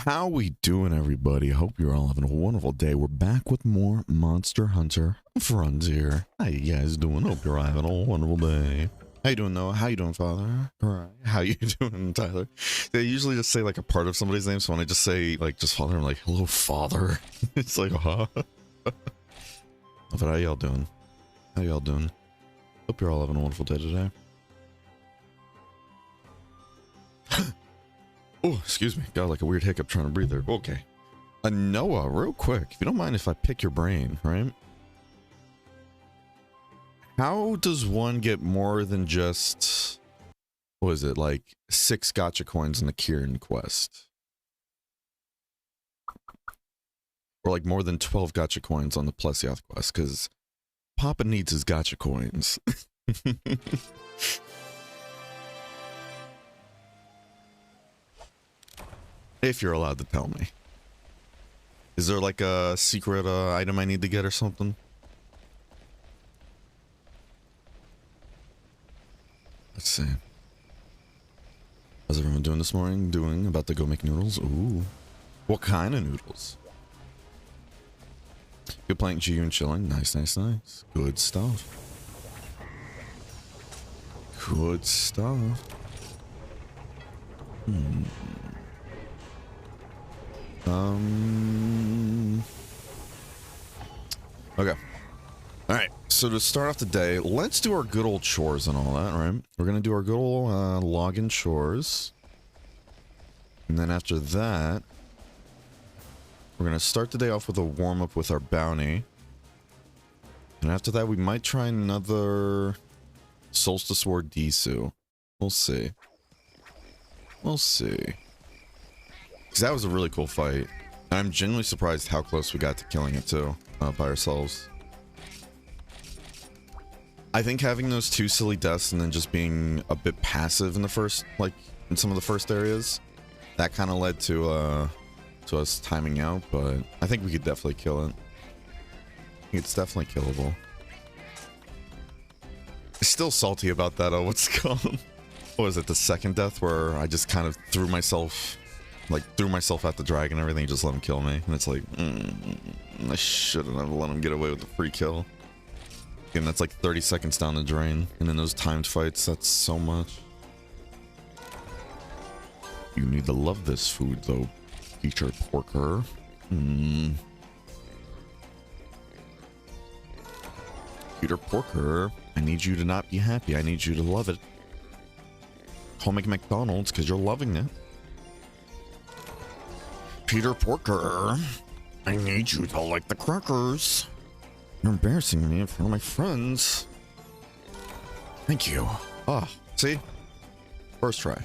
How we doing, everybody? Hope you're all having a wonderful day. We're back with more Monster Hunter Frontier. How you guys doing? Hope you're having a wonderful day. How you doing, Noah? How you doing, Father? All right. How you doing, Tyler? They usually just say like a part of somebody's name, so when I just say like just Father, I'm like, hello, Father. It's like, huh? But how y'all doing? How y'all doing? Hope you're all having a wonderful day today. Oh, excuse me. Got like a weird hiccup trying to breathe there. Okay. Noah, real quick, if you don't mind if I pick your brain, right? How does one get more than just, what is it, like 6 gacha coins in the Kieran quest? Or like more than 12 gacha coins on the Plesioth quest? Because Papa needs his gacha coins. If you're allowed to tell me. Is there like a secret item I need to get or something? Let's see. How's everyone doing this morning? About to go make noodles? Ooh. What kind of noodles? Good playing GU and chilling. Nice, nice, nice. Good stuff. Good stuff. Okay. Alright, so to start off the day, let's do our good old chores and all that, right? We're gonna do our good old login chores. And then after that, we're gonna start the day off with a warm-up with our bounty. And after that, we might try another Solstice War Disu. We'll see. We'll see. Because that was a really cool fight. And I'm genuinely surprised how close we got to killing it too, by ourselves. I think having those 2 silly deaths and then just being a bit passive in the first, like, in some of the first areas, that kind of led to us timing out, but I think we could definitely kill it. I think it's definitely killable. I'm still salty about that, what's it called? What was it, the second death where I just kind of threw myself at the dragon and everything, just let him kill me. And it's like, I shouldn't have let him get away with the free kill. And that's like 30 seconds down the drain. And in those timed fights, that's so much. You need to love this food though, Peter Porker. Peter Porker, I need you to not be happy. I need you to love it. Call me McDonald's because you're loving it. Peter Porker, I need you to like the crackers. You're embarrassing me in front of my friends. Thank you. Ah, see? First try.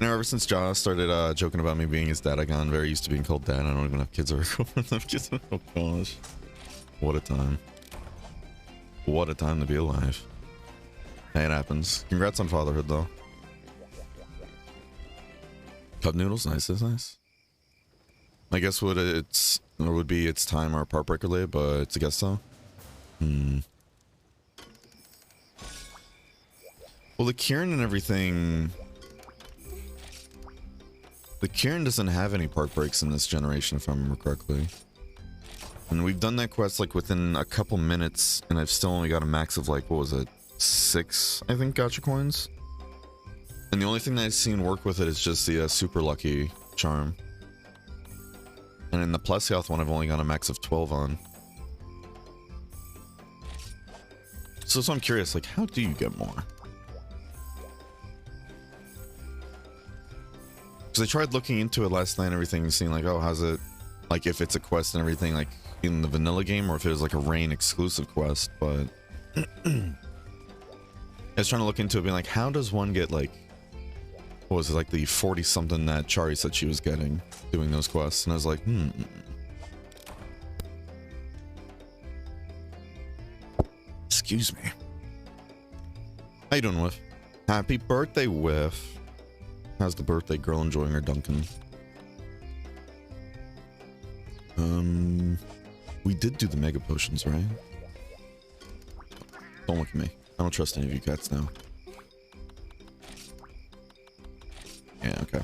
Now, ever since Josh started joking about me being his dad, I got very used to being called dad. I don't even have kids or have kids. Oh gosh. What a time. What a time to be alive. Hey, it happens. Congrats on fatherhood, though. Cup noodles, nice, that's nice. I guess it would be its time or part break relay, but it's a guess so. Well, the Kieran and everything. The Kieran doesn't have any part breaks in this generation, if I remember correctly. And we've done that quest like within a couple minutes, and I've still only got a max of like, what was it, 6, I think, gacha coins. And the only thing that I've seen work with it is just the super lucky charm. And in the Plesioth one, I've only got a max of 12 on. So I'm curious, like, how do you get more? Because I tried looking into it last night and everything, and seeing like, oh, how's it, like, if it's a quest and everything, like, in the vanilla game, or if it was like a Rain exclusive quest, but I was trying to look into it, being like, how does one get, like, what was it, like the 40 something that Chari said she was getting doing those quests? And I was like, Excuse me. How you doing, Whiff? Happy birthday, Whiff. How's the birthday girl enjoying her Dunkin'? We did do the mega potions, right? Don't look at me. I don't trust any of you cats now. Yeah, okay.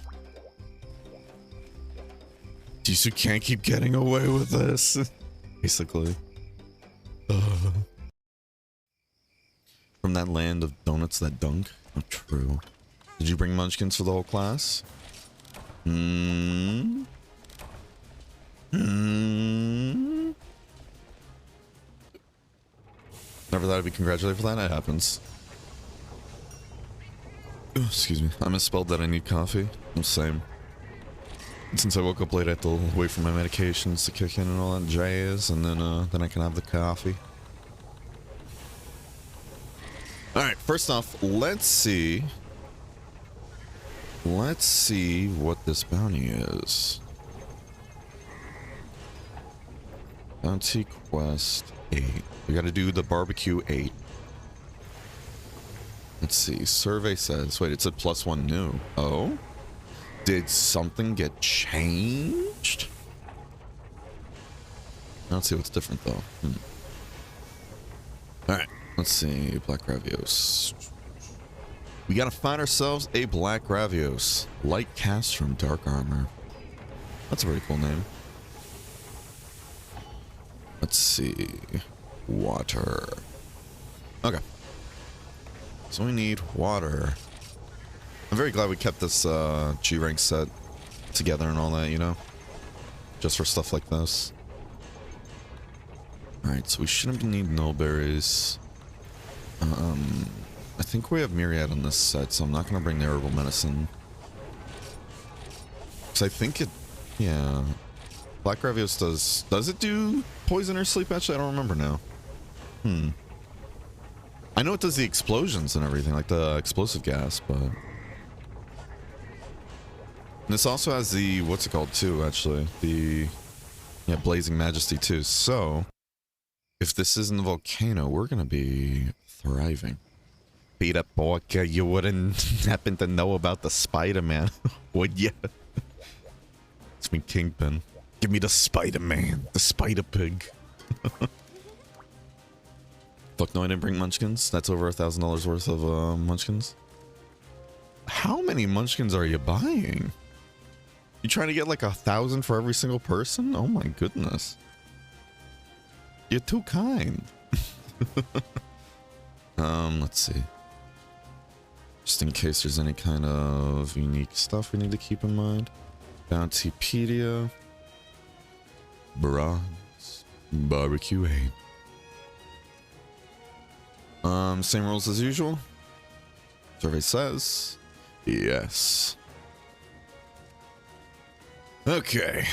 You can't keep getting away with this. Basically. From that land of donuts that dunk? Not true. Did you bring munchkins for the whole class? Never thought I'd be congratulated for that. It happens. Oh, excuse me. I misspelled that I need coffee. I'm same. Since I woke up late, I have to wait for my medications to kick in and all that jazz, and then I can have the coffee. Alright, first off, let's see. Let's see what this bounty is. Bounty quest 8. We gotta do the barbecue 8. Let's see. Survey says... Wait, it said +1 new. Oh? Did something get changed? I don't see what's different, though. Alright. Let's see. Black Gravios. We gotta find ourselves a Black Gravios. Light cast from Dark Armor. That's a pretty cool name. Let's see. Water. Okay. So we need water. I'm very glad we kept this G rank set together and all that, you know? Just for stuff like this. Alright, so we shouldn't need no berries. I think we have Myriad on this set, so I'm not going to bring the herbal medicine. Because I think it... Yeah. Black Gravios does... Does it do poison or sleep? Actually, I don't remember now. I know it does the explosions and everything, like the explosive gas, but... And this also has the... What's it called, too, actually? The... Yeah, Blazing Majesty, too. So... If this isn't the volcano, we're going to be thriving. Peter Porker, you wouldn't happen to know about the Spider-Man, would you? It's me, Kingpin. Give me the Spider-Man, the Spider-Pig. Fuck no, I didn't bring munchkins. That's over $1,000 worth of munchkins. How many munchkins are you buying? You trying to get like 1,000 for every single person? Oh my goodness. You're too kind. Let's see. Just in case there's any kind of unique stuff we need to keep in mind. Bountypedia. Bronze. Barbecue 8. Same rules as usual. Survey says yes. Okay.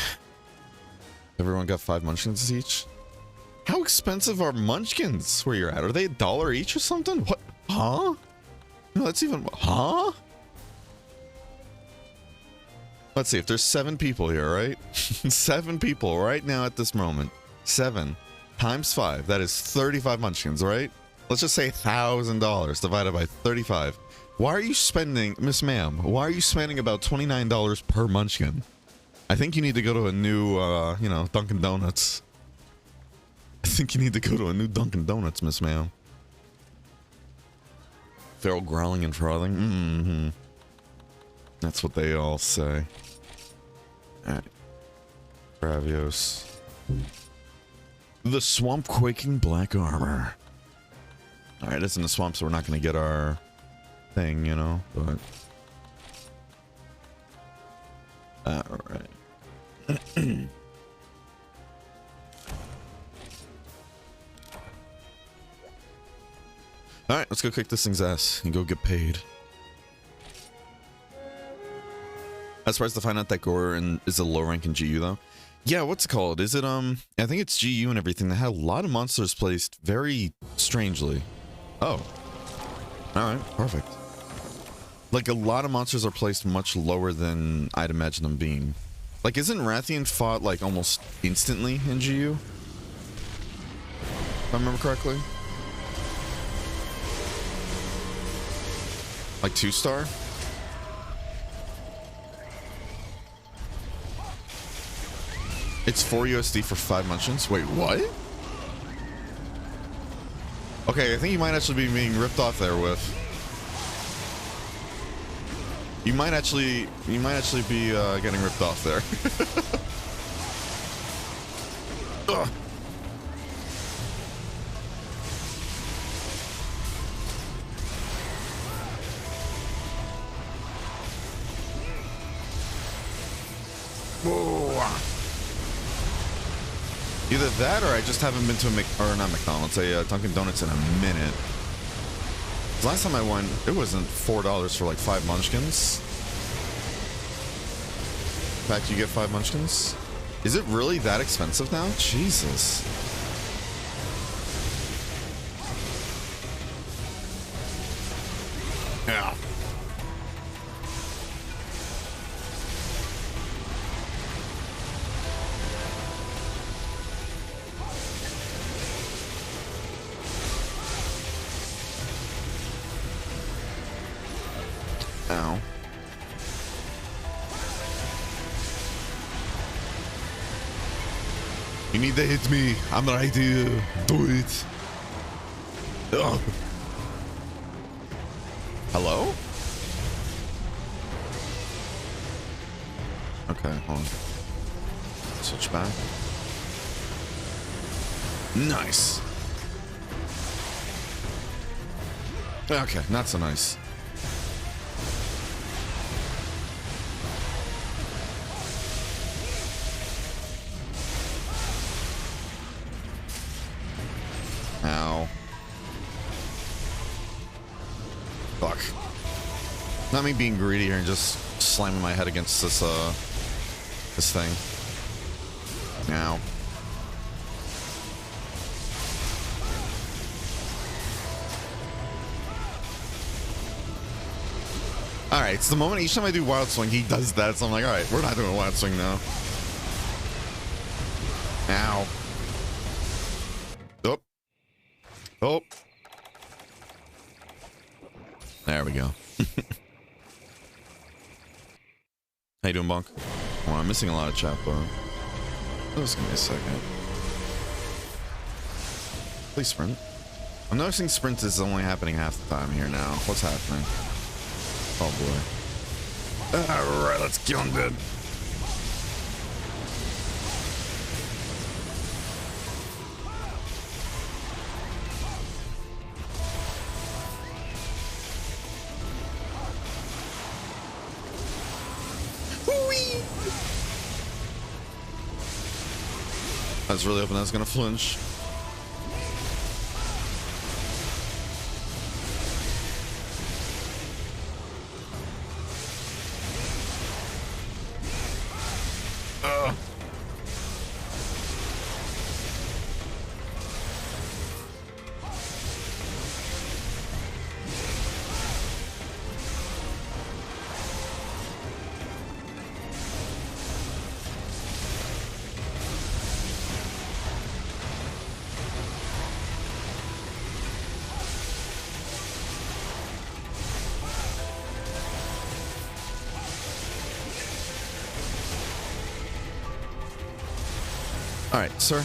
Everyone got 5 munchkins each. How expensive are munchkins where you're at? Are they $1 each or something? What? Huh? No, that's even... Huh? Let's see, if there's 7 people here, right? 7 people right now at this moment. 7 times 5. That is 35 munchkins, right? Let's just say $1,000 divided by 35. Why are you spending... Miss Ma'am, why are you spending about $29 per munchkin? I think you need to go to a new, you know, Dunkin' Donuts. I think you need to go to a new Dunkin' Donuts, Miss Ma'am. Feral growling and frothing. That's what they all say. Alright. Gravios. The swamp quaking black armor. Alright, it's in the swamp, so we're not going to get our thing, you know, but... Alright. Alright, let's go kick this thing's ass and go get paid. I was surprised to find out that Gore is a low rank in GU though. Yeah, what's it called? Is it I think it's GU and everything. They had a lot of monsters placed very strangely. Oh. Alright, perfect. Like a lot of monsters are placed much lower than I'd imagine them being. Like isn't Rathian fought like almost instantly in GU? If I remember correctly. Like 2-star? It's 4 USD for 5 munchkins. Wait, what? Okay, I think you might actually be being ripped off there with. You might actually be getting ripped off there. Ugh. Whoa. Either that or I just haven't been to a not McDonald's, a Dunkin' Donuts in a minute. Last time I went, it wasn't $4 for like 5 munchkins. In fact, you get 5 munchkins? Is it really that expensive now? Jesus. Yeah. Ow. You need to hit me. I'm right here. Do it. Ugh. Hello? Okay, hold on. Switch back. Nice. Okay, not so nice. Ow. Fuck. Not me being greedy here and just slamming my head against this this thing. Ow. Alright, it's the moment each time I do Wild Swing, he does that, so I'm like, alright, we're not doing Wild Swing now. Ow. Oh. Oh. There we go. How you doing, Bonk? Oh, I'm missing a lot of chat, but just give me a second. Please sprint. I'm noticing sprint is only happening half the time here now. What's happening? Oh boy. Alright, let's kill him good. I was really hoping I was gonna flinch. Alright, sir.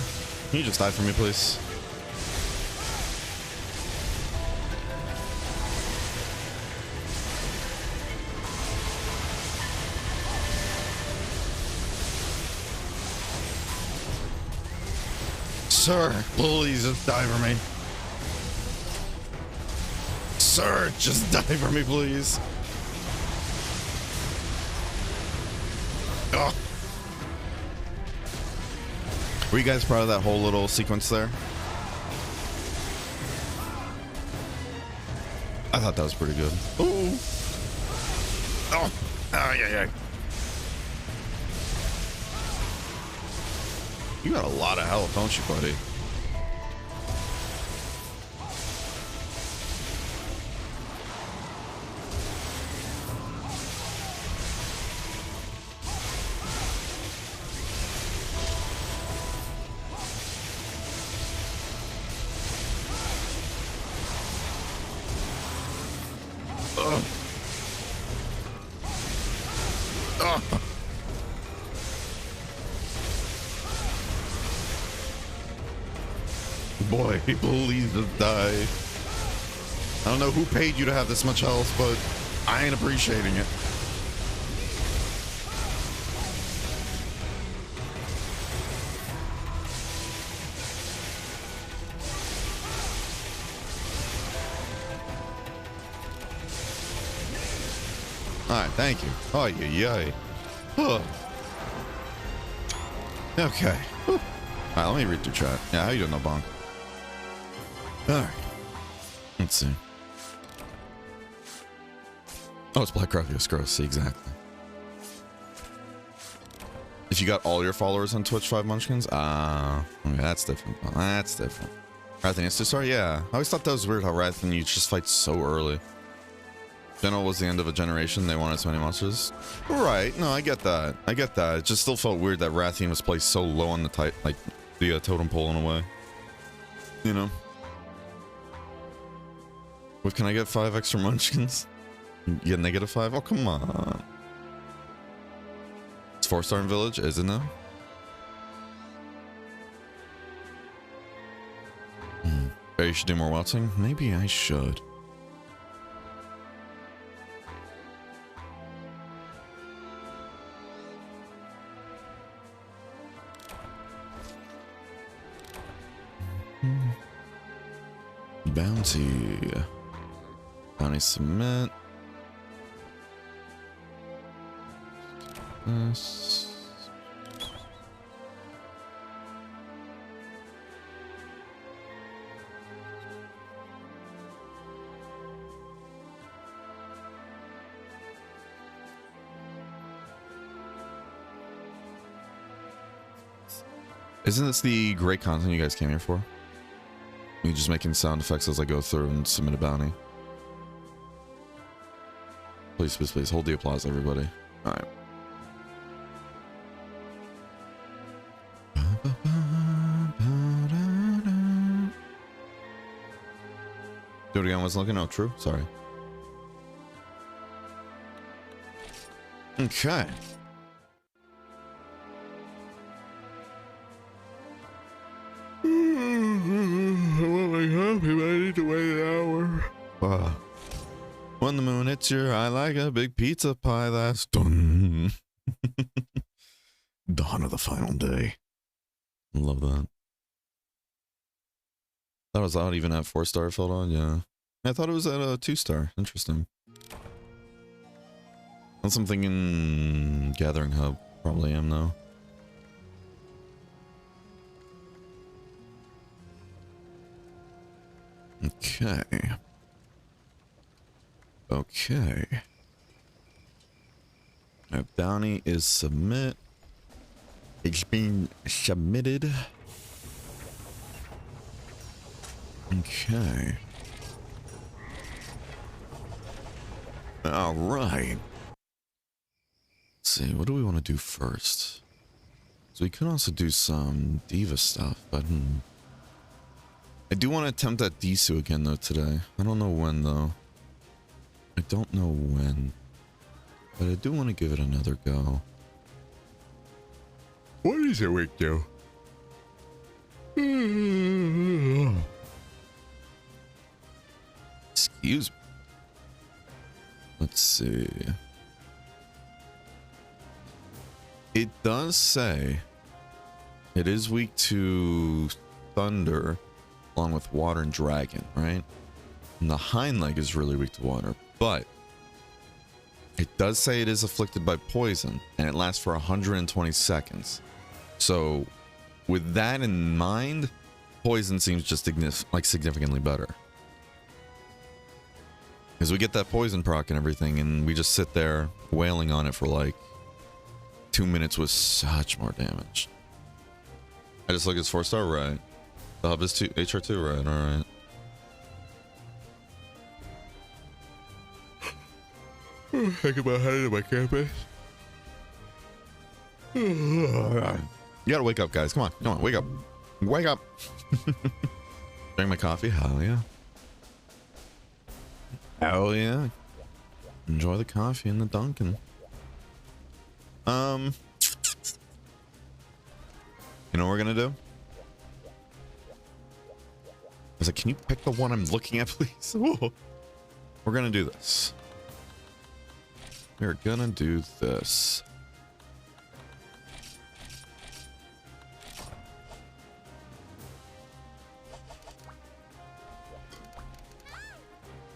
Can you just die for me, please? Sir, please just die for me. Sir, just die for me, please. Oh. Were you guys proud of that whole little sequence there? I thought that was pretty good. Ooh. Oh. Oh, yeah. You got a lot of health, don't you, buddy? Boy, please just die. I don't know who paid you to have this much health, but I ain't appreciating it. Alright, thank you. Oh, yay. Oh. Okay. Alright, let me read through chat. Yeah, how you doing, no bonk? Alright. Let's see. Oh, it's Black Graphics. Gross. See, exactly. If you got all your followers on Twitch 5 Munchkins? Okay, that's different. Well, that's different. Rathan is to start? Yeah. I always thought that was weird how Rathan you just fight so early. General was the end of a generation. They wanted so many monsters. Right. No, I get that. I get that. It just still felt weird that Rathian was placed so low on the totem pole in a way. You know? What, can I get 5 extra Munchkins? You get -5? Oh, come on. It's 4-star in Village, isn't it? Maybe you should do more watching? Maybe I should. Bounty. Bounty submit. This. Isn't this the great content you guys came here for? Me just making sound effects as I go through and submit a bounty. Please, please, please, hold the applause, everybody. Alright. Do it again, was looking? Oh, true. Sorry. Okay. When the moon hits your eye like a big pizza pie, that's done. Dawn of the final day. Love that. That was out even at 4-star filled on, yeah. I thought it was at a 2-star. Interesting. That's something in Gathering Hub. Probably am though. Okay. Okay. My bounty is submit. It's been submitted. Okay. All right. Let's see. What do we want to do first? So we could also do some Diva stuff, but I do want to attempt that Disu again though today. I don't know when though. I don't know when, but I do want to give it another go. What is it with you? Excuse me. Let's see. It does say it is weak to thunder along with water and dragon, right? And the hind leg is really weak to water, but it does say it is afflicted by poison and it lasts for 120 seconds. So with that in mind, poison seems just significantly better. Because we get that poison proc and everything, and we just sit there wailing on it for like 2 minutes with such more damage. I just look, it's 4-star, right? The hub is HR2, right? Alright. Think about heading to my campus. You gotta wake up, guys. Come on, wake up. Wake up. Drink my coffee. Hell yeah. Hell yeah. Enjoy the coffee and the Dunkin'. You know what we're gonna do? I was like, can you pick the one I'm looking at, please? Whoa. We're gonna do this. We're gonna do this.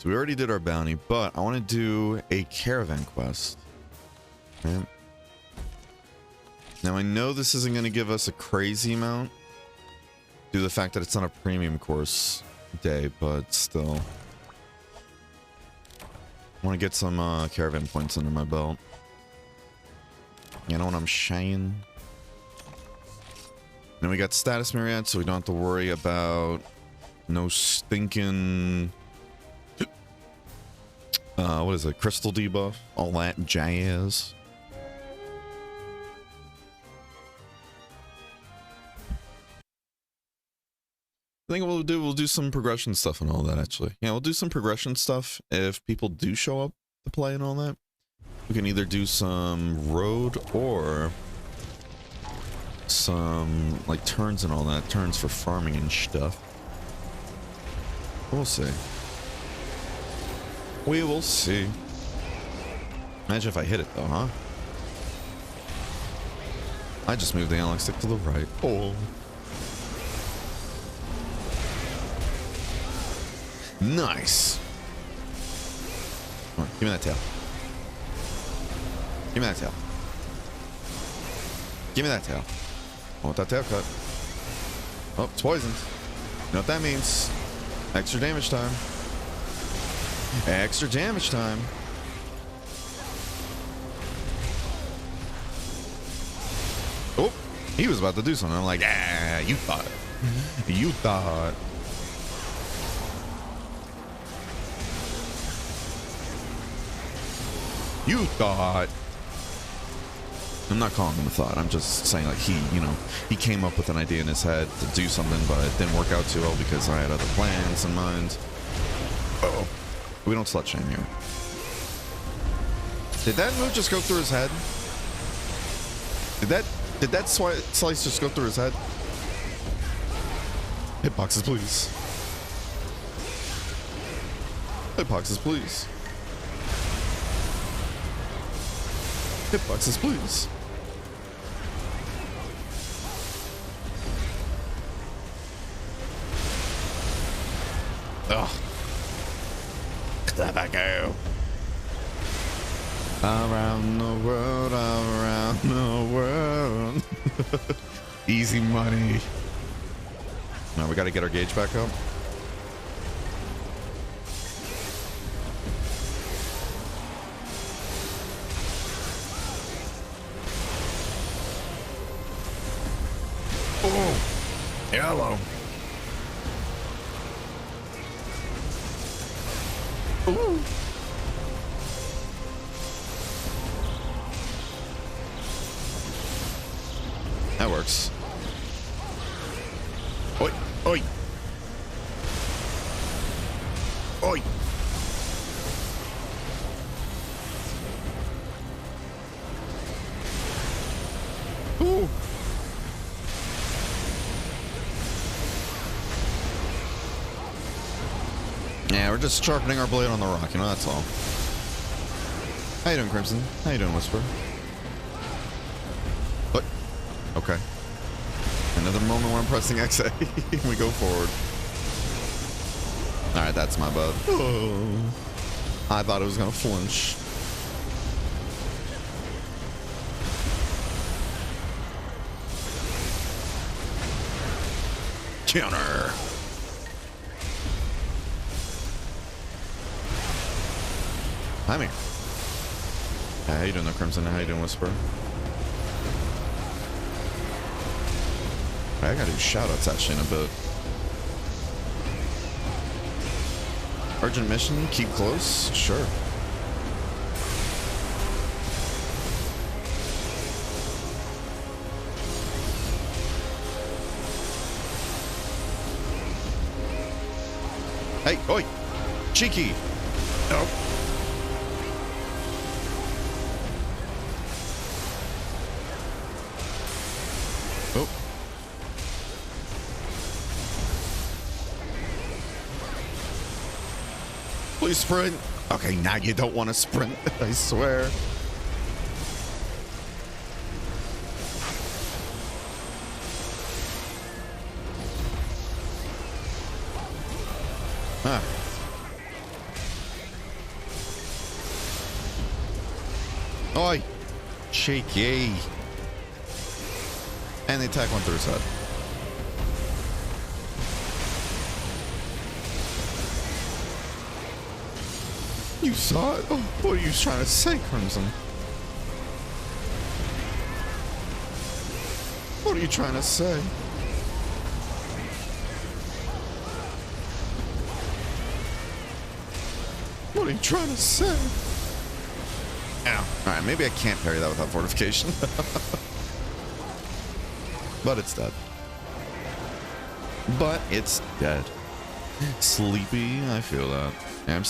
So we already did our bounty, but I want to do a caravan quest. Right? Now I know this isn't going to give us a crazy amount due to the fact that it's not a premium course day, but still. I want to get some caravan points under my belt. You know what I'm saying? Then we got status myriad, so we don't have to worry about no stinking what is it, crystal debuff, all that jazz. I think what we'll do some progression stuff and all that, actually. Yeah, we'll do some progression stuff if people do show up to play and all that. We can either do some road or some like turns and all that, turns for farming and stuff. We'll see. We will see. Imagine if I hit it though, huh? I just moved the analog stick to the right. Oh. Nice. Come on, give me that tail. Give me that tail. Give me that tail. I want that tail cut. Oh, it's poisoned. You know what that means? Extra damage time. Extra damage time. Oh, he was about to do something. I'm like, ah, you thought. You thought. You thought. I'm not calling him a thought. I'm just saying, like, he, you know, he came up with an idea in his head to do something, but it didn't work out too well because I had other plans in mind. Uh-oh. We don't slut shame here. Did that move just go through his head? Did that slice just go through his head? Hitboxes, please. Hitboxes, please. Hitboxes, please. Ugh. Let that go. Around the world, around the world. Easy money. Now we gotta get our gauge back up. Oh, hello. Ooh. That works. Oi, oi. Oi. Ooh. Yeah, we're just sharpening our blade on the rock, you know, that's all. How you doing, Crimson? How you doing, Whisper? What? Okay. Another moment where I'm pressing XA. We go forward. Alright, that's my bud. Oh. I thought it was gonna flinch. Counter. I'm here. How you doing, the Crimson? How you doing, Whisper? I gotta do shoutouts actually in a bit. Urgent mission, keep close? Sure. Hey, oi! Cheeky! Nope. Oh. Please sprint. Okay, now you don't want to sprint, I swear. Huh. cheeky. And the attack went through his head. You saw it? Oh, what are you trying to say, Crimson? What are you trying to say? What are you trying to say? Ow. Alright, maybe I can't parry that without fortification. But it's dead. But it's dead. Sleepy, I feel that. Yeah, I'm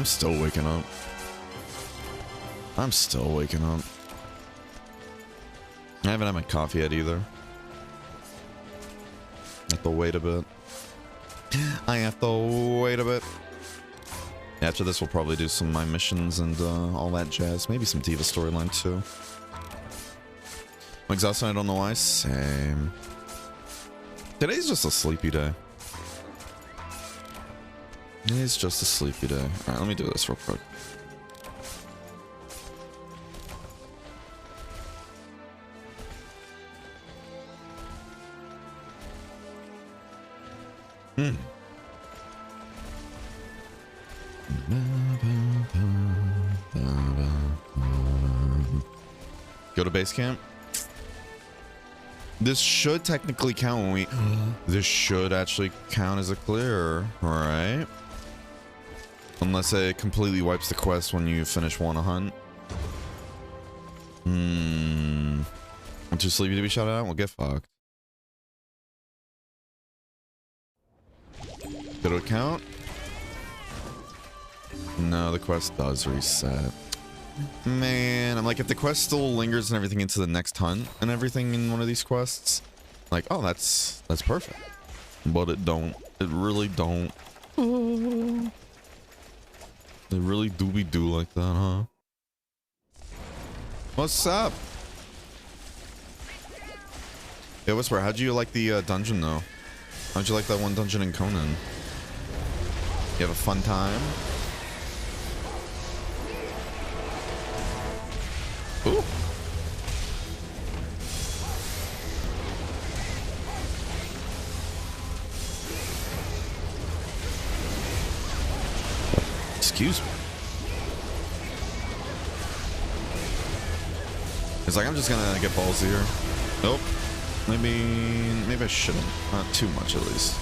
still waking up. I'm still waking up. I haven't had my coffee yet either. I have to wait a bit. I have to wait a bit. After this, we'll probably do some of my missions and all that jazz. Maybe some Diva storyline too. I'm exhausted, I don't know why. Same. Today's just a sleepy day. It's just a sleepy day. Alright, let me do this real quick. Go to base camp. This should technically count when we... This should actually count as a clear, right? Unless it completely wipes the quest when you finish one hunt. I'm too sleepy to be shouted out? We'll get fucked. Did it count? No, the quest does reset. Man, I'm like, if the quest still lingers and everything into the next hunt and everything in one of these quests, like, oh, that's perfect. But it don't. It really don't. They really do like that, huh? What's up? Yeah, Whisper, how'd you like the dungeon, though? How'd you like that one dungeon in Conan? You have a fun time? Ooh. Excuse me. It's like, I'm just gonna get ballsy here. Nope. Maybe I shouldn't. Not too much, at least.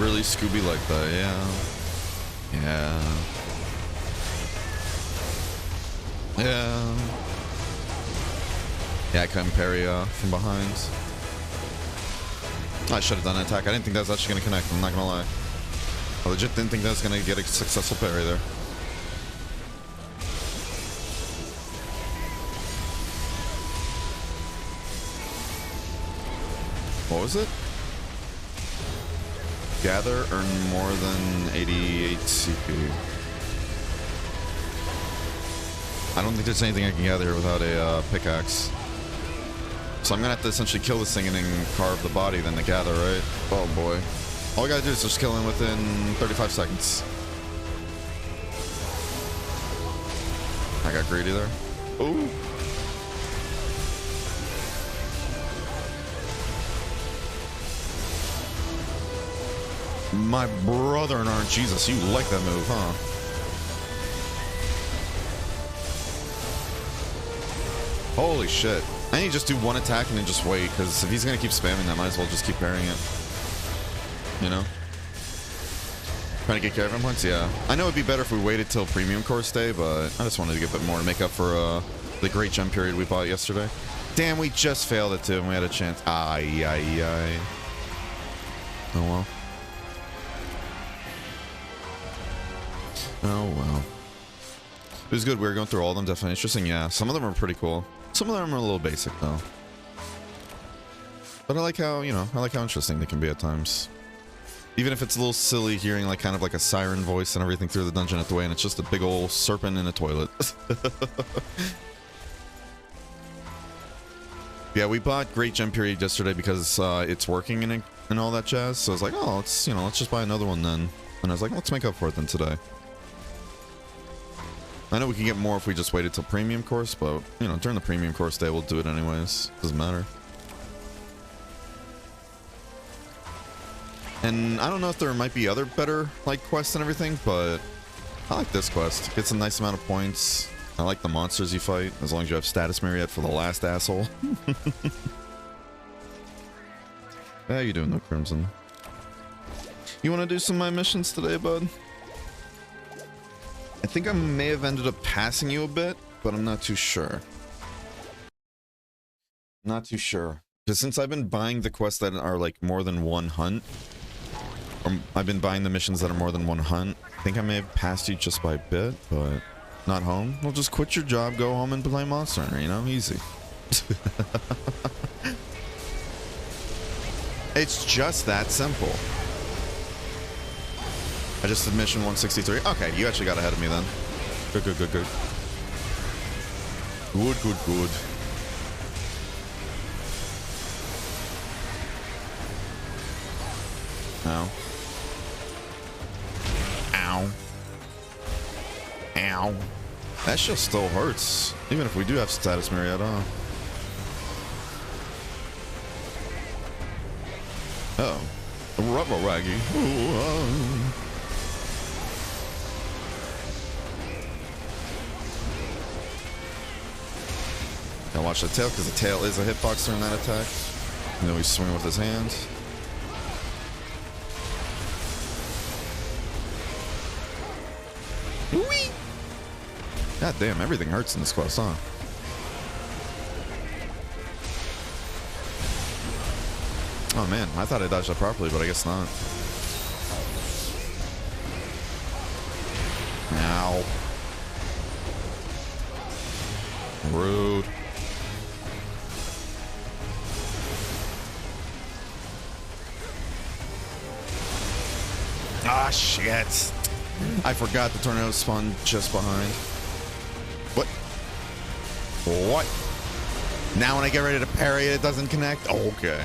Really Scooby like that, yeah. Yeah, I couldn't parry from behind. I should have done an attack. I didn't think that was actually going to connect, I'm not going to lie. I legit didn't think that was going to get a successful parry there. What was it? Gather, earn more than 88 CP. I don't think there's anything I can gather here without a pickaxe. So I'm gonna have to essentially kill this thing and then carve the body, then to gather, right? Oh boy. All I gotta do is just kill him within 35 seconds. I got greedy there. Ooh. My brother in arms, Jesus, you like that move, huh? Holy shit. I need to just do one attack and then just wait, because if he's going to keep spamming that, might as well just keep parrying it. You know? Trying to get Caravan points? Yeah. I know it'd be better if we waited till Premium Course Day, but I just wanted to get a bit more to make up for the great gem period we bought yesterday. Damn, we just failed it too, and we had a chance. Ay. Oh well. Oh well. It was good. We were going through all of them. Definitely interesting. Yeah, some of them are pretty cool. Some of them are a little basic though. But I like how, you know, I like how interesting they can be at times. Even if it's a little silly hearing like kind of like a siren voice and everything through the dungeon at the way, and it's just a big old serpent in a toilet. Yeah, we bought Great Gem Period yesterday because it's working and all that jazz. So I was like, oh, let's just buy another one then. And I was like, let's make up for it then today. I know we can get more if we just waited till premium course, but during the premium course day, we'll do it anyways. Doesn't matter. And I don't know if there might be other better like quests and everything, but I like this quest. Gets a nice amount of points. I like the monsters you fight, as long as you have status Myriad for the last asshole. How you doing though, Crimson? You want to do some of my missions today, bud? I think I may have ended up passing you a bit, but I'm not too sure. Not too sure. Because since I've been buying the quests that are like more than one hunt, or I've been buying the missions that are more than one hunt, I think I may have passed you just by a bit, but not home. Well, just quit your job, go home and play Monster Hunter, easy. It's just that simple. I just did mission 163. Okay, you actually got ahead of me then. Good, good, good, good. Good, good, good. Ow. Ow. Ow. That shit still hurts. Even if we do have status Myriad, huh? Uh oh. Rubber raggy. Gotta watch the tail, because the tail is a hitbox during that attack. And then we swing with his hand. Whee! God damn, everything hurts in this quest, huh? Oh man, I thought I dodged that properly, but I guess not. Ow. Rude. Ah, shit. I forgot the tornado spawned just behind. What? What? Now when I get ready to parry it, it doesn't connect? Okay.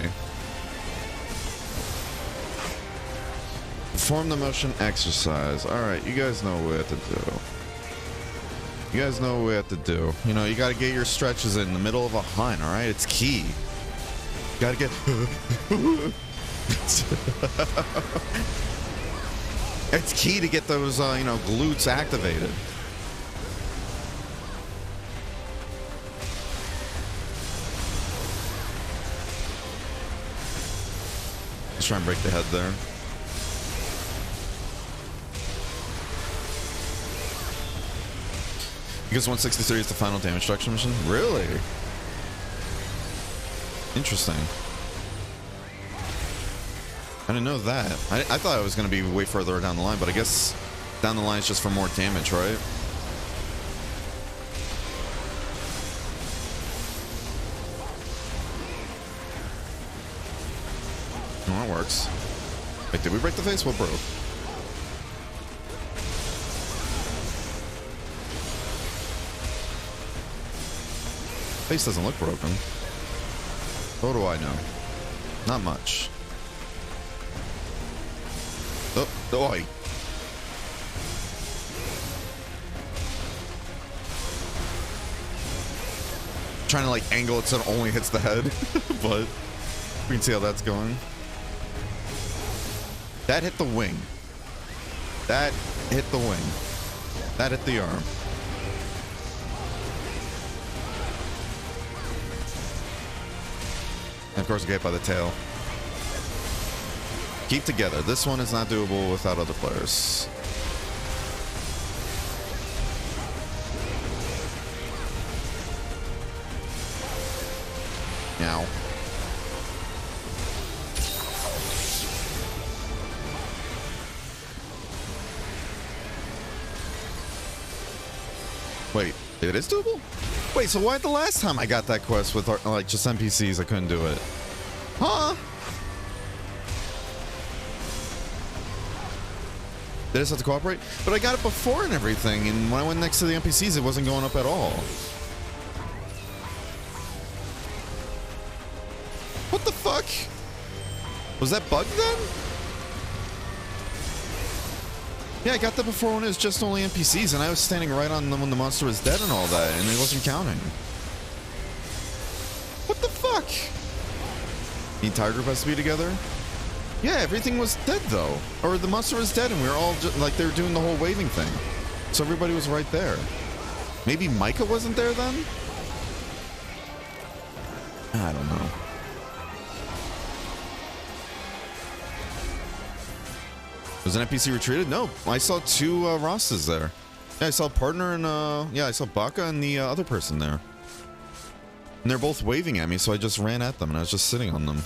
Perform the motion exercise. Alright, you guys know what to do. You guys know what we have to do. You gotta get your stretches in the middle of a hunt, alright? It's key. You gotta get... It's key to get those, glutes activated. Let's try and break the head there. Because 163 is the final damage reduction mission? Really? Interesting. I didn't know that. I thought it was going to be way further down the line, but I guess down the line is just for more damage, right? Oh, that works. Wait, did we break the face? What broke? Face doesn't look broken. What do I know? Not much. Oh, oi. Trying to like angle it so it only hits the head, but we can see how that's going. That hit the wing. That hit the wing. That hit the arm. And of course, get hit by the tail. Keep together. This one is not doable without other players. Meow. Wait, it is doable? Wait, so why the last time I got that quest with like just NPCs I couldn't do it? Huh? They just have to cooperate. But I got it before and everything, and when I went next to the NPCs, it wasn't going up at all. What the fuck? Was that bugged then? Yeah, I got that before when it was just only NPCs, and I was standing right on them when the monster was dead and all that, and it wasn't counting. What the fuck? The entire group has to be together? Yeah, everything was dead though. Or the monster was dead and we were all just, like, they were doing the whole waving thing. So everybody was right there. Maybe Micah wasn't there then? I don't know. Was an NPC retreated? No, I saw two Rosses there. Yeah, I saw a partner and yeah, I saw Baka and the other person there. And they're both waving at me, so I just ran at them and I was just sitting on them.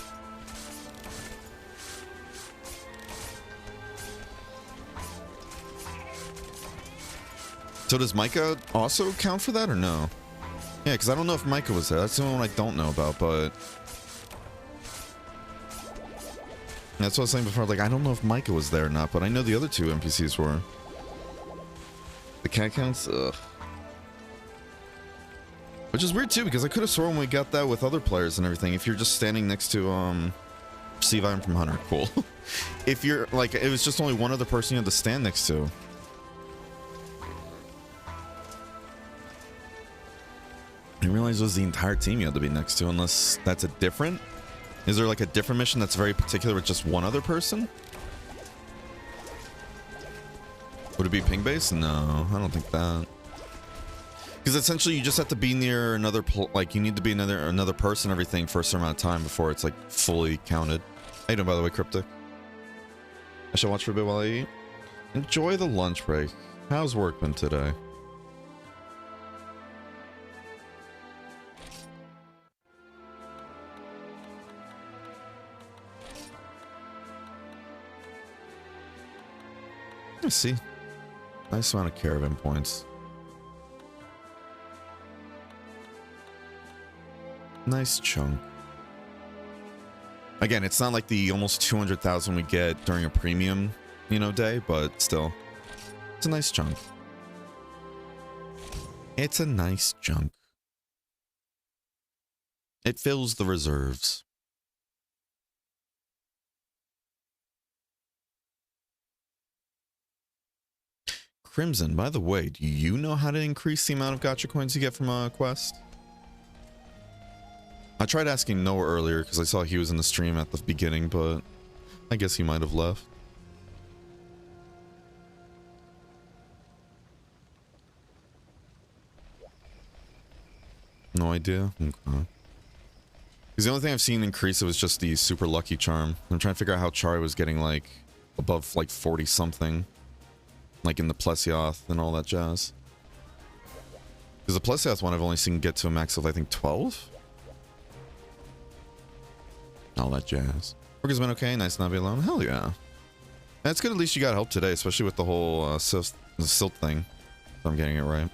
So does Micah also count for that or no? Yeah, because I don't know if Micah was there. That's the only one I don't know about, but... That's what I was saying before. Like, I don't know if Micah was there or not, but I know the other two NPCs were. The cat counts? Ugh. Which is weird too, because I could have sworn we got that with other players and everything. If you're just standing next to, Steve, I'm from Hunter. Cool. If you're, like, it was just only one other person you had to stand next to. I didn't realize it was the entire team you had to be next to, unless that's a different... Is there like a different mission that's very particular with just one other person? Would it be ping-based? No, I don't think that. Because essentially you just have to be near another, like you need to be another person, everything for a certain amount of time before it's like fully counted. How you doing, by the way, Cryptic? I shall watch for a bit while I eat. Enjoy the lunch break. How's work been today? Let's see. Nice amount of caravan points. Nice chunk. Again, it's not like the almost 200,000 we get during a premium, you know, day, but still. It's a nice chunk. It's a nice chunk. It fills the reserves. Crimson, by the way, do you know how to increase the amount of gacha coins you get from a quest? I tried asking Noah earlier because I saw he was in the stream at the beginning, but I guess he might have left. No idea? Okay. Because the only thing I've seen increase it was just the super lucky charm. I'm trying to figure out how Chari was getting like above like 40 something. Like in the Plesioth and all that jazz. Because the Plesioth one I've only seen get to a max of I think 12? All that jazz. Work has been okay, nice not be alone. Hell yeah. That's good, at least you got help today, especially with the whole silt thing. If I'm getting it right.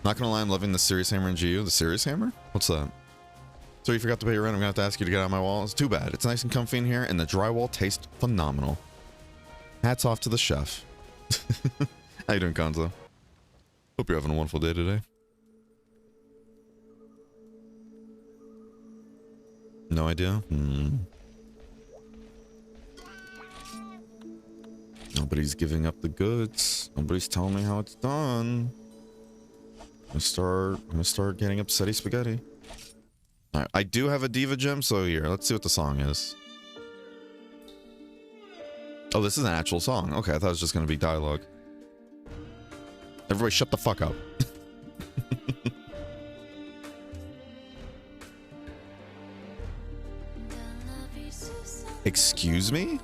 Not gonna lie, I'm loving the Serious Hammer in GU. The Serious Hammer? What's that? So you forgot to pay your rent, I'm gonna have to ask you to get out of my wall. It's too bad. It's nice and comfy in here, and the drywall tastes phenomenal. Hats off to the chef. How you doing, Konzo? Hope you're having a wonderful day today. No idea? Nobody's giving up the goods. Nobody's telling me how it's done. I'm gonna start getting upsetty spaghetti. Alright, I do have a diva gem, so here, let's see what the song is. Oh, this is an actual song. Okay, I thought it was just gonna be dialogue. Everybody shut the fuck up. Excuse me?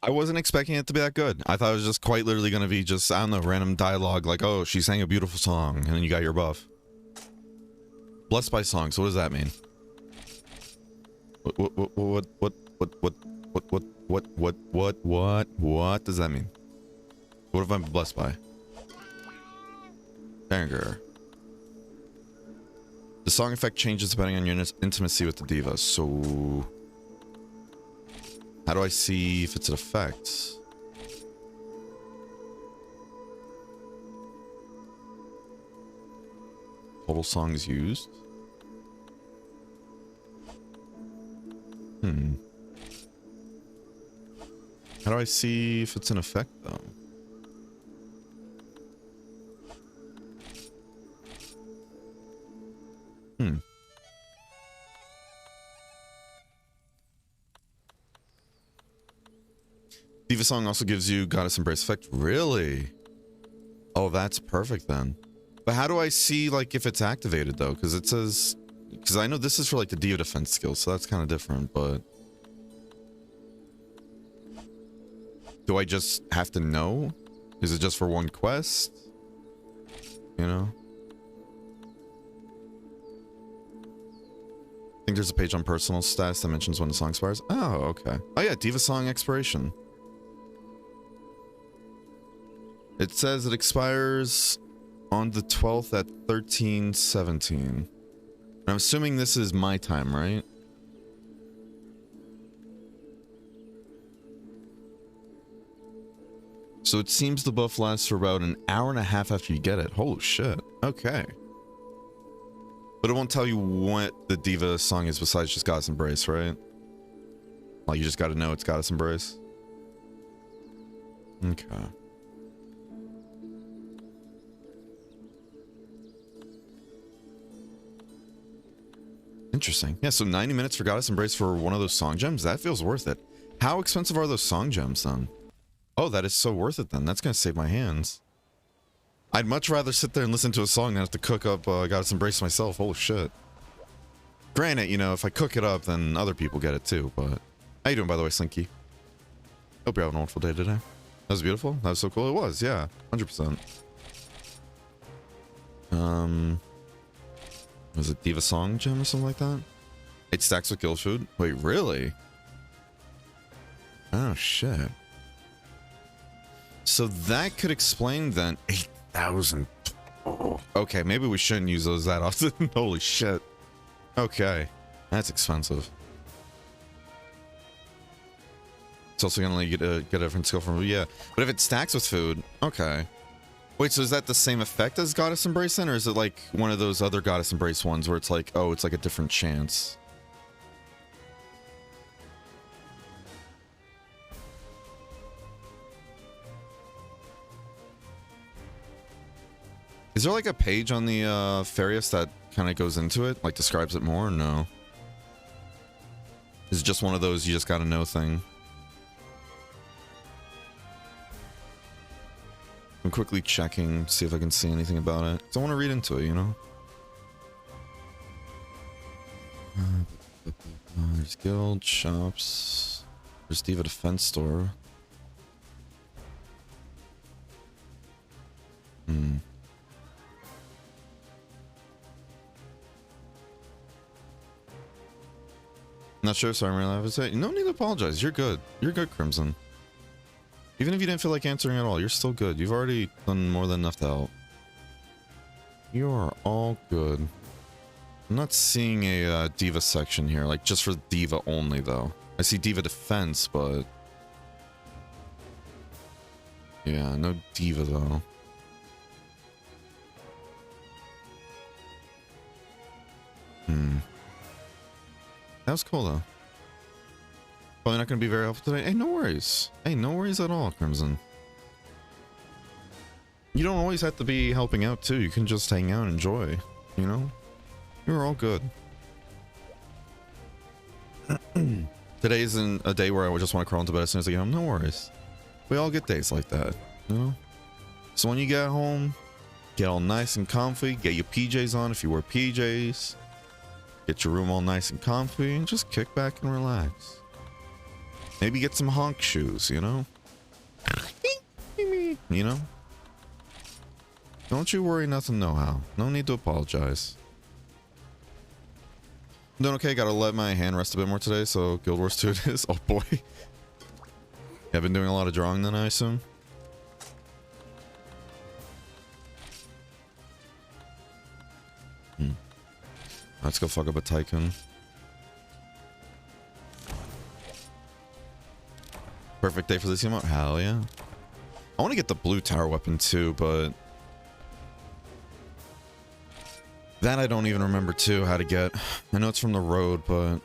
I wasn't expecting it to be that good. I thought it was just quite literally going to be just, I don't know, random dialogue like, oh, she sang a beautiful song, and then you got your buff. Blessed by songs, what does that mean? What does that mean? What have I been blessed by? Banger. The song effect changes depending on your intimacy with the diva, so... How do I see if it's an effect? Total songs used? How do I see if it's an effect, though? Diva Song also gives you Goddess Embrace effect. Really? Oh, that's perfect then. But how do I see, like, if it's activated, though? Because it says... Because I know this is for, like, the Diva defense skill, so that's kind of different, but... Do I just have to know? Is it just for one quest? You know? I think there's a page on personal status that mentions when the song expires. Oh, okay. Oh yeah, Diva Song expiration. It says it expires on the 12th at 13:17. I'm assuming this is my time, right? So it seems the buff lasts for about an hour and a half after you get it. Holy shit. Okay. But it won't tell you what the Diva song is besides just Goddess Embrace, right? Like, you just gotta know it's Goddess Embrace. Okay. Interesting. Yeah, so 90 minutes for Goddess Embrace for one of those song gems? That feels worth it. How expensive are those song gems, then? Oh, that is so worth it, then. That's gonna save my hands. I'd much rather sit there and listen to a song than have to cook up Goddess Embrace myself. Holy shit. Granted, you know, if I cook it up, then other people get it too, but... How you doing, by the way, Slinky? Hope you're having a wonderful day today. That was beautiful. That was so cool. It was, yeah. 100%. Was it Diva Song Gem or something like that? It stacks with guild food? Wait, really? Oh, shit. So that could explain then 8,000. Oh, okay, maybe we shouldn't use those that often. Holy shit. Okay, that's expensive. It's also gonna let you get a different skill from, yeah. But if it stacks with food, okay. Wait, so is that the same effect as Goddess Embrace then, or is it like one of those other Goddess Embrace ones where it's like, oh, it's like a different chance? Is there like a page on the Farius that kind of goes into it, like describes it more, or no? Is it just one of those you just gotta know thing? I'm quickly checking, see if I can see anything about it. 'Cause I want to read into it, you know? There's guild, shops. There's Diva Defense Store. Not sure, sorry, I'm really have to say. No need to apologize. You're good. You're good, Crimson. Even if you didn't feel like answering at all, you're still good. You've already done more than enough to help. You are all good. I'm not seeing a Diva section here, like just for Diva only, though. I see Diva Defense, but... yeah, no Diva, though. That was cool, though. Probably not going to be very helpful today. Hey, no worries. Hey, no worries at all, Crimson. You don't always have to be helping out, too. You can just hang out and enjoy, you know? You're all good. Today isn't a day where I just want to crawl into bed as soon as I get home. No worries. We all get days like that, you know? So when you get home, get all nice and comfy. Get your PJs on if you wear PJs. Get your room all nice and comfy and just kick back and relax. Maybe get some honk shoes, you know? You know? Don't you worry, nothing, no how. No need to apologize. I'm doing okay, gotta let my hand rest a bit more today, so Guild Wars 2 it is. Oh boy. Yeah, I've been doing a lot of drawing then, I assume. Let's go fuck up a Tycoon. Perfect day for this emote? Hell yeah. I want to get the blue tower weapon too, but that I don't even remember too how to get. I know it's from the road, but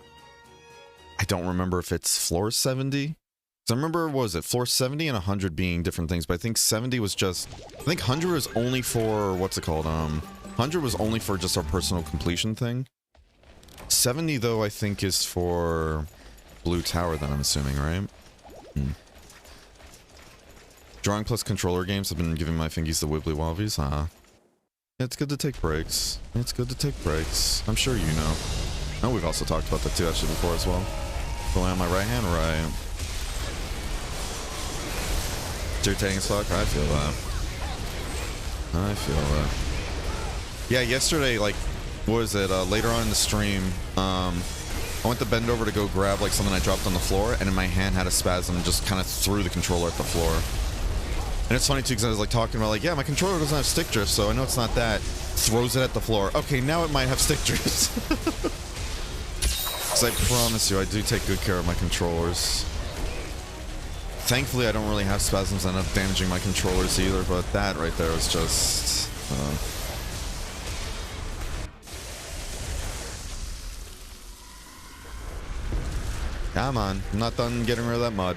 I don't remember if it's floor 70. So I remember, what was it, floor 70 and 100 being different things, but I think 70 was just, I think 100 was only for, what's it called, 100 was only for just our personal completion thing. 70 though, I think is for blue tower then, I'm assuming, right? Drawing plus controller games have been giving my fingies the wibbly wobbies, huh? It's good to take breaks. It's good to take breaks. I'm sure you know. I know we've also talked about that too actually before as well. Rely on my right hand, right? It's irritating as fuck. I feel that. I feel that. Yeah, yesterday, like, what was it? Later on in the stream, I went to bend over to go grab like something I dropped on the floor, and in my hand had a spasm and just kind of threw the controller at the floor. And it's funny too, because I was like talking about like, yeah, my controller doesn't have stick drift, so I know it's not that. Throws it at the floor. Okay, now it might have stick drifts. Because I promise you, I do take good care of my controllers. Thankfully, I don't really have spasms that end up damaging my controllers either, but that right there was just... Come on, I'm not done getting rid of that mud.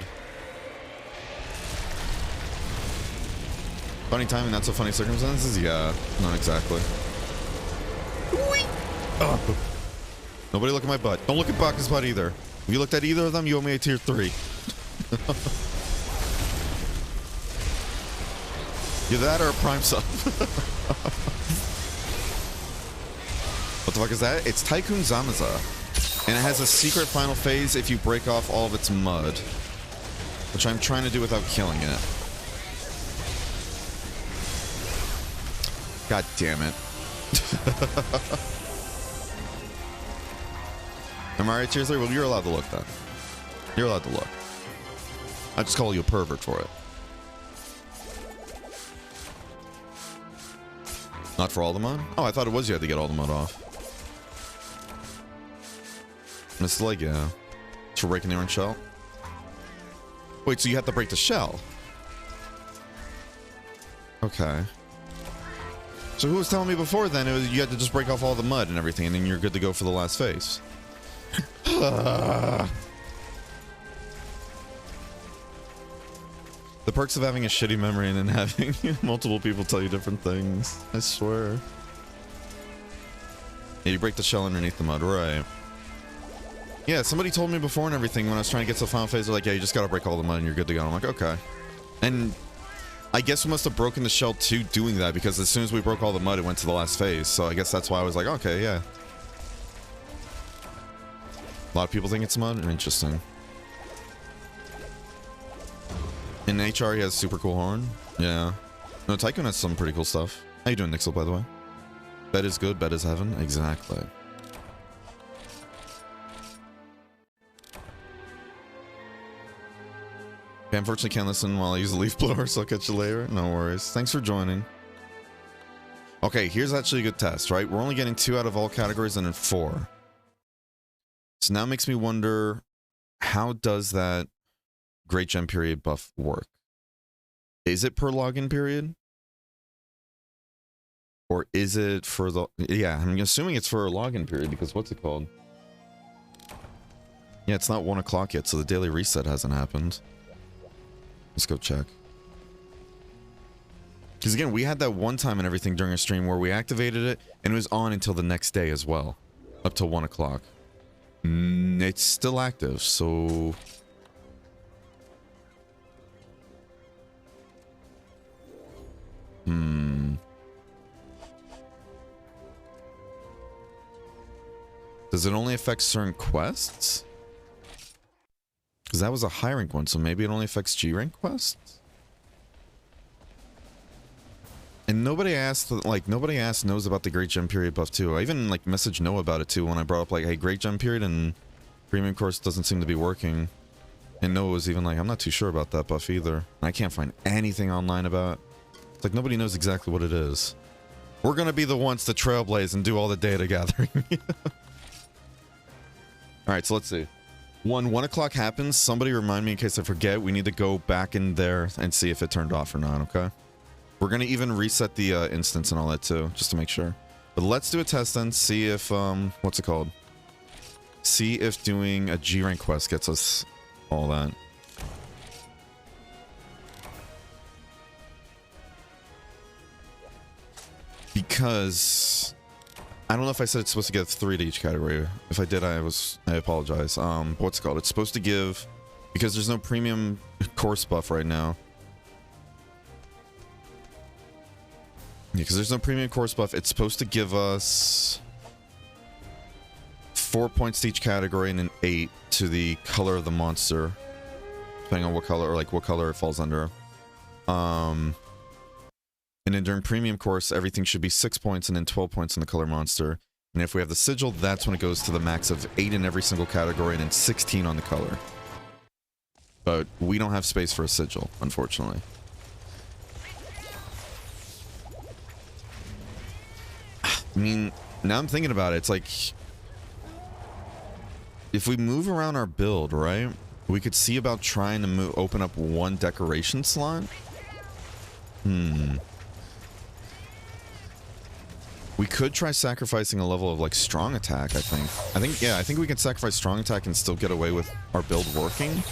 Funny timing, not so funny circumstances? Yeah, not exactly. Oh. Nobody look at my butt. Don't look at Baka's butt either. If you looked at either of them, you owe me a tier 3. Either that or a prime sub. What the fuck is that? It's Tycoon Zamaza. And it has a secret final phase if you break off all of its mud. Which I'm trying to do without killing it. God damn it. Am I right, seriously? Well, you're allowed to look then. You're allowed to look. I just call you a pervert for it. Not for all the mud? Oh, I thought it was you had to get all the mud off. It's like, yeah. It's for breaking the orange shell. Wait, so you have to break the shell? Okay. So who was telling me before then it was you had to just break off all the mud and everything and then you're good to go for the last phase? The perks of having a shitty memory and then having multiple people tell you different things. I swear. Yeah, you break the shell underneath the mud, right? Yeah, somebody told me before and everything when I was trying to get to the final phase, they're like, yeah, you just gotta break all the mud and you're good to go. I'm like, okay. And I guess we must have broken the shell too doing that because as soon as we broke all the mud, it went to the last phase. So I guess that's why I was like, okay, yeah. A lot of people think it's mud. Interesting. In HR, he has super cool horn. Yeah. No, Tycoon has some pretty cool stuff. How you doing, Nixel, by the way? Bed is good, bed is heaven. Exactly. Okay, unfortunately can't listen while I use the leaf blower, so I'll catch you later. No worries. Thanks for joining. Okay, here's actually a good test, right? We're only getting 2 out of all categories and then 4. So now it makes me wonder, how does that Great Gem period buff work? Is it per login period? Or is it for the... Yeah, I'm assuming it's for a login period because what's it called? Yeah, it's not 1 o'clock yet, so the daily reset hasn't happened. Let's go check. Because again, we had that one time and everything during a stream where we activated it and it was on until the next day as well. Up to 1 o'clock. It's still active, so... Does it only affect certain quests? Because that was a high rank one, so maybe it only affects G rank quests? And nobody asked, like, nobody knows about the Great Gem Period buff too. I even, like, messaged Noah about it too when I brought up, like, hey, Great Gem Period and Premium course doesn't seem to be working. And Noah was even like, I'm not too sure about that buff either. I can't find anything online about it. It's like nobody knows exactly what it is. We're gonna be the ones to trailblaze and do all the data gathering. Alright, so let's see. 1 o'clock happens, somebody remind me in case I forget. We need to go back in there and see if it turned off or not, okay? We're gonna even reset the instance and all that too, just to make sure. But let's do a test then, see if, what's it called? See if doing a G rank quest gets us all that. Because I don't know if I said it's supposed to get 3 to each category. If I did, I apologize. What's it called? It's supposed to give, because there's no premium course buff right now. Yeah, because there's no premium course buff, it's supposed to give us 4 points to each category and an 8 to the color of the monster, depending on what color, or like what color it falls under. And then during premium course, everything should be 6 points and then 12 points on the color monster. And if we have the sigil, that's when it goes to the max of 8 in every single category and then 16 on the color. But we don't have space for a sigil, unfortunately. I mean, now I'm thinking about it, it's like, if we move around our build, right, we could see about trying to open up 1 decoration slot. We could try sacrificing a level of, like, strong attack, I think. Yeah, I think we can sacrifice strong attack and still get away with our build working.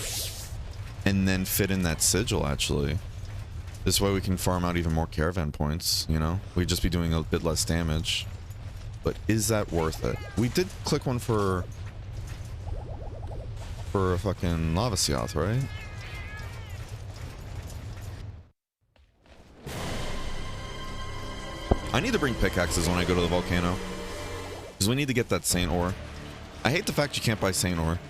And then fit in that sigil, actually. This way we can farm out even more caravan points, you know? We'd just be doing a bit less damage. But is that worth it? We did click one for a fucking Lava Seoth, right? I need to bring pickaxes when I go to the volcano. Because we need to get that Saint ore. I hate the fact you can't buy Saint ore.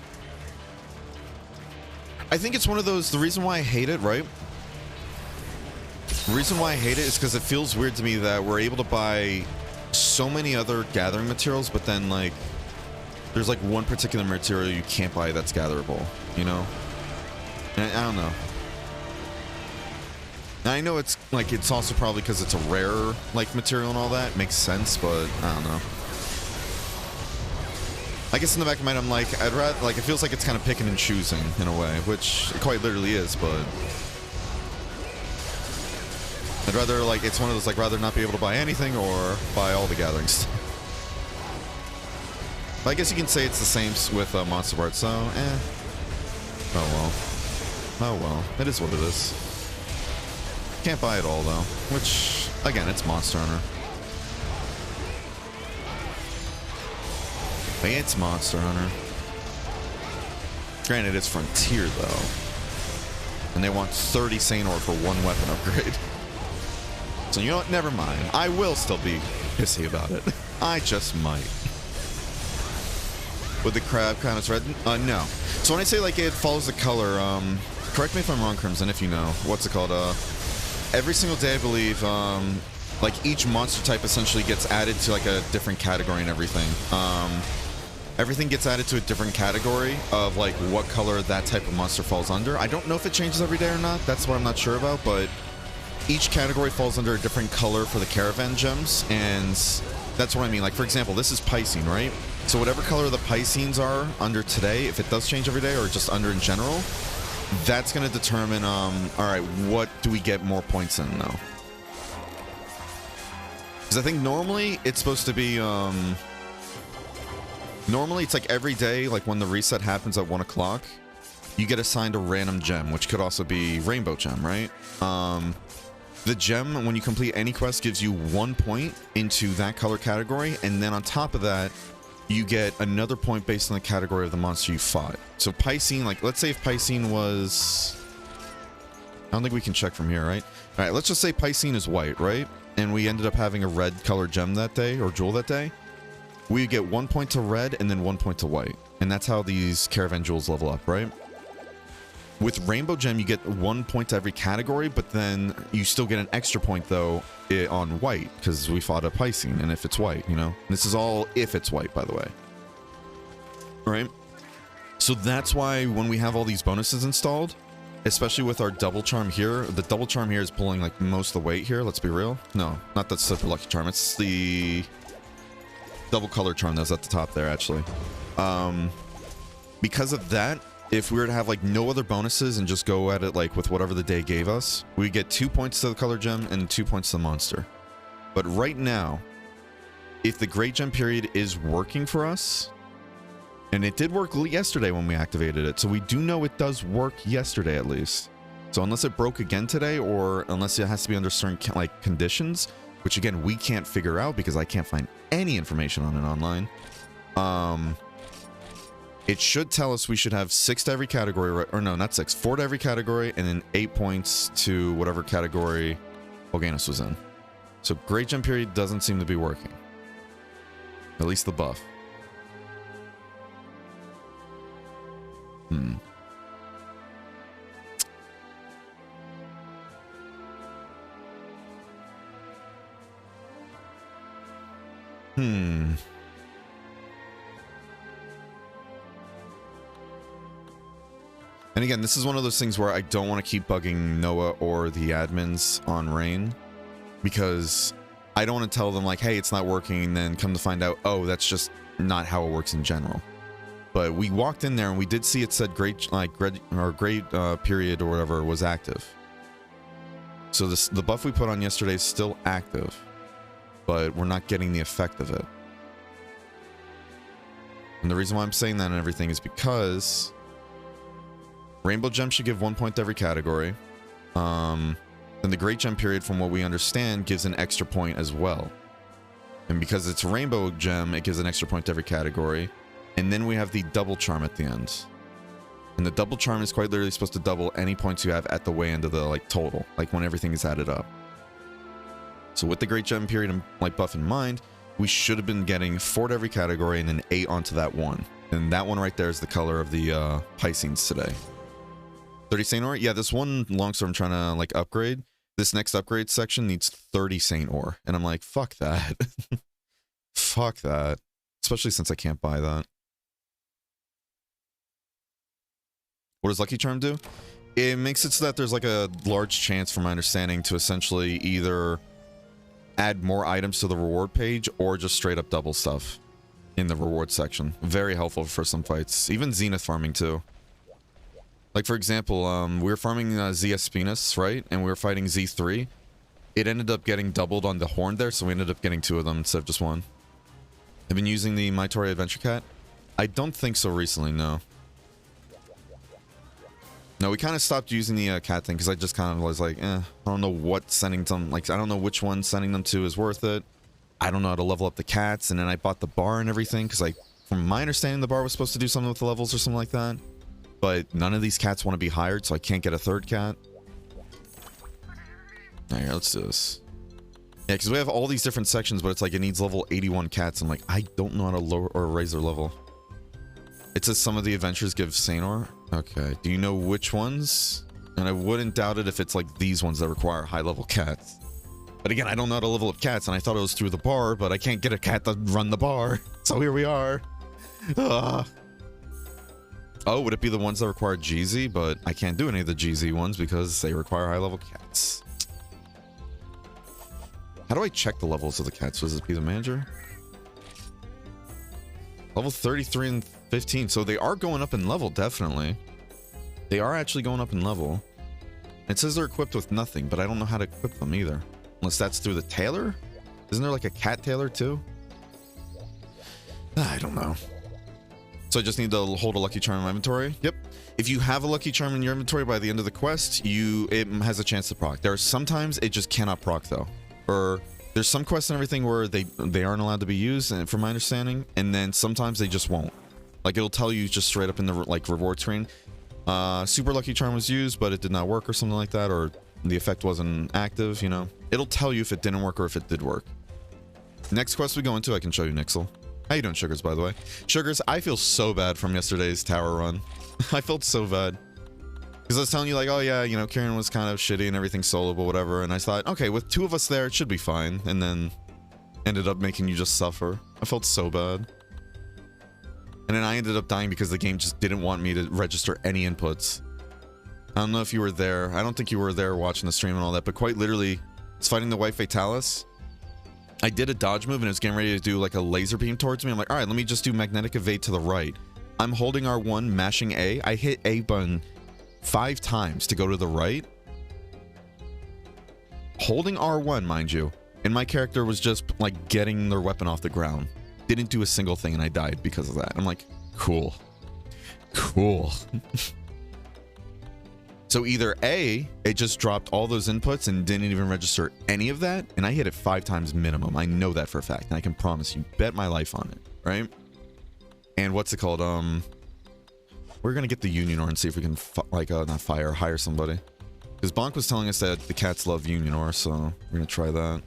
I think it's one of those, the reason why I hate it, right? The reason why I hate it is because it feels weird to me that we're able to buy so many other gathering materials, but then, like, there's like one particular material you can't buy that's gatherable, you know? And I don't know. And I know it's like, it's also probably because it's a rare, like, material and all that. Makes sense, but I don't know. I guess in the back of my mind, I'm like, I'd rather, like, it feels like it's kind of picking and choosing in a way, which it quite literally is, but I'd rather, like, it's one of those, like, rather not be able to buy anything or buy all the gatherings. I guess you can say it's the same with Monster Bard, so, eh. Oh well. Oh well. It is what it is. Can't buy it all, though. Which, again, it's Monster Hunter. It's Monster Hunter. Granted, it's Frontier, though. And they want 30 Saint ore for 1 weapon upgrade. So, you know what? Never mind. I will still be pissy about it. I just might. With the crab kind of red? No. So when I say, like, it follows the color, correct me if I'm wrong, Crimson, if you know. What's it called? Every single day, I believe, like, each monster type essentially gets added to, like, a different category and everything. Everything gets added to a different category of, like, what color that type of monster falls under. I don't know if it changes every day or not. That's what I'm not sure about, but each category falls under a different color for the caravan gems, and that's what I mean. Like, for example, this is Piscine, right? So whatever color the Piscenes are under today, if it does change every day or just under in general, that's going to determine, all right, what do we get more points in, though? Because I think normally it's supposed to be, normally it's like every day, like when the reset happens at 1 o'clock, you get assigned a random gem, which could also be Rainbow Gem, right? The gem, when you complete any quest, gives you 1 point into that color category, and then on top of that, you get another point based on the category of the monster you fought. So Piscine, like, let's say if Piscine was... I don't think we can check from here, right? All right, let's just say Piscine is white, right? And we ended up having a red colored gem that day, or jewel that day. We get 1 point to red and then 1 point to white. And that's how these caravan jewels level up, right? With Rainbow Gem, you get 1 point to every category, but then you still get an extra point, though, on white, because we fought a Piscine, and if it's white, you know? This is all if it's white, by the way. Right? So that's why when we have all these bonuses installed, especially with our double charm here, the double charm here is pulling, like, most of the weight here, let's be real. No, not the super lucky charm, it's the double color charm that's at the top there, actually. Because of that, if we were to have like no other bonuses and just go at it like with whatever the day gave us, we get 2 points to the color gem and 2 points to the monster. But right now, if the great gem period is working for us, and it did work yesterday when we activated it, so we do know it does work yesterday at least. So unless it broke again today, or unless it has to be under certain like conditions, which again we can't figure out because I can't find any information on it online, it should tell us we should have 6 to every category, right? Or no, not 6, 4 to every category, and then 8 points to whatever category Volganus was in. So Great Gem period doesn't seem to be working. At least the buff. And again, this is one of those things where I don't want to keep bugging Noah or the admins on Rain, because I don't want to tell them like, hey, it's not working, and then come to find out, oh, that's just not how it works in general. But we walked in there and we did see it said great period or whatever was active. So the buff we put on yesterday is still active, but we're not getting the effect of it. And the reason why I'm saying that and everything is because Rainbow Gem should give 1 point to every category. And the Great Gem period, from what we understand, gives an extra point as well. And because it's Rainbow Gem, it gives an extra point to every category. And then we have the double charm at the end. And the double charm is quite literally supposed to double any points you have at the way end of the like total, like when everything is added up. So with the Great Gem period and like buff in mind, we should have been getting 4 to every category and then 8 onto that one. And that one right there is the color of the Piscines today. 30 Saint Ore? Yeah, this one longsword I'm trying to like upgrade. This next upgrade section needs 30 Saint Ore. And I'm like, fuck that. Fuck that. Especially since I can't buy that. What does Lucky Charm do? It makes it so that there's like a large chance, from my understanding, to essentially either add more items to the reward page or just straight up double stuff in the reward section. Very helpful for some fights. Even Zenith farming too. Like for example, we were farming Z Espinus, right? And we were fighting Z3. It ended up getting doubled on the horn there, so we ended up getting 2 of them instead of just 1. I've been using the Mytori Adventure Cat. I don't think so recently, no. No, we kind of stopped using the cat thing because I just kind of was like, I don't know what sending them, like, I don't know which one sending them to is worth it. I don't know how to level up the cats, and then I bought the bar and everything because, like, from my understanding, the bar was supposed to do something with the levels or something like that. But none of these cats want to be hired, so I can't get a 3rd cat. Alright, let's do this. Yeah, because we have all these different sections, but it's like it needs level 81 cats. I'm like, I don't know how to lower or raise their level. It says some of the adventures give Saint Ore. Okay, do you know which ones? And I wouldn't doubt it if it's like these ones that require high-level cats. But again, I don't know how to level up cats, and I thought it was through the bar, but I can't get a cat to run the bar. So here we are. Oh, would it be the ones that require GZ? But I can't do any of the GZ ones because they require high-level cats. How do I check the levels of the cats? Does it be the manager? Level 33 and 15. So they are going up in level, definitely. They are actually going up in level. It says they're equipped with nothing, but I don't know how to equip them either. Unless that's through the tailor? Isn't there like a cat tailor too? I don't know. So I just need to hold a Lucky Charm in my inventory? Yep. If you have a Lucky Charm in your inventory by the end of the quest, it has a chance to proc. There are sometimes it just cannot proc though. Or there's some quests and everything where they aren't allowed to be used, and from my understanding, and then sometimes they just won't. Like it'll tell you just straight up in the like reward screen, super Lucky Charm was used, but it did not work or something like that, or the effect wasn't active, you know. It'll tell you if it didn't work or if it did work. Next quest we go into, I can show you Nixel. How you doing, Sugars, by the way? Sugars, I feel so bad from yesterday's tower run. I felt so bad. Because I was telling you, like, oh yeah, you know, Kieran was kind of shitty and everything solo, but whatever. And I thought, okay, with 2 of us there, it should be fine. And then ended up making you just suffer. I felt so bad. And then I ended up dying because the game just didn't want me to register any inputs. I don't know if you were there. I don't think you were there watching the stream and all that, but quite literally, it's fighting the White Fatalis. I did a dodge move and it was getting ready to do like a laser beam towards me. I'm like, all right, let me just do magnetic evade to the right. I'm holding R1, mashing A. I hit A button 5 times to go to the right. Holding R1, mind you. And my character was just like getting their weapon off the ground. Didn't do a single thing and I died because of that. I'm like, cool. Cool. So either A, it just dropped all those inputs and didn't even register any of that, and I hit it 5 times minimum. I know that for a fact, and I can promise you, bet my life on it, right? And what's it called? We're gonna get the Union Ore and see if we can, not fire, hire somebody. Because Bonk was telling us that the cats love Union Ore, so we're gonna try that.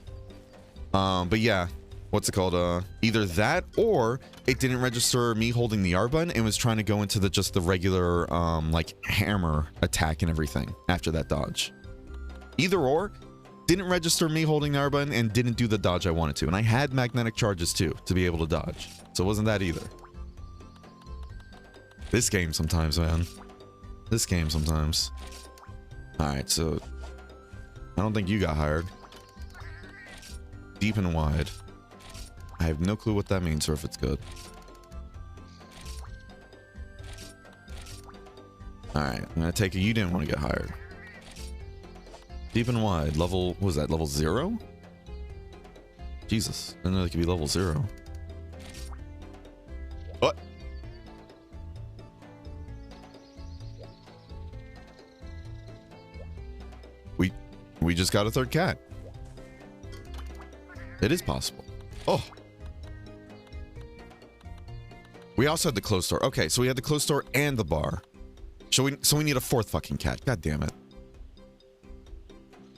But yeah, what's it called? Either that or it didn't register me holding the R button and was trying to go into just the regular, like, hammer attack and everything after that dodge. Either or, didn't register me holding the R button and didn't do the dodge I wanted to. And I had magnetic charges too to be able to dodge. So it wasn't that either. This game sometimes, man. This game sometimes. Alright, so I don't think you got hired. Deep and wide. I have no clue what that means or if it's good. Alright, I'm gonna take it you didn't want to get hired. Deep and wide. Level, what was that, level 0? Jesus, I didn't know they could be level 0. What? We just got a 3rd cat. It is possible. Oh. We also had the closed store. Okay, so we had the closed store and the bar. So we need a 4th fucking cat. God damn it.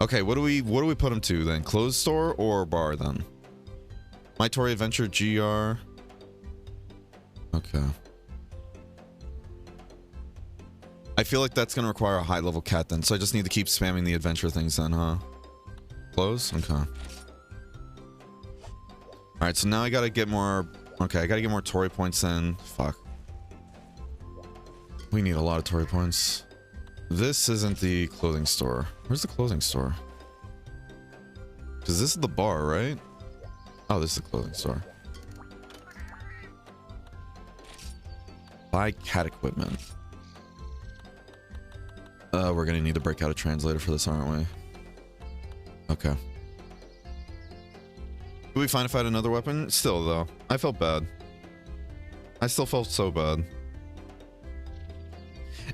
Okay, what do we put him to then? Closed store or bar then? My Tory Adventure GR. Okay. I feel like that's gonna require a high level cat then, so I just need to keep spamming the adventure things then, huh? Close? Okay. Alright, so now I gotta get more... Okay, I gotta get more Tory points then. Fuck. We need a lot of Tory points. This isn't the clothing store. Where's the clothing store? Because this is the bar, right? Oh, this is the clothing store. Buy cat equipment. We're gonna need to break out a translator for this, aren't we? Okay. Do we find if I had another weapon? Still, though. I felt bad. I still felt so bad.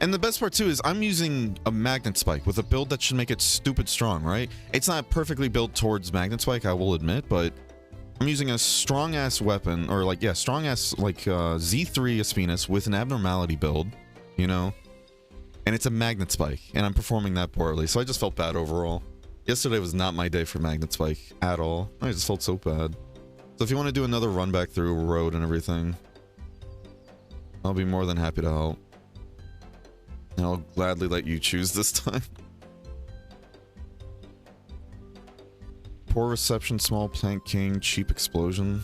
And the best part, too, is I'm using a magnet spike with a build that should make it stupid strong, right? It's not perfectly built towards magnet spike, I will admit, but I'm using a strong-ass weapon, or, like, yeah, strong-ass, like, Z3 Espinas with an abnormality build, you know? And it's a magnet spike, and I'm performing that poorly, so I just felt bad overall. Yesterday was not my day for magnet spike at all. I just felt so bad. So if you want to do another run back through road and everything, I'll be more than happy to help. And I'll gladly let you choose this time. Poor reception, small plank king, cheap explosion.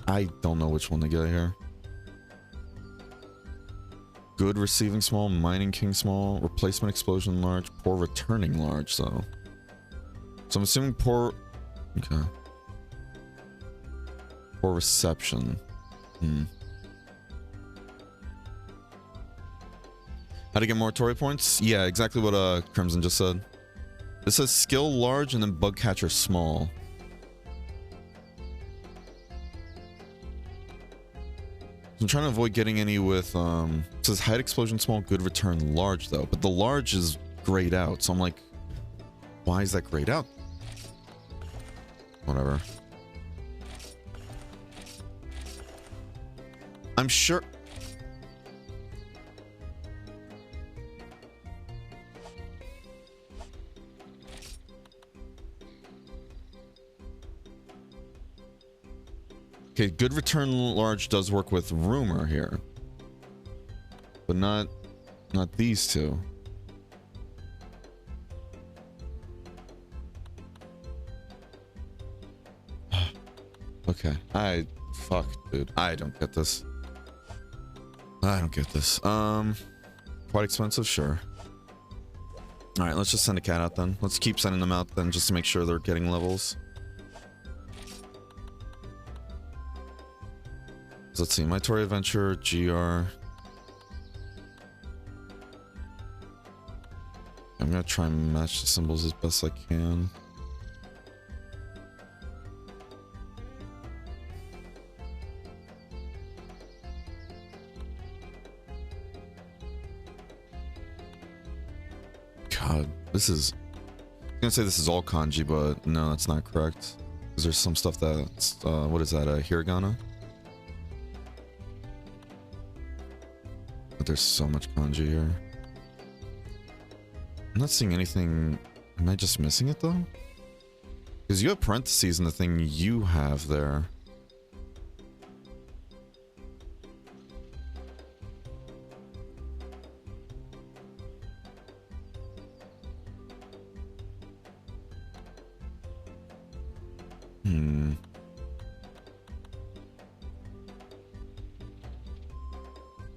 I don't know which one to get here. Good receiving small, mining king small, replacement explosion large, poor returning large, though. So I'm assuming poor... Okay. Poor reception. How to get more Tory points? Yeah, exactly what Crimson just said. This says skill large and then bug catcher small. I'm trying to avoid getting any with, it says height explosion small, good return large though. But the large is grayed out, so I'm like, why is that grayed out? Whatever. I'm sure... Okay, good return large does work with rumor here. But not these two. Okay. Fuck, dude. I don't get this. I don't get this. Quite expensive, sure. All right, let's just send a cat out then. Let's keep sending them out then, just to make sure they're getting levels. So let's see, My Toy Adventure, GR. I'm gonna try and match the symbols as best I can. God, this is... I'm gonna say this is all kanji, but no, that's not correct. Because there's some stuff that's... what is that, hiragana? But there's so much kanji here. I'm not seeing anything... Am I just missing it, though? Because you have parentheses in the thing you have there.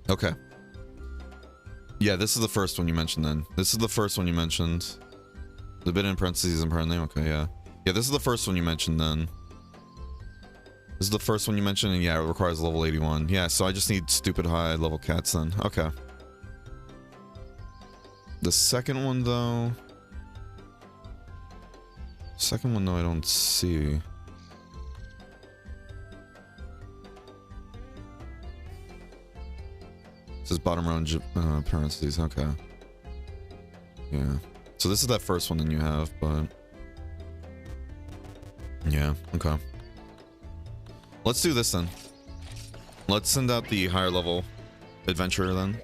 Okay. Yeah, this is the first one you mentioned then. This is the first one you mentioned. The bit in parentheses and parent name? Okay, yeah. Yeah, this is the first one you mentioned then. This is the first one you mentioned, and yeah, it requires level 81. Yeah, so I just need stupid high level cats then. Okay. The second one, though... Second one, though, I don't see. This is bottom row in parentheses, okay. Yeah. So this is that first one that you have, but... Yeah, okay. Let's do this then. Let's send out the higher level adventurer then.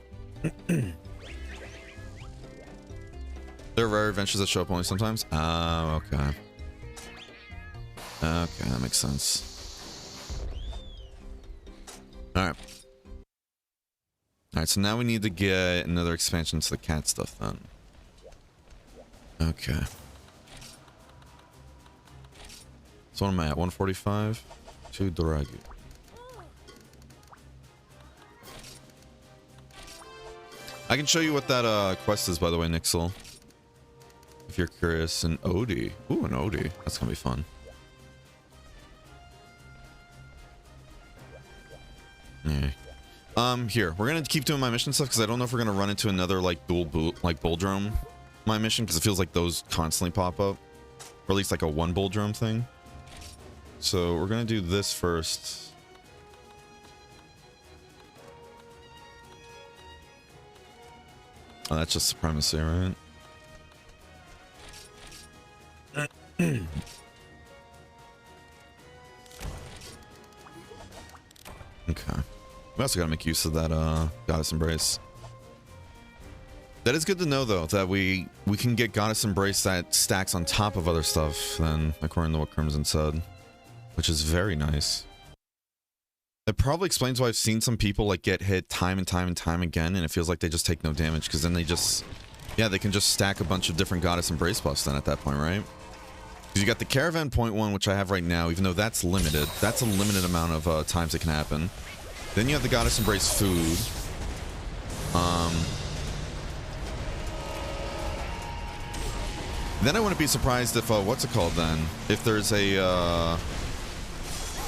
There are rare adventures that show up only sometimes? Oh, okay. Okay, that makes sense. Alright. Alright, so now we need to get another expansion to the cat stuff then. Okay. So what am I at? 145? To Doragi. I can show you what that quest is, by the way, Nixel. If you're curious. An Odie. Ooh, an Odie. That's gonna be fun. Yeah. Here, we're gonna keep doing my mission stuff because I don't know if we're gonna run into another like dual boot like Bulldrome my mission, because it feels like those constantly pop up, or at least like a one Bulldrome thing. So we're gonna do this first. Oh, that's just supremacy, right? Okay. We also gotta make use of that Goddess Embrace. That is good to know, though, that we can get Goddess Embrace that stacks on top of other stuff than according to what Crimson said, which is very nice. It probably explains why I've seen some people like get hit time and time and time again, and it feels like they just take no damage, because then they just, yeah, they can just stack a bunch of different Goddess Embrace buffs then at that point, right? Because you got the Caravan point one, which I have right now, even though that's limited. That's a limited amount of times it can happen. Then you have the Goddess Embrace food. Then I wouldn't be surprised if, what's it called then? If there's a, I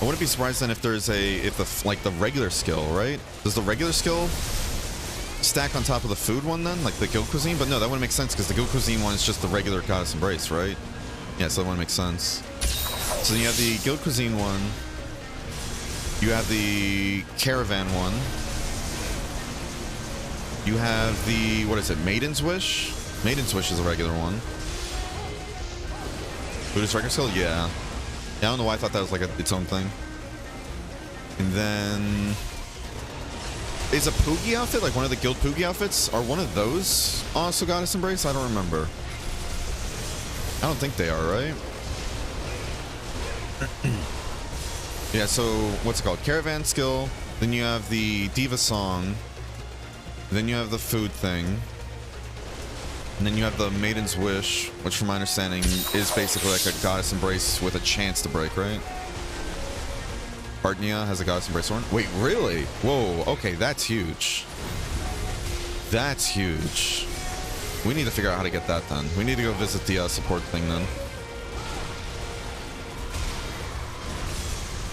wouldn't be surprised then if there's a, if the, like the regular skill, right? Does the regular skill stack on top of the food one then? Like the Guild Cuisine? But no, that wouldn't make sense because the Guild Cuisine one is just the regular Goddess Embrace, right? Yeah, so that wouldn't make sense. So then you have the Guild Cuisine one. You have the Caravan one. You have the, what is it, Maiden's Wish? Maiden's Wish is a regular one. Buddhist record skill? Yeah. I don't know why I thought that was like its own thing. And then... Is a Poogie outfit, like one of the Guild Poogie outfits, are one of those also Goddess Embrace? I don't remember. I don't think they are, right? Yeah, so what's it called? Caravan skill, then you have the Diva song, then you have the food thing, and then you have the Maiden's Wish, which from my understanding is basically like a Goddess Embrace with a chance to break, right? Bartnia has a goddess embrace horn. Wait, really? Whoa, okay, that's huge. That's huge. We need to figure out how to get that done. We need to go visit the support thing then.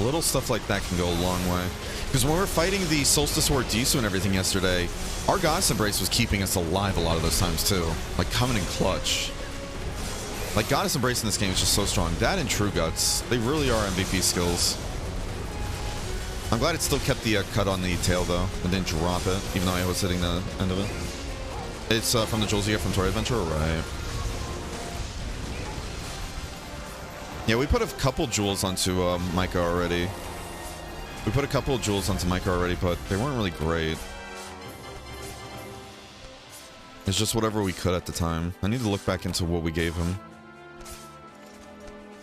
Little stuff like that can go a long way. Because when we were fighting the Solstice War Disu and everything yesterday, our Goddess Embrace was keeping us alive a lot of those times too. Like coming in clutch. Like Goddess Embrace in this game is just so strong. That and True Guts, they really are MVP skills. I'm glad it still kept the cut on the tail though. It didn't drop it, even though I was hitting the end of it. It's from the jewels you get from Toy Adventure, right? Yeah, we put a couple jewels onto Micah already. We put a couple of jewels onto Micah already, but they weren't really great. It's just whatever we could at the time. I need to look back into what we gave him.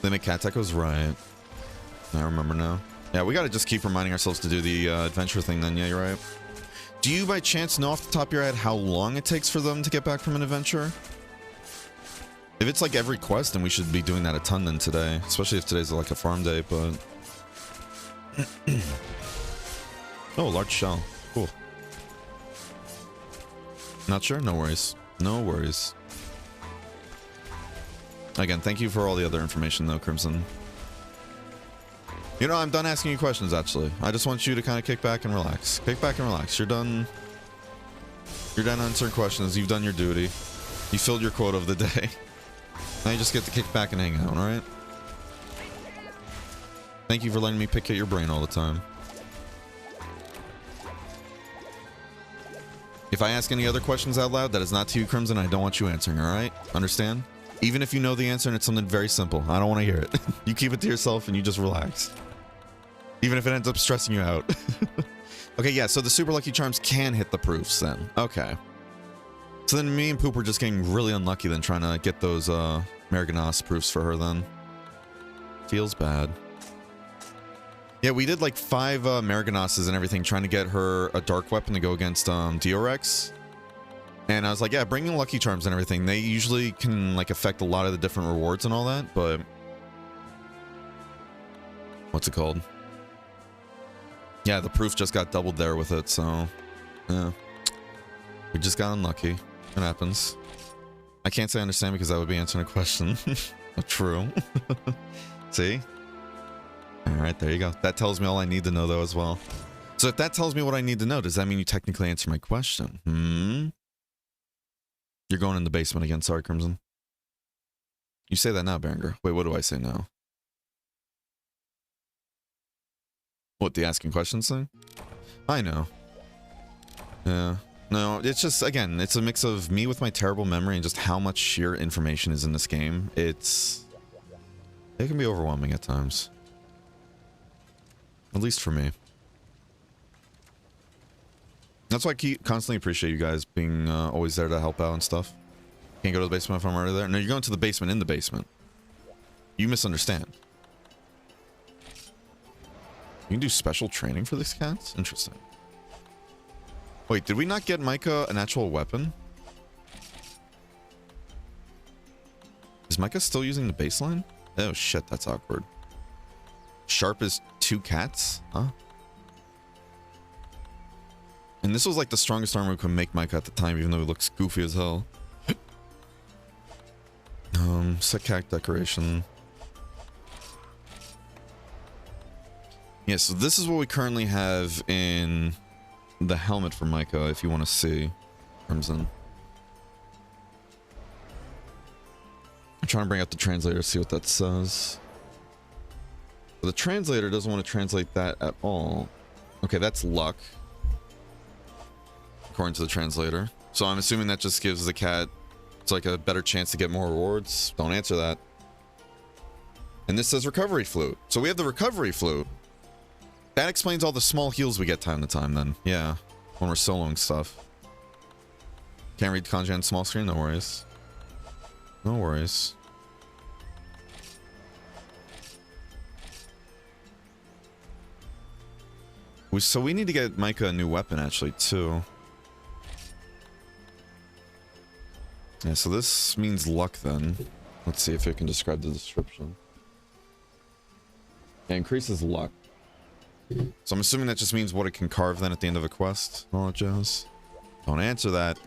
They make cat echoes, right? I remember now. Yeah, we gotta just keep reminding ourselves to do the adventure thing then. Yeah, you're right. Do you by chance know off the top of your head how long it takes for them to get back from an adventure? If it's like every quest, then we should be doing that a ton then today. Especially if today's like a farm day, but... Oh, large shell. Cool. Not sure? No worries. No worries. Again, thank you for all the other information though, Crimson. You know, I'm done asking you questions, actually. I just want you to kind of kick back and relax. Kick back and relax. You're done. You're done answering questions. You've done your duty. You filled your quota of the day. Now you just get to kick back and hang out, alright? Thank you for letting me pick at your brain all the time. If I ask any other questions out loud, that is not to you, Crimson. I don't want you answering, alright? Understand? Even if you know the answer and it's something very simple. I don't want to hear it. You keep it to yourself and you just relax. Even if it ends up stressing you out. Okay, yeah, so the super lucky charms can hit the proofs then. Okay. So then me and Poop were just getting really unlucky then trying to get those Mariganas proofs for her then. Feels bad. Yeah, we did like 5 Mariganas's and everything trying to get her a dark weapon to go against Diorex. And I was like, yeah, bringing lucky charms and everything. They usually can like affect a lot of the different rewards and all that, but... What's it called? Yeah, the proof just got doubled there with it, so... Yeah. We just got unlucky. It happens. I can't say I understand because I would be answering a question. True. See? Alright, there you go. That tells me all I need to know, though, as well. So if that tells me what I need to know, does that mean you technically answer my question? You're going in the basement again. Sorry, Crimson. You say that now, Berenger. Wait, what do I say now? What, the asking questions thing? I know. Yeah. No, it's just, again, it's a mix of me with my terrible memory and just how much sheer information is in this game. It can be overwhelming at times. At least for me. That's why I constantly appreciate you guys being always there to help out and stuff. Can't go to the basement if I'm already there. No, you're going to the basement in the basement. You misunderstand. You can do special training for these cats? Interesting. Wait, did we not get Micah an actual weapon? Is Micah still using the baseline? Oh shit, that's awkward. Sharp is 2 cats? Huh? And this was like the strongest armor we could make Micah at the time, even though he looks goofy as hell. Set cat decoration. Yeah, so this is what we currently have in the helmet for Micah, if you want to see. Crimson. I'm trying to bring out the translator to see what that says. The translator doesn't want to translate that at all. Okay, that's luck. According to the translator. So I'm assuming that just gives the cat, it's like a better chance to get more rewards. Don't answer that. And this says recovery flute. So we have the recovery flute. That explains all the small heals we get time to time then. Yeah, when we're soloing stuff. Can't read kanji on small screen? No worries. No worries. So we need to get Micah a new weapon actually too. Yeah, so this means luck then. Let's see if it can describe the description. It increases luck. So I'm assuming that just means what it can carve then at the end of a quest. All that jazz. Don't answer that.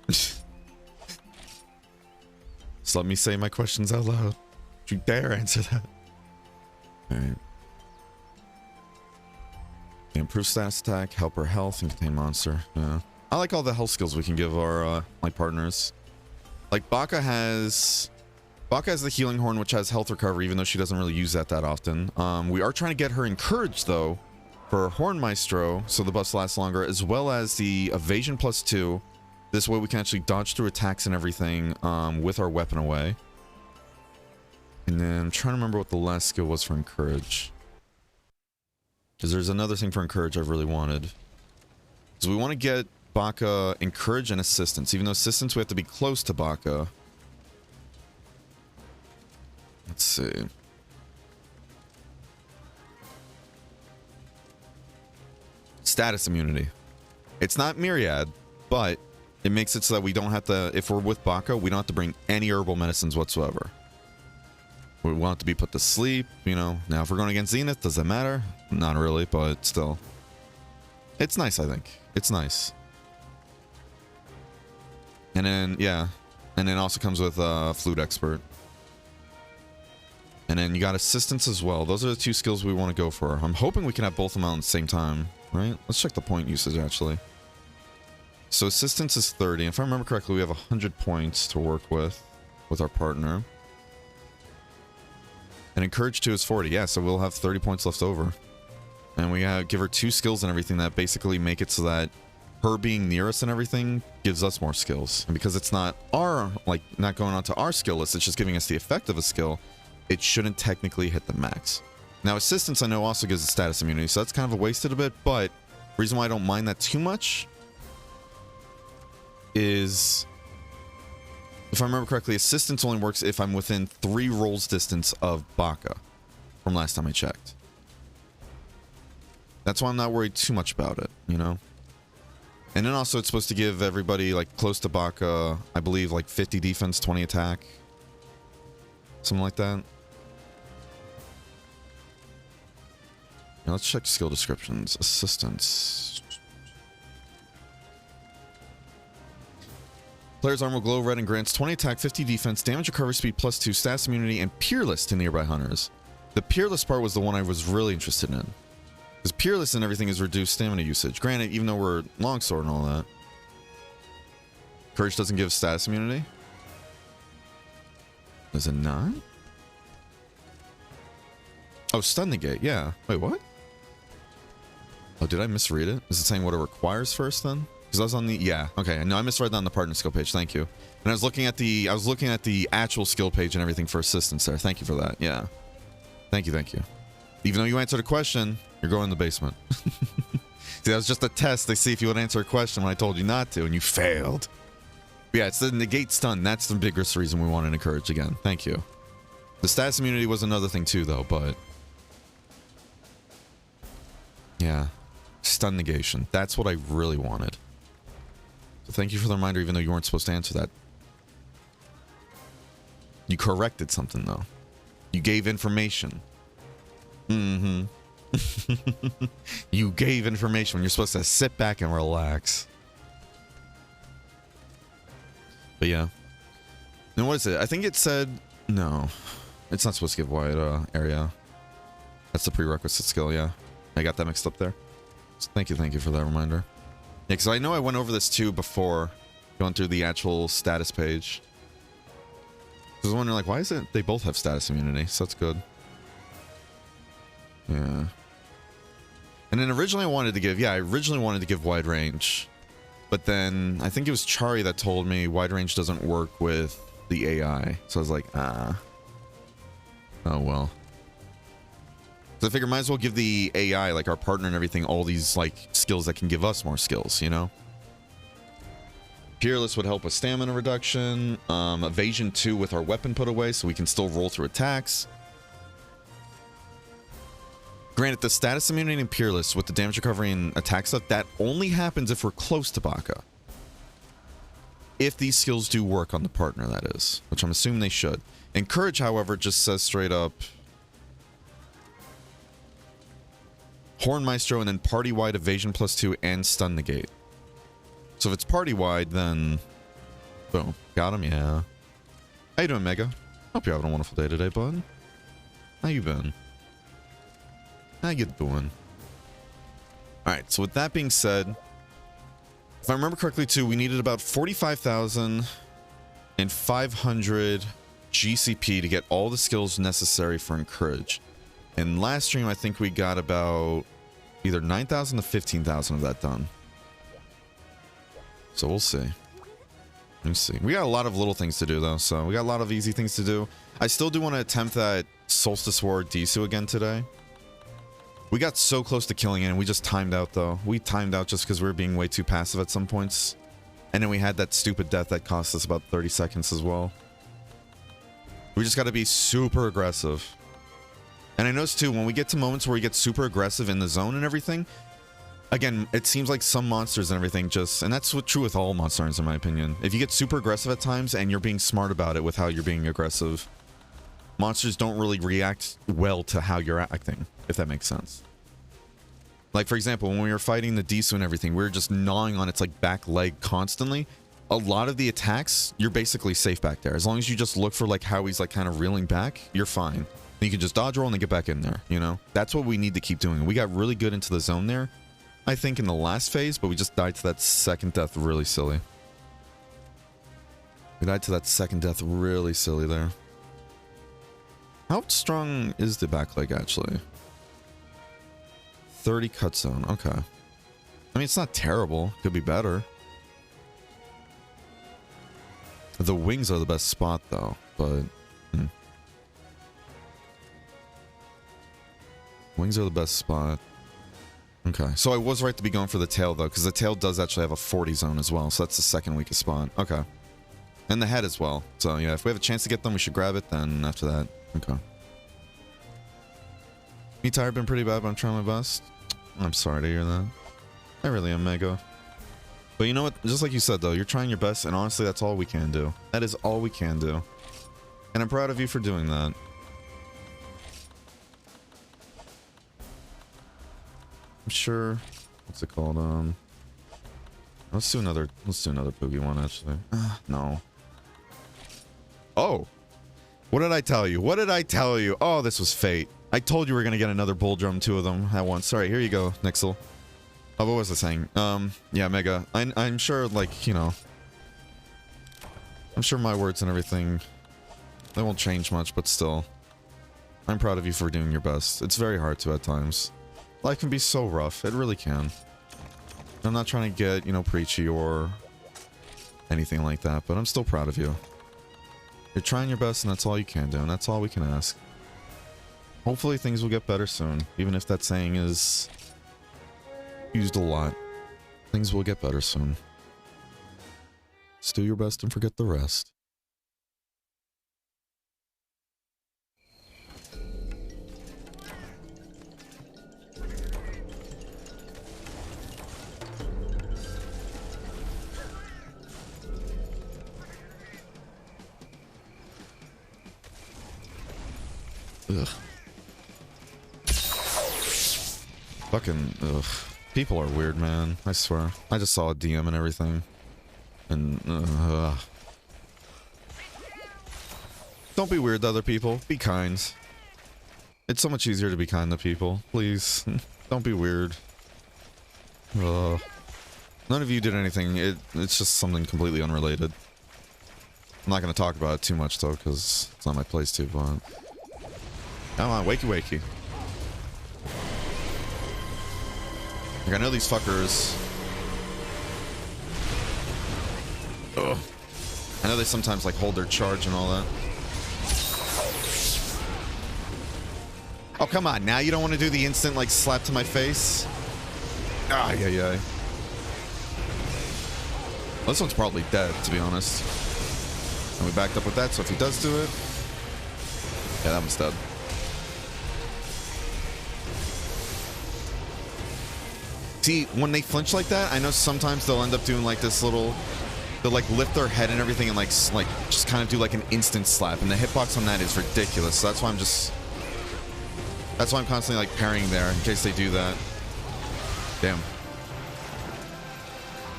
Just let me say my questions out loud. Don't you dare answer that. Alright. Improve status attack, help her health, and contain monster. Yeah. I like all the health skills we can give our like partners. Like Baka has the healing horn, which has health recovery, even though she doesn't really use that often. We are trying to get her encouraged though for Horn Maestro, so the buffs last longer, as well as the evasion +2. This way we can actually dodge through attacks and everything with our weapon away. And then I'm trying to remember what the last skill was for encourage. Because there's another thing for encourage I've really wanted. So we want to get Baka encourage and assistance. Even though assistance we have to be close to Baka. Let's see. Status immunity. It's not myriad, but it makes it so that we don't have to, if we're with Baka, we don't have to bring any herbal medicines whatsoever. We want it to be put to sleep, you know. Now, if we're going against Zenith, does that matter? Not really, but still. It's nice, I think. It's nice. And then, yeah. And then also comes with Flute Expert. And then you got Assistance as well. Those are the two skills we want to go for. I'm hoping we can have both of them out at the same time, right? Let's check the point usage, actually. So Assistance is 30. If I remember correctly, we have 100 points to work with our partner. And Encourage 2 is 40. Yeah, so we'll have 30 points left over. And we give her 2 skills and everything that basically make it so that her being near us and everything gives us more skills. And because it's not our, like, not going on to our skill list, it's just giving us the effect of a skill, it shouldn't technically hit the max. Now, Assistance, I know, also gives a status immunity, so that's kind of a wasted a bit, but the reason why I don't mind that too much is, if I remember correctly, Assistance only works if I'm within 3 rolls distance of Baka from last time I checked. That's why I'm not worried too much about it, you know? And then also it's supposed to give everybody, like, close to Baka, I believe, like, 50 defense, 20 attack. Something like that. Now let's check skill descriptions. Assistance. Player's arm will glow red and grants 20 attack, 50 defense, damage recovery speed +2, status immunity, and peerless to nearby hunters. The peerless part was the one I was really interested in. Because peerless and everything is reduced stamina usage. Granted, even though we're longsword and all that. Courage doesn't give status immunity. Does it not? Oh, stun negate, yeah. Wait, what? Oh, did I misread it? Is it saying what it requires first then? Because I was on the, yeah, okay. No, I misread that on the partner skill page. Thank you. And I was looking at the actual skill page and everything for assistance there. Thank you for that. Yeah. Thank you, thank you. Even though you answered a question, you're going in the basement. See, that was just a test to see if you would answer a question when I told you not to, and you failed. But yeah, it's the negate stun. That's the biggest reason we wanted to encourage again. Thank you. The status immunity was another thing too, though, but yeah, stun negation. That's what I really wanted. So thank you for the reminder, even though you weren't supposed to answer that. You corrected something, though. You gave information. Mm-hmm. You gave information when you're supposed to sit back and relax. But yeah. Then what is it? I think it said... No. It's not supposed to give wide area. That's the prerequisite skill, yeah. I got that mixed up there. So thank you for that reminder. Yeah, because I know I went over this too before going through the actual status page. I was wondering, like, why is it they both have status immunity? So that's good. Yeah. And then originally I wanted to give wide range. But then I think it was Chari that told me wide range doesn't work with the AI. So I was like, ah. Oh, well. So I figure might as well give the AI, like our partner and everything, all these, like, skills that can give us more skills, you know? Peerless would help with stamina reduction. Evasion 2 with our weapon put away, so we can still roll through attacks. Granted, the status immunity and Peerless with the damage recovery and attack stuff, that only happens if we're close to Baka. If these skills do work on the partner, that is. Which I'm assuming they should. Encourage, however, just says straight up... Horn Maestro, and then party-wide evasion +2 and stun negate. So if it's party-wide, then boom. Got him, yeah. How you doing, Mega? Hope you're having a wonderful day today, bud. How you been? How you doing? Alright, so with that being said, if I remember correctly too, we needed about 45,500 GCP to get all the skills necessary for Encourage. And last stream, I think we got about either 9,000 to 15,000 of that done. So we'll see. Let me see. We got a lot of little things to do, though, so we got a lot of easy things to do. I still do want to attempt that Solstice War Disu again today. We got so close to killing it, and we just timed out, though. We timed out just because we were being way too passive at some points. And then we had that stupid death that cost us about 30 seconds as well. We just got to be super aggressive. And I noticed too, when we get to moments where we get super aggressive in the zone and everything, again, it seems like some monsters and everything just, and that's true with all monsters in my opinion. If you get super aggressive at times and you're being smart about it with how you're being aggressive, monsters don't really react well to how you're acting, if that makes sense. Like for example, when we were fighting the Disu and everything, we were just gnawing on its like back leg constantly. A lot of the attacks, you're basically safe back there. As long as you just look for like how he's like kind of reeling back, you're fine. You can just dodge roll and then get back in there, you know? That's what we need to keep doing. We got really good into the zone there, I think, in the last phase, but we just died to that second death really silly. We died to that second death really silly there. How strong is the back leg, actually? 30 cut zone, okay. I mean, it's not terrible. Could be better. The wings are the best spot, though, but... Wings are the best spot. Okay, so I was right to be going for the tail, though, because the tail does actually have a 40 zone as well, so that's the second weakest spot. Okay. And the head as well. So, yeah, if we have a chance to get them, we should grab it, then after that. Okay. Me tired, been pretty bad, but I'm trying my best. I'm sorry to hear that. I really am, Mega. But you know what? Just like you said, though, you're trying your best, and honestly, that's all we can do. That is all we can do. And I'm proud of you for doing that. I'm sure. What's it called? Let's do another Poogie one, actually. No. Oh. What did I tell you? What did I tell you? Oh, this was fate. I told you we were gonna get another bull drum, two of them at once. Sorry, here you go, Nixel. Oh, what was I saying? Yeah, Mega. I'm sure, like, you know, I'm sure my words and everything, they won't change much, but still, I'm proud of you for doing your best. It's very hard to at times. Life can be so rough. It really can. I'm not trying to get, you know, preachy or anything like that, but I'm still proud of you. You're trying your best, and that's all you can do, and that's all we can ask. Hopefully things will get better soon, even if that saying is used a lot. Things will get better soon. Just do your best and forget the rest. Ugh. Fucking, ugh. People are weird, man. I swear. I just saw a DM and everything. And, don't be weird to other people. Be kind. It's so much easier to be kind to people. Please. Don't be weird. Ugh. None of you did anything. It's just something completely unrelated. I'm not going to talk about it too much, though, because it's not my place to, but... Come on, wakey wakey. Like, I know these fuckers... Ugh. I know they sometimes, like, hold their charge and all that. Oh, come on, now you don't want to do the instant, like, slap to my face? Ah, yeah. Well, this one's probably dead, to be honest. And we backed up with that, so if he does do it... Yeah, that one's dead. See, when they flinch like that, I know sometimes they'll end up doing like this little... They'll like lift their head and everything and like just kind of do like an instant slap. And the hitbox on that is ridiculous. So that's why I'm just... That's why I'm constantly like parrying there in case they do that. Damn.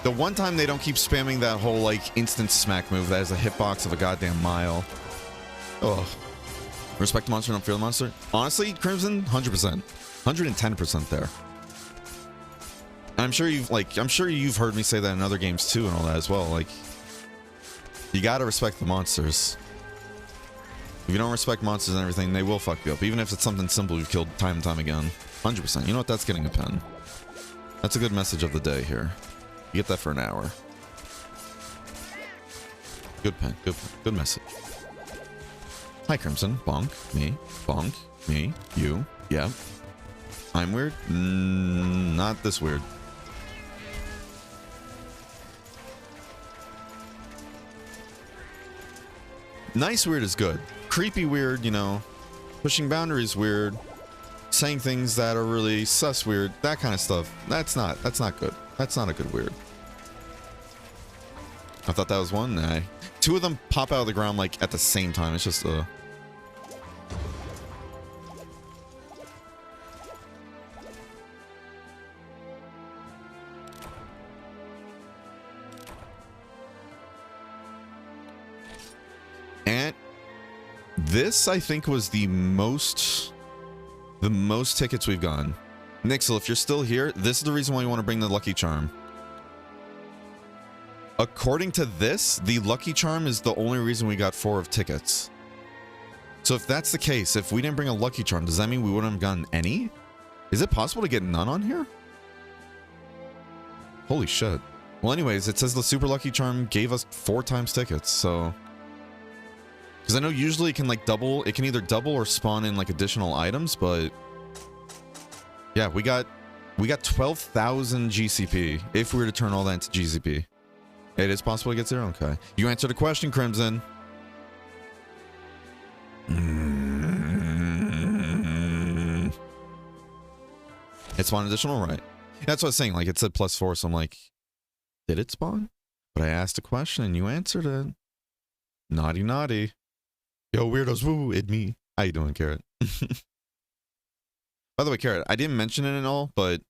The one time they don't keep spamming that whole like instant smack move that has a hitbox of a goddamn mile. Oh. Respect the monster, don't fear the monster. Honestly, Crimson, 100%. 110% there. I'm sure you've heard me say that in other games too and all that as well. Like, you gotta respect the monsters. If you don't respect monsters and everything, they will fuck you up. Even if it's something simple you've killed time and time again. 100%. You know what? That's getting a pen. That's a good message of the day here. You get that for an hour. Good pen. Good message. Hi, Crimson. Bonk. Me. Bonk. Me. You. Yeah. I'm weird? Not this weird. Nice weird is good. Creepy weird, you know. Pushing boundaries weird. Saying things that are really sus weird. That kind of stuff. That's not good. That's not a good weird. I thought that was one. Nah. Two of them pop out of the ground like at the same time. It's just And this, I think, was the most tickets we've gotten. Nixel, if you're still here, this is the reason why you want to bring the Lucky Charm. According to this, the Lucky Charm is the only reason we got 4 of tickets. So if that's the case, if we didn't bring a Lucky Charm, does that mean we wouldn't have gotten any? Is it possible to get none on here? Holy shit. Well, anyways, it says the Super Lucky Charm gave us 4 times tickets, so... Because I know usually it can like double, it can either double or spawn in like additional items, but... Yeah, we got 12,000 GCP if we were to turn all that into GCP. It is possible to get 0? Okay. You answered the question, Crimson. It spawned additional, right? That's what I was saying. Like, it said +4, so I'm like, did it spawn? But I asked a question and you answered it. Naughty, naughty. Yo, weirdos, woo, it me. How you doing, Carrot? By the way, Carrot, I didn't mention it at all, but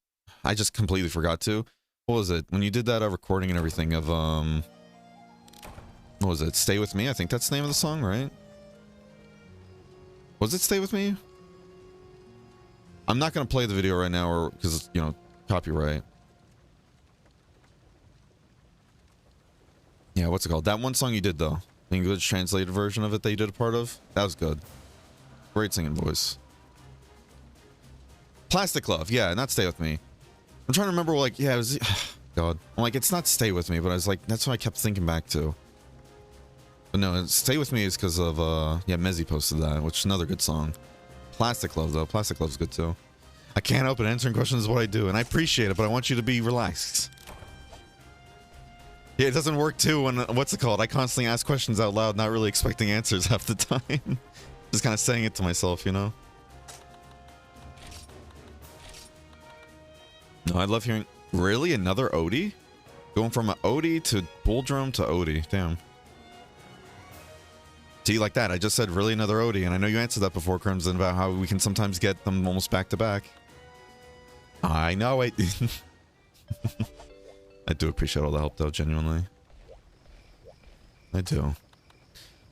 I just completely forgot to. What was it? When you did that recording and everything of, what was it? Stay With Me? I think that's the name of the song, right? Was it Stay With Me? I'm not going to play the video right now, or because, you know, copyright. Yeah, what's it called? That one song you did, though. The English translated version of it that you did a part of. That was good. Great singing voice. Plastic Love. Yeah, not Stay With Me. I'm trying to remember, like, yeah, it was... God. I'm like, it's not Stay With Me, but I was like, that's what I kept thinking back to. But no, Stay With Me is because of, yeah, Mezzy posted that, which is another good song. Plastic Love, though. Plastic Love's good, too. I can't help it. Answering questions is what I do, and I appreciate it, but I want you to be relaxed. Yeah, it doesn't work, too, when, what's it called? I constantly ask questions out loud, not really expecting answers half the time. Just kind of saying it to myself, you know? No, I love hearing... Really? Another Odie? Going from an Odie to Bull Drum to Odie. Damn. See, like that. I just said, really another Odie. And I know you answered that before, Crimson, about how we can sometimes get them almost back to back. I know it. I do appreciate all the help, though, genuinely. I do.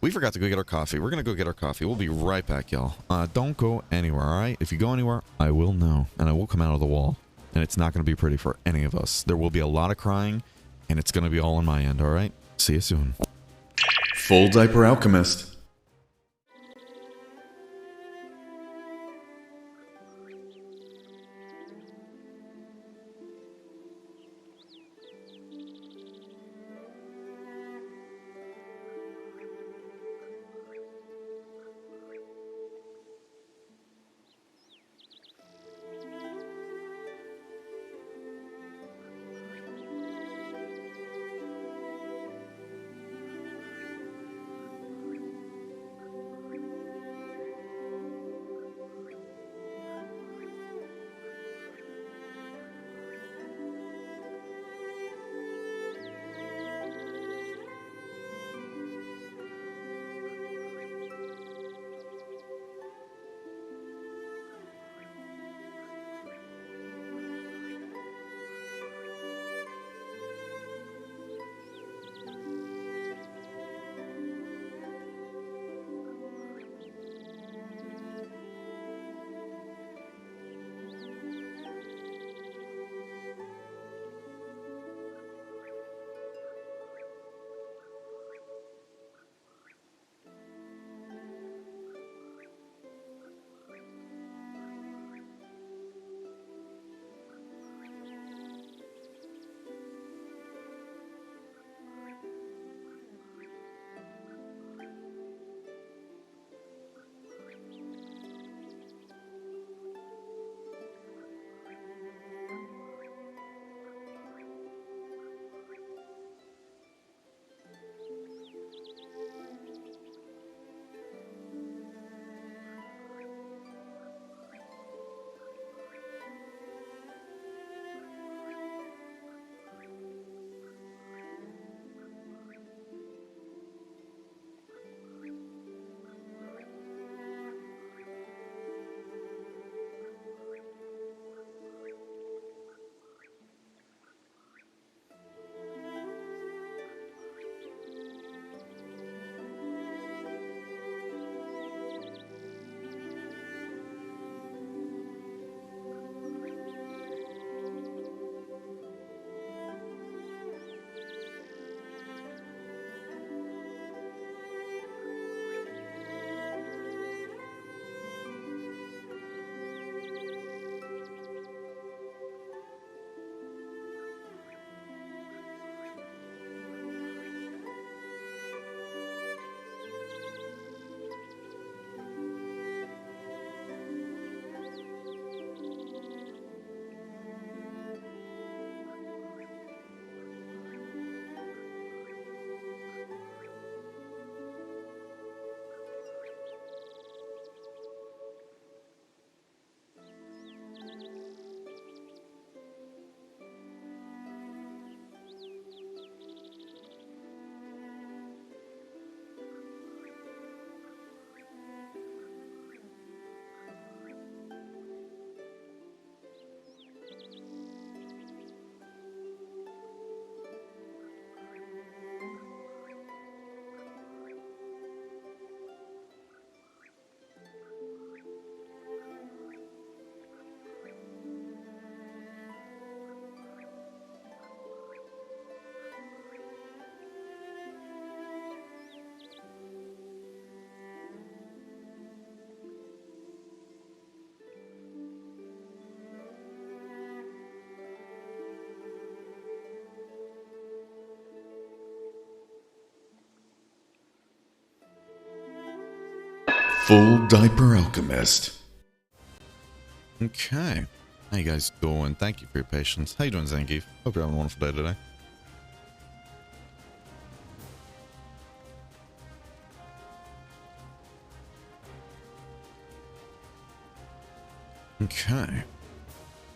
We forgot to go get our coffee. We're going to go get our coffee. We'll be right back, y'all. Don't go anywhere, all right? If you go anywhere, I will know. And I will come out of the wall. And it's not going to be pretty for any of us. There will be a lot of crying, and it's going to be all on my end, all right? See you soon. Full Diaper Alchemist. Full Diaper Alchemist. Okay. How you guys doing? Thank you for your patience. How you doing, Zangief? Hope you're having a wonderful day today. Okay.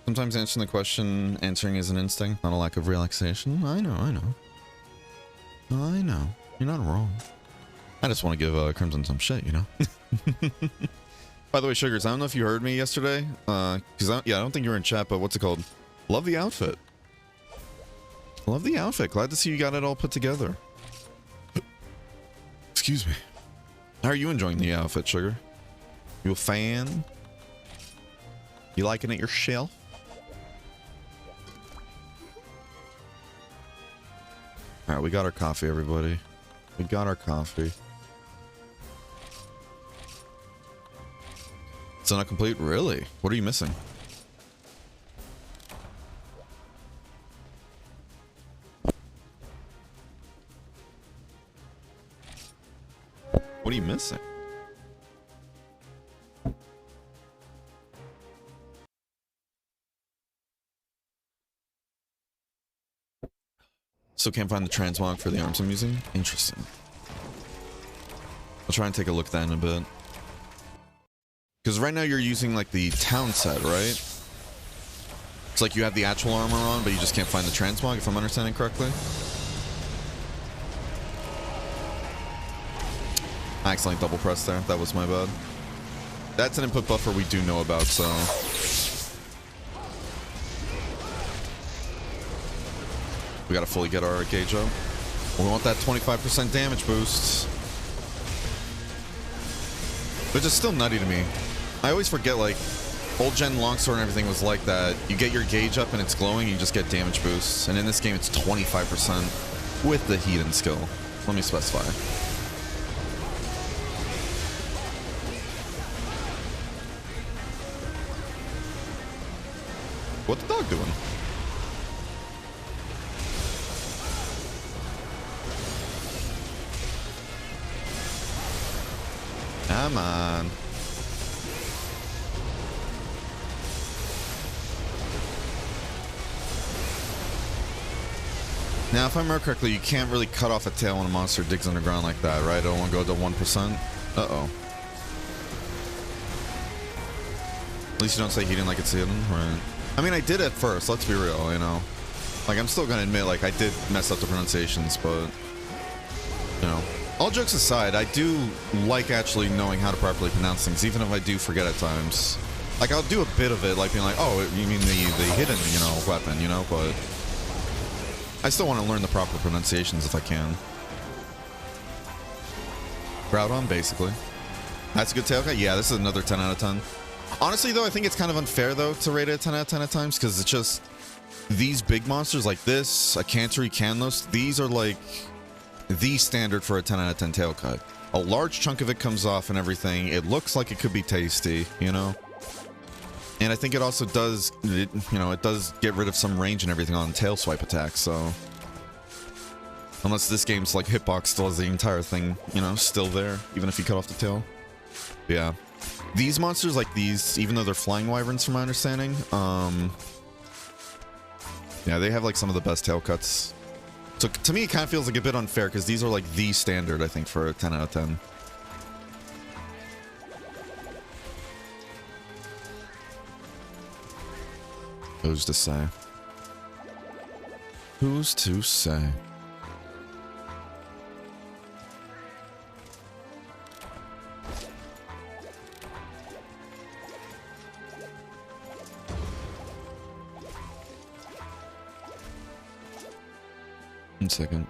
Sometimes answering the question, answering is an instinct, not a lack of relaxation. I know, I know. I know. You're not wrong. I just want to give Crimson some shit, you know? By the way, Sugars, I don't know if you heard me yesterday. Because I don't think you were in chat, but what's it called? Love the outfit. Love the outfit. Glad to see you got it all put together. Excuse me. How are you enjoying the outfit, Sugar? You a fan? You liking it yourself? Alright, we got our coffee, everybody. We got our coffee. It's not complete? Really? What are you missing? What are you missing? Still can't find the transmog for the arms I'm using? Interesting. I'll try and take a look at that in a bit. Because right now you're using like the town set, right? It's like you have the actual armor on, but you just can't find the transmog, if I'm understanding correctly. I accidentally double pressed there. That was my bad. That's an input buffer we do know about, so... We gotta fully get our gauge up. We want that 25% damage boost. Which is still nutty to me. I always forget, like, old gen longsword and everything was like that. You get your gauge up and it's glowing, you just get damage boosts. And in this game, it's 25% with the heat and skill. Let me specify. What's the dog doing? Come on. Now, if I remember correctly, you can't really cut off a tail when a monster digs underground like that, right? I don't want to go to 1%. Uh-oh. At least you don't say he didn't like it's hidden, right? I mean, I did at first, let's be real, you know? Like, I'm still gonna admit, like, I did mess up the pronunciations, but... You know. All jokes aside, I do like actually knowing how to properly pronounce things, even if I do forget at times. Like, I'll do a bit of it, like being like, oh, you mean the hidden, you know, weapon, you know, but... I still want to learn the proper pronunciations if I can. Groudon, basically. That's a good tail cut? Yeah, this is another 10 out of 10. Honestly, though, I think it's kind of unfair, though, to rate it a 10 out of 10 at times, because it's just... These big monsters like this, a Cantory, Canlos, these are like... the standard for a 10 out of 10 tail cut. A large chunk of it comes off and everything. It looks like it could be tasty, you know? And I think it also does, you know, it does get rid of some range and everything on tail swipe attacks, so... Unless this game's like hitbox still has the entire thing, you know, still there, even if you cut off the tail. Yeah. These monsters like these, even though they're flying wyverns from my understanding, yeah, they have like some of the best tail cuts. So to me, it kind of feels like a bit unfair because these are like the standard, I think, for a 10 out of 10. Who's to say? Who's to say? One second.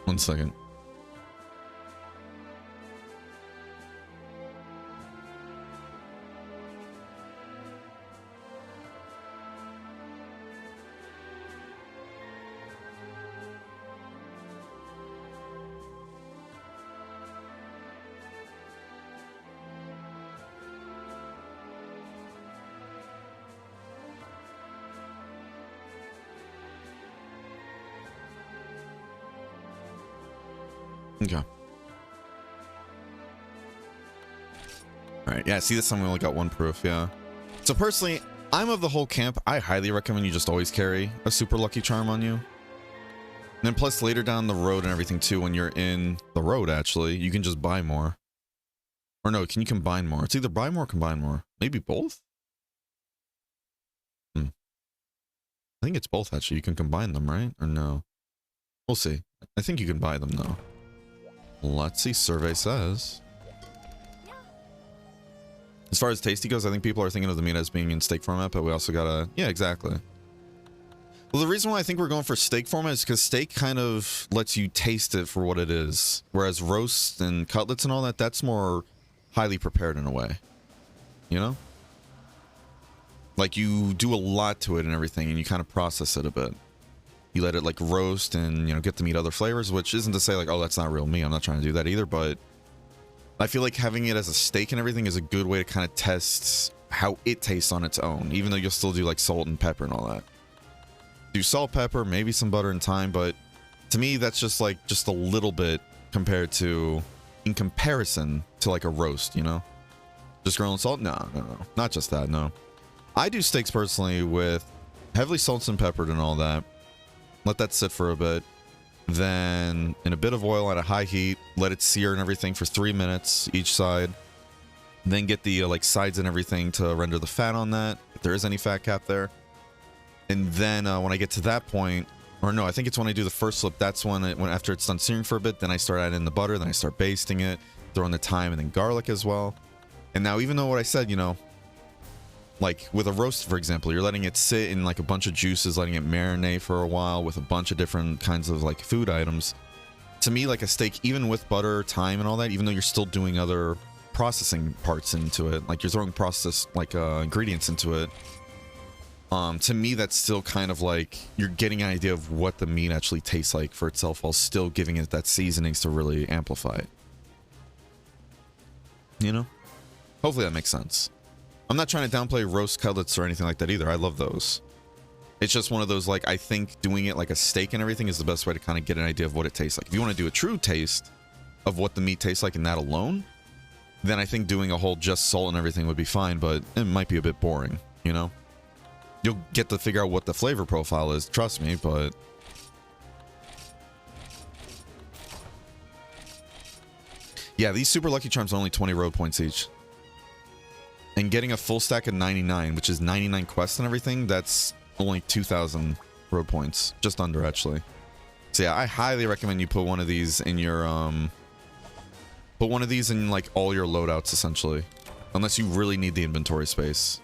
One second. Okay. Alright, yeah, see this time we only got one proof, yeah. So personally, I'm of the whole camp, I highly recommend you just always carry a super lucky charm on you. And then plus later down the road and everything too, when you're in the road actually, you can just buy more. Or no, can you combine more? It's either buy more or combine more. Maybe both? I think it's both actually. You can combine them, right? Or no? We'll see. I think you can buy them though. Let's see, survey says. As far as tasty goes, I think people are thinking of the meat as being in steak format, but we also gotta... Yeah, exactly. Well, the reason why I think we're going for steak format is because steak kind of lets you taste it for what it is. Whereas roast and cutlets and all that, that's more highly prepared in a way. You know? Like, you do a lot to it and everything, and you kind of process it a bit. You let it, like, roast and, you know, get the meat other flavors, which isn't to say, like, oh, that's not real meat. I'm not trying to do that either, but... I feel like having it as a steak and everything is a good way to kind of test how it tastes on its own, even though you'll still do like salt and pepper and all that. Do salt, pepper, maybe some butter and thyme, but to me that's just like just a little bit compared to, in comparison to like a roast, you know? Just granule salt? No, not just that, no. I do steaks personally with heavily salted and peppered and all that. Let that sit for a bit. Then in a bit of oil at a high heat, let it sear and everything for 3 minutes each side. Then get the like sides and everything to render the fat on that, if there is any fat cap there. And then when I get to that point, or no, I think it's when I do the first flip, that's when after it's done searing for a bit, then I start adding the butter, then I start basting it, throwing the thyme and then garlic as well. And now even though what I said, you know, like with a roast, for example, you're letting it sit in like a bunch of juices, letting it marinate for a while with a bunch of different kinds of like food items. To me, like a steak, even with butter, thyme and all that, even though you're still doing other processing parts into it, like you're throwing processed like ingredients into it, to me that's still kind of like you're getting an idea of what the meat actually tastes like for itself while still giving it that seasonings to really amplify it. You know? Hopefully that makes sense. I'm not trying to downplay roast cutlets or anything like that either. I love those. It's just one of those, like, I think doing it like a steak and everything is the best way to kind of get an idea of what it tastes like. If you want to do a true taste of what the meat tastes like in that alone, then I think doing a whole just salt and everything would be fine, but it might be a bit boring, you know? You'll get to figure out what the flavor profile is, trust me, but... Yeah, these super lucky charms are only 20 road points each. And getting a full stack of 99, which is 99 quests and everything, that's only 2,000 road points. Just under, actually. So yeah, I highly recommend you put one of these in your, put one of these in, like, all your loadouts, essentially. Unless you really need the inventory space.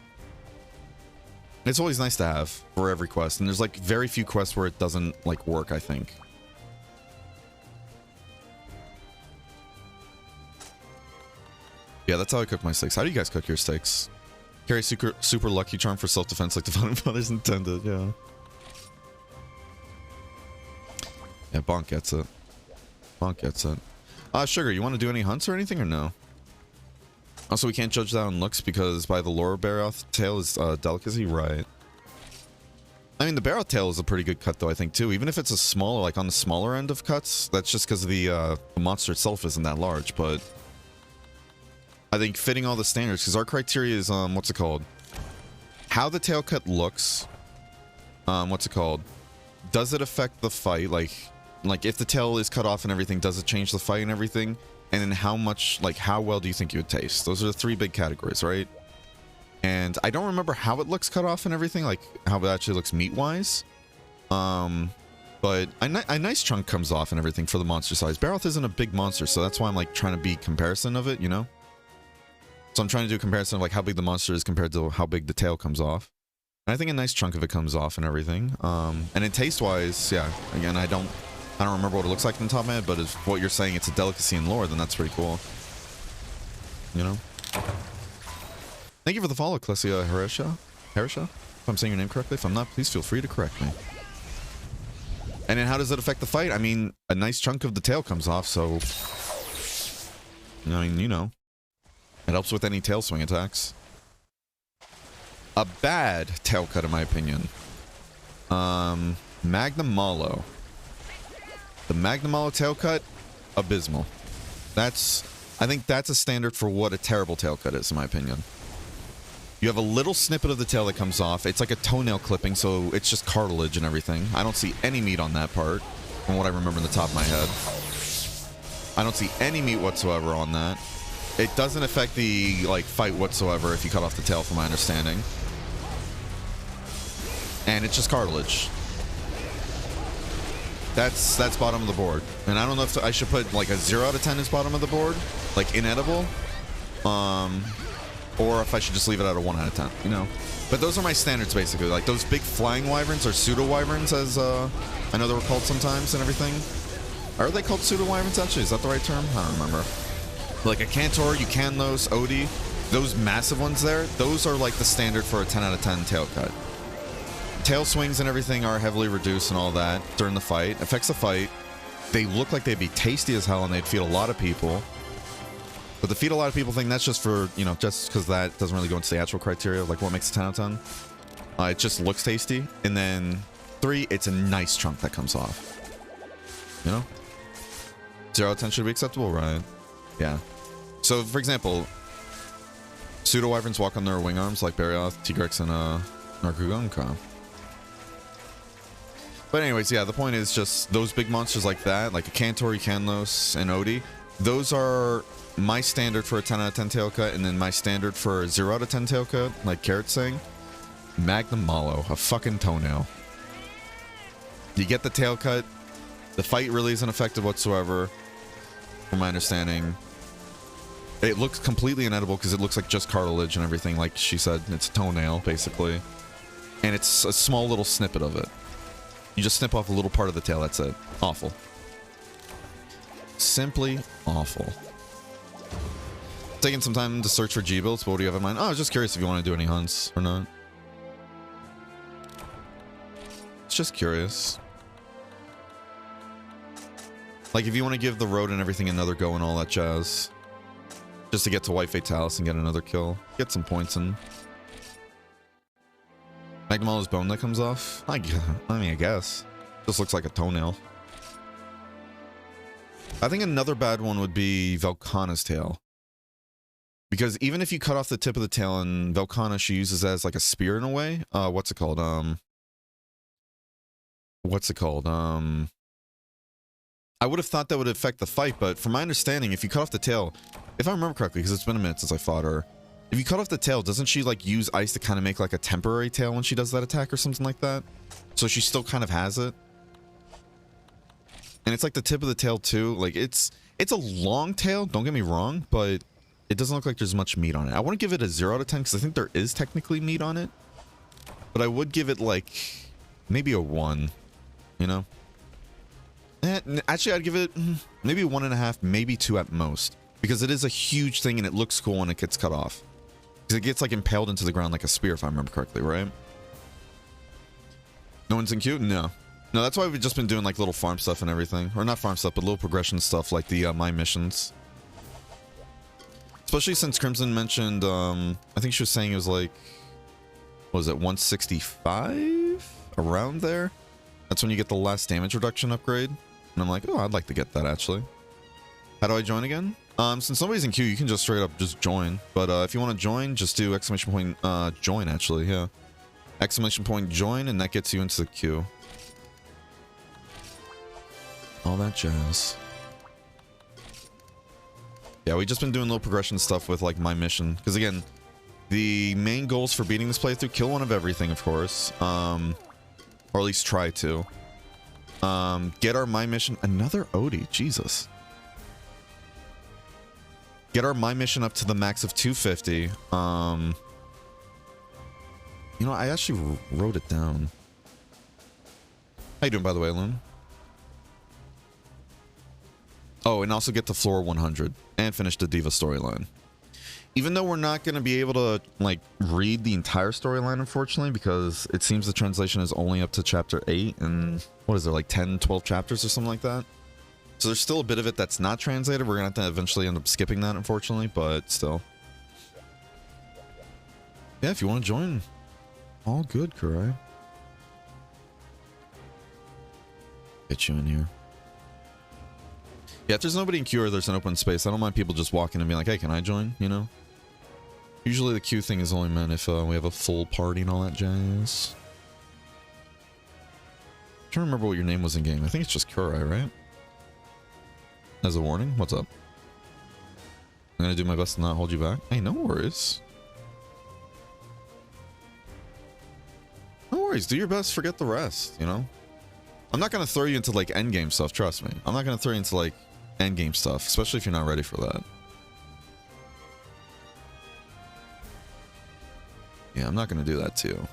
It's always nice to have for every quest. And there's, like, very few quests where it doesn't, like, work, I think. Yeah, that's how I cook my steaks. How do you guys cook your steaks? Carry super lucky charm for self-defense like the Founding Fathers intended, yeah. Yeah, Bonk gets it. Bonk gets it. Sugar, you want to do any hunts or anything or no? Also, we can't judge that on looks because by the lore, Barroth tail is delicacy, right? I mean, the Barroth tail is a pretty good cut though, I think too. Even if it's a smaller, like on the smaller end of cuts, that's just because the monster itself isn't that large, but... I think fitting all the standards, because our criteria is, what's it called? How the tail cut looks. What's it called? Does it affect the fight? Like if the tail is cut off and everything, does it change the fight and everything? And then how much, like, how well do you think you would taste? Those are the three big categories, right? And I don't remember how it looks cut off and everything, like how it actually looks meat-wise. But a nice chunk comes off and everything for the monster size. Barroth isn't a big monster, so that's why I'm, like, trying to be comparison of it, you know? So I'm trying to do a comparison of like how big the monster is compared to how big the tail comes off. And I think a nice chunk of it comes off and everything. And in taste-wise, yeah, again, I don't remember what it looks like on the top of my head, but if what you're saying it's a delicacy in lore, then that's pretty cool. You know? Thank you for the follow, Klesia Harisha. If I'm saying your name correctly. If I'm not, please feel free to correct me. And then how does it affect the fight? I mean, a nice chunk of the tail comes off, so... I mean, you know. It helps with any tail swing attacks. A bad tail cut, in my opinion. Magnum Malo. The Magnum Malo tail cut abysmal. I think that's a standard for what a terrible tail cut is, in my opinion. You have a little snippet of the tail that comes off. It's like a toenail clipping, so it's just cartilage and everything. I don't see any meat on that part, from what I remember in the top of my head. I don't see any meat whatsoever on that. It doesn't affect the, like, fight whatsoever if you cut off the tail, from my understanding. And it's just cartilage. That's bottom of the board. And I don't know if I should put, like, a 0 out of 10 as bottom of the board, like, inedible. Or if I should just leave it at a 1 out of 10, you know? But those are my standards, basically. Like, those big flying wyverns, or pseudo-wyverns, as I know they were called sometimes and everything. Are they called pseudo-wyverns, actually? Is that the right term? I don't remember. Like a Cantor, Eucanlos, Odie, those massive ones there, those are like the standard for a 10 out of 10 tail cut. Tail swings and everything are heavily reduced and all that during the fight. Affects the fight. They look like they'd be tasty as hell and they'd feed a lot of people. But the feed a lot of people thing, that's just for, you know, just because that doesn't really go into the actual criteria, like what makes a 10 out of 10. It just looks tasty. And then 3, it's a nice chunk that comes off. You know? 0 out of 10 should be acceptable, right? Yeah. So, for example, pseudo-wyverns walk on their wing arms like Barioth, Tigrex, and Narkugonka. But anyways, yeah, the point is just those big monsters like that, like a Cantor, Eucanlos, and Odie, those are my standard for a 10 out of 10 tail cut, and then my standard for a 0 out of 10 tail cut, like Carrot's saying, Magnum Malo, a fucking toenail. You get the tail cut, the fight really isn't affected whatsoever, from my understanding. It looks completely inedible because it looks like just cartilage and everything, like she said. It's a toenail, basically. And it's a small little snippet of it. You just snip off a little part of the tail, that's it. Awful. Simply awful. Taking some time to search for G-builds, what do you have in mind? Oh, I was just curious if you want to do any hunts or not. It's just curious. Like, if you want to give the road and everything another go and all that jazz. Just to get to White Fatalis and get another kill. Get some points in. Magmala's bone that comes off? I mean, I guess. Just looks like a toenail. I think another bad one would be Velkhana's tail. Because even if you cut off the tip of the tail, and Velkhana she uses as like a spear in a way. What's it called? I would have thought that would affect the fight, but from my understanding, if you cut off the tail, if I remember correctly, because it's been a minute since I fought her, if you cut off the tail, doesn't she like use ice to kind of make like a temporary tail when she does that attack or something like that? So she still kind of has it. And it's like the tip of the tail too. Like it's a long tail, don't get me wrong, but it doesn't look like there's much meat on it. I want to give it a 0 out of 10 because I think there is technically meat on it. But I would give it like maybe a 1, you know? Actually, I'd give it maybe 1.5, maybe 2 at most. Because it is a huge thing and it looks cool when it gets cut off. Because it gets like impaled into the ground like a spear, if I remember correctly, right? No one's in queue? No. No, that's why we've just been doing like little farm stuff and everything. Or not farm stuff, but little progression stuff like the my missions. Especially since Crimson mentioned, I think she was saying it was like, what was it, 165? Around there? That's when you get the last damage reduction upgrade. And I'm like, oh, I'd like to get that actually. How do I join again? Since nobody's in queue, you can just straight up just join. But if you want to join, just do exclamation point join actually, yeah. Exclamation point join, and that gets you into the queue. All that jazz. Yeah, we've just been doing little progression stuff with like my mission. Because again, the main goals for beating this playthrough, kill one of everything, of course. Or at least try to. Get our my mission, another Odie, Jesus. Get our my mission up to the max of 250. You know, I actually wrote it down. How you doing, by the way, Loon? Oh, and also get to floor 100 and finish the Diva storyline. Even though we're not going to be able to like read the entire storyline, unfortunately, because it seems the translation is only up to chapter 8, and what is there, like 10, 12 chapters or something like that? So there's still a bit of it that's not translated. We're going to have to eventually end up skipping that, unfortunately, but still. Yeah, if you want to join, all good, Kurai. Get you in here. Yeah, if there's nobody in queue or there's an open space, I don't mind people just walking and being like, hey, can I join? You know? Usually the queue thing is only meant if we have a full party and all that jazz. I'm trying to remember what your name was in game. I think it's just Kurai, right? As a warning, what's up? I'm gonna do my best to not hold you back. Hey, no worries. No worries, do your best, forget the rest, you know? I'm not gonna throw you into like endgame stuff, trust me. I'm not gonna throw you into like endgame stuff, especially if you're not ready for that. Yeah, I'm not gonna do that to you.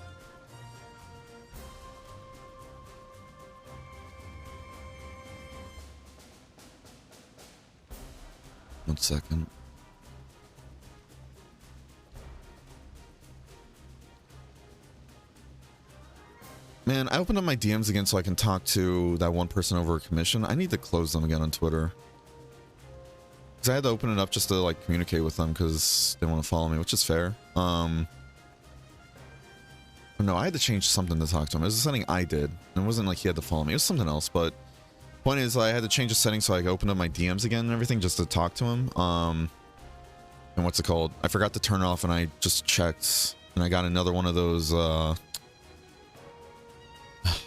1 second. Man, I opened up my DMs again so I can talk to that one person over a commission. I need to close them again on Twitter. Because I had to open it up just to like communicate with them because they want to follow me, which is fair. No, I had to change something to talk to him. It was something I did. It wasn't like he had to follow me. It was something else, but point is I had to change the settings so I could open up my DMs again and everything just to talk to him. And what's it called? I forgot to turn it off and I just checked and I got another one of those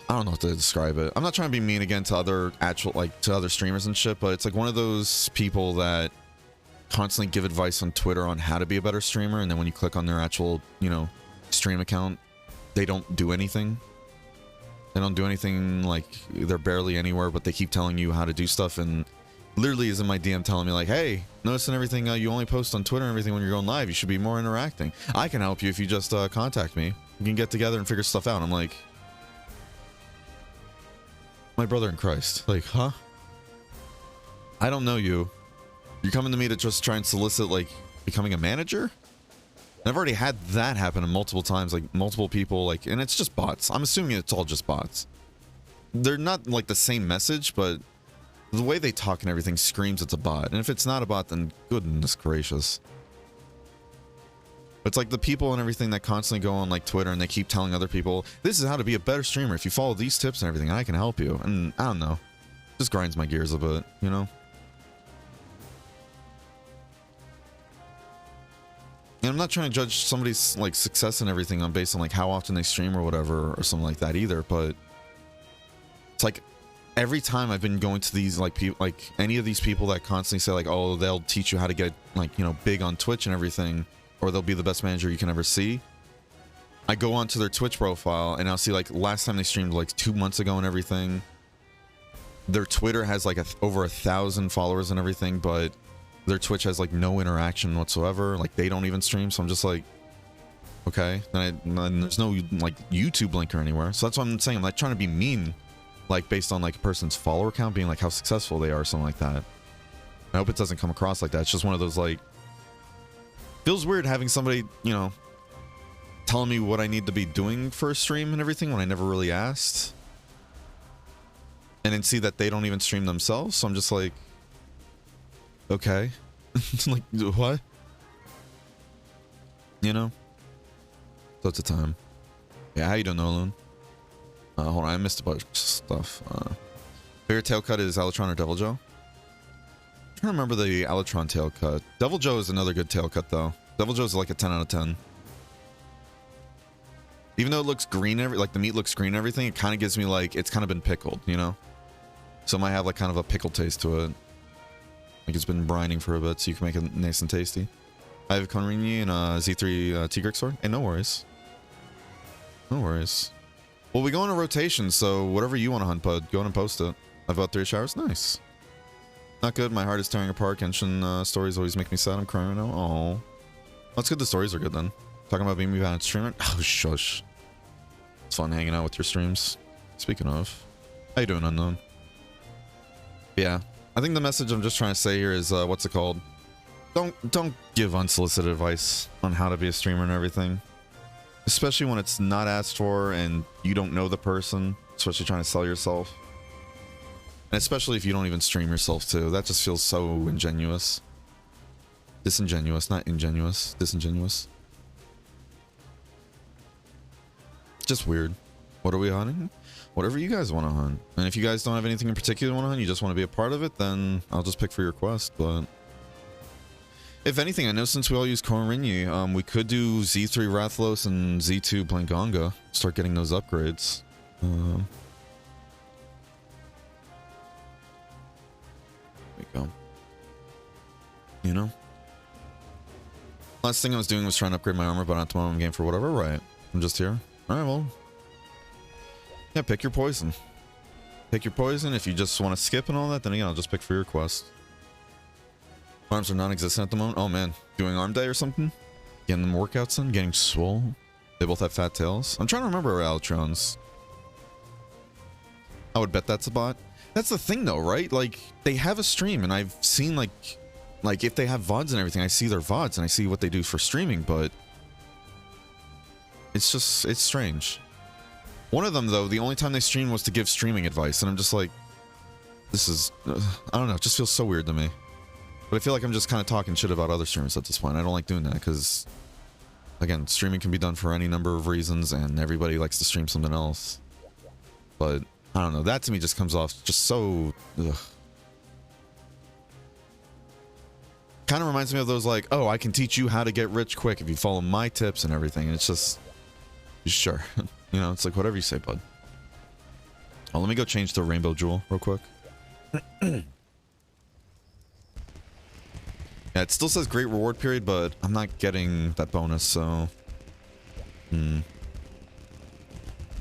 I don't know what to describe it. I'm not trying to be mean again to other other streamers and shit, but it's like one of those people that constantly give advice on Twitter on how to be a better streamer, and then when you click on their actual, you know, stream account, they don't do anything. They don't do anything, like they're barely anywhere, but they keep telling you how to do stuff, and literally is in my DM telling me like, hey, noticing everything you only post on Twitter and everything when you're going live, you should be more interacting. I can help you if you just contact me. We can get together and figure stuff out. I'm like, my brother in Christ, like, huh? I don't know you. You're coming to me to just try and solicit like becoming a manager? And I've already had that happen multiple times, like multiple people, like, and it's just bots. I'm assuming it's all just bots. They're not like the same message, but the way they talk and everything screams it's a bot. And if it's not a bot, then goodness gracious. It's like the people and everything that constantly go on like Twitter and they keep telling other people, this is how to be a better streamer. If you follow these tips and everything, I can help you. And I don't know. Just grinds my gears a bit, you know? And I'm not trying to judge somebody's like success and everything on based on like how often they stream or whatever or something like that either, but it's like every time I've been going to these like people, like any of these people that constantly say like, oh, they'll teach you how to get like, you know, big on Twitch and everything, or they'll be the best manager you can ever see. I go onto their Twitch profile and I'll see like last time they streamed like 2 months ago and everything. Their Twitter has like over 1,000 followers and everything, but their Twitch has like no interaction whatsoever. Like they don't even stream. So I'm just like, okay. Then there's no like YouTube link or anywhere. So that's what I'm saying. I'm like trying to be mean, like based on like a person's follower count being like how successful they are or something like that. I hope it doesn't come across like that. It's just one of those like, feels weird having somebody, you know, telling me what I need to be doing for a stream and everything when I never really asked. And then see that they don't even stream themselves. So I'm just like, okay. Like, what? You know? So it's a time. Yeah, how you doing, Nolan? Hold on, I missed a bunch of stuff. Favorite tail cut is Alatron or Devil Joe? I remember the Alatron tail cut. Devil Joe is another good tail cut though. Devil Joe is like a 10 out of 10. Even though it looks green, like the meat looks green and everything, it kind of gives me like it's kind of been pickled, you know? So it might have like kind of a pickle taste to it. Like it's been brining for a bit, so you can make it nice and tasty. I have Conrini and Z3 Tigric sword. Hey, no worries. No worries. Well, we go on a rotation, so whatever you want to hunt, bud, go on and post it. I've got 3 showers. Nice. Not good. My heart is tearing apart. Genshin stories always make me sad. I'm crying right now. Oh, that's good. The stories are good then. Talking about being bad at streaming. Oh, shush. It's fun hanging out with your streams. Speaking of, how you doing, Unknown? Yeah, I think the message I'm just trying to say here is what's it called? Don't give unsolicited advice on how to be a streamer and everything, especially when it's not asked for and you don't know the person, especially trying to sell yourself. And especially if you don't even stream yourself too. That just feels so ingenuous. Disingenuous, not ingenuous. Disingenuous. Just weird. What are we hunting? whatever you guys want to hunt. And if you guys don't have anything in particular you want to hunt, you just want to be a part of it, then I'll just pick for your quest. But if anything, I know since we all use Korinyi, we could do Z3 Rathlos and Z2 Blangonga. Start getting those upgrades. There we go. You know? Last thing I was doing was trying to upgrade my armor, but not tomorrow in game for whatever. Right. I'm just here. Alright, well. Yeah, pick your poison. Pick your poison. If you just want to skip and all that, then again, I'll just pick for your quest. Arms are non-existent at the moment. Oh man, doing arm day or something? Getting them workouts in, getting swole. They both have fat tails. I'm trying to remember our Altrons. I would bet that's a bot. That's the thing though, right? Like, they have a stream and I've seen like if they have VODs and everything, I see their VODs and I see what they do for streaming, but it's just, it's strange. One of them though, the only time they streamed was to give streaming advice and I'm just like, this is, I don't know, it just feels so weird to me. But I feel like I'm just kind of talking shit about other streamers at this point. I don't like doing that because, again, streaming can be done for any number of reasons and everybody likes to stream something else. But, I don't know, that to me just comes off just so... Kind of reminds me of those like, oh, I can teach you how to get rich quick if you follow my tips and everything. And it's just, sure. You know, it's like whatever you say, bud. Oh, let me go change to Rainbow Jewel real quick. Yeah, it still says great reward period, but I'm not getting that bonus, so...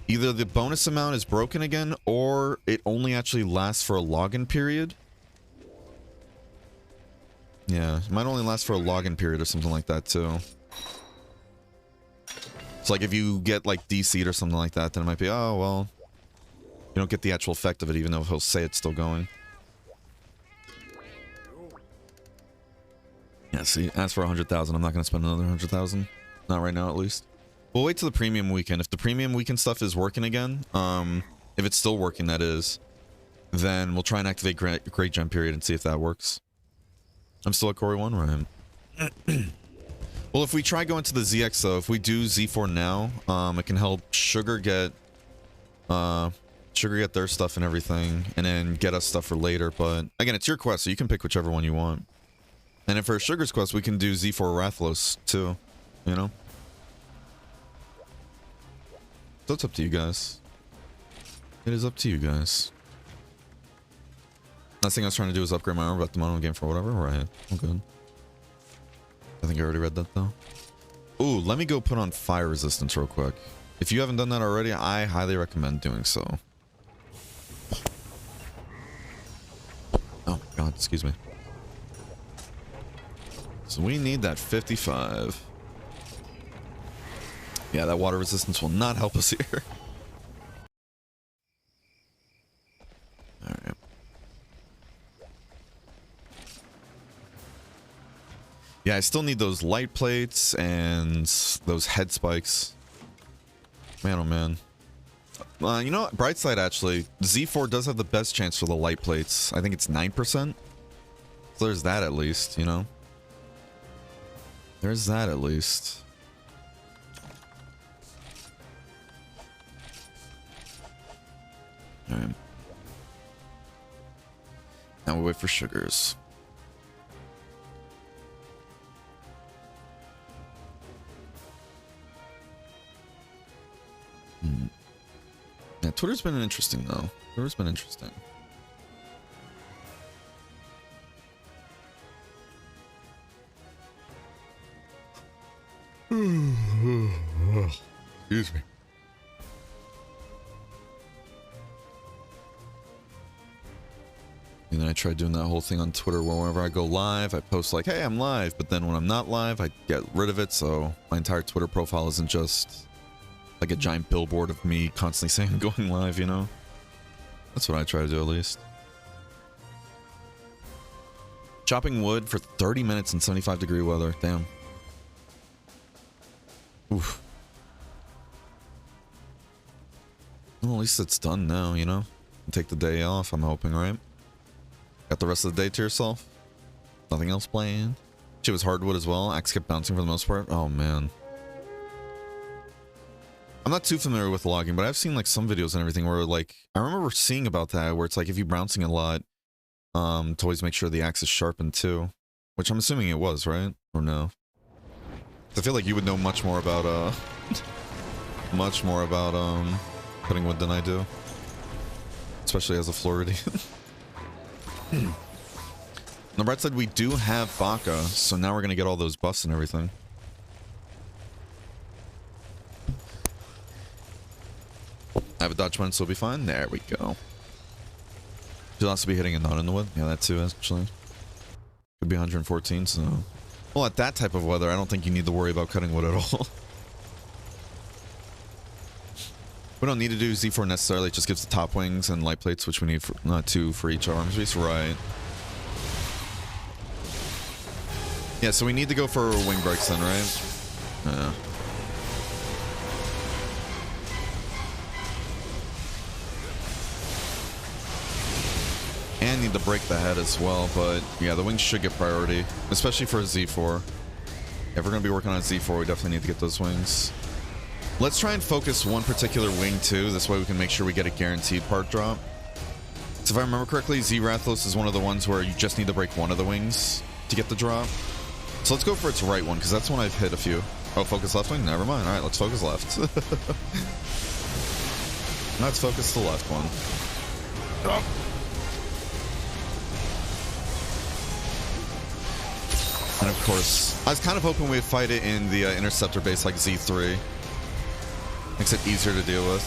Either the bonus amount is broken again, or it only actually lasts for a login period. Yeah, it might only last for a login period or something like that, too. It's like if you get, like, DC'd or something like that, then it might be, oh, well... You don't get the actual effect of it, even though he'll say it's still going. Yeah, see, as for 100,000, I'm not going to spend another 100,000. Not right now, at least. We'll wait till the premium weekend. If the premium weekend stuff is working again, if it's still working, that is, then we'll try and activate Great Gem period and see if that works. I'm still at Corey 1, right? Well, if we try going to the ZX, though, if we do Z4 now, it can help Sugar get their stuff and everything, and then get us stuff for later. But, again, it's your quest, so you can pick whichever one you want. And if for Sugar's quest, we can do Z4 Rathlos, too. You know? So it's up to you guys. It is up to you guys. Last thing I was trying to do was upgrade my armor, but at the moment game for whatever. Right. I'm good. I think I already read that, though. Ooh, let me go put on fire resistance real quick. If you haven't done that already, I highly recommend doing so. Oh, God, excuse me. So we need that 55. Yeah, that water resistance will not help us here. Alright. Yeah, I still need those light plates and those head spikes. Man, oh man. You know what? Bright side, actually. Z4 does have the best chance for the light plates. I think it's 9%. So there's that at least, you know? There's that at least. Alright. Now we wait for Sugars. Yeah, Twitter's been interesting though. Twitter's been interesting. Excuse me. And then I tried doing that whole thing on Twitter where whenever I go live, I post like, hey, I'm live. But then when I'm not live, I get rid of it. So my entire Twitter profile isn't just like a giant billboard of me constantly saying I'm going live, you know? That's what I try to do at least. Chopping wood for 30 minutes in 75-degree weather. Damn. Oof. Well, at least it's done now, you know? Take the day off, I'm hoping, right? Got the rest of the day to yourself? Nothing else planned? She was hardwood as well. Axe kept bouncing for the most part. Oh, man. I'm not too familiar with logging, but I've seen like some videos and everything where like I remember seeing about that where it's like if you're bouncing a lot, to always make sure the axe is sharpened too, which I'm assuming it was, right? Or no? I feel like you would know much more about cutting wood than I do, especially as a Floridian. On the bright side, we do have Baka, so now we're gonna get all those buffs and everything. I have a dodge point, so it'll be fine. There we go. Should also be hitting a knot in the wood. Yeah, that too, actually. Could be 114, so... Well, at that type of weather, I don't think you need to worry about cutting wood at all. We don't need to do Z4 necessarily. It just gives the top wings and light plates, which we need for, not 2 for each arms piece. Right. Yeah, so we need to go for wing breaks then, right? Yeah. And need to break the head as well, but yeah, the wings should get priority, especially for a Z4. If we're going to be working on a Z4, we definitely need to get those wings. Let's try and focus one particular wing too, this way we can make sure we get a guaranteed part drop. So if I remember correctly, Z-Rathlos is one of the ones where you just need to break one of the wings to get the drop. So let's go for its right one, because that's one I've hit a few. Oh, focus left wing? Never mind. Alright, let's focus left. Let's focus the left one. Oh. And of course, I was kind of hoping we'd fight it in the interceptor base like Z3. Makes it easier to deal with.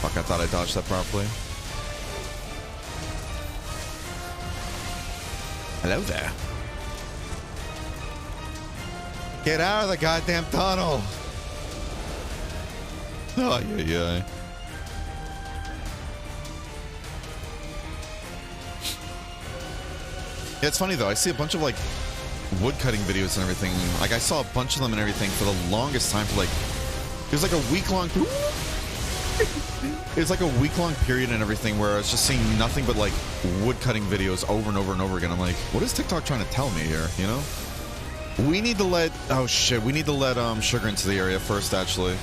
Fuck, I thought I dodged that properly. Hello there. Get out of the goddamn tunnel! Oh, yeah. Yeah, it's funny though, I see a bunch of like wood cutting videos and everything. Like I saw a bunch of them and everything for the longest time for like, it was like a week-long, it was like a week-long period and everything where I was just seeing nothing but like wood cutting videos over and over and over again. I'm like, what is TikTok trying to tell me here, you know? We need to let, oh shit, we need to let Sugar into the area first actually.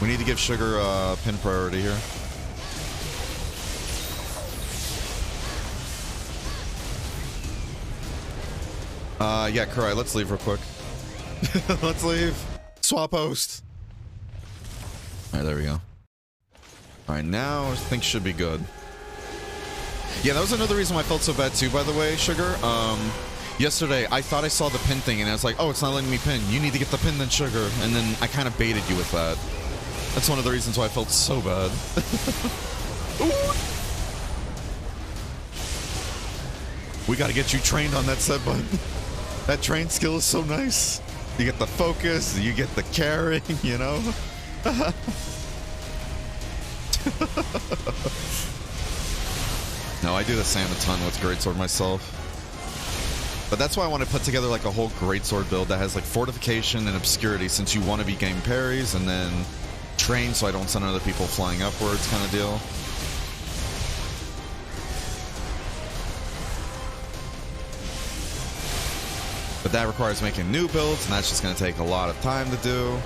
We need to give Sugar pin priority here. Yeah, Kurai, let's leave real quick. Let's leave. Swap host. Alright, there we go. Alright, now I think should be good. Yeah, that was another reason why I felt so bad too, by the way, Sugar. Yesterday, I thought I saw the pin thing, and I was like, oh, it's not letting me pin. You need to get the pin then, Sugar. And then I kind of baited you with that. That's one of the reasons why I felt so bad. We gotta get you trained on that set button. That train skill is so nice. You get the focus, you get the carrying, you know? No, I do the same a ton with Greatsword myself. But that's why I want to put together like a whole Greatsword build that has like fortification and obscurity, since you want to be game parries, and then train so I don't send other people flying upwards kind of deal. But that requires making new builds, and that's just going to take a lot of time to do.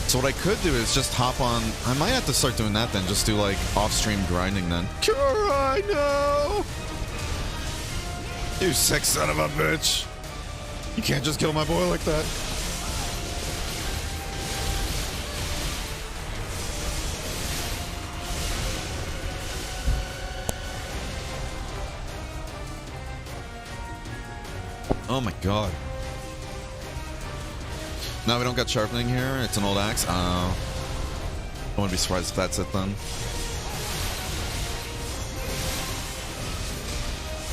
So what I could do is just hop on... I might have to start doing that then, just do like off-stream grinding then. Kurai, no! You sick son of a bitch! You can't just kill my boy like that. Oh my god. No, we don't got sharpening here. It's an old axe. I wouldn't be surprised if that's it then.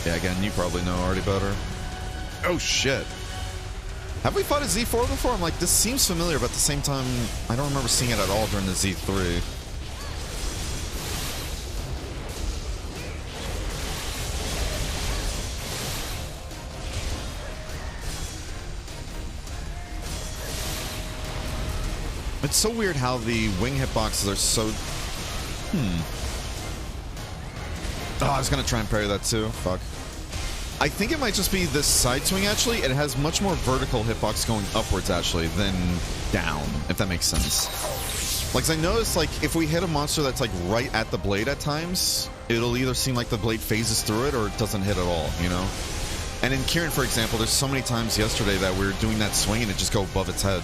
Yeah, again, you probably know already better. Oh shit. Have we fought a Z4 before? I'm like, this seems familiar, but at the same time, I don't remember seeing it at all during the Z3. It's so weird how the wing hitboxes are so... Oh, I was going to try and parry that too. Fuck. I think it might just be this side swing, actually. It has much more vertical hitbox going upwards, actually, than down, if that makes sense. Like, 'cause I noticed, like, if we hit a monster that's, like, right at the blade at times, it'll either seem like the blade phases through it or it doesn't hit at all, you know? And in Kieran, for example, there's so many times yesterday that we were doing that swing and it just go above its head.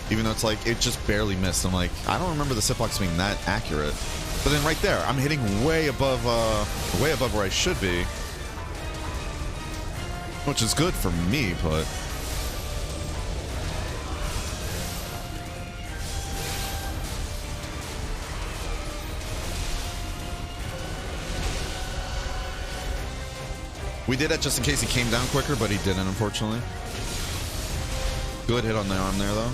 Even though it's like, it just barely missed. I'm like, I don't remember the hitbox being that accurate. But then right there, I'm hitting way above where I should be. Which is good for me, but... We did it just in case he came down quicker, but he didn't, unfortunately. Good hit on the arm there, though.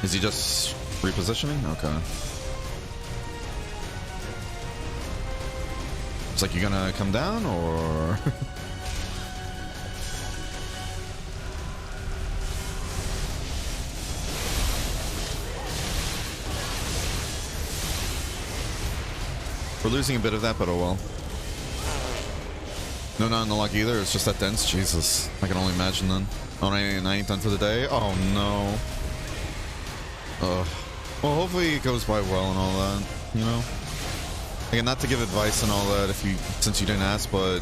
Is he just repositioning? Okay. It's like, you gonna come down, or... We're losing a bit of that, but oh well. No, not in the lock either. It's just that dense. Jesus. I can only imagine then. Oh, I ain't done for the day? Oh, no. Ugh. Well, hopefully it goes by well and all that, you know? Again, not to give advice and all that since you didn't ask, but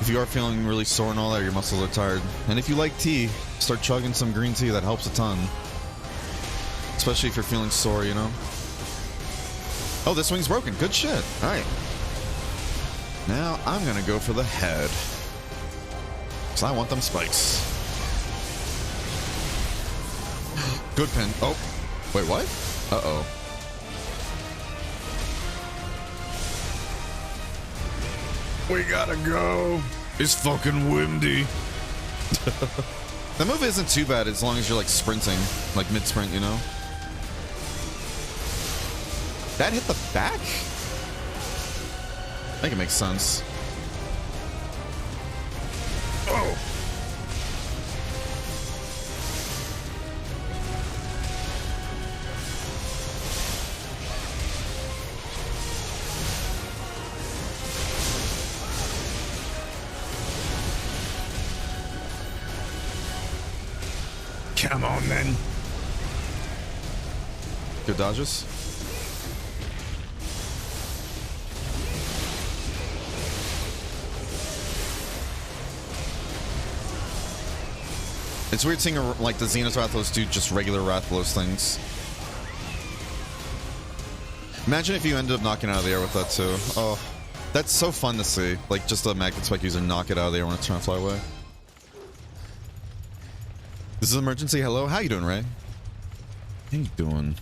if you are feeling really sore and all that, your muscles are tired. And if you like tea, start chugging some green tea. That helps a ton. Especially if you're feeling sore, you know? Oh, this wing's broken. Good shit. All right. Now I'm gonna go for the head. Because I want them spikes. Good pin. Oh. Wait, what? Uh-oh. We gotta go. It's fucking windy. That move isn't too bad as long as you're like sprinting. Like mid-sprint, you know? That hit the back? I think it makes sense. Oh. Come on, then. Good dodges. It's weird seeing like the Zenith Rathalos do just regular Rathalos things. Imagine if you ended up knocking out of the air with that too. Oh, that's so fun to see. Like just a Magnet Spike user knock it out of the air when it's trying to fly away. This is Emergency. Hello, how you doing, Ray? How you doing?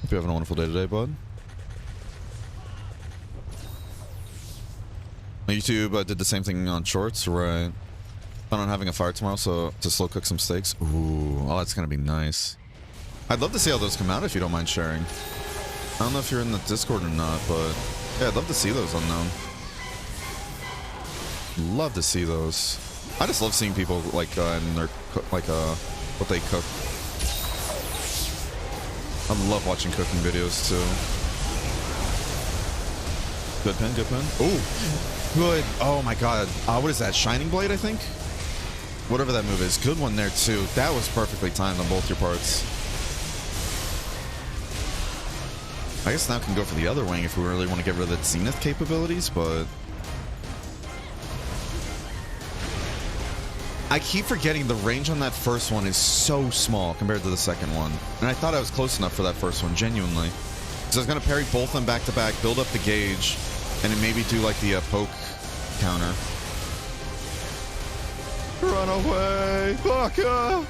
Hope you're having a wonderful day today, bud. YouTube did the same thing on shorts, right? Plan on having a fire tomorrow, so to slow cook some steaks. Ooh, oh, that's gonna be nice. I'd love to see how those come out if you don't mind sharing. I don't know if you're in the Discord or not, but yeah, I'd love to see those unknown. Love to see those. I just love seeing people like in their what they cook. I love watching cooking videos too. Good pin, good pin. Ooh, good. Oh my god. What is that? Shining Blade, I think. Whatever that move is. Good one there too. That was perfectly timed on both your parts. I guess now can go for the other wing if we really want to get rid of the Zenith capabilities, but I keep forgetting the range on that first one is so small compared to the second one. And I thought I was close enough for that first one, genuinely. Because I was going to parry both of them back to back, build up the gauge, and then maybe do like the poke counter. Run away! Baka!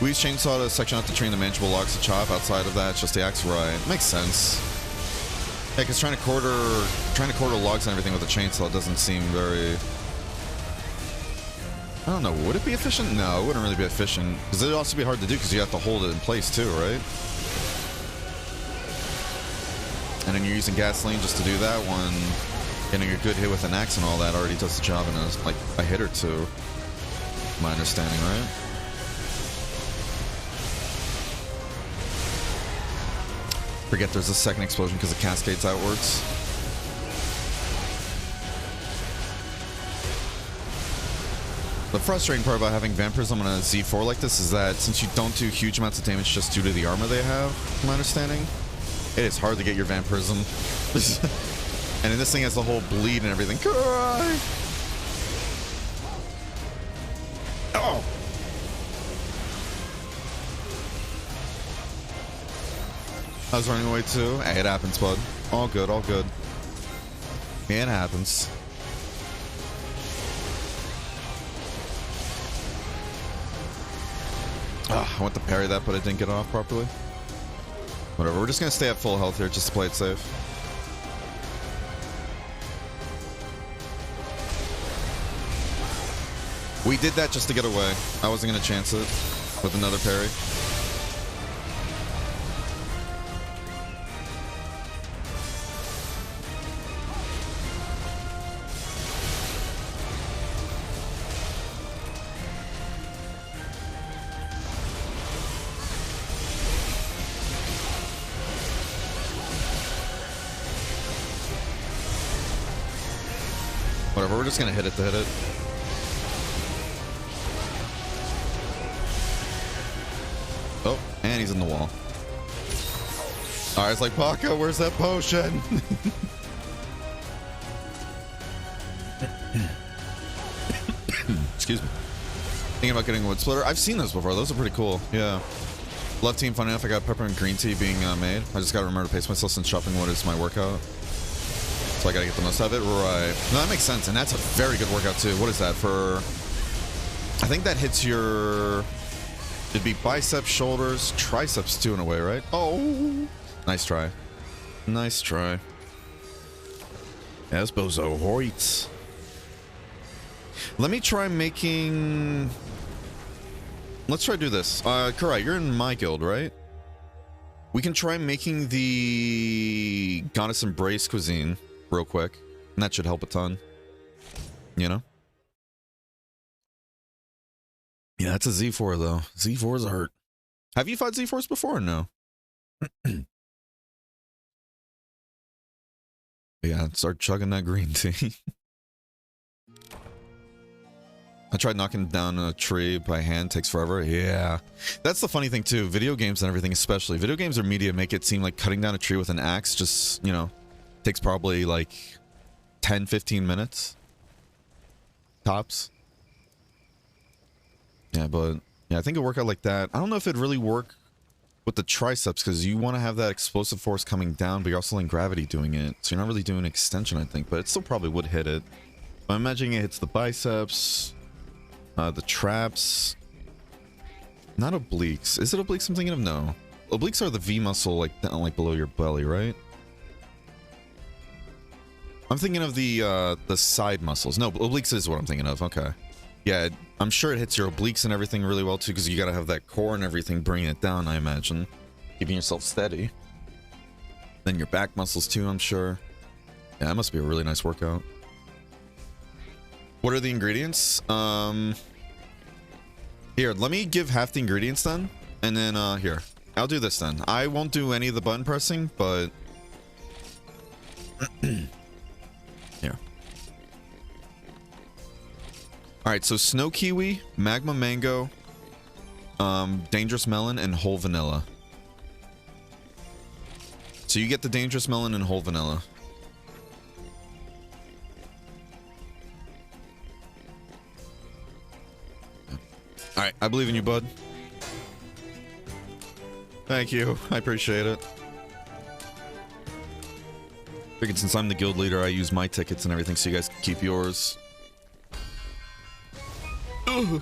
We use chainsaw to section out the tree and the manageable logs to chop. Outside of that, it's just the axe. Right. Makes sense. Yeah, because trying to quarter logs and everything with a chainsaw doesn't seem very... I don't know, would it be efficient? No, it wouldn't really be efficient. Because it'd also be hard to do because you have to hold it in place too, right? And then you're using gasoline just to do that one. Getting a good hit with an axe and all that already does the job in a hit or two. My understanding, right? Forget there's a second explosion because it cascades outwards. The frustrating part about having Vampirism on a Z4 like this is that since you don't do huge amounts of damage just due to the armor they have, from my understanding, it is hard to get your Vampirism. And then this thing has the whole bleed and everything. Oh! I was running away too. Hey, it happens, bud. All good, all good. It happens. I went to parry that, but it didn't get off properly. Whatever, we're just gonna stay at full health here just to play it safe. We did that just to get away. I wasn't gonna chance it with another parry. Whatever, we're just gonna hit it to hit it. Oh, and he's in the wall. Alright, it's like, Paco, where's that potion? Excuse me. Thinking about getting a wood splitter. I've seen those before. Those are pretty cool. Yeah. Love team. Funny enough, I got peppermint green tea being made. I just gotta remember to pace myself since chopping wood is my workout. So I gotta get the most out of it. Right. No, that makes sense. And that's a very good workout too. What is that for? I think that hits your... It'd be biceps, shoulders, triceps too in a way, right? Oh, nice try. Nice try. Yes, bozo hoits. Let me try making... Let's try to do this. Kurai, you're in my guild, right? We can try making the Goddess Embrace cuisine real quick. And that should help a ton. You know? Yeah, that's a Z4 though. Z4s hurt. Have you fought Z4s before or no? Yeah, start chugging that green tea. I tried knocking down a tree by hand. Takes forever. Yeah. That's the funny thing too. Video games and everything especially. Video games or media make it seem like cutting down a tree with an axe just, you know, takes probably like 10-15 minutes. Tops. Yeah, but yeah, I think a workout like that, I don't know if it'd really work with the triceps because you want to have that explosive force coming down, but you're also letting gravity doing it. So you're not really doing extension, I think, but it still probably would hit it. I'm imagining it hits the biceps, the traps, not obliques. Is it obliques I'm thinking of? No. Obliques are the V muscle, like down, like below your belly, right? I'm thinking of the side muscles. No, obliques is what I'm thinking of. Okay. Yeah, I'm sure it hits your obliques and everything really well too, because you gotta have that core and everything bringing it down, I imagine. Keeping yourself steady. Then your back muscles too, I'm sure. Yeah, that must be a really nice workout. What are the ingredients? Here, let me give half the ingredients then. And then, here. I'll do this then. I won't do any of the button pressing, but... Here. Alright, so snow kiwi, magma mango, dangerous melon, and whole vanilla. So you get the dangerous melon and whole vanilla. Alright, I believe in you, bud. Thank you. I appreciate it. Figured since I'm the guild leader, I use my tickets and everything so you guys can keep yours. Did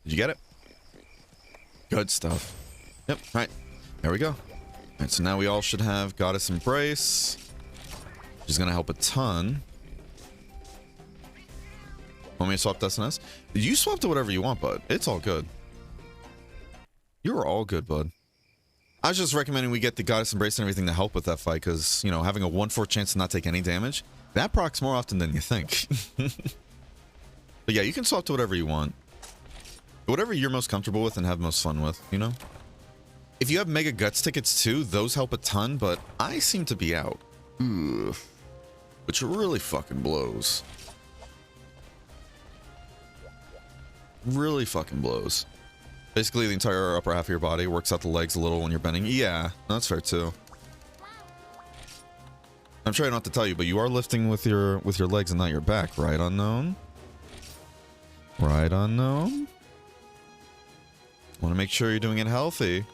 you get it? Good stuff. Yep, right. There we go. Alright, so now we all should have Goddess Embrace, which is going to help a ton. Want me to swap to SNS? You swap to whatever you want, bud. It's all good. You're all good, bud. I was just recommending we get the Goddess Embrace and everything to help with that fight, because, you know, having a 1/4 chance to not take any damage, that procs more often than you think. But yeah, you can swap to whatever you want. Whatever you're most comfortable with and have most fun with, you know? If you have Mega Guts tickets too, those help a ton, but I seem to be out. Ugh. Which really fucking blows. Really fucking blows. Basically, the entire upper half of your body works out the legs a little when you're bending. Yeah, that's fair too. I'm trying not to tell you, but you are lifting with your legs and not your back, right, Unknown? Right, Unknown? Want to make sure you're doing it healthy.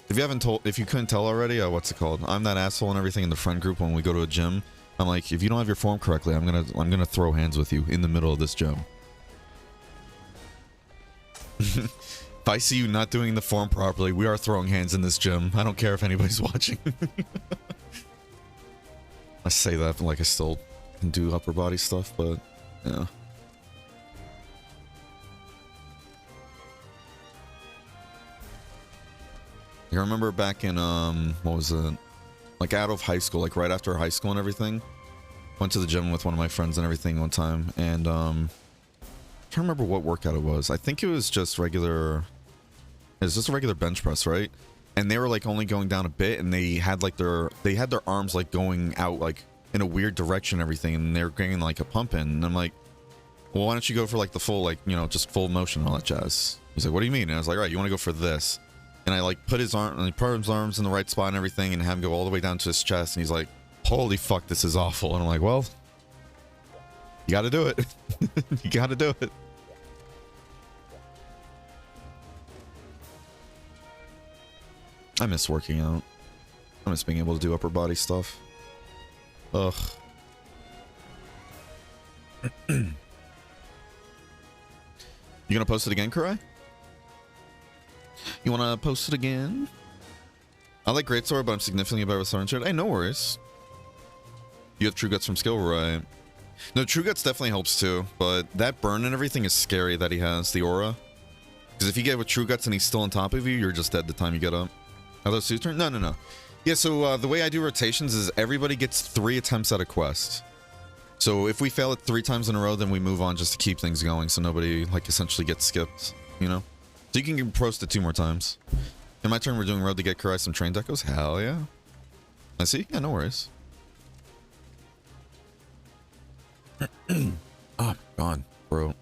If you couldn't tell already, what's it called? I'm that asshole and everything in the friend group when we go to a gym. I'm like, if you don't have your form correctly, I'm gonna throw hands with you in the middle of this gym. If I see you not doing the form properly, we are throwing hands in this gym. I don't care if anybody's watching. I say that like I still can do upper body stuff, but yeah. You remember back in what was it? Like out of high school, like right after high school and everything. Went to the gym with one of my friends and everything one time, and I can't remember what workout it was. I think it was just regular. It was just a regular bench press, right? And they were like only going down a bit, and they had like their arms like going out like in a weird direction and everything, and they're getting like a pump in. And I'm like, well, why don't you go for like the full, like, you know, just full motion and all that jazz? He's like, what do you mean? And I was like, all right, you want to go for this? And I like put his arms in the right spot and everything, and have him go all the way down to his chest. And he's like, holy fuck, this is awful. And I'm like, well, you got to do it. You got to do it. I miss working out. I miss being able to do upper body stuff. Ugh. You gonna post it again, Kurai? You wanna post it again? I like Greatsword, but I'm significantly better with Sword and Shield. Hey, no worries. You have True Guts from skill, right? No, True Guts definitely helps too, but that burn and everything is scary that he has, the aura. Because if you get with True Guts and he's still on top of you, you're just dead the time you get up. Are those Sue's turn? No. Yeah, so the way I do rotations is everybody gets 3 attempts at a quest. So if we fail it 3 times in a row, then we move on just to keep things going, so nobody, like, essentially gets skipped, you know? So you can get posted 2 more times. In my turn, we're doing Road to get Kurai some train decos. Hell yeah. I see? Yeah, no worries. Oh, gone, bro.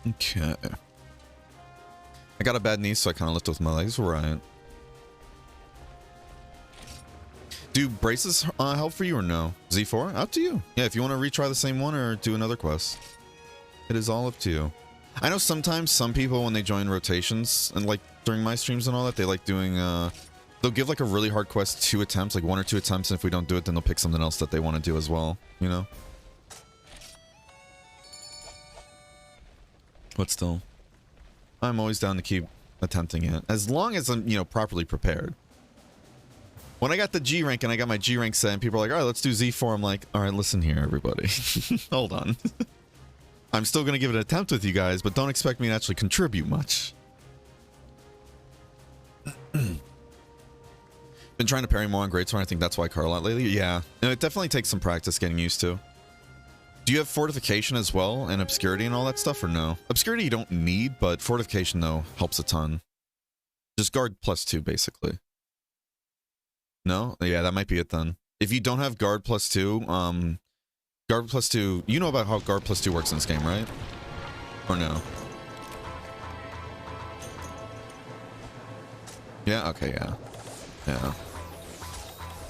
Okay. I got a bad knee, so I kind of lift with my legs. Right. Do braces help for you or no? Z4? Up to you. Yeah, if you want to retry the same one or do another quest. It is all up to you. I know sometimes some people, when they join rotations, and like during my streams and all that, they like doing, they'll give like a really hard quest 2 attempts, like 1 or 2 attempts, and if we don't do it, then they'll pick something else that they want to do as well, you know? But still, I'm always down to keep attempting it, as long as I'm, you know, properly prepared. When I got the G rank and I got my G rank set, and people are like, all right, let's do Z4, I'm like, all right, listen here, everybody. Hold on. I'm still going to give it an attempt with you guys, but don't expect me to actually contribute much. Been trying to parry more on Greatsword. I think that's why I card a lot lately. Yeah, and it definitely takes some practice getting used to. Do you have fortification as well, and obscurity and all that stuff, or no? Obscurity you don't need, but fortification, though, helps a ton. Just guard +2, basically. No? Yeah, that might be it then. If you don't have guard +2, guard +2, you know about how guard +2 works in this game, right? Or no? Yeah? Okay, yeah. Yeah.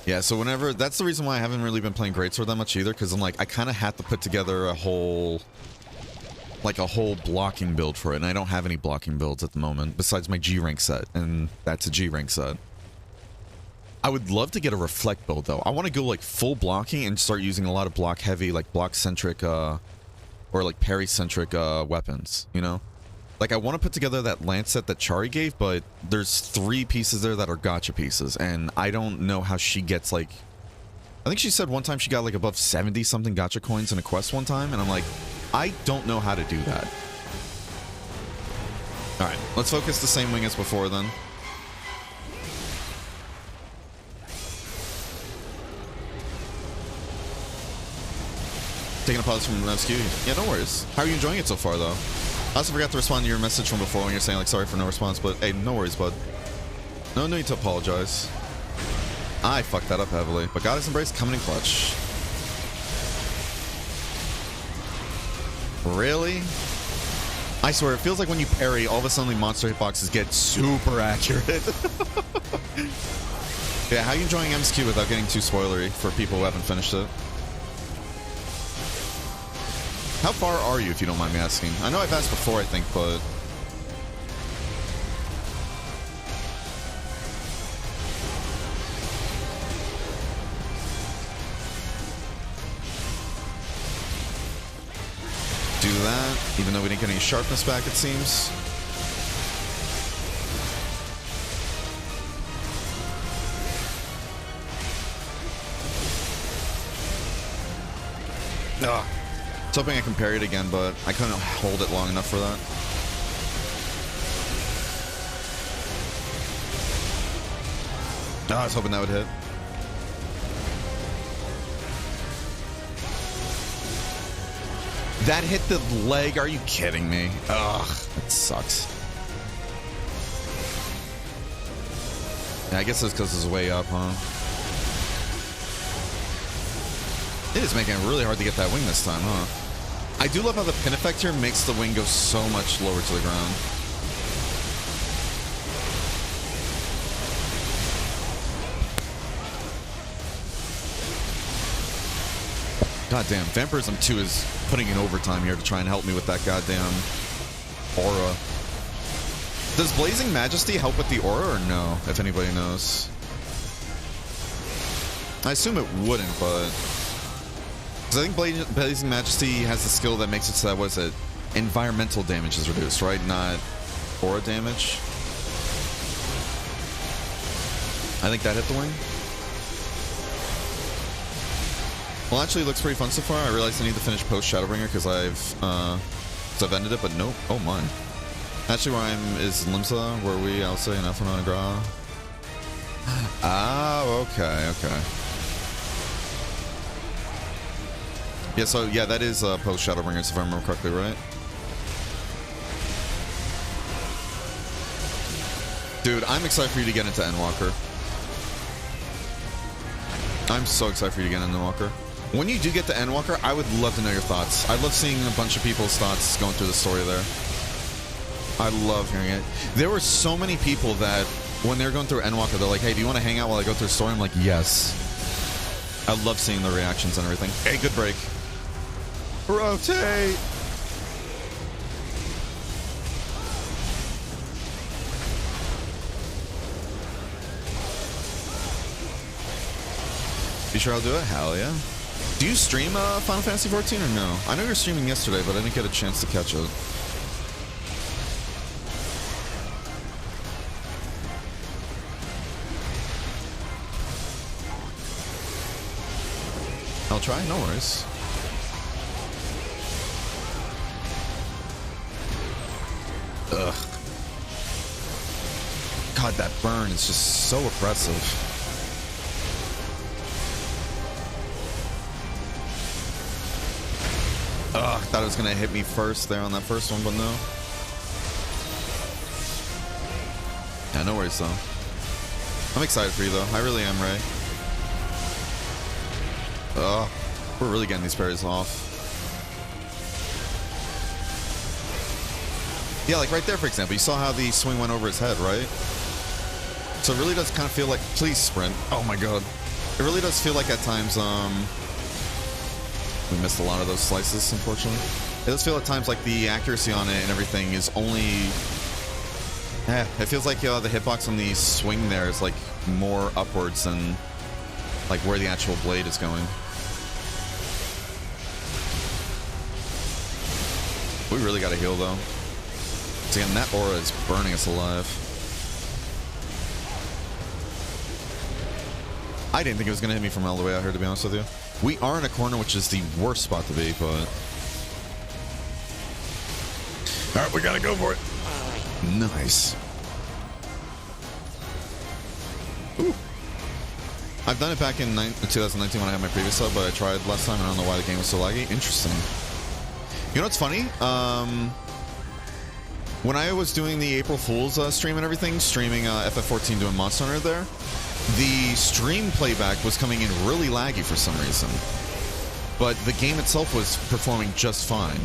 Yeah, so whenever, that's the reason why I haven't really been playing Greatsword that much either, because I'm like, I kind of had to put together a whole, like a whole blocking build for it, and I don't have any blocking builds at the moment, besides my G rank set, and that's a G rank set. I would love to get a reflect build though. I want to go like full blocking and start using a lot of block heavy, like block centric, or like parry centric weapons, you know? Like, I want to put together that lance set that Chari gave, but there's 3 pieces there that are gacha pieces, and I don't know how she gets, like... I think she said one time she got, like, above 70-something gacha coins in a quest one time, and I'm like, I don't know how to do that. Alright, let's focus the same wing as before then. Taking a pause from MSQ. Yeah, no worries. How are you enjoying it so far, though? I also forgot to respond to your message from before when you're saying, like, sorry for no response, but hey, no worries, bud. No need to apologize. I fucked that up heavily, but Goddess Embrace coming in clutch. Really? I swear, it feels like when you parry, all of a sudden the monster hitboxes get super accurate. Yeah, how are you enjoying MSQ without getting too spoilery for people who haven't finished it? How far are you, if you don't mind me asking? I know I've asked before, I think, but... do that, even though we didn't get any sharpness back, it seems. Ugh. I was hoping I can parry it again, but I couldn't hold it long enough for that. I was hoping that would hit. That hit the leg? Are you kidding me? Ugh, that sucks. Yeah, I guess it's because it's way up, huh? It is making it really hard to get that wing this time, huh? I do love how the pin effect here makes the wing go so much lower to the ground. God damn, Vampirism 2 is putting in overtime here to try and help me with that goddamn aura. Does Blazing Majesty help with the aura or no, if anybody knows? I assume it wouldn't, but... because I think Blazing Majesty has the skill that makes it so that, what is it? Environmental damage is reduced, right? Not aura damage. I think that hit the wing. Well, actually, it looks pretty fun so far. I realized I need to finish post Shadowbringer because I've ended it, but nope. Oh, mine. Actually, where I'm is Limsa, where we, I'll say, an F1 on a Gra. Oh, okay, okay. Yeah, so, yeah, that is post Shadowbringer, if I remember correctly, right? Dude, I'm excited for you to get into Endwalker. I'm so excited for you to get into Endwalker. When you do get to Endwalker, I would love to know your thoughts. I love seeing a bunch of people's thoughts going through the story there. I love hearing it. There were so many people that, when they're going through Endwalker, they're like, hey, do you want to hang out while I go through the story? I'm like, yes. I love seeing the reactions and everything. Hey, good break. Rotate! You sure I'll do it? Hell yeah. Do you stream Final Fantasy 14 or no? I know you were streaming yesterday, but I didn't get a chance to catch it. I'll try, no worries. Ugh. God, that burn is just so oppressive. Ugh, I thought it was going to hit me first there on that first one, but no. Yeah, no worries, though. I'm excited for you, though. I really am, Ray. Ugh, we're really getting these parries off. Yeah, like right there, for example. You saw how the swing went over his head, right? So it really does kind of feel like... please, sprint. Oh, my God. It really does feel like at times, we missed a lot of those slices, unfortunately. It does feel at times like the accuracy on it and everything is only... it feels like the hitbox on the swing there is like more upwards than like where the actual blade is going. We really got to heal though. So again, that aura is burning us alive. I didn't think it was going to hit me from all the way out here, to be honest with you. We are in a corner, which is the worst spot to be, but... all right, we got to go for it. Nice. Ooh. I've done it back in 2019 when I had my previous sub, but I tried last time and I don't know why the game was so laggy. Interesting. You know what's funny? When I was doing the April Fool's stream and everything, streaming FF14 doing Monster Hunter there, the stream playback was coming in really laggy for some reason. But the game itself was performing just fine.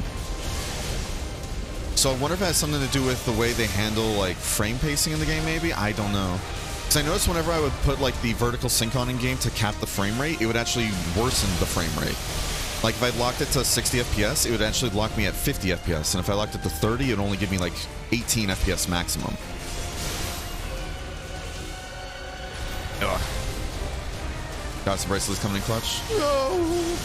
So I wonder if it has something to do with the way they handle like frame pacing in the game, maybe? I don't know. Because I noticed whenever I would put like the vertical sync on in game to cap the frame rate, it would actually worsen the frame rate. Like if I locked it to 60 FPS, it would actually lock me at 50 FPS. And if I locked it to 30, it would only give me like 18 FPS maximum. Ugh. Got some bracelets coming in clutch. No!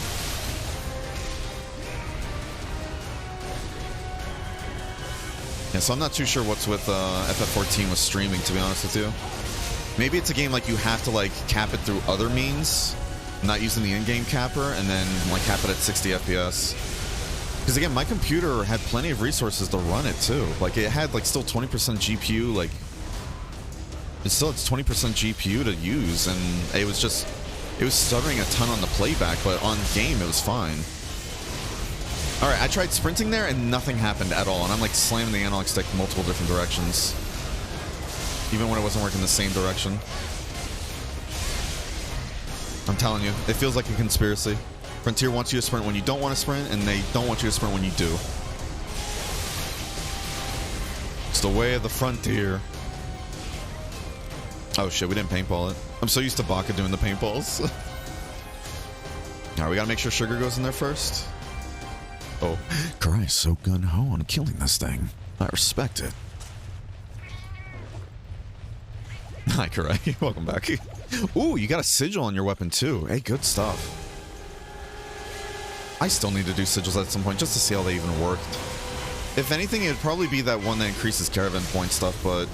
Yeah, so I'm not too sure what's with FF14 with streaming, to be honest with you. Maybe it's a game like you have to like cap it through other means, not using the in-game capper, and then like cap it at 60 FPS. Because again, my computer had plenty of resources to run it too. Like it had like still 20% GPU, like it still has 20% GPU to use, and it was stuttering a ton on the playback, but on game it was fine. Alright, I tried sprinting there and nothing happened at all, and I'm like slamming the analog stick multiple different directions. Even when it wasn't working the same direction. I'm telling you, it feels like a conspiracy. Frontier wants you to sprint when you don't want to sprint, and they don't want you to sprint when you do. It's the way of the frontier. Oh shit, we didn't paintball it. I'm so used to Baka doing the paintballs. Alright, we gotta make sure Sugar goes in there first. Oh, Karai's so gun-ho on killing this thing. I respect it. Hi, Karai. Welcome back. Ooh, you got a sigil on your weapon, too. Hey, good stuff. I still need to do sigils at some point, just to see how they even worked. If anything, it'd probably be that one that increases caravan point stuff, but...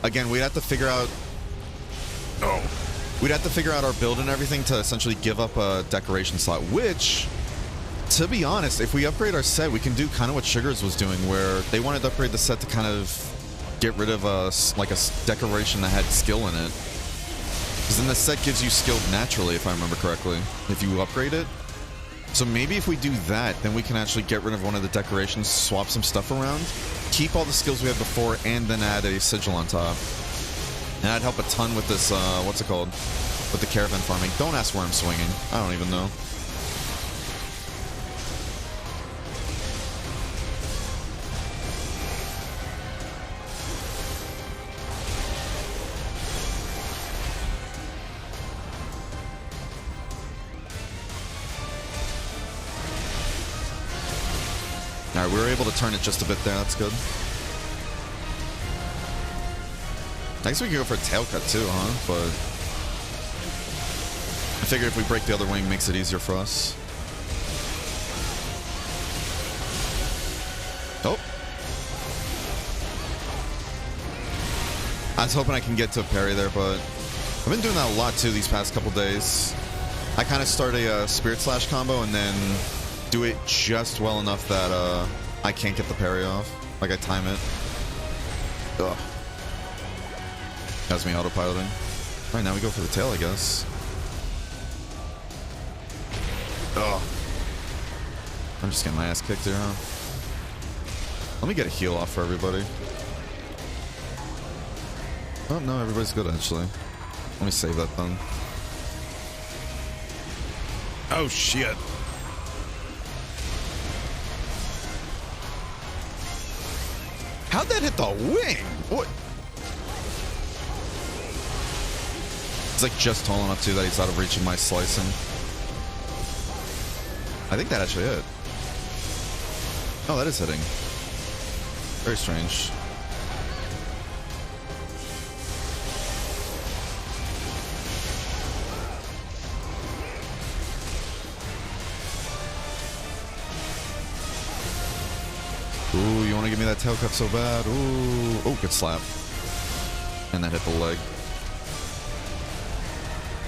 Again, we'd have to figure out... Oh. We'd have to figure out our build and everything to essentially give up a decoration slot, which... To be honest, if we upgrade our set, we can do kind of what Sugars was doing, where they wanted to upgrade the set to kind of get rid of a decoration that had skill in it. Because then the set gives you skilled naturally, if I remember correctly, if you upgrade it. So maybe if we do that, then we can actually get rid of one of the decorations, swap some stuff around, keep all the skills we had before, and then add a sigil on top. And that'd help a ton with this, what's it called? With the caravan farming. Don't ask where I'm swinging. I don't even know. Alright, we were able to turn it just a bit there. That's good. I guess we could go for a tail cut too, huh? But I figure if we break the other wing, it makes it easier for us. Oh. I was hoping I can get to a parry there, but I've been doing that a lot too these past couple days. I kind of start a Spirit Slash combo and then do it just well enough that I can't get the parry off. Like I time it. Ugh. Has me autopiloting. Alright, now we go for the tail, I guess. Ugh. I'm just getting my ass kicked here, huh? Let me get a heal off for everybody. Oh, no, everybody's good, actually. Let me save that then. Oh, shit. How'd that hit the wing? What? It's like just tall enough, too, that he's out of reach of my slicing. I think that actually hit. Oh, that is hitting. Very strange. Ooh, you want to give me that tail cut so bad? Ooh. Oh, good slap. And that hit the leg.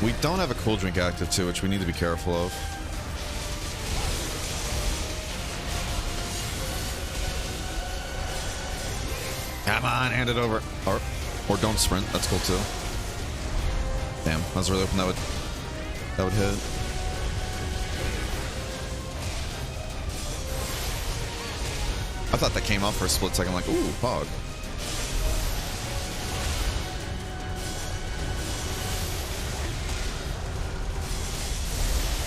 We don't have a cool drink active too, which we need to be careful of. Come on, hand it over. Or don't sprint. That's cool too. Damn, I was really hoping that would hit. I thought that came off for a split second, like, ooh, pog.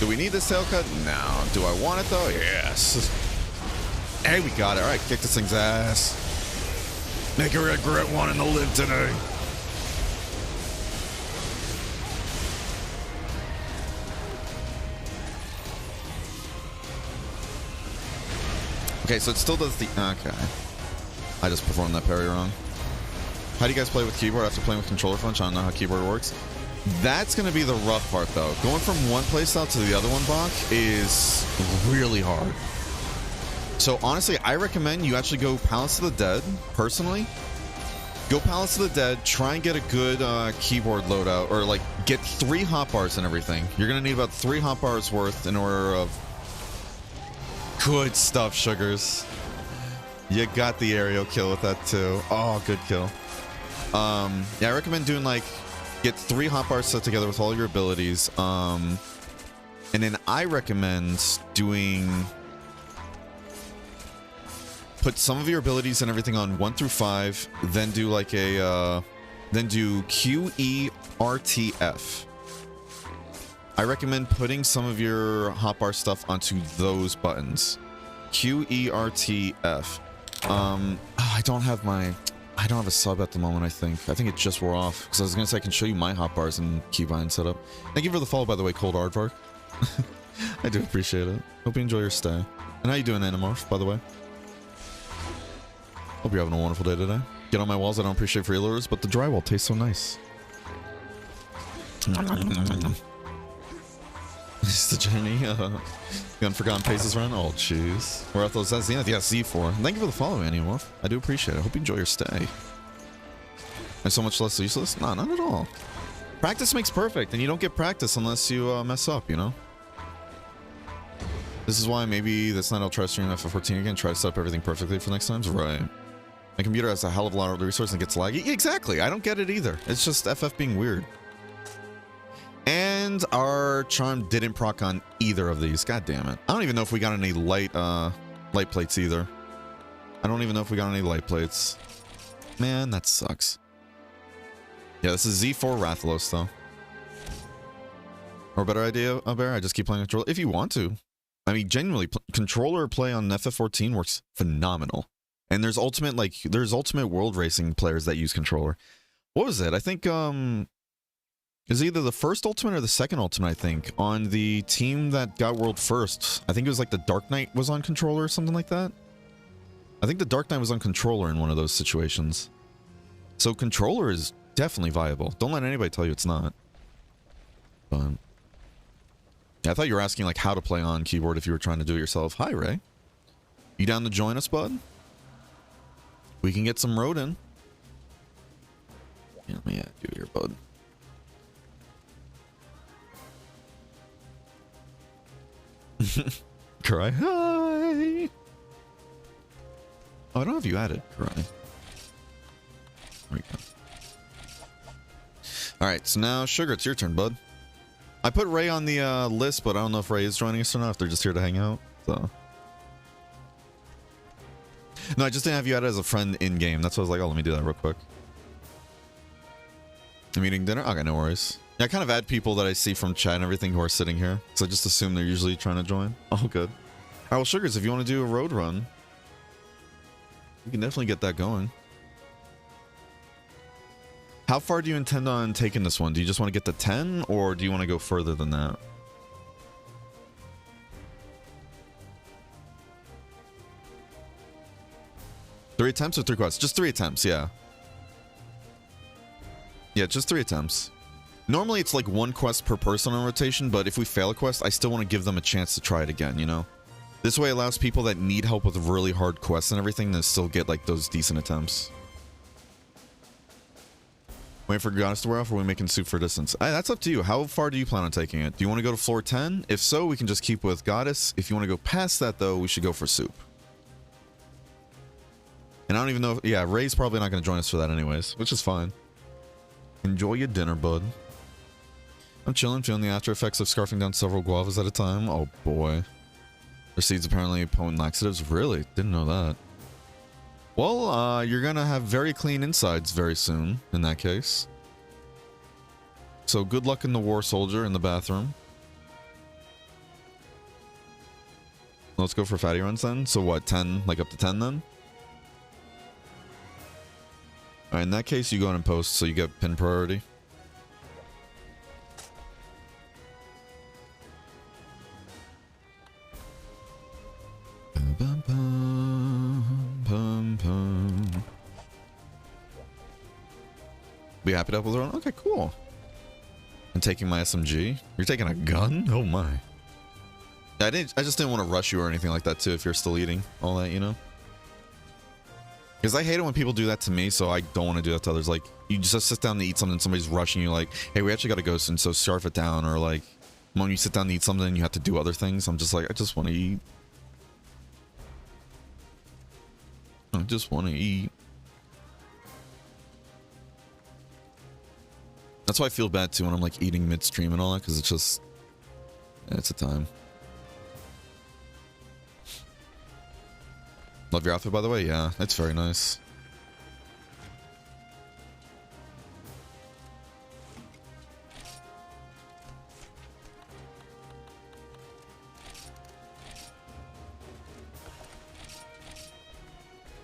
Do we need this tail cut? No. Do I want it though? Yes. Hey, we got it. All right, kick this thing's ass. Make her regret wanting to live today. Okay, so it still does the... Okay. I just performed that parry wrong. How do you guys play with keyboard after playing with controller punch? I don't know how keyboard works. That's going to be the rough part, though. Going from one playstyle to the other one, Bach, is really hard. So, honestly, I recommend you actually go Palace of the Dead, personally. Go Palace of the Dead, try and get a good keyboard loadout, or, like, get 3 hotbars and everything. You're going to need about 3 hotbars worth in order of... Good stuff, Sugars. You got the aerial kill with that, too. Oh, good kill. Yeah, I recommend doing, like... Get 3 hotbars set together with all your abilities. And then I recommend doing... Put some of your abilities and everything on 1 through 5. Then do like a... then do Q, E, R, T, F. I recommend putting some of your hotbar stuff onto those buttons. Q, E, R, T, F. I don't have a sub at the moment, I think it just wore off. Because I was going to say I can show you my hotbars and keybind setup. Thank you for the follow, by the way, Cold Aardvark. I do appreciate it. Hope you enjoy your stay. And how you doing, Animorph, by the way? Hope you're having a wonderful day today. Get on my walls, I don't appreciate freeloaders, but the drywall tastes so nice. Is the Jenny the Unforgotten Paces run? Oh, jeez. Where are those? That's Zenith. Yeah, Z4. Thank you for the follow, Animorph. I do appreciate it. I hope you enjoy your stay. Am so much less useless? No, not at all. Practice makes perfect, and you don't get practice unless you mess up, you know? This is why maybe this night I'll try streaming FF14 again, try to set up everything perfectly for next times. Right. My computer has a hell of a lot of resources and gets laggy. Yeah, exactly. I don't get it either. It's just FF being weird. And our charm didn't proc on either of these. God damn it. I don't even know if we got any light plates either. I don't even know if we got any light plates. Man, that sucks. Yeah, this is Z4 Rathalos, though. Or a better idea, Bear? I just keep playing controller. If you want to. I mean, genuinely, controller play on FF14 works phenomenal. And there's ultimate world racing players that use controller. What was it? I think, is either the first ultimate or the second ultimate, I think, on the team that got world first. I think it was like the Dark Knight was on controller or something like that. I think the Dark Knight was on controller in one of those situations. So controller is definitely viable. Don't let anybody tell you it's not. But yeah, I thought you were asking like how to play on keyboard if you were trying to do it yourself. Hi, Ray. You down to join us, bud? We can get some road in. Yeah, let me add you here, bud. Karai, hi! Oh, I don't have you added, Karai. There we go. Alright, so now, Sugar, it's your turn, bud. I put Ray on the list, but I don't know if Ray is joining us or not, if they're just here to hang out, so... No, I just didn't have you added as a friend in-game. That's why I was like, oh, let me do that real quick. I'm eating dinner? Okay, no worries. Yeah, I kind of add people that I see from chat and everything who are sitting here. So I just assume they're usually trying to join. Oh, good. Alright, well, Sugars, if you want to do a road run, you can definitely get that going. How far do you intend on taking this one? Do you just want to get to 10, or do you want to go further than that? Three attempts or 3 quests? Just 3 attempts, yeah. Yeah, just 3 attempts. Normally it's like 1 quest per person on rotation, but if we fail a quest, I still want to give them a chance to try it again, you know? This way allows people that need help with really hard quests and everything to still get like those decent attempts. Waiting for Goddess to wear off, or are we making soup for distance? That's up to you. How far do you plan on taking it? Do you want to go to floor 10? If so, we can just keep with Goddess. If you want to go past that, though, we should go for soup. And I don't even know if, yeah, Ray's probably not going to join us for that anyways, which is fine. Enjoy your dinner, bud. I'm chilling, feeling the after effects of scarfing down several guavas at a time. Oh boy. Their seeds apparently potent laxatives. Really? Didn't know that. Well, you're going to have very clean insides very soon, in that case. So good luck in the war soldier in the bathroom. Let's go for fatty runs then. So what, 10, like up to 10 then? Alright, in that case, you go in and post, so you get pin priority. Bum, bum, bum, bum. Be happy to help with her. Okay, cool. I'm taking my SMG. You're taking a gun? Oh my. I just didn't want to rush you or anything like that too if you're still eating all that, you know? Because I hate it when people do that to me, so I don't want to do that to others. Like, you just sit down to eat something, somebody's rushing you like, hey, we actually got to go soon, so scarf it down. Or like, when you sit down to eat something, you have to do other things. I'm just like, I just want to eat. I just want to eat. That's why I feel bad too when I'm like eating midstream and all that, because it's just, it's a time. Love your outfit, by the way. Yeah, it's very nice.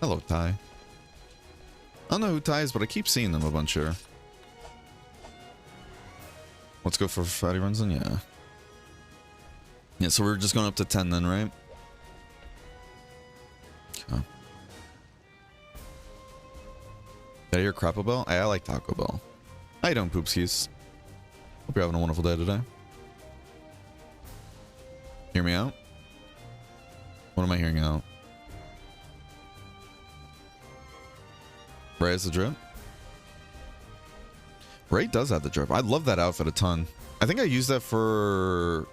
Hello, Ty. I don't know who Ty is, but I keep seeing them a bunch here. Let's go for fatty runs then, yeah. Yeah, so we're just going up to 10 then, right? Okay. Did I hear Crapo Bell? I like Taco Bell. How you doing, Poopskis? Hope you're having a wonderful day today. Hear me out? What am I hearing out? Ray has the drip? Ray does have the drip. I love that outfit a ton. I think I used that for...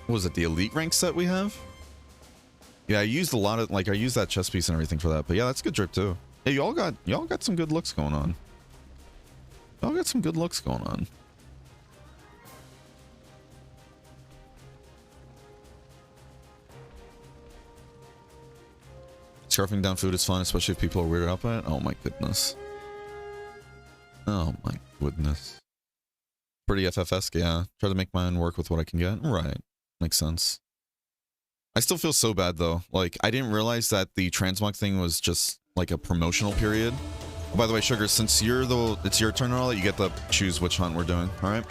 What was it? The elite rank set we have? Yeah, I used a lot of... Like, I used that chest piece and everything for that. But yeah, that's good drip too. Hey, y'all got some good looks going on. Y'all got some good looks going on. Scarfing down food is fun, especially if people are weirded out by it. Oh my goodness. Oh my goodness. Pretty FFS, yeah. Try to make mine work with what I can get. Right. Makes sense. I still feel so bad though. Like, I didn't realize that the transmog thing was just like a promotional period. Oh, by the way, Sugar, since it's your turn and all that, you get to choose which hunt we're doing, alright?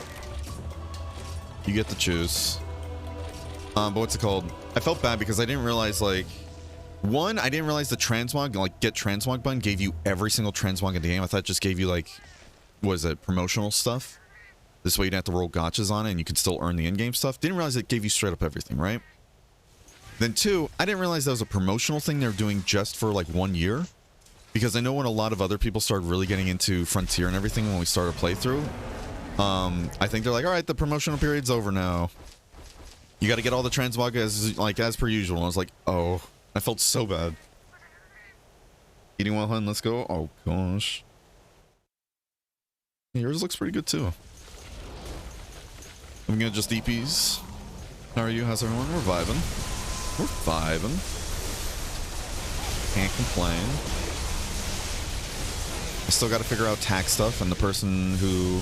You get to choose. But what's it called? I felt bad because I didn't realize, like, one, I didn't realize the transmog, like, get transmog button gave you every single transmog in the game. I thought it just gave you, like, what is it, promotional stuff? This way you didn't have to roll gotchas on it and you could still earn the in-game stuff. Didn't realize it gave you straight up everything, right? Then two, I didn't realize that was a promotional thing they were doing just for, like, 1 year. Because I know when a lot of other people started really getting into Frontier and everything when we started a playthrough, I think they're like, all right, the promotional period's over now. You got to get all the transmog as per usual. And I was like, oh, I felt so bad. Eating well, hun, let's go. Oh, gosh. Yours looks pretty good, too. I'm gonna just DPs. How are you? How's everyone? We're vibing. We're vibing. Can't complain. I still got to figure out tax stuff, and the person who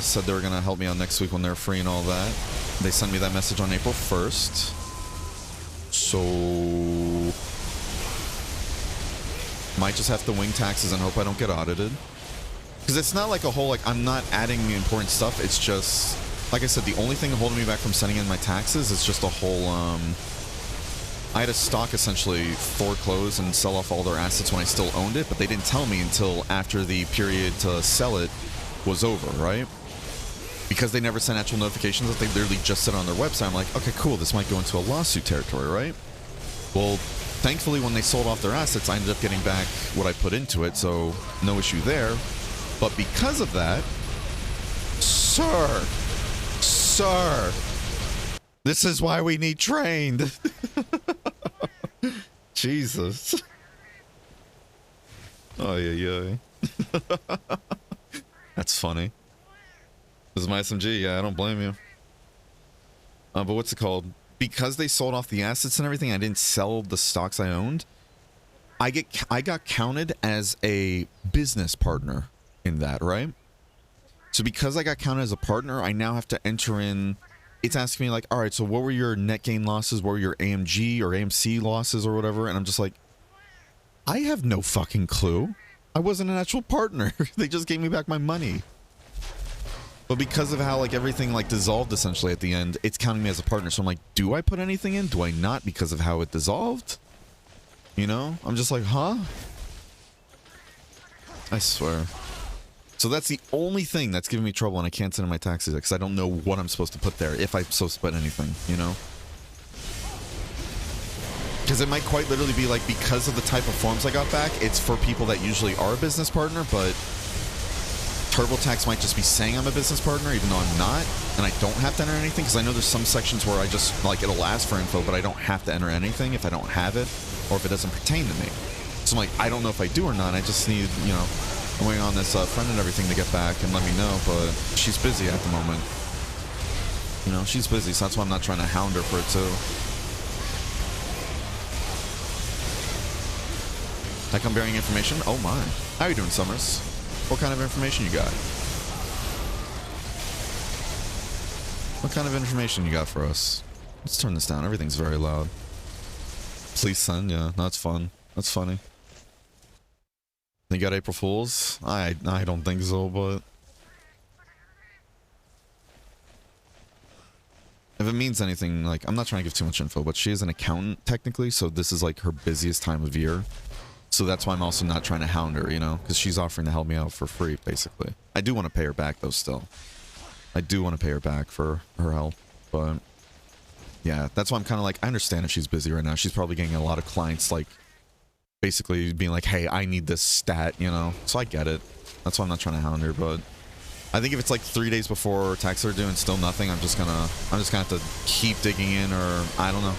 said they were going to help me out next week when they're free and all that, they sent me that message on April 1st. So... might just have to wing taxes and hope I don't get audited. Because it's not like a whole, like, I'm not adding important stuff. It's just, like I said, the only thing holding me back from sending in my taxes is just a whole, I had to stock essentially foreclose and sell off all their assets when I still owned it, but they didn't tell me until after the period to sell it was over, right? Because they never sent actual notifications that they literally just said on their website. I'm like, okay, cool, this might go into a lawsuit territory, right? Well, thankfully, when they sold off their assets, I ended up getting back what I put into it, so no issue there. But because of that, sir, this is why we need trained. Jesus. Oh, yeah, yeah. That's funny. This is my SMG. Yeah, I don't blame you. But what's it called? Because they sold off the assets and everything, I didn't sell the stocks I owned. I got counted as a business partner in that, right? So because I got counted as a partner, I now have to enter in. It's asking me like, all right, so what were your net gain losses? What were your AMG or AMC losses or whatever? And I'm just like, I have no fucking clue. I wasn't an actual partner. They just gave me back my money. But because of how like everything like dissolved essentially at the end, it's counting me as a partner. So I'm like, do I put anything in? Do I not because of how it dissolved? You know? I'm just like, huh? I swear. So that's the only thing that's giving me trouble, and I can't send in my taxes because I don't know what I'm supposed to put there, if I'm supposed to put anything, you know? Because it might quite literally be like, because of the type of forms I got back, it's for people that usually are a business partner, but TurboTax might just be saying I'm a business partner, even though I'm not, and I don't have to enter anything, because I know there's some sections where I just, like, it'll ask for info, but I don't have to enter anything if I don't have it, or if it doesn't pertain to me. So I'm like, I don't know if I do or not, I just need, you know, I'm waiting on this friend and everything to get back and let me know, but she's busy at the moment. You know, she's busy, so that's why I'm not trying to hound her for it too. Like I'm bearing information? Oh my. How are you doing, Summers? What kind of information you got? What kind of information you got for us? Let's turn this down. Everything's very loud. Please send. Yeah, that's fun. That's funny. You got April Fools? I don't think so, but if it means anything, like, I'm not trying to give too much info, but she is an accountant technically, so this is like her busiest time of year. So that's why I'm also not trying to hound her, you know, because she's offering to help me out for free, basically. I do want to pay her back, though, still. I do want to pay her back for her help, but yeah, that's why I'm kind of like, I understand if she's busy right now. She's probably getting a lot of clients, like, basically being like, hey, I need this stat, you know, so I get it. That's why I'm not trying to hound her, but I think if it's like 3 days before taxes are due and still nothing, I'm just gonna have to keep digging in, or I don't know.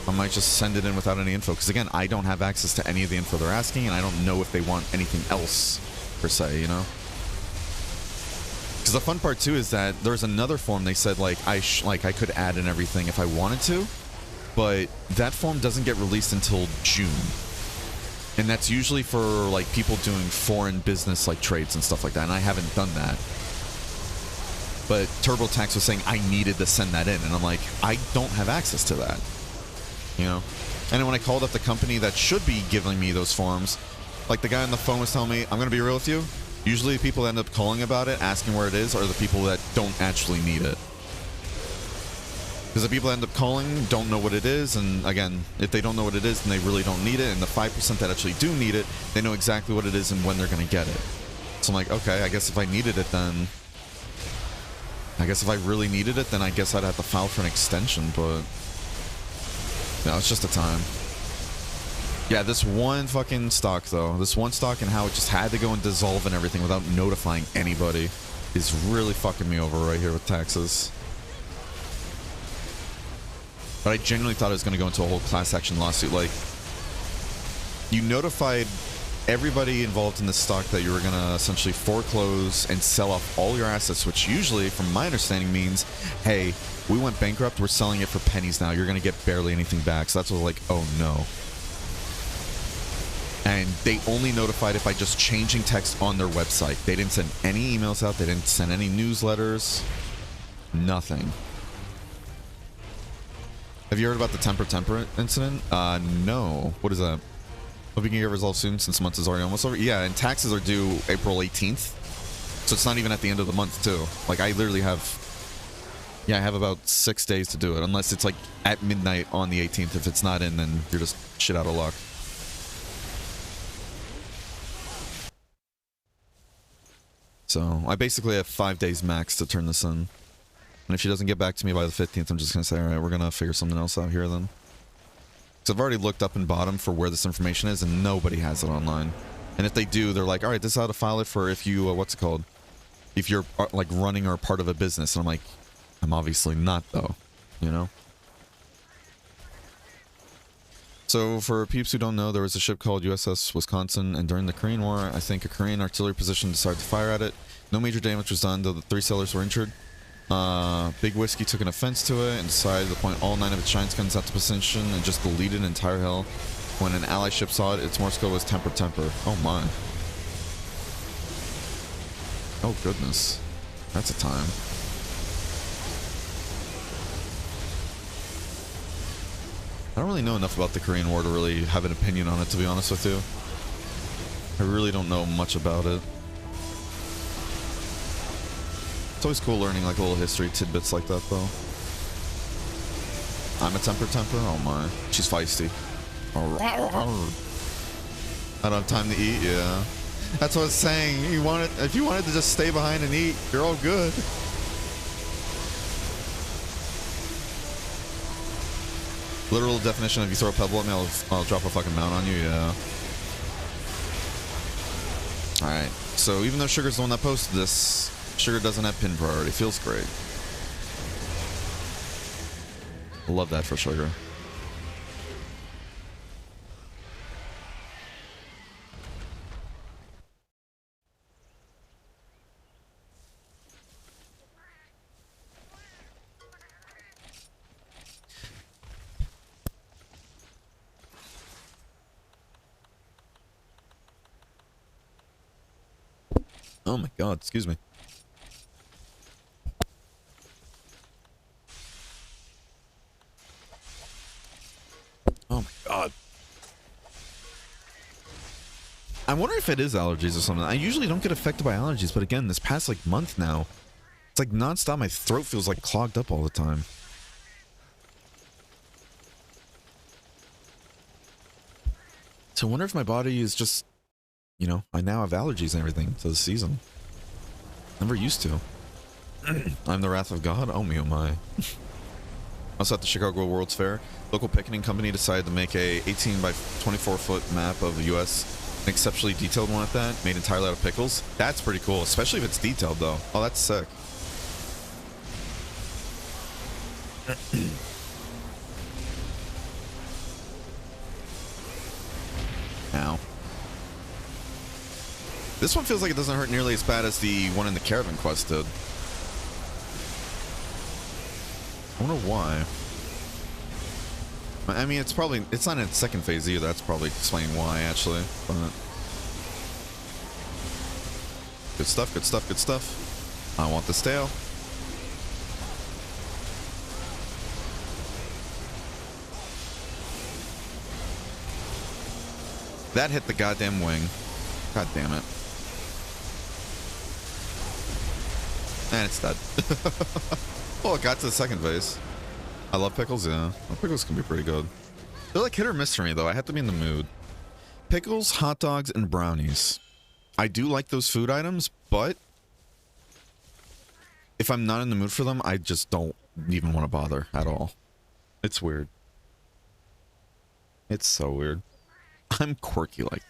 I might just send it in without any info, because again, I don't have access to any of the info they're asking, and I don't know if they want anything else, per se, you know? Because the fun part, too, is that there's another form they said, like, I could add in everything if I wanted to, but that form doesn't get released until June. And that's usually for, like, people doing foreign business, like, trades and stuff like that, and I haven't done that. But TurboTax was saying I needed to send that in, and I'm like, I don't have access to that. You know? And then when I called up the company that should be giving me those forms, like the guy on the phone was telling me, I'm going to be real with you, usually the people that end up calling about it, asking where it is, are the people that don't actually need it. Because the people that end up calling don't know what it is, and again, if they don't know what it is, then they really don't need it, and the 5% that actually do need it, they know exactly what it is and when they're going to get it. So I'm like, okay, I guess if I needed it, then I guess if I really needed it, then I guess I'd have to file for an extension, but no, it's just a time. Yeah, this one fucking stock, though. This one stock and how it just had to go and dissolve and everything without notifying anybody is really fucking me over right here with taxes. But I genuinely thought it was going to go into a whole class action lawsuit. Like, you notified everybody involved in this stock that you were going to essentially foreclose and sell off all your assets, which usually, from my understanding, means, hey, we went bankrupt, we're selling it for pennies now, you're going to get barely anything back. So that's what, like, oh no. And they only notified it by just changing text on their website. They didn't send any emails out, they didn't send any newsletters, nothing. Have you heard about the temper incident? No. What is that? Hope you can get resolved soon since the month is already almost over. Yeah, and taxes are due April 18th. So it's not even at the end of the month, too. Like, I literally have... Yeah, I have about 6 days to do it, unless it's, like, at midnight on the 18th. If it's not in, then you're just shit out of luck. So, I basically have 5 days max to turn this in. And if she doesn't get back to me by the 15th, I'm just going to say, alright, we're going to figure something else out here then. Because I've already looked up and bottom for where this information is, and nobody has it online. And if they do, they're like, alright, this is how to file it for if you, what's it called? If you're, like, running or part of a business. And I'm like, I'm obviously not, though. You know? So for peeps who don't know, there was a ship called USS Wisconsin, and during the Korean War, I think a Korean artillery position decided to fire at it. No major damage was done, though the 3 sailors were injured. Big Whiskey took an offense to it and decided to point all 9 of its giant guns out to position and just deleted an entire hill. When an ally ship saw it, its Morse code was temper temper. Oh my. Oh goodness. That's a time. I don't really know enough about the Korean War to really have an opinion on it, to be honest with you. I really don't know much about it. It's always cool learning like little history tidbits like that, though. I'm a temper temper? Oh my. She's feisty. I don't have time to eat? Yeah. That's what I was saying. If you wanted to just stay behind and eat, you're all good. Literal definition of you throw a pebble at me, I'll drop a fucking mount on you, yeah. Alright, so even though Sugar's the one that posted this, Sugar doesn't have pin priority. Feels great. I love that for Sugar. Oh my god, excuse me. Oh my god. I wonder if it is allergies or something. I usually don't get affected by allergies, but again, this past like month now, it's like nonstop. My throat feels like clogged up all the time. So I wonder if my body is just, you know, I now have allergies and everything to the season. Never used to. I'm the wrath of God? Oh me, oh my. Also at the Chicago World's Fair, local picketing company decided to make a 18 by 24 foot map of the US. An exceptionally detailed one at that, made entirely out of pickles. That's pretty cool, especially if it's detailed though. Oh, that's sick. Ow. This one feels like it doesn't hurt nearly as bad as the one in the Caravan Quest did. I wonder why. I mean, it's not in its second phase either. That's probably explaining why, actually. But good stuff, good stuff, good stuff. I want this tail. That hit the goddamn wing. God damn it. And it's dead. Well, it got to the second phase. I love pickles, yeah. Well, pickles can be pretty good. They're like hit or miss for me, though. I have to be in the mood. Pickles, hot dogs, and brownies. I do like those food items, but if I'm not in the mood for them, I just don't even want to bother at all. It's weird. It's so weird. I'm quirky like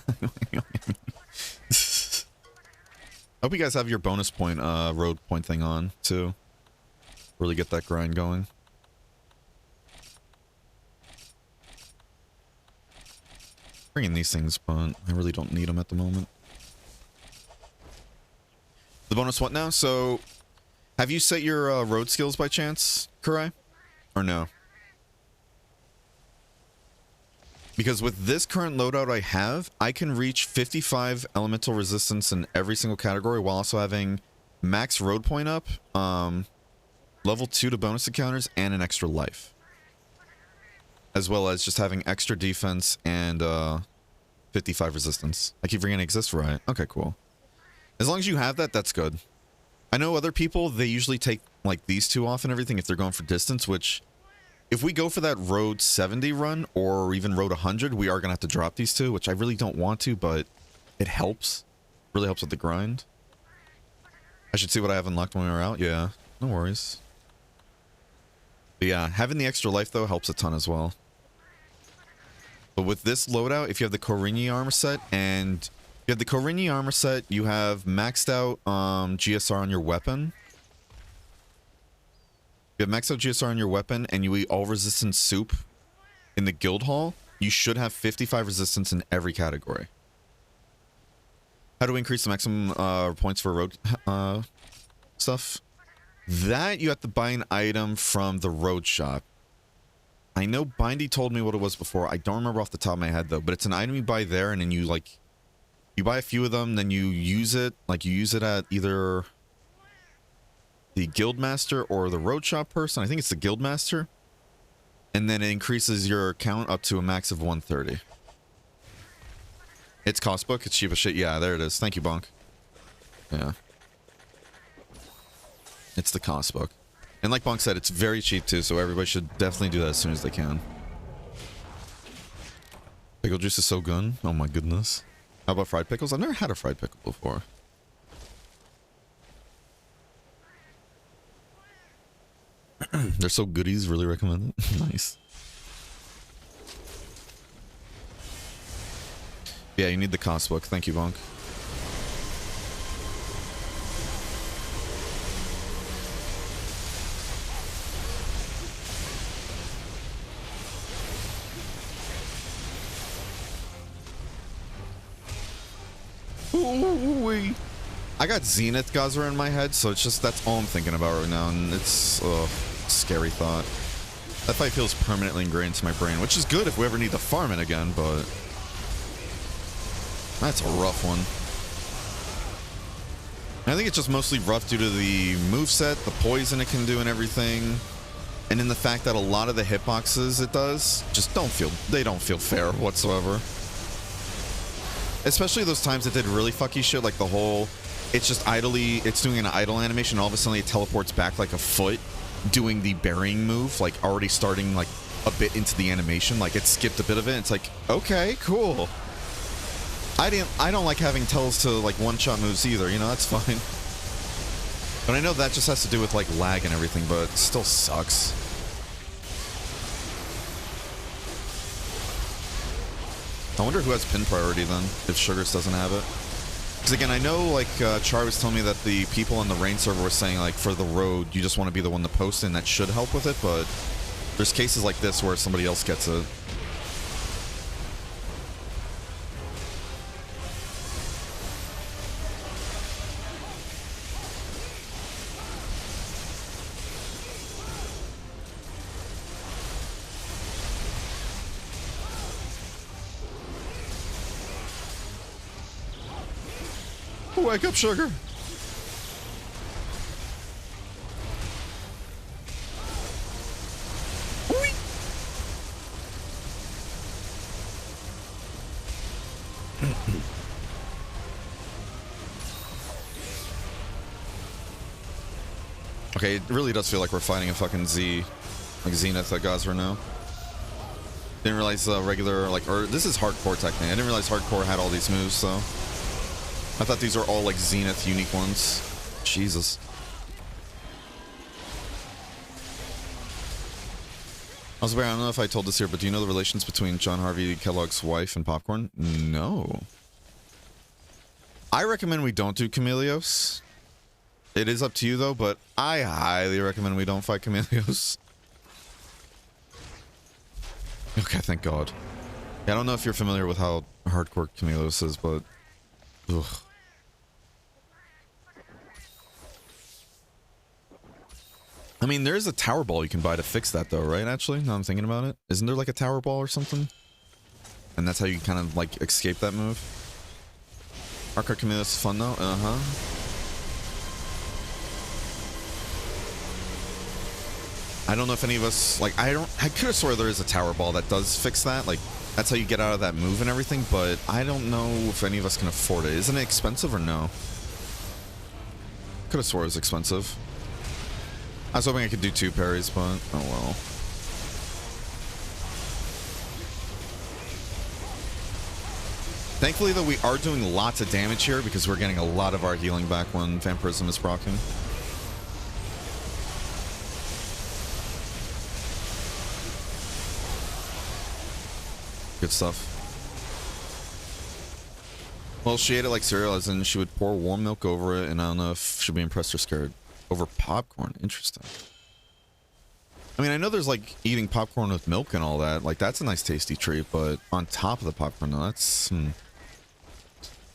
that. I hope you guys have your bonus point, road point thing on, too. Really get that grind going. Bringing these things, but I really don't need them at the moment. The bonus what now? So, have you set your road skills by chance, Kurai? Or no? Because with this current loadout I have, I can reach 55 elemental resistance in every single category while also having max road point up, level 2 to bonus encounters, and an extra life. As well as just having extra defense and 55 resistance. I keep forgetting it exists, right? Okay, cool. As long as you have that, that's good. I know other people, they usually take like these two off and everything if they're going for distance, which if we go for that road 70 run or even road 100, we are going to have to drop these two, which I really don't want to, but it helps. Really helps with the grind. I should see what I have unlocked when we're out. Yeah, no worries. But yeah, having the extra life though helps a ton as well. But with this loadout, if you have the Korini armor set and you have the Korini armor set, you have maxed out GSR on your weapon. You have maxed out GSR on your weapon and you eat all resistance soup in the guild hall. You should have 55 resistance in every category. How do we increase the maximum points for road stuff? That you have to buy an item from the road shop. I know Bindy told me what it was before. I don't remember off the top of my head though, but it's an item you buy there, and then you like, you buy a few of them, then you use it, like you use it at either the guildmaster or the road shop person. I think it's the guildmaster. And then it increases your count up to a max of 130. It's cost book, it's cheap as shit. Yeah, there it is. Thank you, Bonk. Yeah. It's the cost book. And like Bonk said, it's very cheap too, so everybody should definitely do that as soon as they can. Pickle juice is so good. Oh my goodness. How about fried pickles? I've never had a fried pickle before. They're so goodies, really recommend it. Nice. Yeah, you need the cost book. Thank you, Bonk. Ooh-wee. I got Zenith Gaza in my head, so it's just, that's all I'm thinking about right now, and it's a scary thought. That fight feels permanently ingrained into my brain, which is good if we ever need to farm it again, but that's a rough one. I think it's just mostly rough due to the moveset, the poison it can do and everything, and in the fact that a lot of the hitboxes it does just don't feel fair whatsoever. Especially those times it did really fucky shit, like the whole, it's just idly, it's doing an idle animation, all of a sudden it teleports back like a foot, doing the burying move, like already starting like a bit into the animation, like it skipped a bit of it. It's like, okay, cool. I don't like having tells to like one-shot moves either, you know, that's fine. But I know that just has to do with like lag and everything, but it still sucks. I wonder who has pin priority then, if Sugars doesn't have it. Because again, I know like Char was telling me that the people on the rain server were saying like for the road, you just want to be the one to post it, and that should help with it, but there's cases like this where somebody else gets it. Wake up, Sugar. Okay, it really does feel like we're fighting a fucking Z, like Zenith at Gosra now. Didn't realize regular, like, or this is hardcore technically. I didn't realize hardcore had all these moves, so. I thought these were all like Zenith unique ones. Jesus. Also, I don't know if I told this here, but do you know the relations between John Harvey Kellogg's wife and popcorn? No. I recommend we don't do Chameleos. It is up to you though, but I highly recommend we don't fight Chameleos. Okay, thank God. Yeah, I don't know if you're familiar with how hardcore Chameleos is, but ugh. I mean, there is a tower ball you can buy to fix that though, right? Actually, now I'm thinking about it. Isn't there like a tower ball or something? And that's how you kind of like escape that move. Hardcore Chameleos is fun though. Uh-huh. I don't know if any of us, like, I could have swore there is a tower ball that does fix that. Like, that's how you get out of that move and everything, but I don't know if any of us can afford it. Isn't it expensive or no? Could have swore it was expensive. I was hoping I could do 2 parries, but oh well. Thankfully, though, we are doing lots of damage here because we're getting a lot of our healing back when Vampirism is proccing. Good stuff. Well, she ate it like cereal, as in she would pour warm milk over it, and I don't know if she'd be impressed or scared. Over popcorn. Interesting. I mean, I know there's like eating popcorn with milk and all that. Like, that's a nice tasty treat, but on top of the popcorn, no, that's... I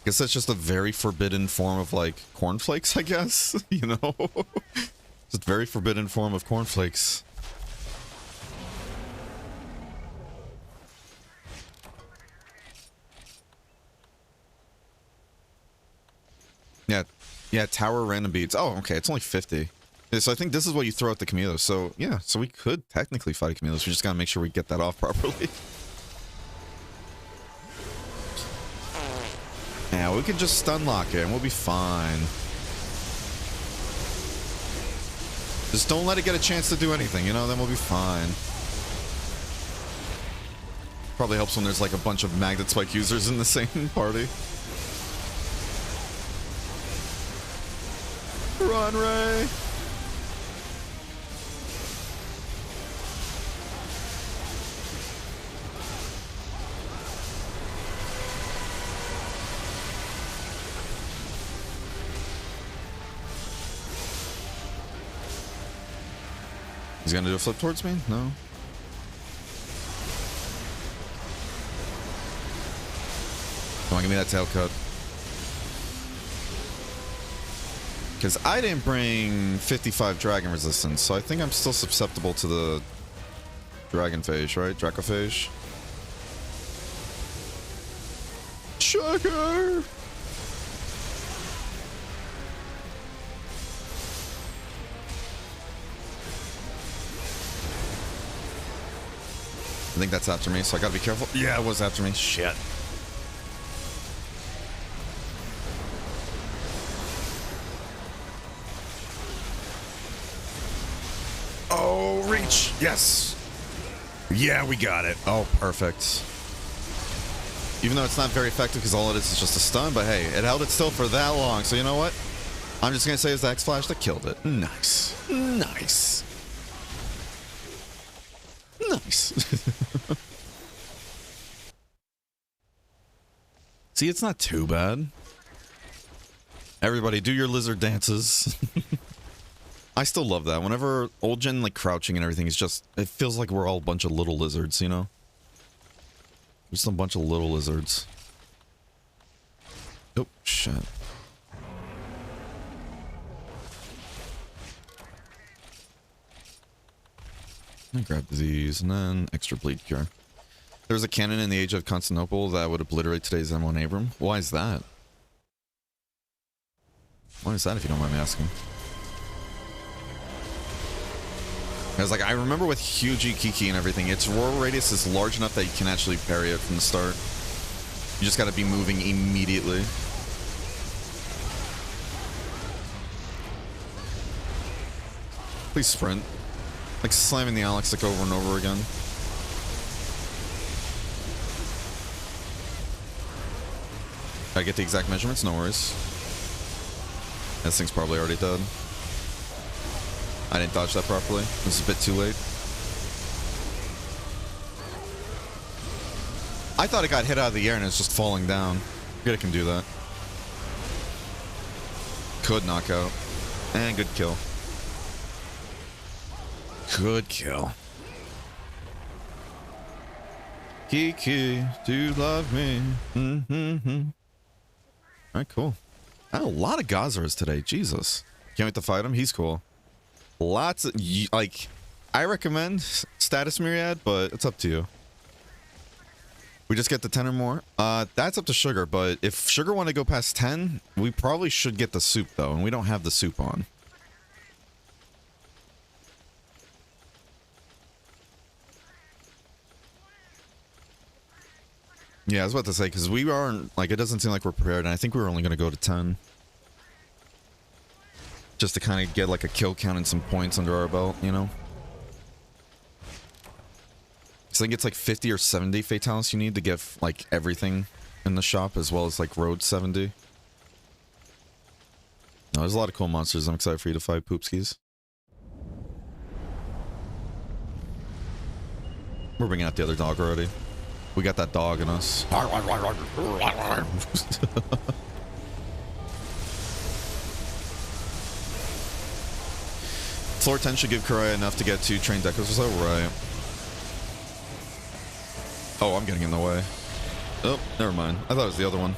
guess that's just a very forbidden form of, like, cornflakes, I guess? You know? Just very forbidden form of cornflakes. Yeah. Yeah, tower random beads. Oh, okay, it's only 50. Yeah, so I think this is what you throw at the Camilos. So, yeah, so we could technically fight a Camilos. We just gotta make sure we get that off properly. Yeah, we can just stun lock it and we'll be fine. Just don't let it get a chance to do anything, you know? Then we'll be fine. Probably helps when there's like a bunch of magnet spike users in the same party. Run, Ray! He's gonna do a flip towards me? No. Come on, give me that tail cut. Because I didn't bring 55 dragon resistance, so I think I'm still susceptible to the dragon phage, right? Dracophage. Sugar! I think that's after me, so I gotta be careful. Yeah, it was after me. Shit. Oh, reach. Yes. Yeah, we got it. Oh, perfect. Even though it's not very effective because all it is just a stun, but hey, it held it still for that long. So you know what? I'm just gonna say it's the X Flash that killed it. Nice. Nice. Nice. See, it's not too bad. Everybody, do your lizard dances. I still love that. Whenever old gen, like, crouching and everything is just... It feels like we're all a bunch of little lizards, you know? Just a bunch of little lizards. Oh, shit. I grab these, and then extra bleed cure. There was a cannon in the Age of Constantinople that would obliterate today's M1 Abram. Why is that? Why is that, if you don't mind me asking? I was like, I remember with huge Kiki and everything, its roar radius is large enough that you can actually parry it from the start. You just gotta be moving immediately. Please sprint. Like slamming the Alex stick over and over again. Gotta get the exact measurements, no worries. This thing's probably already dead. I didn't dodge that properly. This is a bit too late. I thought it got hit out of the air and it's just falling down. Forget it can do that. Could knock out. And good kill. Good kill. Kiki, do you love me? Alright, cool. I had a lot of Gazaras today. Jesus. Can't wait to fight him. He's cool. Lots of... Like, I recommend Status Myriad, but it's up to you. We just get the 10 or more. That's up to Sugar, but if Sugar want to go past 10, we probably should get the soup, though, and we don't have the soup on. Yeah, I was about to say, because we aren't, like, it doesn't seem like we're prepared, and I think we were only going to go to 10. Just to kind of get, like, a kill count and some points under our belt, you know? So I think it's, like, 50 or 70 Fatalis you need to get, like, everything in the shop, as well as, like, Road 70. No, there's a lot of cool monsters. I'm excited for you to fight, Poopskis. We're bringing out the other dog already. We got that dog in us. Floor 10 should give Kurai enough to get 2 train decos or so, right? Oh, I'm getting in the way. Oh, never mind. I thought it was the other one.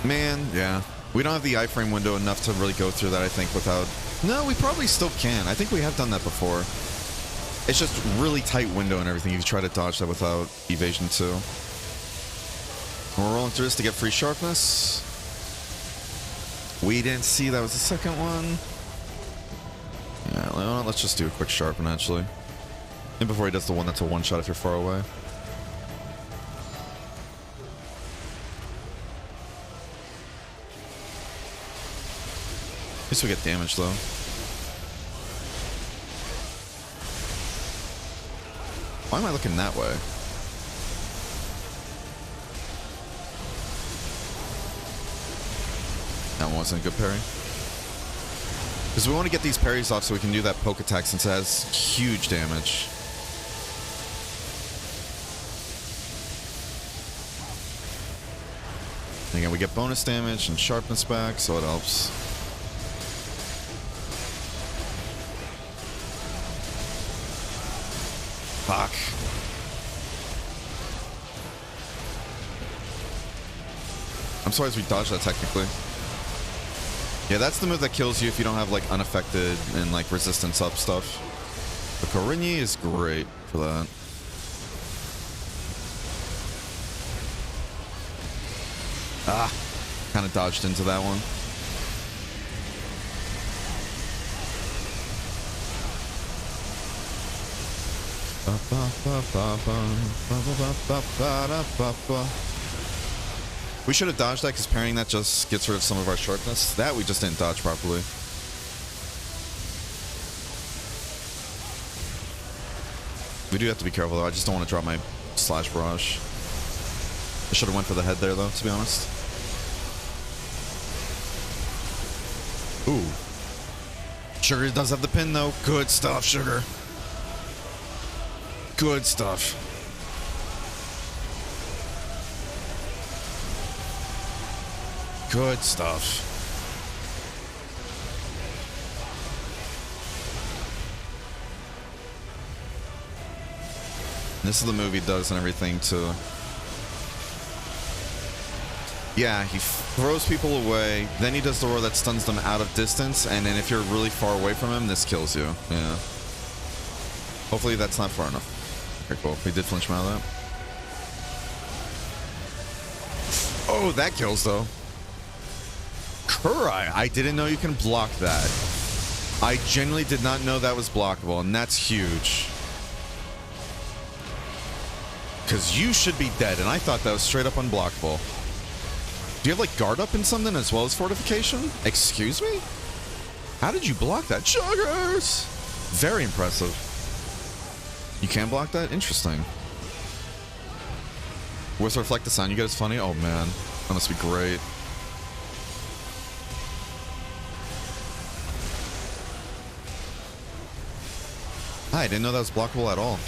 Man, yeah. We don't have the iframe window enough to really go through that, I think, without... No, we probably still can. I think we have done that before. It's just really tight window and everything. You can try to dodge that without evasion too. And we're rolling through this to get free sharpness. We didn't see that was the second one. Yeah, well, let's just do a quick sharpen, actually. And before he does the one that's a one-shot if you're far away. At least we get damage, though. Why am I looking that way? That wasn't a good parry. Because we want to get these parries off so we can do that poke attack since it has huge damage. And again, we get bonus damage and sharpness back, so it helps. Fuck. I'm surprised we dodged that technically. Yeah, that's the move that kills you if you don't have like unaffected and like resistance up stuff. The Korinyi is great for that. Ah, kind of dodged into that one. We should have dodged that because parrying that just gets rid of some of our sharpness. That we just didn't dodge properly. We do have to be careful though. I just don't want to drop my slash barrage. I should have went for the head there though, to be honest. Ooh. Sugar does have the pin though. Good stuff, Sugar. Good stuff. Good stuff. This is the move he does and everything too. Yeah, he throws people away, then he does the roar that stuns them out of distance, and then if you're really far away from him, this kills you. Yeah. Hopefully that's not far enough. Okay, cool. We did flinch him out of that. Oh, that kills though. Kurai, I didn't know you can block that. I genuinely did not know that was blockable, and that's huge. Because you should be dead, and I thought that was straight up unblockable. Do you have like guard up and something as well as fortification? Excuse me? How did you block that? Chuggers! Very impressive. You can block that? Interesting. With reflect the sound you get is funny? Oh man, that must be great. I didn't know that was blockable at all.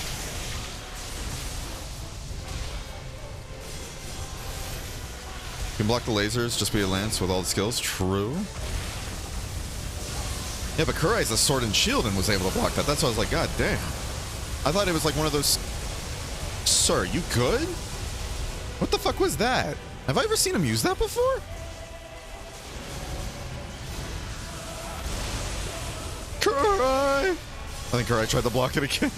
You can block the lasers, just be a lance with all the skills. True. Yeah, but Kurai's a sword and shield and was able to block that. That's why I was like, God damn. I thought it was like one of those... Sir, you good? What the fuck was that? Have I ever seen him use that before? Kurai! I think Kurai tried to block it again.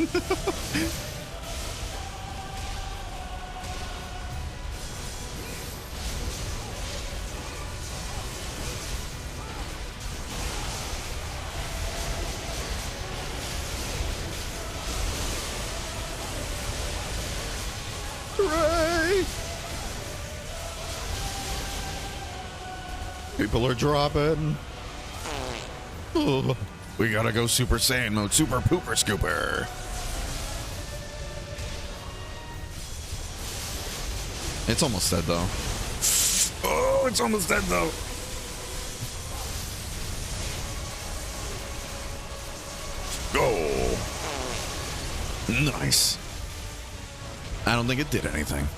Kurai! People are dropping. Ugh. We gotta go Super Saiyan mode, Super Pooper Scooper. It's almost dead though. Oh, it's almost dead though. Go. Nice. I don't think it did anything.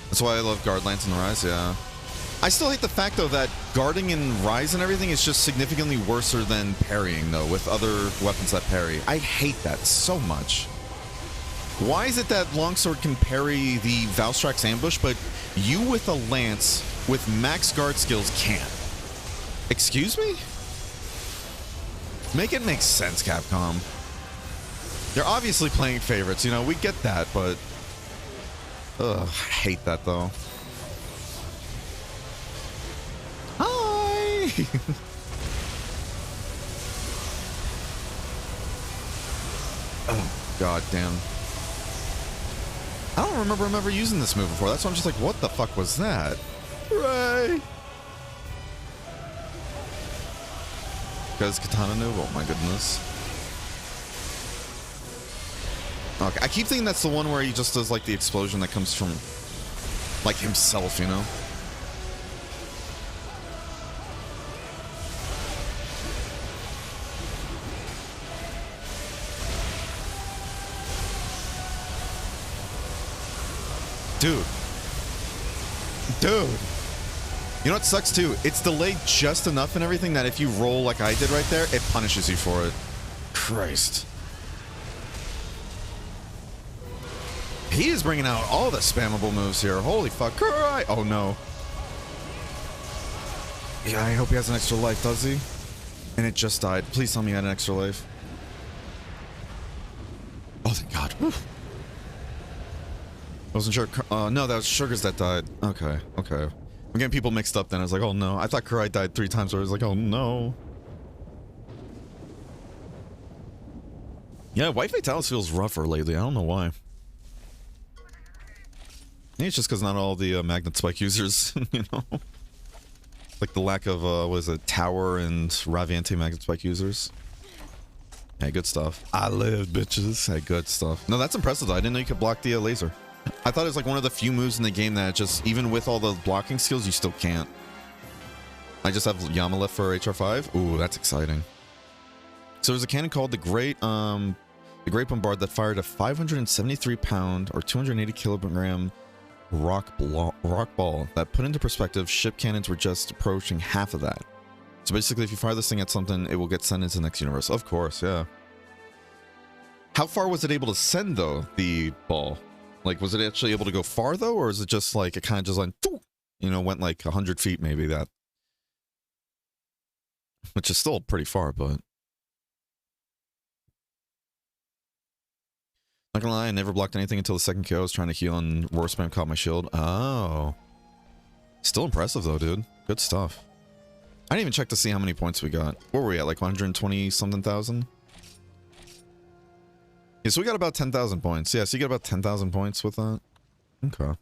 That's why I love Guard Lance in the Rise, yeah. I still hate the fact, though, that guarding and rise and everything is just significantly worse than parrying, though, with other weapons that parry. I hate that so much. Why is it that Longsword can parry the Valstrax ambush, but you with a lance with max guard skills can't? Excuse me? Make it make sense, Capcom. They're obviously playing favorites, you know, we get that, but... Ugh, I hate that, though. Hi! Oh, god damn. I don't remember him ever using this move before. That's why I'm just like, what the fuck was that? Hooray! Because Katana Noob, oh my goodness. Okay, I keep thinking that's the one where he just does like the explosion that comes from like himself, you know? Dude. You know what sucks too? It's delayed just enough and everything that if you roll like I did right there, it punishes you for it. Christ. He is bringing out all the spammable moves here. Holy fuck. Oh no. Yeah, I hope he has an extra life, does he? And it just died. Please tell me he had an extra life. Oh, thank God. Whew. I wasn't sure. No, that was Sugars that died. Okay, okay. I'm getting people mixed up then. I was like, oh no. I thought Kurai died 3 times, so I was like, oh no. Yeah, White Fatalis feels rougher lately. I don't know why. Maybe it's just because not all the Magnet Spike users, you know? Like the lack of, what is it, Tower and Raviente Magnet Spike users. Hey, good stuff. I live, bitches. Hey, good stuff. No, that's impressive though. I didn't know you could block the laser. I thought it was like one of the few moves in the game that just, even with all the blocking skills, you still can't. I just have Yama left for HR5. Ooh, that's exciting. So there's a cannon called the Great Bombard that fired a 573-pound or 280-kilogram rock ball that, put into perspective, ship cannons were just approaching half of that. So basically, if you fire this thing at something, it will get sent into the next universe. Of course, yeah. How far was it able to send, though, the ball? Like, was it actually able to go far, though? Or is it just like, it kind of just like, you know, went like 100 feet, maybe that? Which is still pretty far, but... Not gonna lie, I never blocked anything until the second KO. I was trying to heal and war spam caught my shield. Oh. Still impressive, though, dude. Good stuff. I didn't even check to see how many points we got. Where were we at? Like 120-something thousand? Yeah, so we got about 10,000 points. Yeah, so you get about 10,000 points with that. Okay.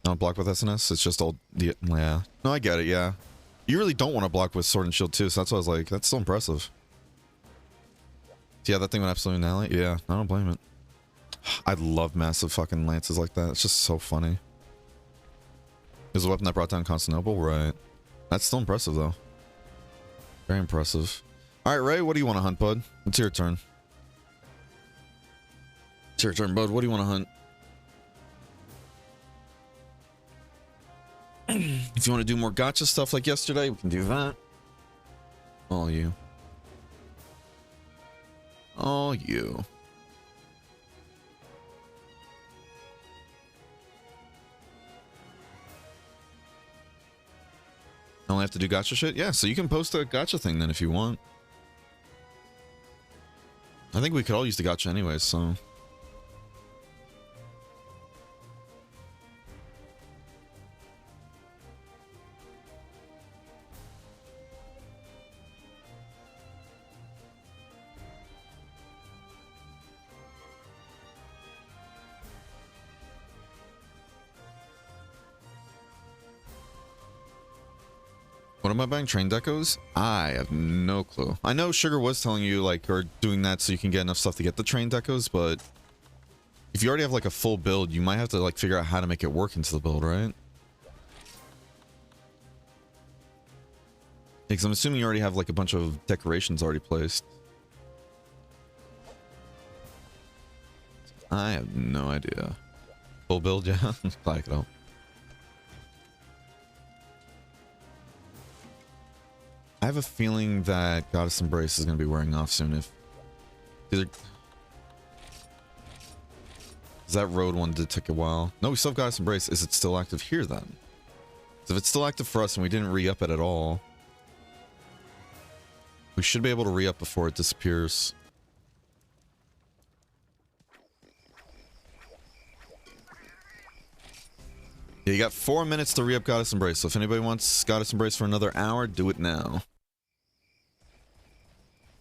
Don't block with SNS? It's just all... Yeah. No, I get it, yeah. You really don't want to block with Sword and Shield, too, so that's why I was like, that's still impressive. Yeah, that thing went absolutely annihilate. Yeah, I don't blame it. I love massive fucking lances like that. It's just so funny. Is a weapon that brought down Constantinople? Right. That's still impressive, though. Very impressive. Alright, Ray, what do you want to hunt, bud? It's your turn. It's your turn, bud. What do you want to hunt? If you want to do more gacha stuff like yesterday, we can do that. All you. All you. I only have to do gacha shit? Yeah, so you can post a gacha thing then if you want. I think we could all use the gacha anyways, so... What am I buying? Train decos? I have no clue. I know Sugar was telling you, like, or doing that so you can get enough stuff to get the train decos, but if you already have, like, a full build, you might have to, like, figure out how to make it work into the build, right? Because I'm assuming you already have, like, a bunch of decorations already placed. I have no idea. Full build, yeah? Back it up. I have a feeling that Goddess Embrace is going to be wearing off soon. If either, that road one did take a while. No, we still have Goddess Embrace. Is it still active here then? So if it's still active for us and we didn't re-up it at all, we should be able to re-up before it disappears. Yeah, you got 4 minutes to re-up Goddess Embrace. So if anybody wants Goddess Embrace for another hour, do it now.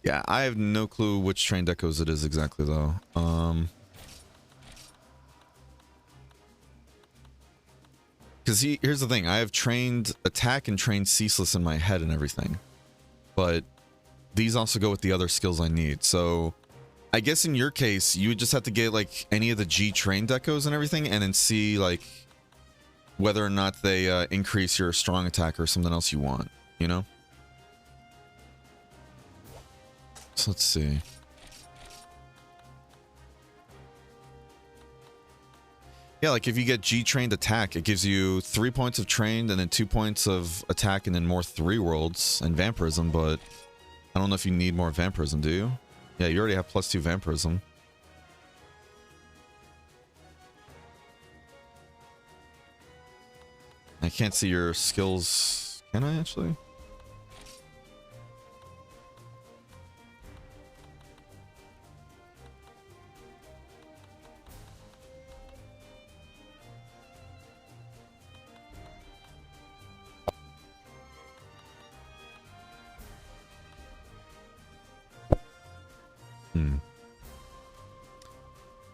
Yeah, I have no clue which train decos it is exactly though. Because here's the thing, I have trained attack and trained ceaseless in my head and everything. But these also go with the other skills I need. So I guess in your case, you would just have to get like any of the G train decos and everything and then see like whether or not they increase your strong attack or something else you want, you know? So let's see. Yeah, like if you get G trained attack, it gives you 3 points of trained and then 2 points of attack and then more 3 worlds and vampirism, but I don't know if you need more vampirism, do you? Yeah, you already have +2 vampirism. I can't see your skills. Can I actually?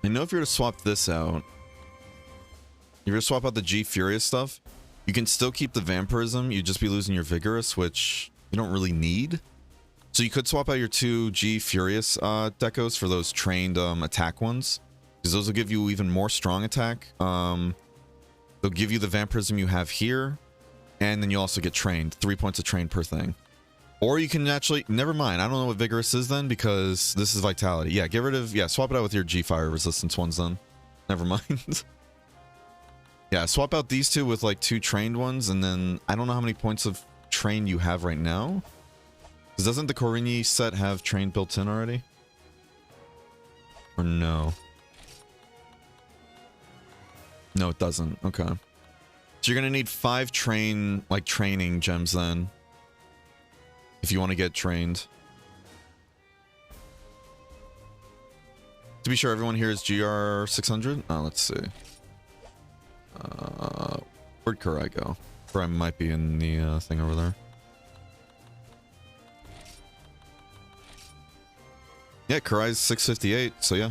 I know if you were to swap this out, if you were to swap out the G Furious stuff, you can still keep the vampirism, you'd just be losing your vigorous, which you don't really need. So you could swap out your 2 G Furious decos for those trained attack ones, because those will give you even more strong attack. They'll give you the vampirism you have here, and then you also get trained, 3 points of train per thing. Or you can actually, never mind, I don't know what vigorous is then, because this is vitality. Yeah, get rid of, yeah, swap it out with your G fire resistance ones then. Never mind. Yeah, swap out these 2 with like 2 trained ones, and then I don't know how many points of train you have right now. Because doesn't the Korini set have train built in already? Or no? No, it doesn't. Okay. So you're gonna need 5 training gems then, if you want to get trained. To be sure, everyone here is GR 600. Oh, let's see. Where'd Kurai go? Kurai might be in the thing over there. Yeah, Kurai's 658. So yeah,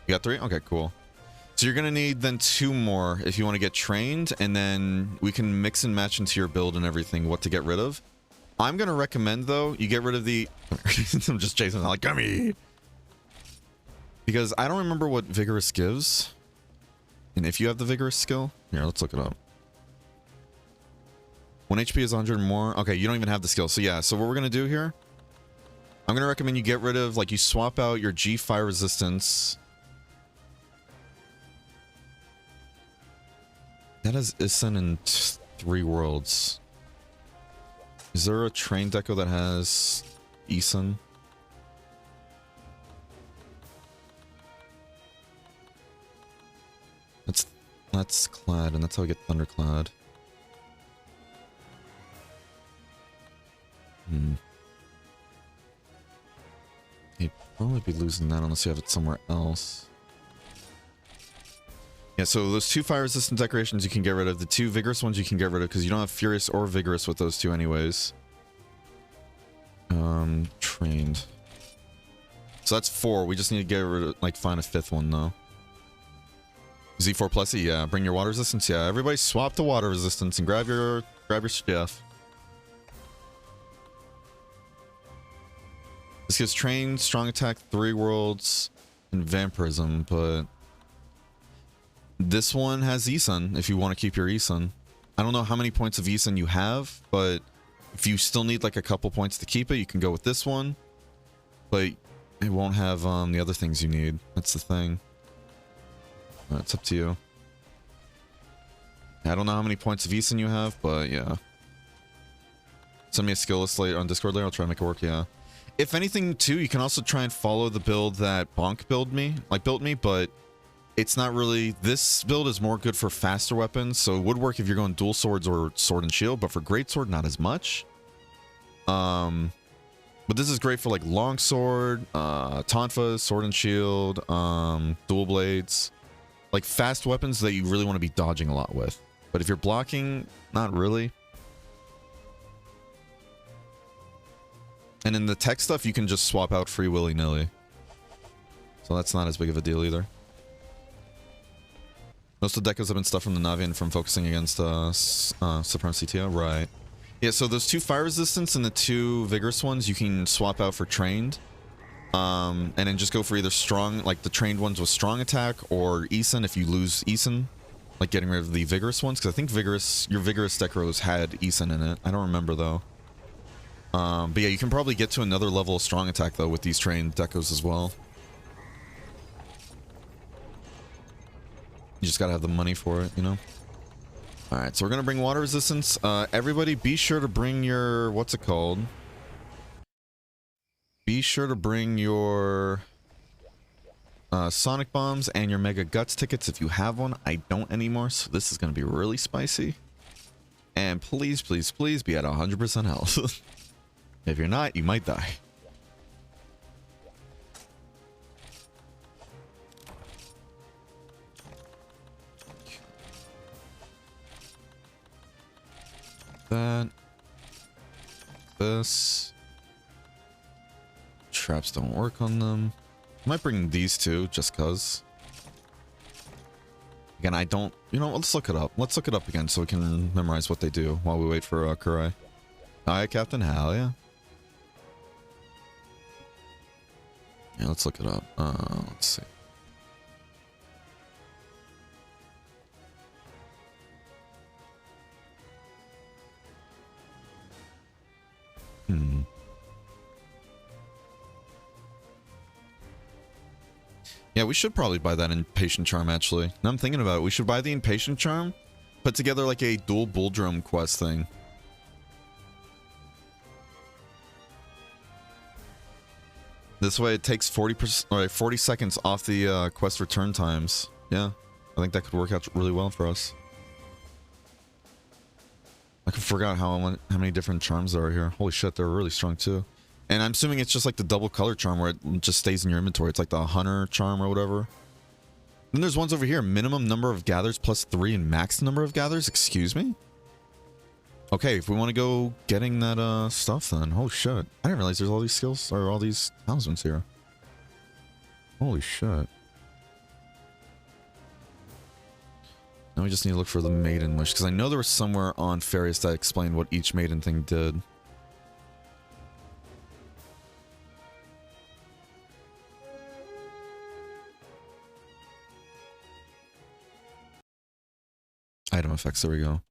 you got 3. Okay, cool. So you're gonna need then 2 more if you want to get trained, and then we can mix and match into your build and everything what to get rid of. I'm gonna recommend though you get rid of the. I'm just chasing like gummy, because I don't remember what vigorous gives, and if you have the vigorous skill, here, let's look it up. 1 HP is 100 more. Okay, you don't even have the skill, so yeah. So what we're gonna do here, I'm gonna recommend you get rid of, like, you swap out your G fire resistance. That has Isen in 3 worlds. Is there a train deco that has Isen? That's Clad, and that's how we get Thunderclad. You'd probably be losing that unless you have it somewhere else. Yeah, so those 2 fire resistant decorations you can get rid of. The 2 vigorous ones you can get rid of because you don't have furious or vigorous with those 2 anyways. Trained. So that's 4. We just need to get rid of, like, find a 5th one though. Z4 plus E, yeah. Bring your water resistance, yeah. Everybody swap to water resistance and grab your stuff. This gives trained, strong attack, 3 worlds, and vampirism, but this one has Isen if you want to keep your Isen. I don't know how many points of Isen you have, but if you still need like a couple points to keep it, you can go with this one. But it won't have the other things you need. That's the thing. It's up to you. I don't know how many points of Isen you have, but yeah. Send me a skill list later on Discord later. I'll try to make it work. Yeah. If anything, too, you can also try and follow the build that Bonk built me, but it's not really. This build is more good for faster weapons, so it would work if you're going dual swords or sword and shield, but for greatsword, not as much. But this is great for like longsword, tonfa, sword and shield, dual blades, like fast weapons that you really want to be dodging a lot with. But if you're blocking, not really. And in the tech stuff, you can just swap out free willy-nilly. So that's not as big of a deal either. Most of the decos have been stuff from the Navi and from focusing against Supremacy TO. Right. Yeah, so those 2 fire resistance and the 2 vigorous ones you can swap out for trained. And then just go for either strong, like the trained ones with strong attack, or Eason if you lose Eason. Like getting rid of the vigorous ones, because I think your vigorous decros had Eason in it. I don't remember though. But yeah, you can probably get to another level of strong attack though with these trained decos as well. You just gotta have the money for it, you know? Alright, so we're gonna bring water resistance. Everybody be sure to bring your... what's it called? Be sure to bring your... Sonic Bombs and your Mega Guts tickets if you have one. I don't anymore, so this is gonna be really spicy. And please, please, please be at 100% health. If you're not, you might die. That. This. Traps don't work on them. I might bring these two, just cuz. Again, I don't... you know, let's look it up. Let's look it up again so we can memorize what they do while we wait for Kurai. Hi, Captain. Hell yeah. Yeah, let's look it up. Let's see. Yeah, we should probably buy that Impatient Charm, actually. Now I'm thinking about it. We should buy the Impatient Charm, put together like a dual bull drum quest thing. This way it takes 40%, or 40 seconds off the quest return times. Yeah, I think that could work out really well for us. I forgot how many different charms there are here. Holy shit, they're really strong too. And I'm assuming it's just like the double color charm where it just stays in your inventory. It's like the hunter charm or whatever. Then there's ones over here. Minimum number of gathers plus 3 and max number of gathers. Excuse me? Okay, if we want to go getting that stuff then. Holy shit. I didn't realize there's all these skills or all these talismans here. Holy shit. Now we just need to look for the maiden wish, because I know there was somewhere on Farius that explained what each maiden thing did. Item effects, there we go.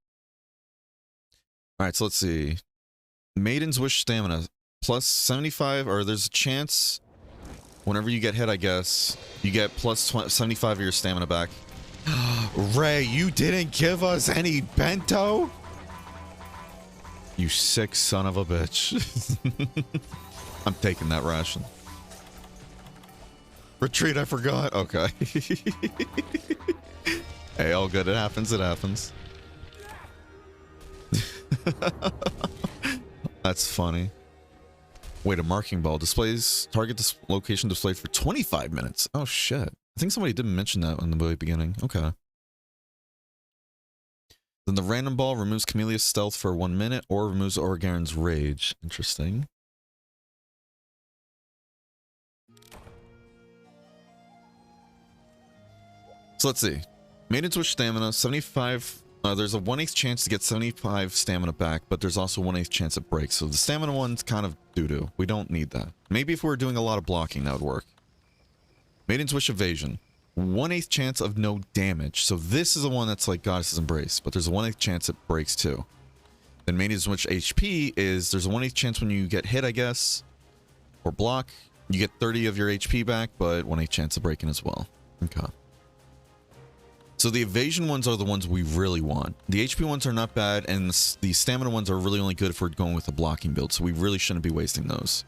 Alright, so let's see. Maiden's Wish stamina. Plus 75, or there's a chance whenever you get hit, I guess, you get plus 75 of your stamina back. Ray, you didn't give us any bento? You sick son of a bitch. I'm taking that ration. Retreat, I forgot. Okay. Hey, all good. It happens. It happens. That's funny. Wait, a marking ball displays target location displayed for 25 minutes. Oh shit. I think somebody didn't mention that in the very beginning. Okay. Then the random ball removes Camelia's stealth for 1 minute or removes Orgaren's rage. Interesting. So let's see. Maiden's Wish stamina, 75. There's a 1/8 chance to get 75 stamina back, but there's also 1/8 chance it breaks. So the stamina one's kind of doo-doo. We don't need that. Maybe if we were doing a lot of blocking, that would work. Maiden's Wish evasion. 1/8 chance of no damage. So this is the one that's like Goddess's Embrace, but there's a 1/8 chance it breaks too. Then Maiden's Wish HP is there's a 1/8 chance when you get hit, I guess, or block, you get 30 of your HP back, but 1/8 chance of breaking as well. Okay. So the evasion ones are the ones we really want. The HP ones are not bad, and the stamina ones are really only good if we're going with a blocking build, so we really shouldn't be wasting those.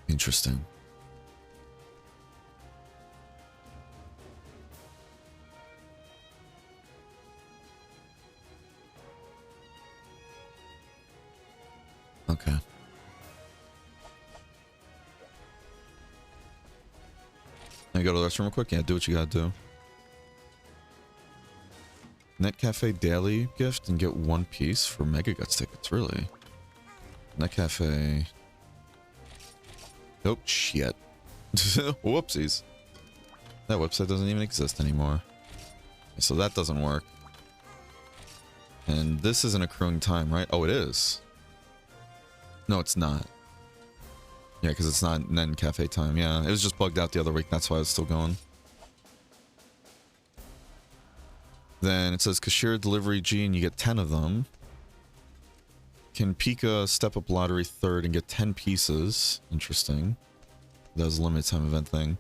Interesting. Okay. Can I go to the restroom real quick? Yeah, do what you gotta do. Net Cafe daily gift and get 1 piece for Mega Guts tickets, really? Net Cafe. Oh, shit. Whoopsies. That website doesn't even exist anymore. So that doesn't work. And this isn't accruing time, right? Oh, it is. No, it's not. Yeah, because it's not Net Cafe time. Yeah, it was just bugged out the other week. That's why it's still going. Then it says cashier delivery G and you get 10 of them. Can Pika step up lottery 3rd and get 10 pieces. Interesting. That was a limited time event thing.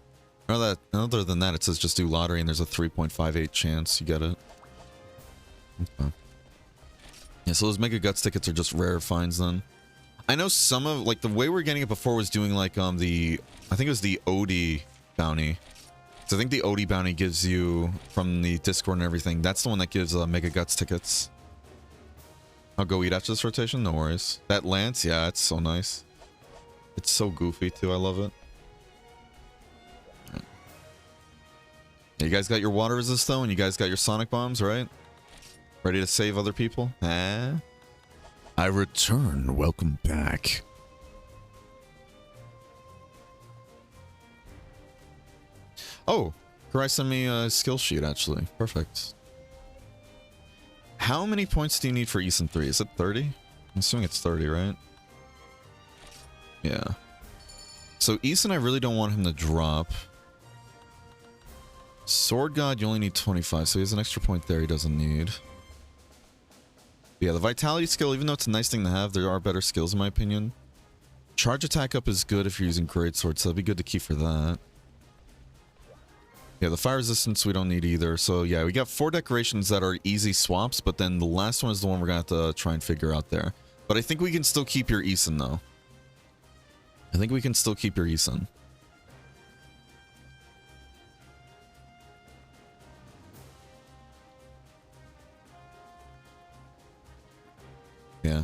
Other than that, it says just do lottery and there's a 3.58 chance you get it. Okay. Yeah, so those Mega Guts tickets are just rare finds then. I know some of, like, the way we're getting it before was doing, like, I think it was the OD bounty. So I think the OD bounty gives you, from the Discord and everything, that's the one that gives Mega Guts tickets. I'll go eat after this rotation, no worries. That Lance, yeah, it's so nice. It's so goofy, too, I love it. Right. You guys got your water resist, though, and you guys got your sonic bombs, right? Ready to save other people? Eh? I return. Welcome back. Oh, Karai sent me a skill sheet, actually. Perfect. How many points do you need for Eason 3? Is it 30? I'm assuming it's 30, right? Yeah. So Eason, I really don't want him to drop. Sword God, you only need 25, so he has an extra point there he doesn't need. Yeah, the Vitality skill, even though it's a nice thing to have, there are better skills in my opinion. Charge attack up is good if you're using Great Sword, so that'd be good to keep for that. Yeah, the fire resistance we don't need either. So yeah, we got 4 decorations that are easy swaps, but then the last one is the one we're gonna have to try and figure out there. But I think we can still keep your Eason though. I think we can still keep your Eason. Yeah.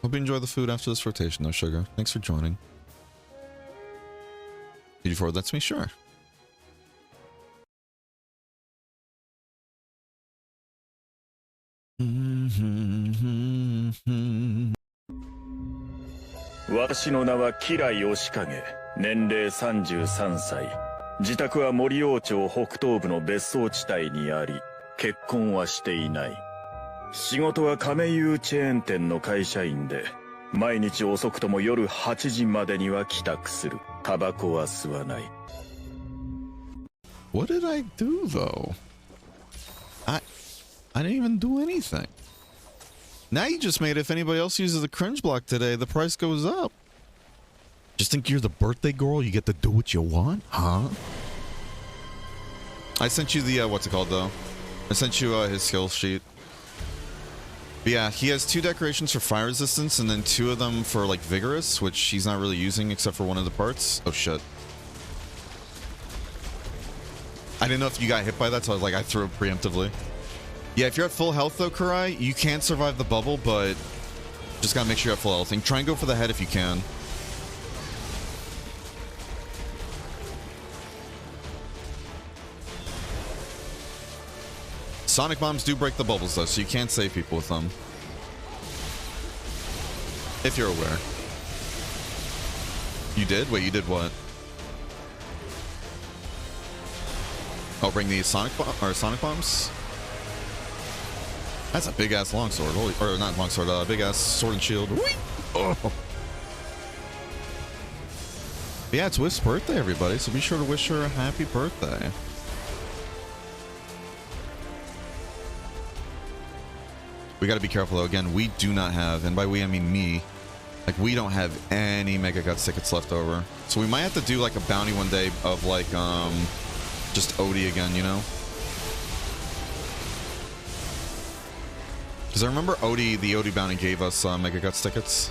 Hope you enjoy the food after this rotation though, Sugar. Thanks for joining. Did you forward that to me? Sure. Mm-hmm. 私の名は吉来義景、年齢33歳。自宅は森王町北東部の別荘地帯にあり、結婚はしていない。仕事は亀有チェーン店の会社員で、毎日遅くとも夜8時までには帰宅する。タバコは吸わない。What did I do though? I didn't even do anything. Now you just made it, if anybody else uses the cringe block today, the price goes up. Just think you're the birthday girl, you get to do what you want? Huh? I sent you the, what's it called though? I sent you his skill sheet. But yeah, he has 2 decorations for fire resistance and then 2 of them for like vigorous, which he's not really using except for one of the parts. Oh shit. I didn't know if you got hit by that, so I was like, I threw it preemptively. Yeah, if you're at full health though, Kurai, you can survive the bubble, but just gotta make sure you're at full health. And try and go for the head if you can. Sonic bombs do break the bubbles though, so you can't save people with them. If you're aware. You did? Wait, you did what? Oh, bring the sonic bombs? That's a big ass longsword. Holy, or not longsword, big ass sword and shield. Whee! Oh. But yeah, it's Wis's birthday, everybody, so be sure to wish her a happy birthday. We gotta be careful though. Again, we do not have, and by we I mean me, Like, we don't have any Mega Guts tickets left over. So we might have to do, like, a bounty one day of, like, just Odie again, you know? Because I remember Odie, the Odie bounty gave us Mega Guts tickets.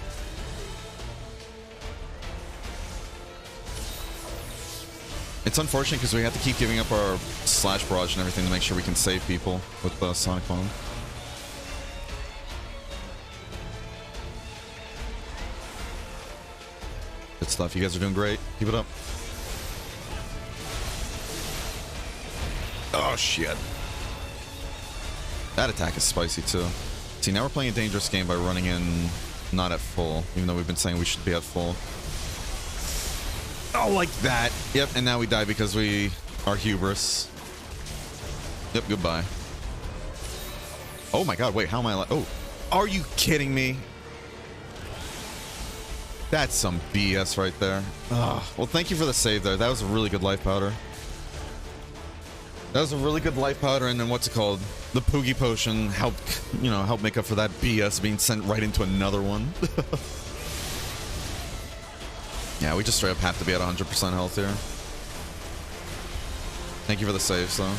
It's unfortunate because we have to keep giving up our slash barrage and everything to make sure we can save people with the Sonic Bomb. Good stuff. You guys are doing great. Keep it up. Oh, shit. That attack is spicy, too. See, now we're playing a dangerous game by running in not at full, even though we've been saying we should be at full. Oh, like that. Yep, and now we die because we are hubris. Yep, goodbye. Oh my god, wait, how am I oh, are you kidding me? That's some BS right there. Ugh. Well, thank you for the save there. That was a really good life powder. That was a really good life powder, and then what's it called? The Poogie Potion helped, you know, help make up for that BS being sent right into another one. Yeah, we just straight up have to be at 100% health here. Thank you for the saves, though.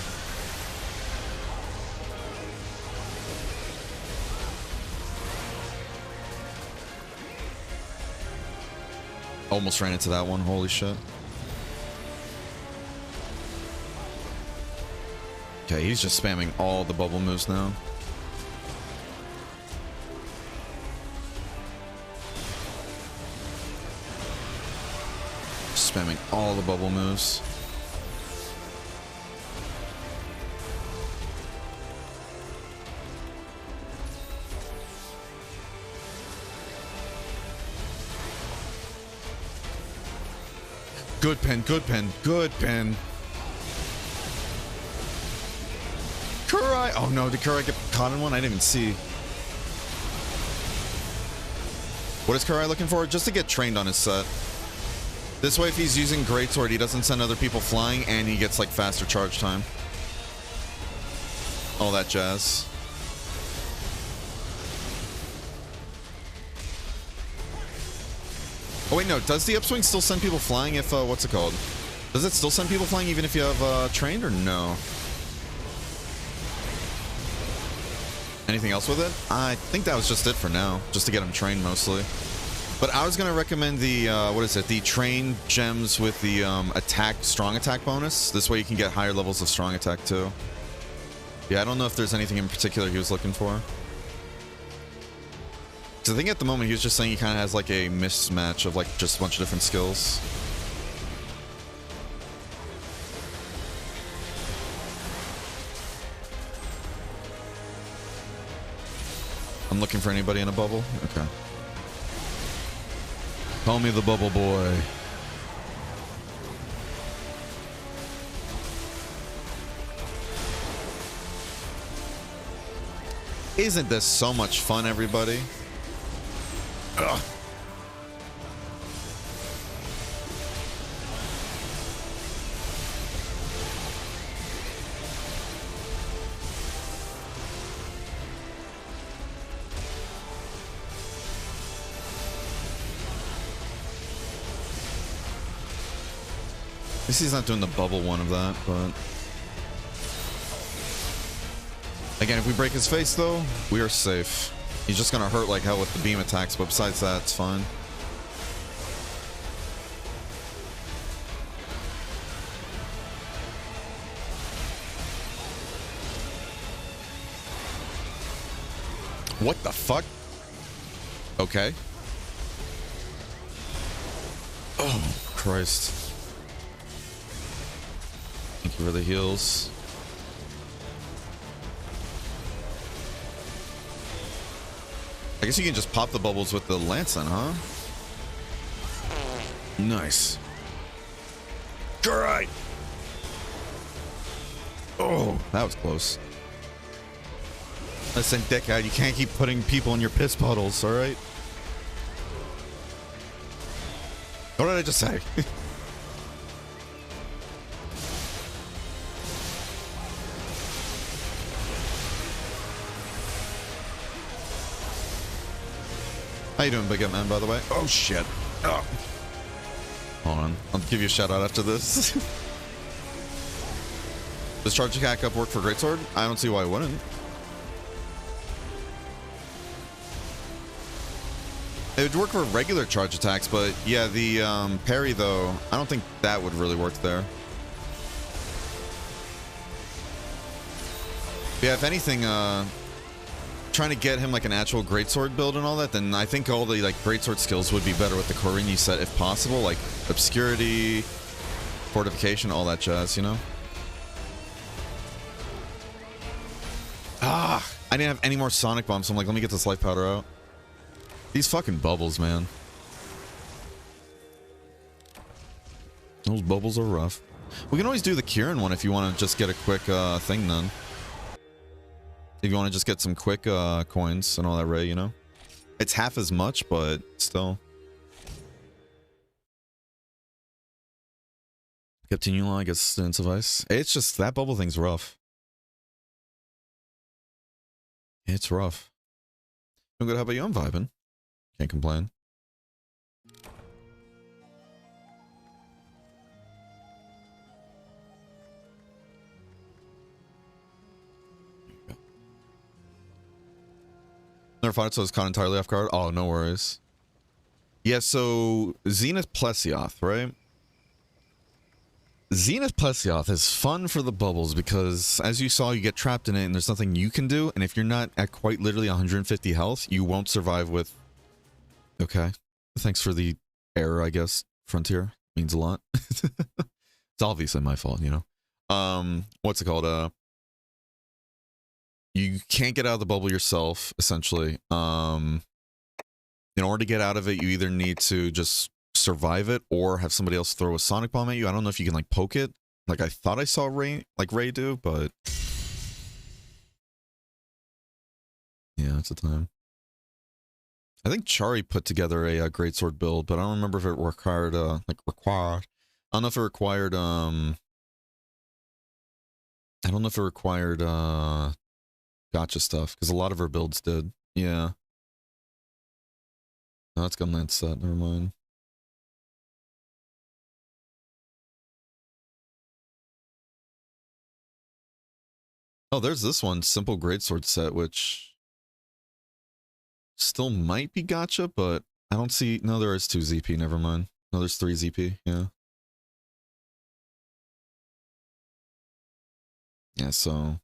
Almost ran into that one. Holy shit. Okay, he's just spamming all the bubble moves now. Spamming all the bubble moves. Good pen, good pen, good pen. Kurai! Oh no, did Kurai get caught in one? I didn't even see. What is Kurai looking for? Just to get trained on his set. This way, if he's using Greatsword, he doesn't send other people flying, and he gets, like, faster charge time. All that jazz. Oh, wait, no. Does the upswing still send people flying if, what's it called? Does it still send people flying even if you have, trained, or no? Anything else with it? I think that was just it for now. Just to get him trained, mostly. But I was going to recommend the, what is it? The train gems with the, strong attack bonus. This way you can get higher levels of strong attack, too. Yeah, I don't know if there's anything in particular he was looking for. Because I think at the moment he was just saying he kind of has, like, a mismatch of, like, just a bunch of different skills. I'm looking for anybody in a bubble? Okay. Call me the bubble boy. Isn't this so much fun, everybody? Ugh. At least he's not doing the bubble one of that, but... Again, if we break his face, though, we are safe. He's just gonna hurt like hell with the beam attacks, but besides that, it's fine. What the fuck? Okay. Oh, Christ. Thank you for the heals. I guess you can just pop the bubbles with the lance then, huh? Nice. Great. Oh, that was close. Listen, dickhead, you can't keep putting people in your piss puddles, alright? What did I just say? How you doing, Big Up Man, by the way? Oh, shit. Oh. Hold on. I'll give you a shout out after this. Does charge attack up work for Greatsword? I don't see why it wouldn't. It would work for regular charge attacks, but yeah, the parry though, I don't think that would really work there. Yeah, if anything, trying to get him like an actual greatsword build and all that, then I think all the like greatsword skills would be better with the Korinyi set if possible, like obscurity, fortification, all that jazz, you know? Ah, I didn't have any more sonic bombs, so I'm like, let me get this life powder out. These fucking bubbles, man. Those bubbles are rough. We can always do the Kieran one if you want to just get a quick thing then. If you want to just get some quick coins and all that, Ray, you know? It's half as much, but still. Continue, I guess, didn't suffice. It's just, that bubble thing's rough. It's rough. Doing good, how about you? I'm vibing. Can't complain. Never fought it, so it's caught entirely off guard. Oh, no worries. Yeah, so Zenith Plesioth, right? Zenith Plesioth is fun for the bubbles because, as you saw, you get trapped in it and there's nothing you can do. And if you're not at quite literally 150 health, you won't survive with... Okay. Thanks for the error, I guess. Frontier means a lot. It's obviously my fault, you know. What's it called? You can't get out of the bubble yourself, essentially. In order to get out of it, you either need to just survive it or have somebody else throw a sonic bomb at you. I don't know if you can like poke it. Like I thought I saw Ray do, but yeah, it's a time. I think Chari put together a greatsword build, but I don't remember if it required I don't know if it required I don't know if it required gotcha stuff, because a lot of her builds did. Yeah. No, that's Gunland set, never mind. Oh, there's this one, simple greatsword set, which still might be gotcha, but I don't see... No, there is 2 ZP, never mind. No, there's 3 ZP, yeah. Yeah, so...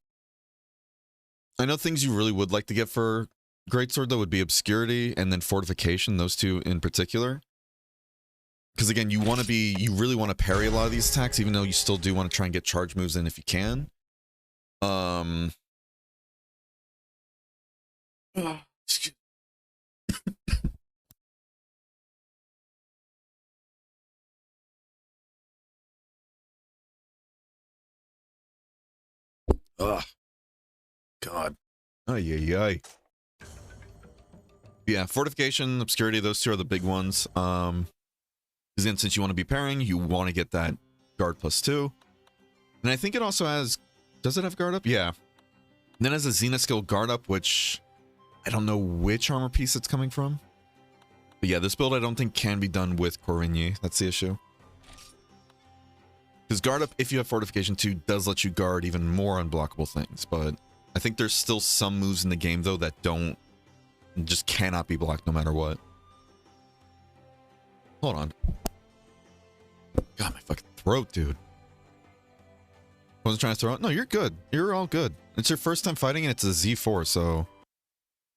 I know things you really would like to get for greatsword, though, would be obscurity and then fortification, those two in particular. Because again, you really want to parry a lot of these attacks, even though you still do want to try and get charge moves in if you can. Ugh. God. Ay, ay, ay. Yeah, fortification, obscurity, those two are the big ones. Because then since you want to be pairing, you want to get that guard +2. And I think it also has... Does it have guard up? Yeah. And then it has a Zenith skill guard up, which I don't know which armor piece it's coming from. But yeah, this build I don't think can be done with Korinyi. That's the issue. Because guard up, if you have fortification 2, does let you guard even more unblockable things. But I think there's still some moves in the game, though, that just cannot be blocked no matter what. Hold on. God, my fucking throat, dude. Wasn't trying to throw it. No, you're good. You're all good. It's your first time fighting and it's a Z4, so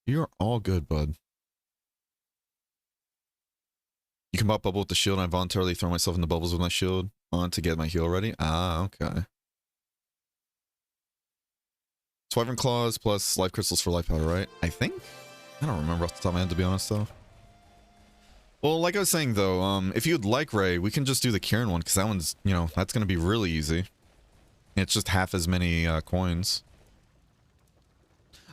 you're all good, bud. You can pop bubble with the shield and I voluntarily throw myself in the bubbles with my shield on to get my heal ready. Ah, okay. Wyvern claws plus life crystals for life powder, right? I think? I don't remember off the top of my head, to be honest, though. Well, like I was saying, though, if you'd like, Ray, we can just do the Kieran one, because that one's, you know, that's going to be really easy. It's just half as many coins.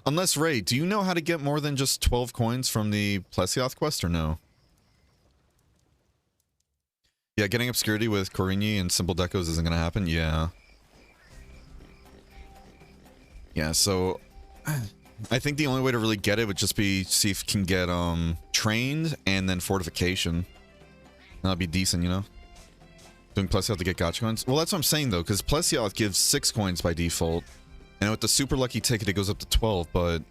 Unless, Ray, do you know how to get more than just 12 coins from the Plesioth quest, or no? Yeah, getting obscurity with Korinyi and simple decos isn't going to happen? Yeah. Yeah, so... I think the only way to really get it would just be see if you can get trained and then fortification. That'd be decent, you know? Doing Plessioth to get gotcha coins? Well, that's what I'm saying, though, because Plessioth gives 6 coins by default. And with the super lucky ticket, it goes up to 12, but...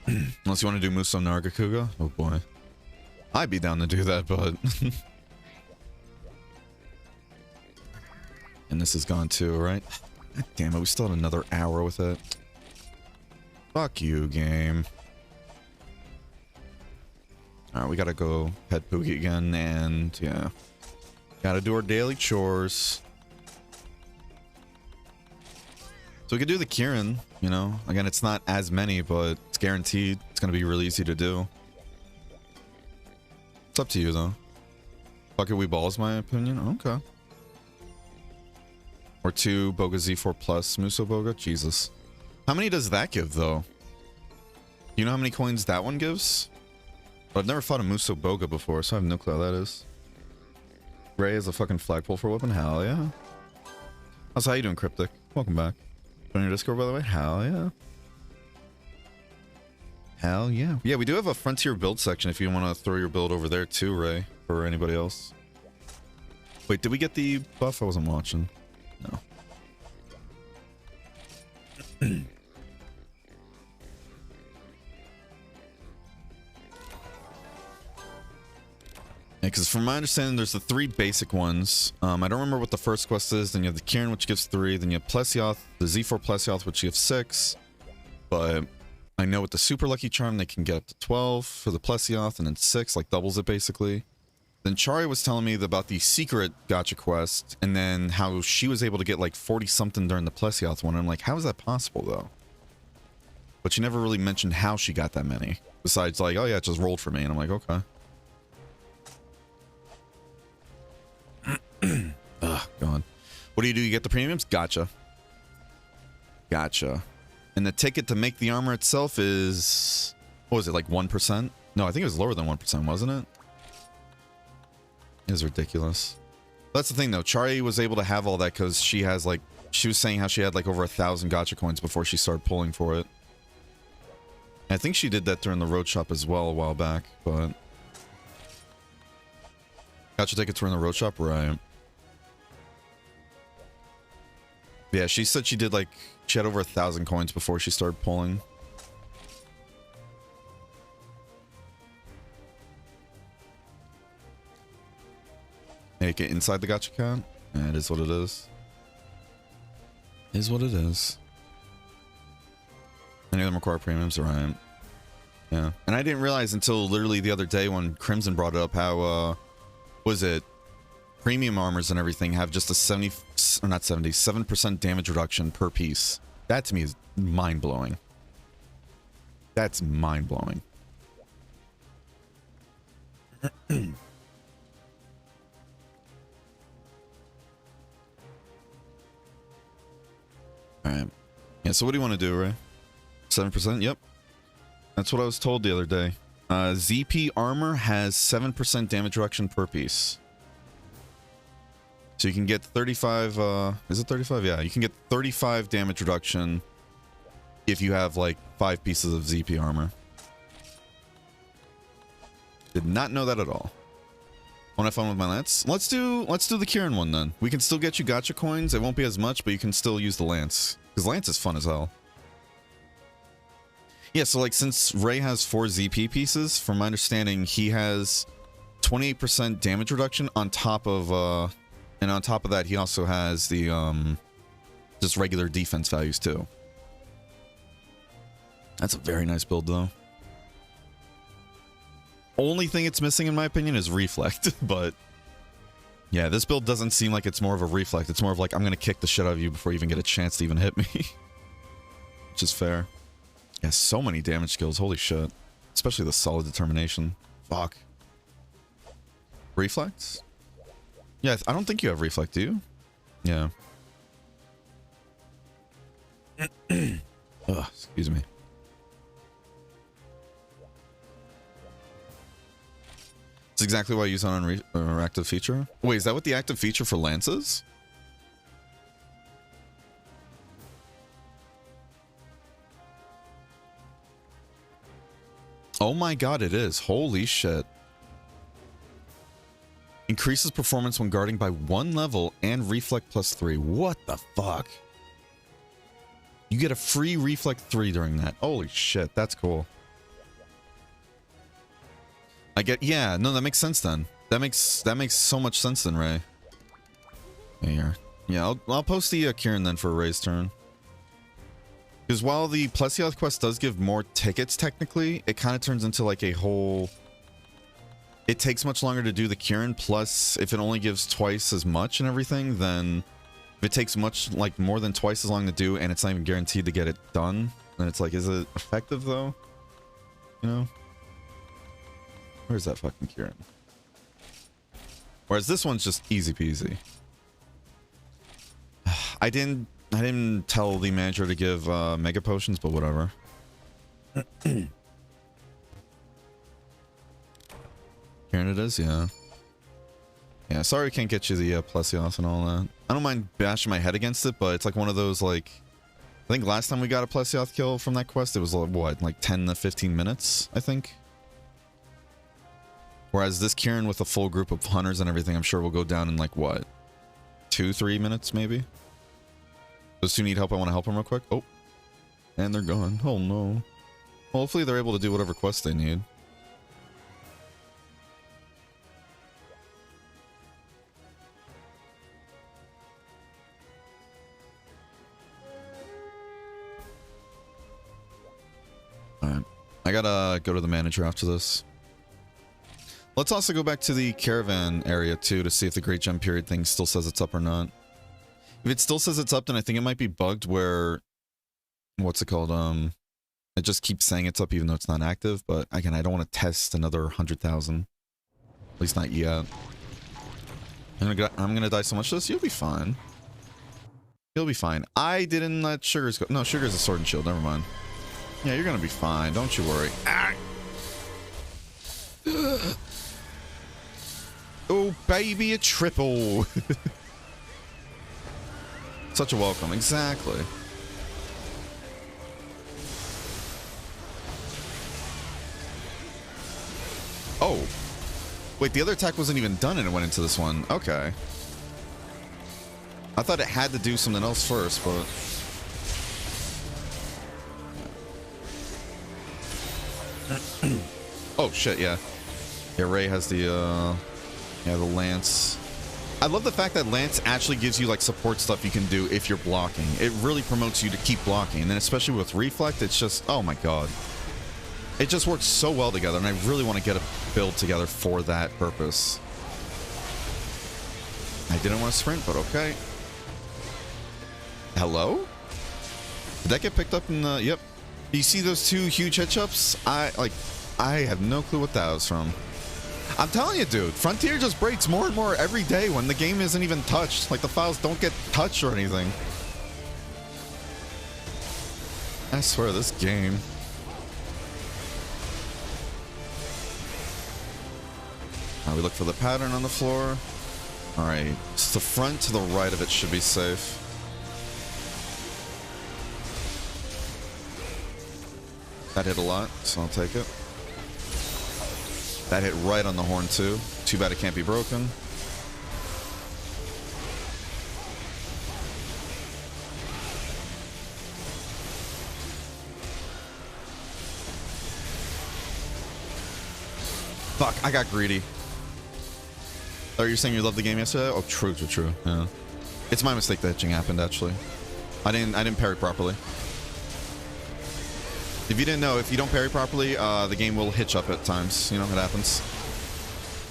Unless you want to do Muso Nargacuga? Oh, boy. I'd be down to do that, but... And this is gone, too, right? God damn it, we still had another hour with it. Fuck you, game. Alright, we gotta go pet Pookie again, and yeah. Gotta do our daily chores. So we could do the Kieran, you know? Again, it's not as many, but it's guaranteed. It's gonna be really easy to do. It's up to you, though. Fuck it, we balls, my opinion. Okay. Or 2 Boga Z4 plus Muso Boga? Jesus. How many does that give, though? You know how many coins that one gives? I've never fought a Muso Boga before, so I have no clue how that is. Ray is a fucking flagpole for weapon? Hell yeah. Also, how you doing, Cryptic? Welcome back. On your Discord, by the way? Hell yeah. Hell yeah. Yeah, we do have a Frontier build section if you want to throw your build over there too, Ray, or anybody else. Wait, did we get the buff? I wasn't watching. No. Because from my understanding, there's the 3 basic ones. I don't remember what the first quest is. Then you have the Kieran, which gives 3. Then you have Plessioth, the Z4 Plessioth, which gives 6. But I know with the super lucky charm, they can get up to 12 for the Plessioth, and then 6, like doubles it basically. Then Chari was telling me about the secret gacha quest, and then how she was able to get like 40 something during the Plessioth one. I'm like, how is that possible though? But she never really mentioned how she got that many. Besides like, oh yeah, it just rolled for me. And I'm like, okay. Ugh, God. What do? You get the premiums? Gotcha. Gotcha. And the ticket to make the armor itself is... What was it, like 1%? No, I think it was lower than 1%, wasn't it? It was ridiculous. That's the thing, though. Chari was able to have all that because she has, like... She was saying how she had, like, over 1,000 gacha coins before she started pulling for it. I think she did that during the road shop as well a while back, but... Gacha tickets were in the road shop? Right. Yeah, she said she did like, she had over 1,000 coins before she started pulling. Make it inside the gacha count? Yeah, it is what it is. Is what it is. Any of them require premiums, right? Yeah. And I didn't realize until literally the other day when Crimson brought it up how, was it? Premium armors and everything have just a 7% damage reduction per piece. That to me is mind-blowing. That's mind-blowing. Alright. Yeah, so what do you want to do, Ray? 7%? Yep. That's what I was told the other day. ZP armor has 7% damage reduction per piece. So you can get 35, is it 35? Yeah, you can get 35 damage reduction if you have like 5 pieces of ZP armor. Did not know that at all. Want to have fun with my lance? Let's do the Kieran one then. We can still get you gacha coins. It won't be as much, but you can still use the lance. Because lance is fun as hell. Yeah, so like since Ray has 4 ZP pieces, from my understanding, he has 28% damage reduction on top of, and on top of that, he also has the, just regular defense values too. That's a very nice build though. Only thing it's missing in my opinion is reflect, but yeah, this build doesn't seem like it's more of a reflect. It's more of like, I'm going to kick the shit out of you before you even get a chance to even hit me. Which is fair. Yeah, so many damage skills. Holy shit. Especially the solid determination. Fuck. Reflex? Yeah, I don't think you have reflect, do you? Yeah. Ugh, excuse me. It's exactly why I use on an active feature. Wait, is that what the active feature for Lance is? Oh my god, it is. Holy shit. Increases performance when guarding by 1 level and reflect +3. What the fuck? You get a free reflect 3 during that. Holy shit, that's cool. I get, yeah, no, that makes sense then. That makes so much sense then, Ray. Here. Yeah, I'll post the Kieran then for Ray's turn. Because while the Plesioth quest does give more tickets technically, it kind of turns into like a whole... It takes much longer to do the Kieran, plus if it only gives twice as much and everything, then if it takes much, like more than twice as long to do and it's not even guaranteed to get it done, then it's like, is it effective though? You know? Where's that fucking Kieran? Whereas this one's just easy peasy. I didn't tell the manager to give mega potions, but whatever. Kieran it is, yeah. Yeah, sorry I can't get you the Plesioth and all that. I don't mind bashing my head against it, but it's like one of those, like... I think last time we got a Plesioth kill from that quest, it was, what, like 10 to 15 minutes, I think? Whereas this Kieran with a full group of hunters and everything, I'm sure will go down in, like, what? 2-3 minutes, maybe? Those two need help, I want to help them real quick. Oh. And they're gone. Oh, no. Well, hopefully they're able to do whatever quest they need. Alright. I gotta go to the manager after this. Let's also go back to the caravan area too to see if the Great Gem Period thing still says it's up or not. If it still says it's up, then I think it might be bugged where... What's it called? It just keeps saying it's up even though it's not active, but again, I don't want to test another 100,000. At least not yet. I'm gonna die so much to this, you'll be fine. You'll be fine. I didn't let Sugars go. No, Sugars a sword and shield, never mind. Yeah, you're gonna be fine, don't you worry. Ah. Oh, baby, a triple. Such a welcome, exactly. Oh. Wait, the other attack wasn't even done and it went into this one. Okay. I thought it had to do something else first, but... Oh, shit, yeah. Yeah, Ray has the, yeah, the Lance. I love the fact that Lance actually gives you, like, support stuff you can do if you're blocking. It really promotes you to keep blocking. And then especially with Reflect, it's just, oh my god. It just works so well together, and I really want to get a build together for that purpose. I didn't want to sprint, but okay. Hello? Did that get picked up in the... Yep. You see those two huge headshots? I have no clue what that was from. I'm telling you, dude, Frontier just breaks more and more every day when the game isn't even touched. Like, the files don't get touched or anything. I swear, this game... We look for the pattern on the floor. Alright, so the front to the right of it should be safe. That hit a lot, so I'll take it. That hit right on the horn too. Too bad it can't be broken. Fuck, I got greedy. Oh, you're saying you loved the game yesterday? Oh, true. Yeah. It's my mistake that hitching happened, actually. I didn't parry properly. If you didn't know, if you don't parry properly, the game will hitch up at times. You know, it happens.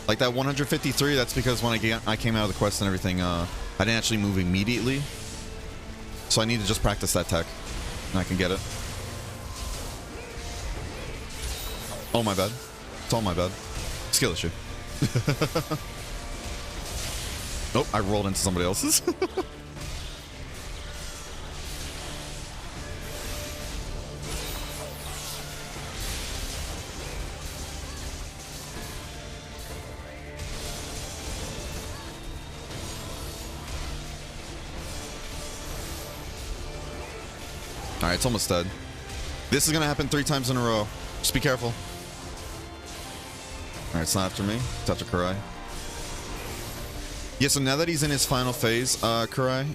Like that 153, that's because when I came out of the quest and everything, I didn't actually move immediately. So I need to just practice that tech, and I can get it. Oh, my bad. It's all my bad. Skill issue. Nope, I rolled into somebody else's. Alright, it's almost dead. This is gonna happen 3 times in a row. Just be careful. Alright, it's not after me. It's after Kurai. Yeah, so now that he's in his final phase, Kurai,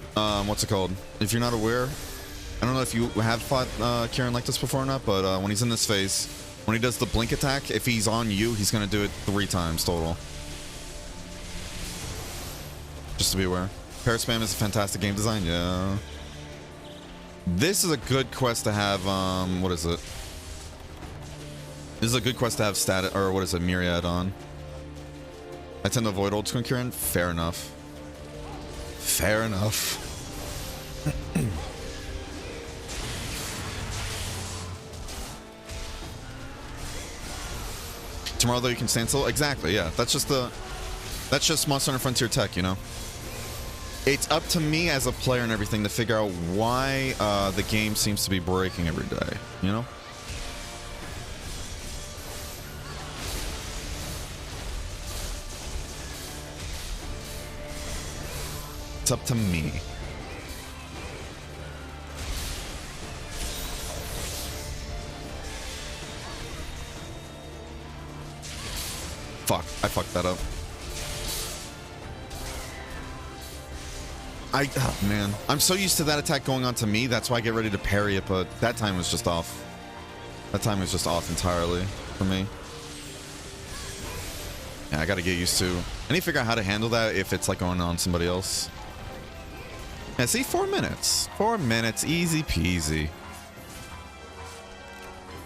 what's it called? If you're not aware, I don't know if you have fought Kieran like this before or not, but when he's in this phase, when he does the blink attack, if he's on you, he's going to do it 3 times total. Just to be aware. Paraspam is a fantastic game design, yeah. This is a good quest to have, what is it? This is a good quest to have status, or what is it, Myriad on. I tend to avoid old school Kieran. Fair enough. Fair enough. Tomorrow though you can stand still. Exactly. Yeah. That's just Monster Hunter Frontier tech, you know. It's up to me as a player and everything to figure out why the game seems to be breaking every day. You know. It's up to me. Fuck, I fucked that up. Oh man, I'm so used to that attack going on to me, that's why I get ready to parry it, but that time was just off. That time was just off entirely for me. Yeah, I gotta get used to. I need to figure out how to handle that if it's like going on somebody else. Yeah, see, 4 minutes. 4 minutes, easy peasy.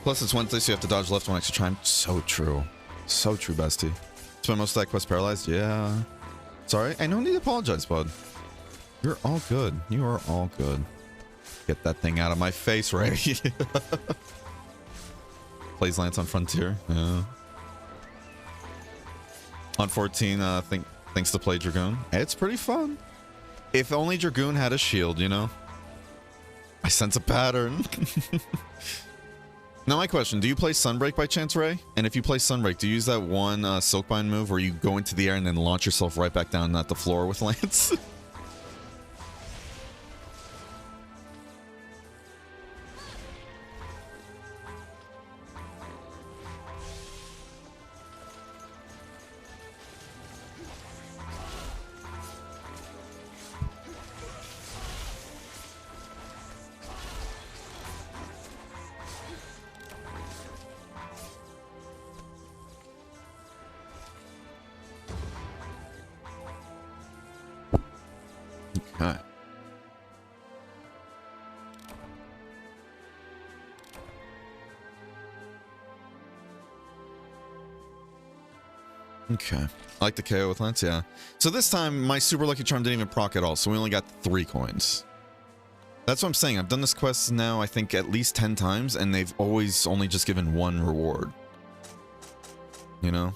Plus, it's Wednesday, so you have to dodge left one extra time. So true. So true, bestie. Spent most of that quest paralyzed? Yeah. Sorry, I no need to apologize, bud. You're all good. You are all good. Get that thing out of my face, Ray. Plays Lance on Frontier. Yeah. On 14, thanks to play Dragoon. It's pretty fun. If only Dragoon had a shield, you know? I sense a pattern. Now my question, do you play Sunbreak by chance, Ray? And if you play Sunbreak, do you use that one Silkbind move where you go into the air and then launch yourself right back down at the floor with Lance? Okay. Okay. I like the KO with Lance, yeah. So this time, my super lucky charm didn't even proc at all, so we only got 3 coins. That's what I'm saying. I've done this quest now, I think, at least 10 times, and they've always only just given 1 reward. You know?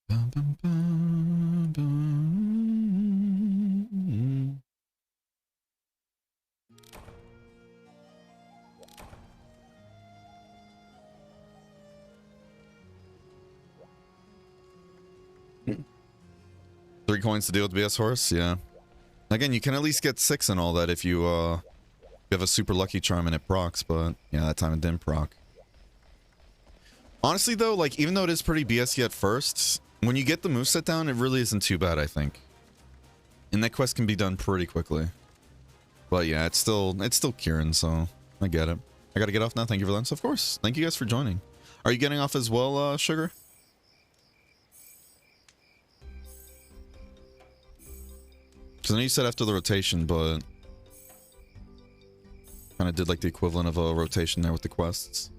Bum, bum, bum, bum. 3 coins to deal with BS Horse, yeah. Again, you can at least get 6 and all that if you have a super lucky charm and it procs, but yeah, that time it didn't proc. Honestly though, like, even though it is pretty BSy at first, when you get the moveset down, it really isn't too bad, I think. And that quest can be done pretty quickly. But yeah, it's still Kieran, so I get it. I gotta get off now. Thank you for that. So of course. Thank you guys for joining. Are you getting off as well, Sugar? Because I know you said after the rotation, but kind of did like the equivalent of a rotation there with the quests.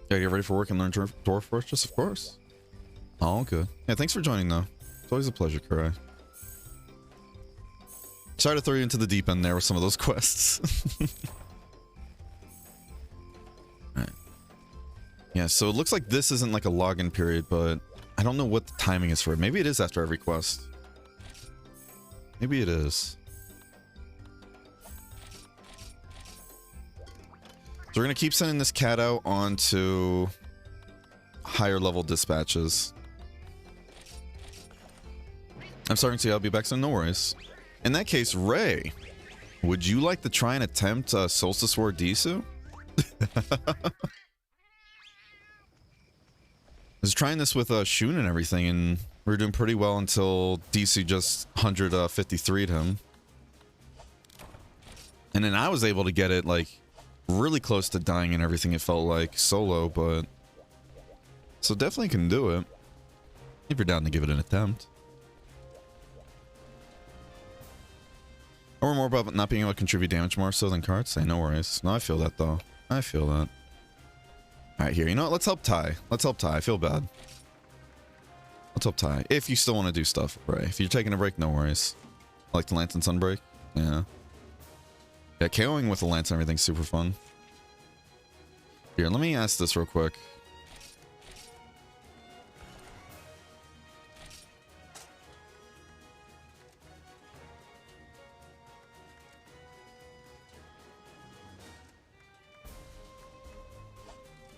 Yeah, get ready for work and learn Dwarf Fortress, of course. All good. Yeah, thanks for joining, though. It's always a pleasure, Kurai. Sorry to throw you into the deep end there with some of those quests. Alright. Yeah, so it looks like this isn't like a login period, but I don't know what the timing is for it. Maybe it is after every quest. Maybe it is. So we're going to keep sending this cat out onto higher level dispatches. I'm starting to see I'll be back, so no worries. In that case, Ray, would you like to try and attempt Solstice War Disu? I was trying this with Shun and everything, and we were doing pretty well until DC just 153'd him. And then I was able to get it, like, really close to dying and everything, it felt like, solo, but... So definitely can do it. If you're down to give it an attempt. Or more about not being able to contribute damage more so than cards? Say no worries. No, I feel that, though. I feel that. Alright, here. You know what? Let's help Ty. Let's help Ty. I feel bad. Let's help Ty. If you still want to do stuff, Ray. If you're taking a break, no worries. Like the Lance and Sunbreak? Yeah. Yeah, KOing with the Lance and everything's super fun. Here, let me ask this real quick.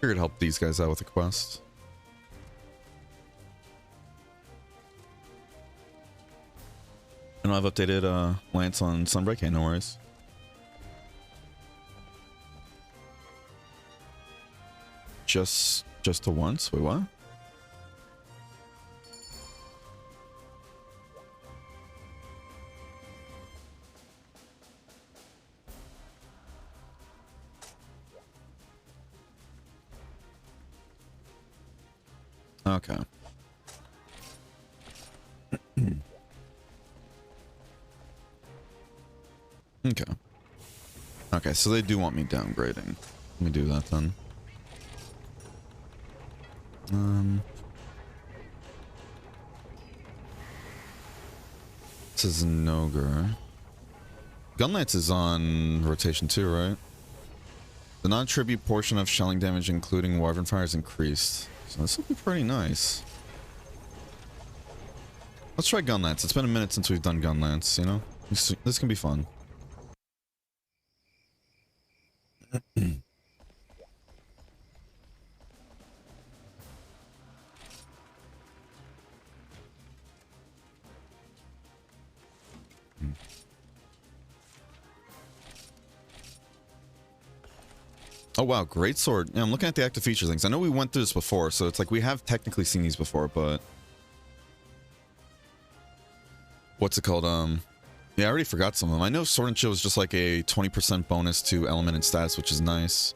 Figured help these guys out with a quest. I know I've updated Lance on Sunbreak. Hey, no worries. Just to once? Wait, what? Okay. Okay. Okay, so they do want me downgrading. Let me do that then. This is an ogre. Gunlance is on rotation too, right? The non-tribute portion of shelling damage, including Wyvern Fire, is increased. So this will be pretty nice. Let's try Gunlance. It's been a minute since we've done Gunlance, you know? This can be fun. Oh wow, greatsword. Yeah, I'm looking at the active feature things. I know we went through this before, so it's like we have technically seen these before, but what's it called? Yeah, I already forgot some of them. I know Sword and Shield is just like a 20% bonus to element and status, which is nice.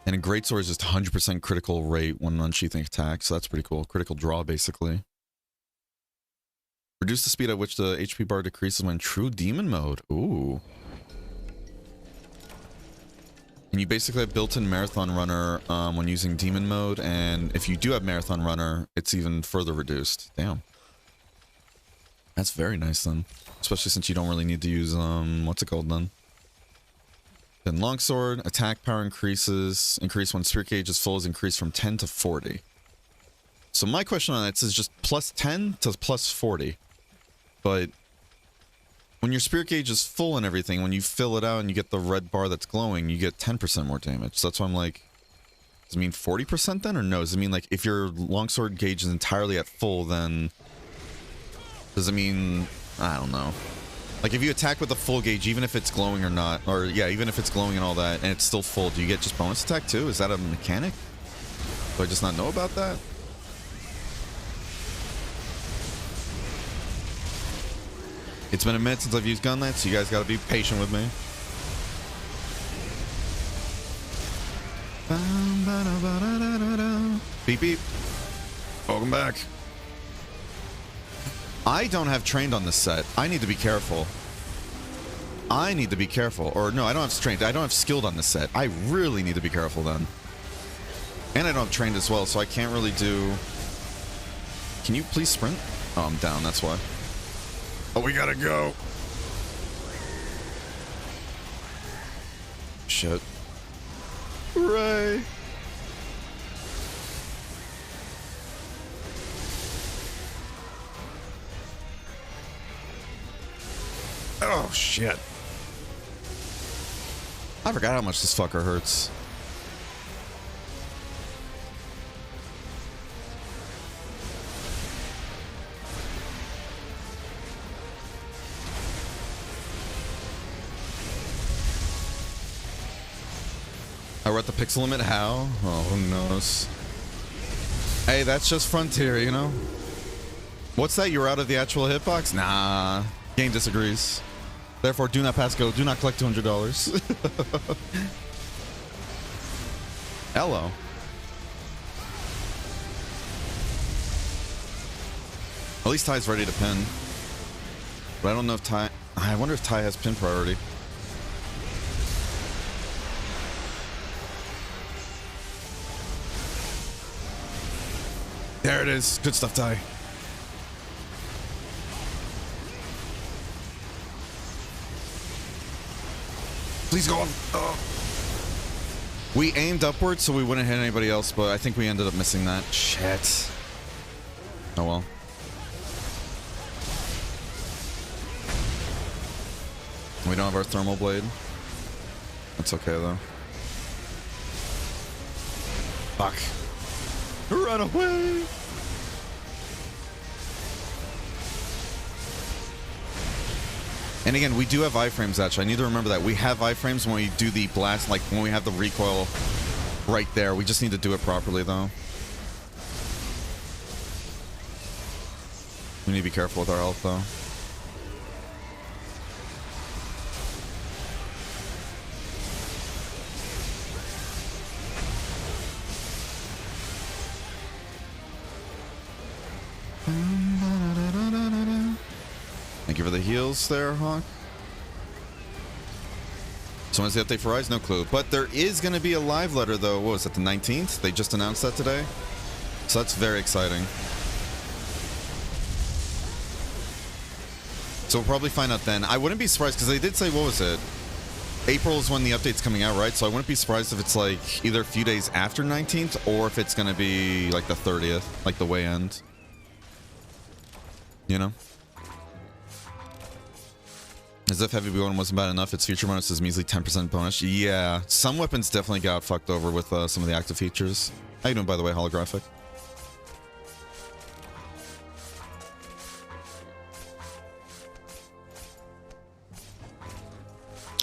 And a greatsword is just 100% critical rate when unsheathing attack, so that's pretty cool. Critical draw, basically. Reduce the speed at which the HP bar decreases when true demon mode. Ooh. And you basically have built-in Marathon Runner when using Demon Mode, and if you do have Marathon Runner, it's even further reduced. Damn. That's very nice then. Especially since you don't really need to use, what's it called then? Then Longsword, attack power increases. Increase when Spirit Gauge is full is increased from 10 to 40. So my question on that is just plus 10 to plus 40. But when your Spirit Gauge is full and everything, when you fill it out and you get the red bar that's glowing, you get 10% more damage. So that's why I'm like, does it mean 40% then, or no? Does it mean like if your longsword gauge is entirely at full, then does it mean, I don't know. Like if you attack with a full gauge, even if it's glowing or not, or yeah, even if it's glowing and all that, and it's still full, do you get just bonus attack too? Is that a mechanic? Do I just not know about that? It's been a minute since I've used Gunlance, so you guys gotta be patient with me. Beep beep. Welcome back. I don't have trained on this set. I need to be careful. I need to be careful. Or no, I don't have trained. I don't have skilled on this set. I really need to be careful then. And I don't have trained as well, so I can't really do... Can you please sprint? Oh, I'm down, that's why. Oh, we gotta go. Shit. Hooray. Oh, shit. I forgot how much this fucker hurts. Oh, we're at the pixel limit? How? Oh, who knows? Hey, that's just Frontier, you know? What's that? You're out of the actual hitbox? Nah. Game disagrees. Therefore, do not pass go. Do not collect $200. Hello. At least Ty's ready to pin. But I don't know if Ty... I wonder if Ty has pin priority. There it is. Good stuff, Ty. Please go on. Oh. We aimed upwards so we wouldn't hit anybody else, but I think we ended up missing that. Shit. Oh well. We don't have our thermal blade. That's okay though. Fuck. Run away! And again, we do have iframes, actually. I need to remember that. We have iframes when we do the blast, like when we have the recoil right there. We just need to do it properly, though. We need to be careful with our health, though. Thank you for the heals there, Hawk. So when's the update for Rise? No clue. But there is going to be a live letter, though. What was it, the 19th? They just announced that today. So that's very exciting. So we'll probably find out then. I wouldn't be surprised, because they did say, what was it? April is when the update's coming out, right? So I wouldn't be surprised if it's like either a few days after 19th, or if it's going to be like the 30th, like the way end. You know? As if heavy bonus wasn't bad enough, its future bonus is measly 10% bonus. Yeah, some weapons definitely got fucked over with some of the active features. How you doing, by the way, holographic?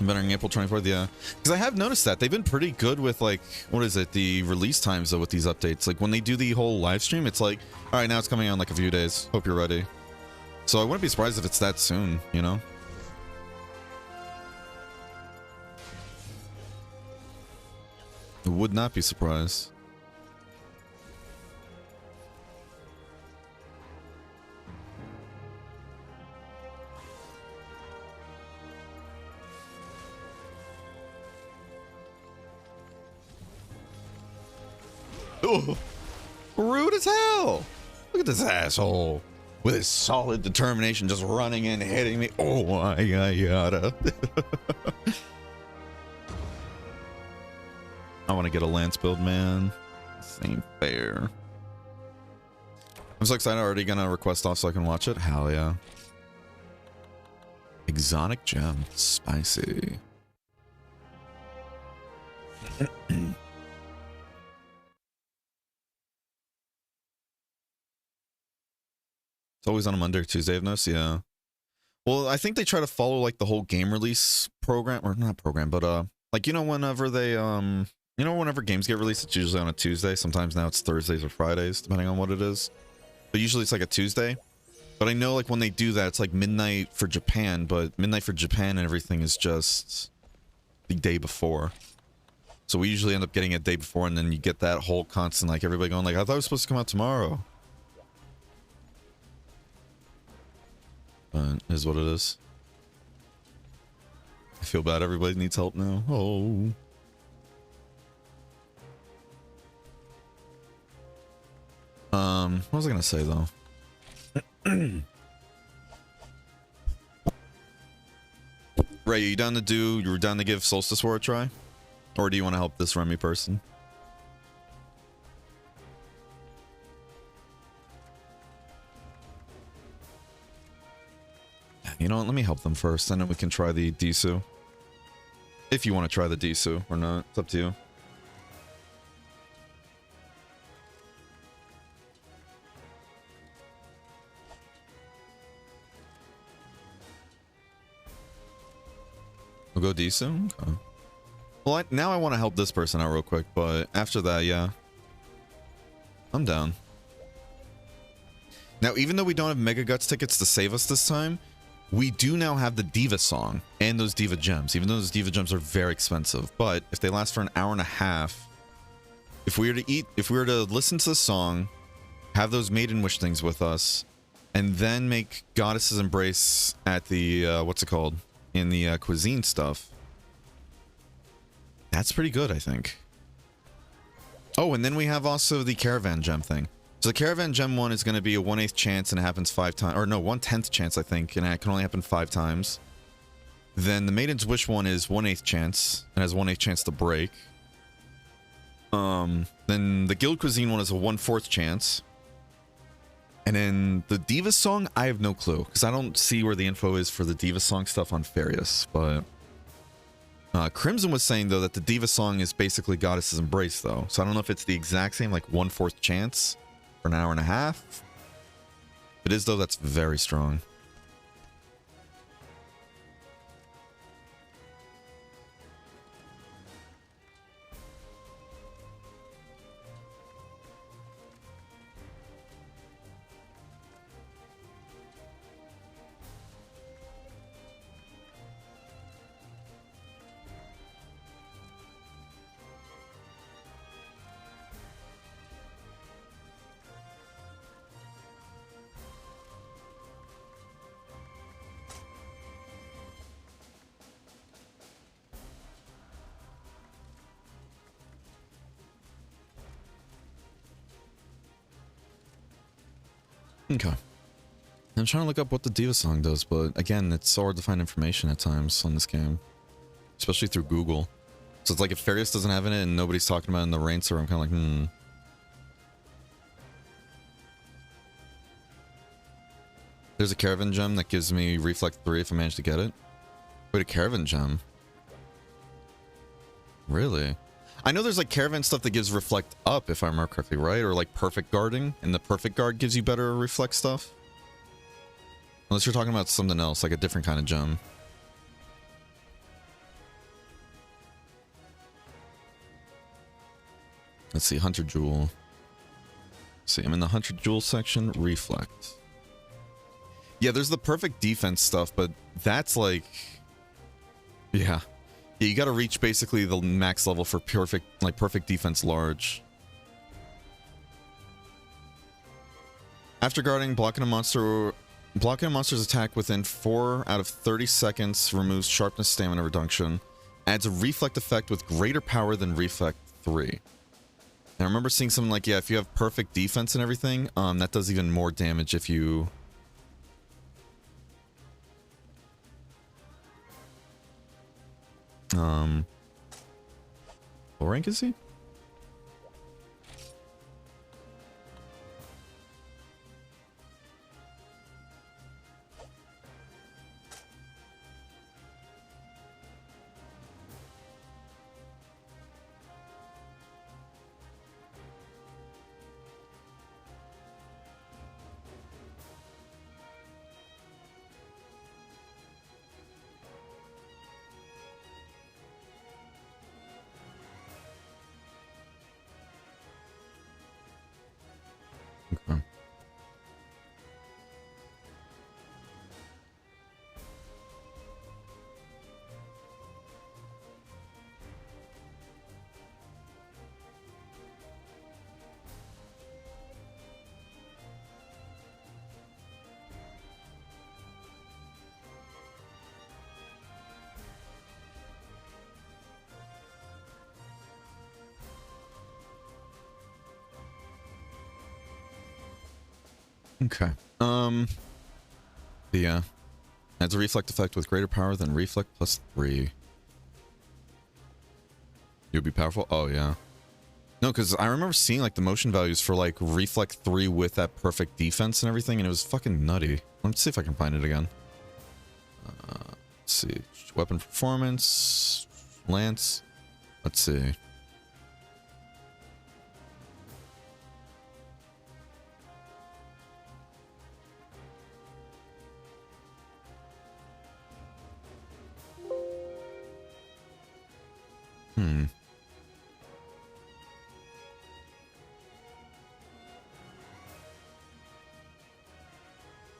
Bettering April 24th, yeah. Because I have noticed that they've been pretty good with, like, what is it, the release times though with these updates. Like when they do the whole live stream, it's like, all right, now it's coming out in like a few days. Hope you're ready. So I wouldn't be surprised if it's that soon, you know? I would not be surprised. Oh, rude as hell. Look at this asshole with his solid determination just running in, hitting me. Oh my yada. I want to get a lance build, man. This ain't fair. I'm so excited. I'm already gonna request off so I can watch it. Hell yeah. Exotic gem. Spicy. It's always on a Monday or Tuesday, I've noticed, yeah. Well, I think they try to follow like the whole game release program, or not program, but like, you know, whenever they you know, whenever games get released, it's usually on a Tuesday. Sometimes now it's Thursdays or Fridays, depending on what it is. But usually it's like a Tuesday. But I know like when they do that, it's like midnight for Japan, but midnight for Japan and everything is just the day before. So we usually end up getting it day before, and then you get that whole constant, like everybody going like, I thought it was supposed to come out tomorrow. But it is what it is. I feel bad everybody needs help now. Oh. What was I gonna say though? Ray, you down to do? You were down to give Solstice War a try, or do you want to help this Remy person? You know what? Let me help them first, and then we can try the Disu. If you want to try the Disu or not, it's up to you. We'll go Disu? Okay. Well, now I want to help this person out real quick, but after that, yeah. I'm down. Now, even though we don't have Mega Guts tickets to save us this time, we do now have the Diva song and those Diva gems, even though those Diva gems are very expensive. But if they last for an hour and a half, if we were to listen to the song, have those Maiden Wish things with us, and then make Goddess's Embrace at the, what's it called? In the cuisine stuff. That's pretty good, I think. Oh, and then we have also the Caravan Gem thing. So the Caravan Gem one is going to be a 1/8 chance and it happens 5 times. Or no, 1/10 chance, I think, and it can only happen 5 times. Then the Maiden's Wish one is 1/8 chance and has 1/8 chance to break. Then the Guild Cuisine one is a 1/4 chance. And then the Diva song, I have no clue, because I don't see where the info is for the Diva song stuff on Farius, but Crimson was saying, though, that the Diva song is basically Goddess's Embrace, though. So I don't know if it's the exact same, like 1/4 chance for an hour and a half. If it is, though, that's very strong. Okay. I'm trying to look up what the Diva song does, but again, it's so hard to find information at times on this game. Especially through Google. So it's like if Farius doesn't have it and nobody's talking about it in the rain server, I'm kind of like, There's a Caravan Gem that gives me Reflect 3 if I manage to get it. Wait, a Caravan Gem? Really? I know there's like Caravan stuff that gives Reflect up, if I remember correctly, right? Or like Perfect Guarding, and the Perfect Guard gives you better Reflect stuff. Unless you're talking about something else, like a different kind of gem. Let's see, Hunter Jewel. Let's see, I'm in the Hunter Jewel section, Reflect. Yeah, there's the Perfect Defense stuff, but that's like... Yeah, you gotta reach basically the max level for perfect defense large. After guarding, blocking a monster's attack within 4 out of 30 seconds removes sharpness stamina reduction. Adds a reflect effect with greater power than Reflect 3. And I remember seeing something like, yeah, if you have perfect defense and everything, that does even more damage if you... What rank is he? Okay. Okay. Yeah. Adds a reflect effect with greater power than Reflect plus 3. You'll be powerful? Oh, yeah. No, because I remember seeing like the motion values for like Reflect 3 with that perfect defense and everything, and it was fucking nutty. Let's see if I can find it again. Let's see. Weapon performance. Lance. Let's see.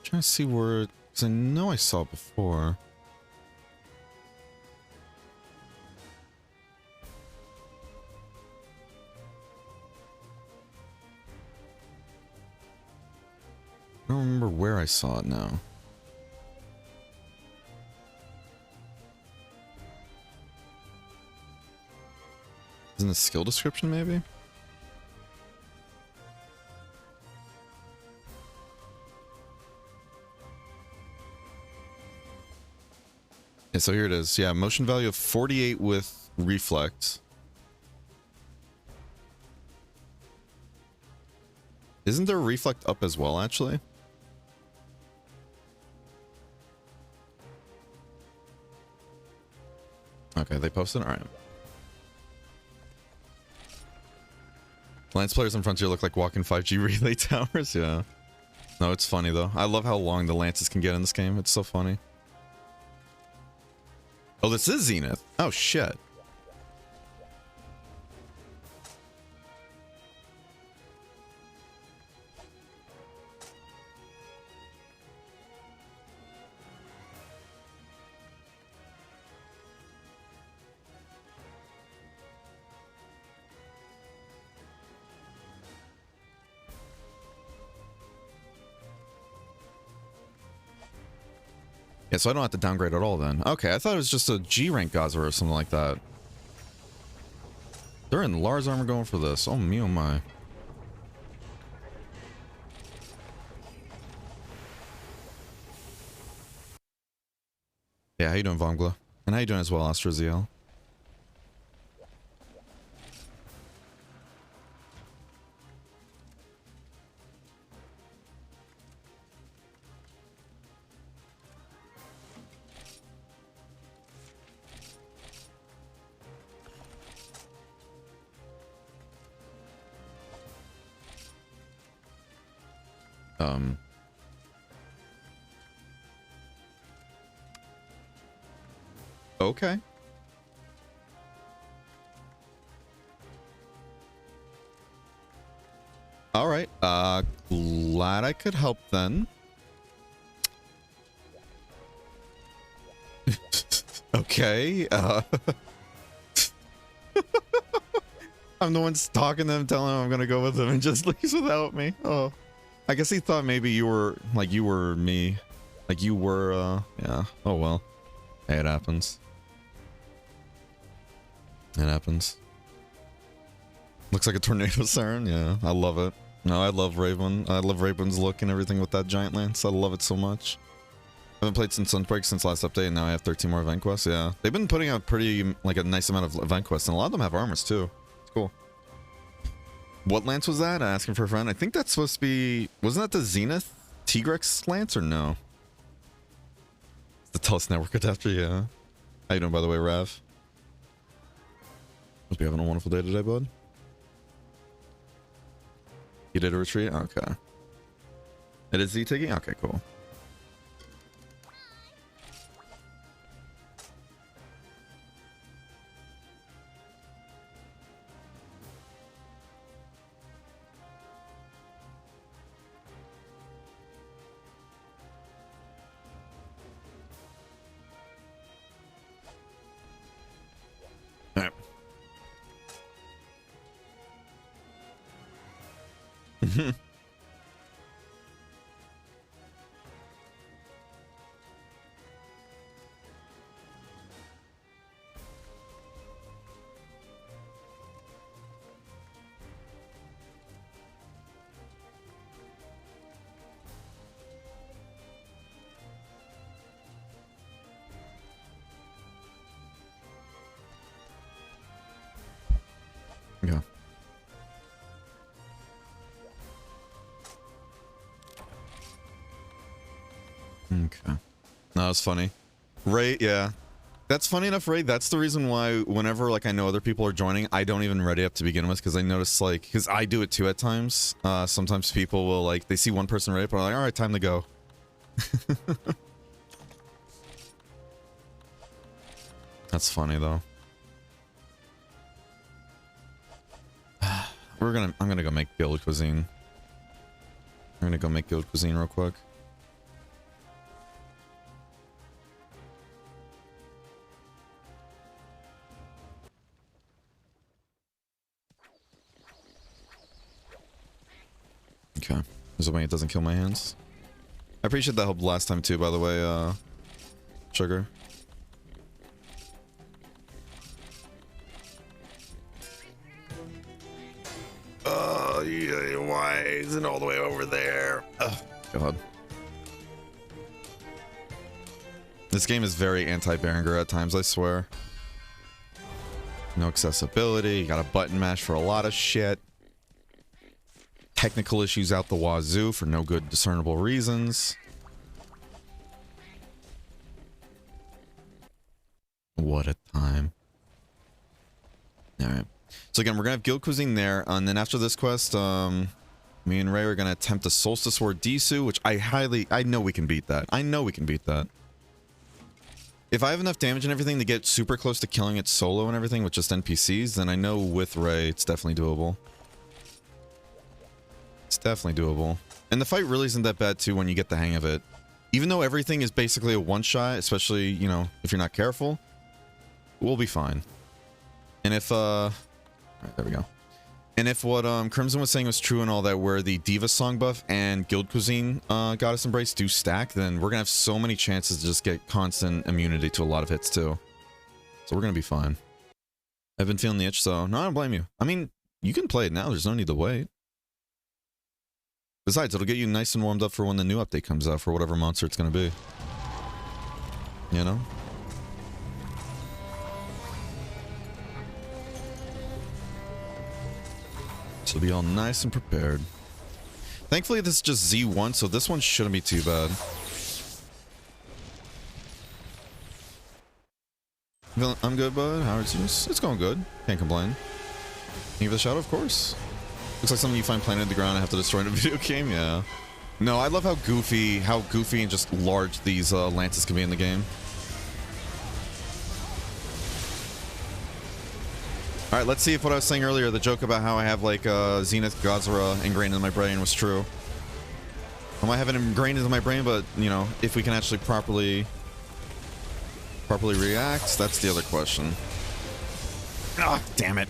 Trying to see where, because I know I saw it before. I don't remember where I saw it now. Isn't the skill description maybe? Yeah, so here it is. Yeah, motion value of 48 with reflect. Isn't there reflect up as well, actually? Okay, they posted? Alright. Lance players in Frontier look like walking 5G relay towers, yeah. No, it's funny though. I love how long the lances can get in this game. It's so funny. Oh, this is Zenith. Oh, shit. Yeah, so I don't have to downgrade at all then. Okay, I thought it was just a G rank Gazra or something like that. They're in Lars armor going for this. Oh me, oh my. Yeah, how you doing, Vongla? And how you doing as well, Astraziel? Okay. All right. Glad I could help then. Okay. I'm the one stalking them, telling them I'm gonna go with them, and just leaves without me. Oh. I guess he thought maybe you were me. Like you were, yeah. Oh well. Hey, it happens. It happens. Looks like a tornado siren. Yeah, I love it. No, I love Raven. I love Raven's look and everything with that giant lance. I love it so much. I haven't played since Sunbreak since last update, and now I have 13 more event quests. Yeah, they've been putting out pretty, like, a nice amount of event quests, and a lot of them have armors too. It's cool. What lance was that? Asking for a friend. I think that's supposed to be... Wasn't that the Zenith Tigrex lance, or no? It's the Telus Network adapter, yeah. How you doing, by the way, Rav? Hope you're having a wonderful day today, bud. You did a retreat? Okay. It is Z-Tiggy? Okay, cool. Alright. Yeah. Okay. No, it's funny. Ray, yeah. That's funny enough, Ray. That's the reason why whenever, like, I know other people are joining, I don't even ready up to begin with, because I notice, like, because I do it too at times. Sometimes people will, like, they see one person ready up, and I'm like, all right, time to go. That's funny, though. I'm gonna go make guild cuisine. I'm gonna go make guild cuisine real quick. Okay. Just hoping it doesn't kill my hands. I appreciate that helped last time too, by the way, Sugar. Oh, yeah, why is it all the way over there? Oh, God. This game is very anti-Berenger at times, I swear. No accessibility, you got a button mash for a lot of shit. Technical issues out the wazoo for no good discernible reasons. What a time. Alright. So again, we're gonna have Guild Cuisine there, and then after this quest, me and Ray are gonna attempt the Solstice War Disu, which I know we can beat that. I know we can beat that. If I have enough damage and everything to get super close to killing it solo and everything with just NPCs, then I know with Ray it's definitely doable. It's definitely doable. And the fight really isn't that bad too when you get the hang of it. Even though everything is basically a one-shot, especially, you know, if you're not careful, we'll be fine. And if, alright, there we go. And if what Crimson was saying was true and all that, where the Diva song buff and Guild Cuisine Goddess Embrace do stack, then we're gonna have so many chances to just get constant immunity to a lot of hits too. So we're gonna be fine. I've been feeling the itch, so no, I don't blame you. I mean, you can play it now, there's no need to wait. Besides, it'll get you nice and warmed up for when the new update comes out for whatever monster it's gonna be. You know? So be all nice and prepared. Thankfully, this is just Z1, so this one shouldn't be too bad. I'm good, bud. Howard's just, it's going good. Can't complain. Give it a shadow, of course. Looks like something you find planted in the ground and have to destroy in a video game. Yeah. No, I love how goofy and just large these lances can be in the game. All right, let's see if what I was saying earlier, the joke about how I have like Zenith Gazara ingrained in my brain was true. I might have it ingrained into my brain, but you know, if we can actually properly react, that's the other question. Ah, damn it.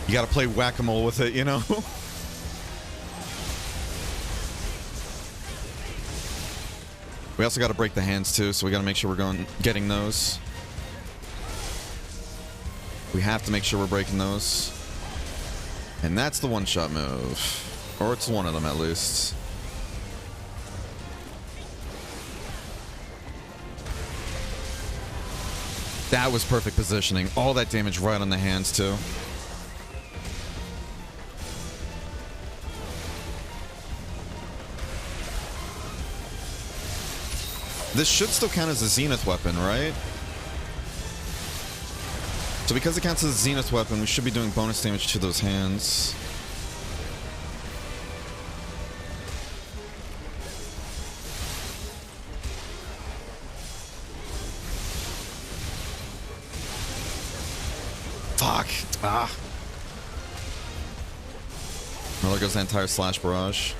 You gotta play whack-a-mole with it, you know? We also gotta break the hands too, so we gotta make sure we're getting those. We have to make sure we're breaking those. And that's the one-shot move. Or it's one of them at least. That was perfect positioning. All that damage right on the hands too. This should still count as a Zenith weapon, right? So because it counts as a Zenith weapon, we should be doing bonus damage to those hands. Fuck. Ah. Well, there goes the entire slash barrage.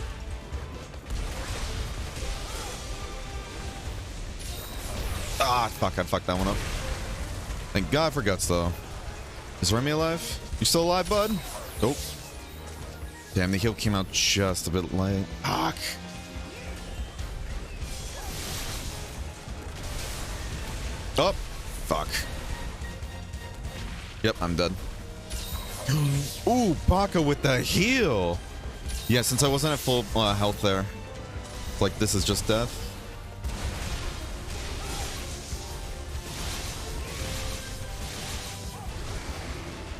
Ah, fuck, I fucked that one up. Thank God for guts, though. Is Remy alive? You still alive, bud? Nope. Damn, the heal came out just a bit late. Fuck. Oh, fuck. Yep, I'm dead. Ooh, Baka with the heal. Yeah, since I wasn't at full health there. Like, this is just death.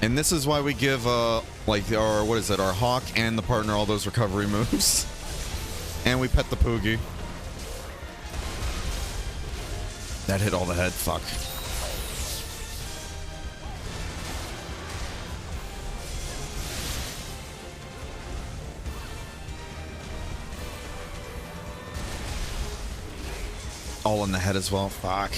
And this is why we give, like, our, what is it, our Hawk and the partner all those recovery moves. And we pet the Poogie. That hit all the head, fuck. All in the head as well, fuck.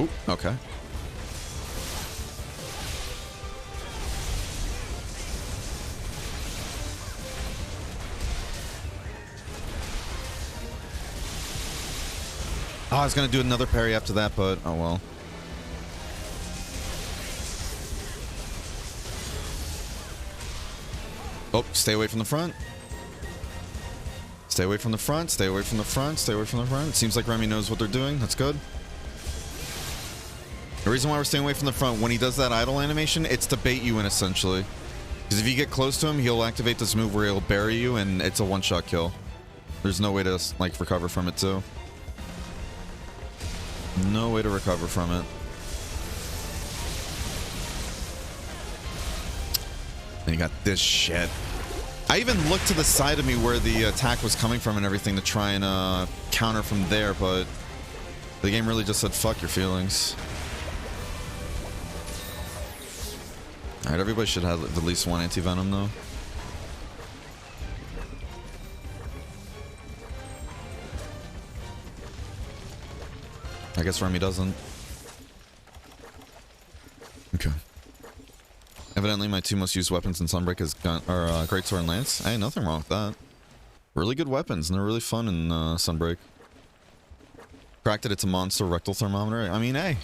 Oh, okay. Oh, I was gonna do another parry after that, but oh well. Oh, stay away from the front. Stay away from the front, stay away from the front, stay away from the front. Seems like Remy knows what they're doing. That's good. The reason why we're staying away from the front, when he does that idle animation, it's to bait you in, essentially. Because if you get close to him, he'll activate this move where he'll bury you, and it's a one-shot kill. There's no way to, like, recover from it, too. No way to recover from it. And you got this shit. I even looked to the side of me where the attack was coming from and everything to try and counter from there, but the game really just said, fuck your feelings. Alright, everybody should have at least one anti-venom, though. I guess Remy doesn't. Okay. Evidently, my two most used weapons in Sunbreak is gun or Greatsword and Lance. Hey, nothing wrong with that. Really good weapons, and they're really fun in Sunbreak. Cracked it, it's a monster rectal thermometer. I mean, hey,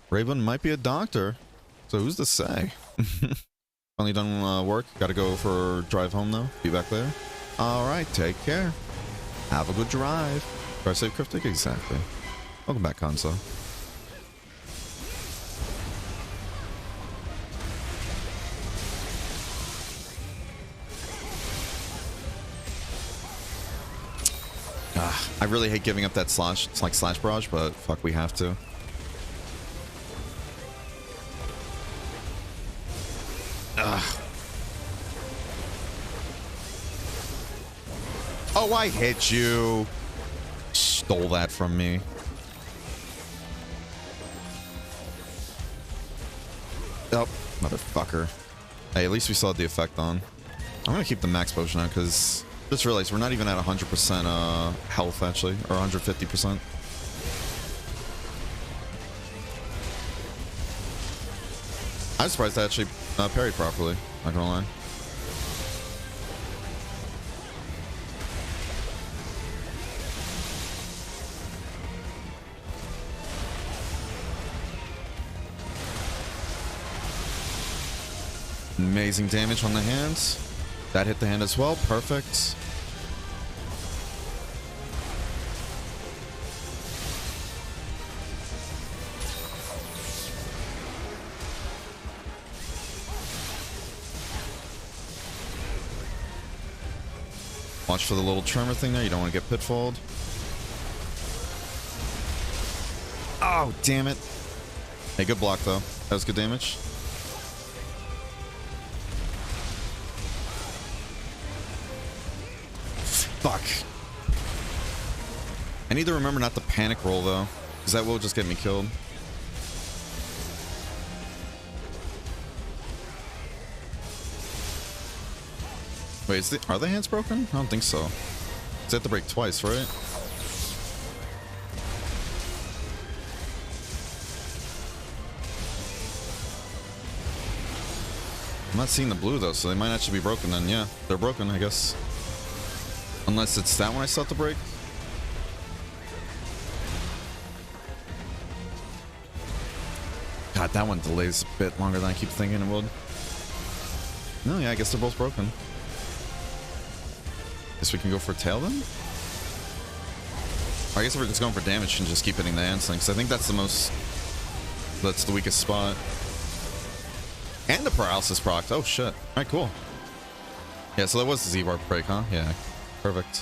Raven might be a doctor, so who's to say? Finally done work. Gotta go for drive home, though. Be back later. Alright, take care. Have a good drive. Drive safe, Cryptic? Exactly. Welcome back, Konso. I really hate giving up that slash. It's like slash barrage, but fuck, we have to. Oh, I hit you. Stole that from me. Oh, motherfucker. Hey, at least we still had the effect on. I'm gonna keep the max potion out because just realized we're not even at 100% health, actually, or 150%. I was surprised I actually parried properly, not gonna lie. Amazing damage on the hands. That hit the hand as well. Perfect. Watch for the little tremor thing there. You don't want to get pitfalled. Oh, damn it. Hey, good block, though. That was good damage. Fuck. I need to remember not to panic roll, though, because that will just get me killed. Wait, are the hands broken? I don't think so. They have to break twice, right? I'm not seeing the blue, though, so they might actually be broken then. Yeah, they're broken, I guess. Unless it's that one I still have to break. God, that one delays a bit longer than I keep thinking it would. No, yeah, I guess they're both broken. Guess we can go for tail then? Or I guess if we're just going for damage and just keep hitting the ants thing, because I think that's the most... That's the weakest spot. And the paralysis proc. Oh, shit. Alright, cool. Yeah, so that was the Z-bar break, huh? Yeah. Perfect.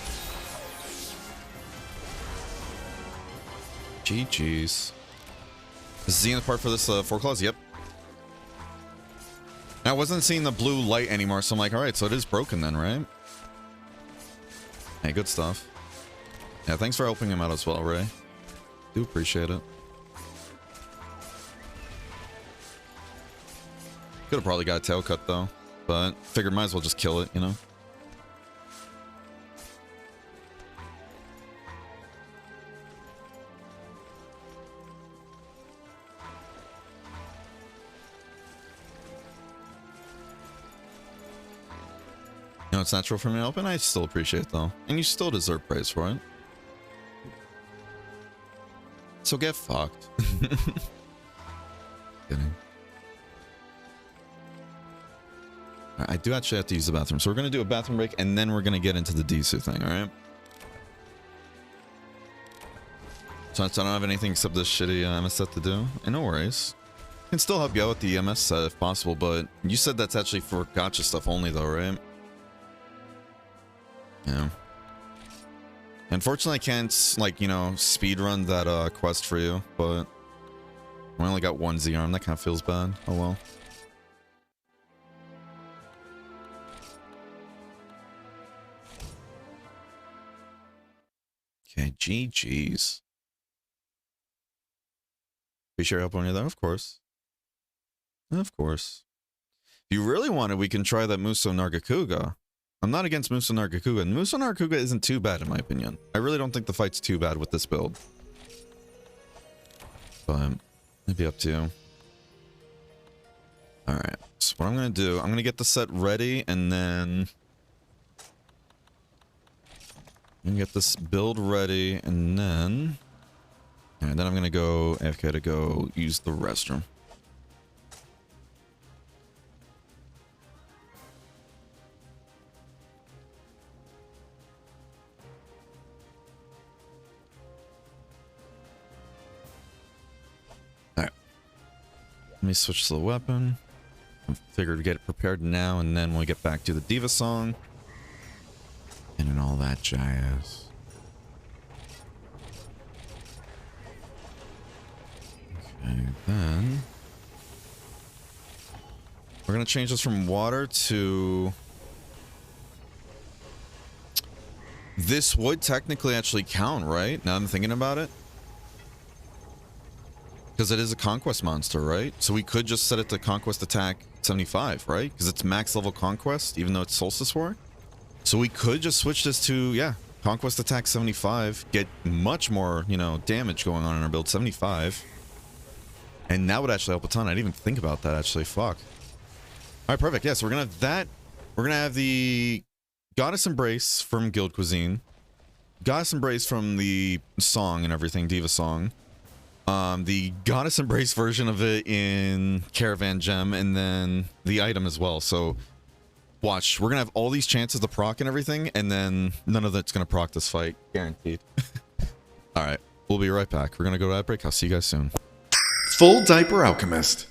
GG's. Is Z in the part for this 4 claws? Yep. I wasn't seeing the blue light anymore, so I'm like, alright, so it is broken then, right? Hey, good stuff. Yeah, thanks for helping him out as well, Ray. Do appreciate it. Could have probably got a tail cut, though. But figured might as well just kill it, you know? You know, it's natural for me to open. I still appreciate it, though. And you still deserve praise for it. So get fucked. Kidding. I do actually have to use the bathroom, so we're gonna do a bathroom break, and then we're gonna get into the Disu thing. All right. So I don't have anything except this shitty MS set to do, and no worries. Can still help you out with the MS set if possible, but you said that's actually for gotcha stuff only, though, right? Yeah. Unfortunately, I can't, like, you know, speed run that quest for you, but I only got one Z arm. That kind of feels bad. Oh well. Okay, GG's. Be sure to help when you're there, of course. Of course. If you really want it, we can try that Muso Nargacuga. I'm not against Muso Nargacuga, and Muso Nargacuga isn't too bad in my opinion. I really don't think the fight's too bad with this build. But it'd be up to you. Alright, so what I'm gonna do, I'm gonna get the set ready, and then I'm gonna get this build ready, and then I'm gonna go AFK to go use the restroom. Alright. Let me switch to the weapon. I figured to get it prepared now, and then we'll get back to the Diva song. And all that jazz. Okay, then we're gonna change this from water to... This would technically actually count, right? Now I'm thinking about it. Because it is a conquest monster, right? So we could just set it to conquest attack 75, right? Because it's max level conquest, even though it's Solstice War. So we could just switch this to, yeah, conquest attack 75, get much more, you know, damage going on in our build, 75. And that would actually help a ton. I didn't even think about that, actually. Fuck. All right, perfect. Yeah, so we're going to have that. We're going to have the Goddess Embrace from Guild Cuisine. Goddess Embrace from the song and everything, Diva song. The Goddess Embrace version of it in Caravan Gem, and then the item as well. So watch, we're gonna have all these chances to proc and everything, and then none of that's gonna proc this fight, guaranteed. All right, we'll be right back. We're gonna go to that break. I'll see you guys soon. Full Diaper Alchemist.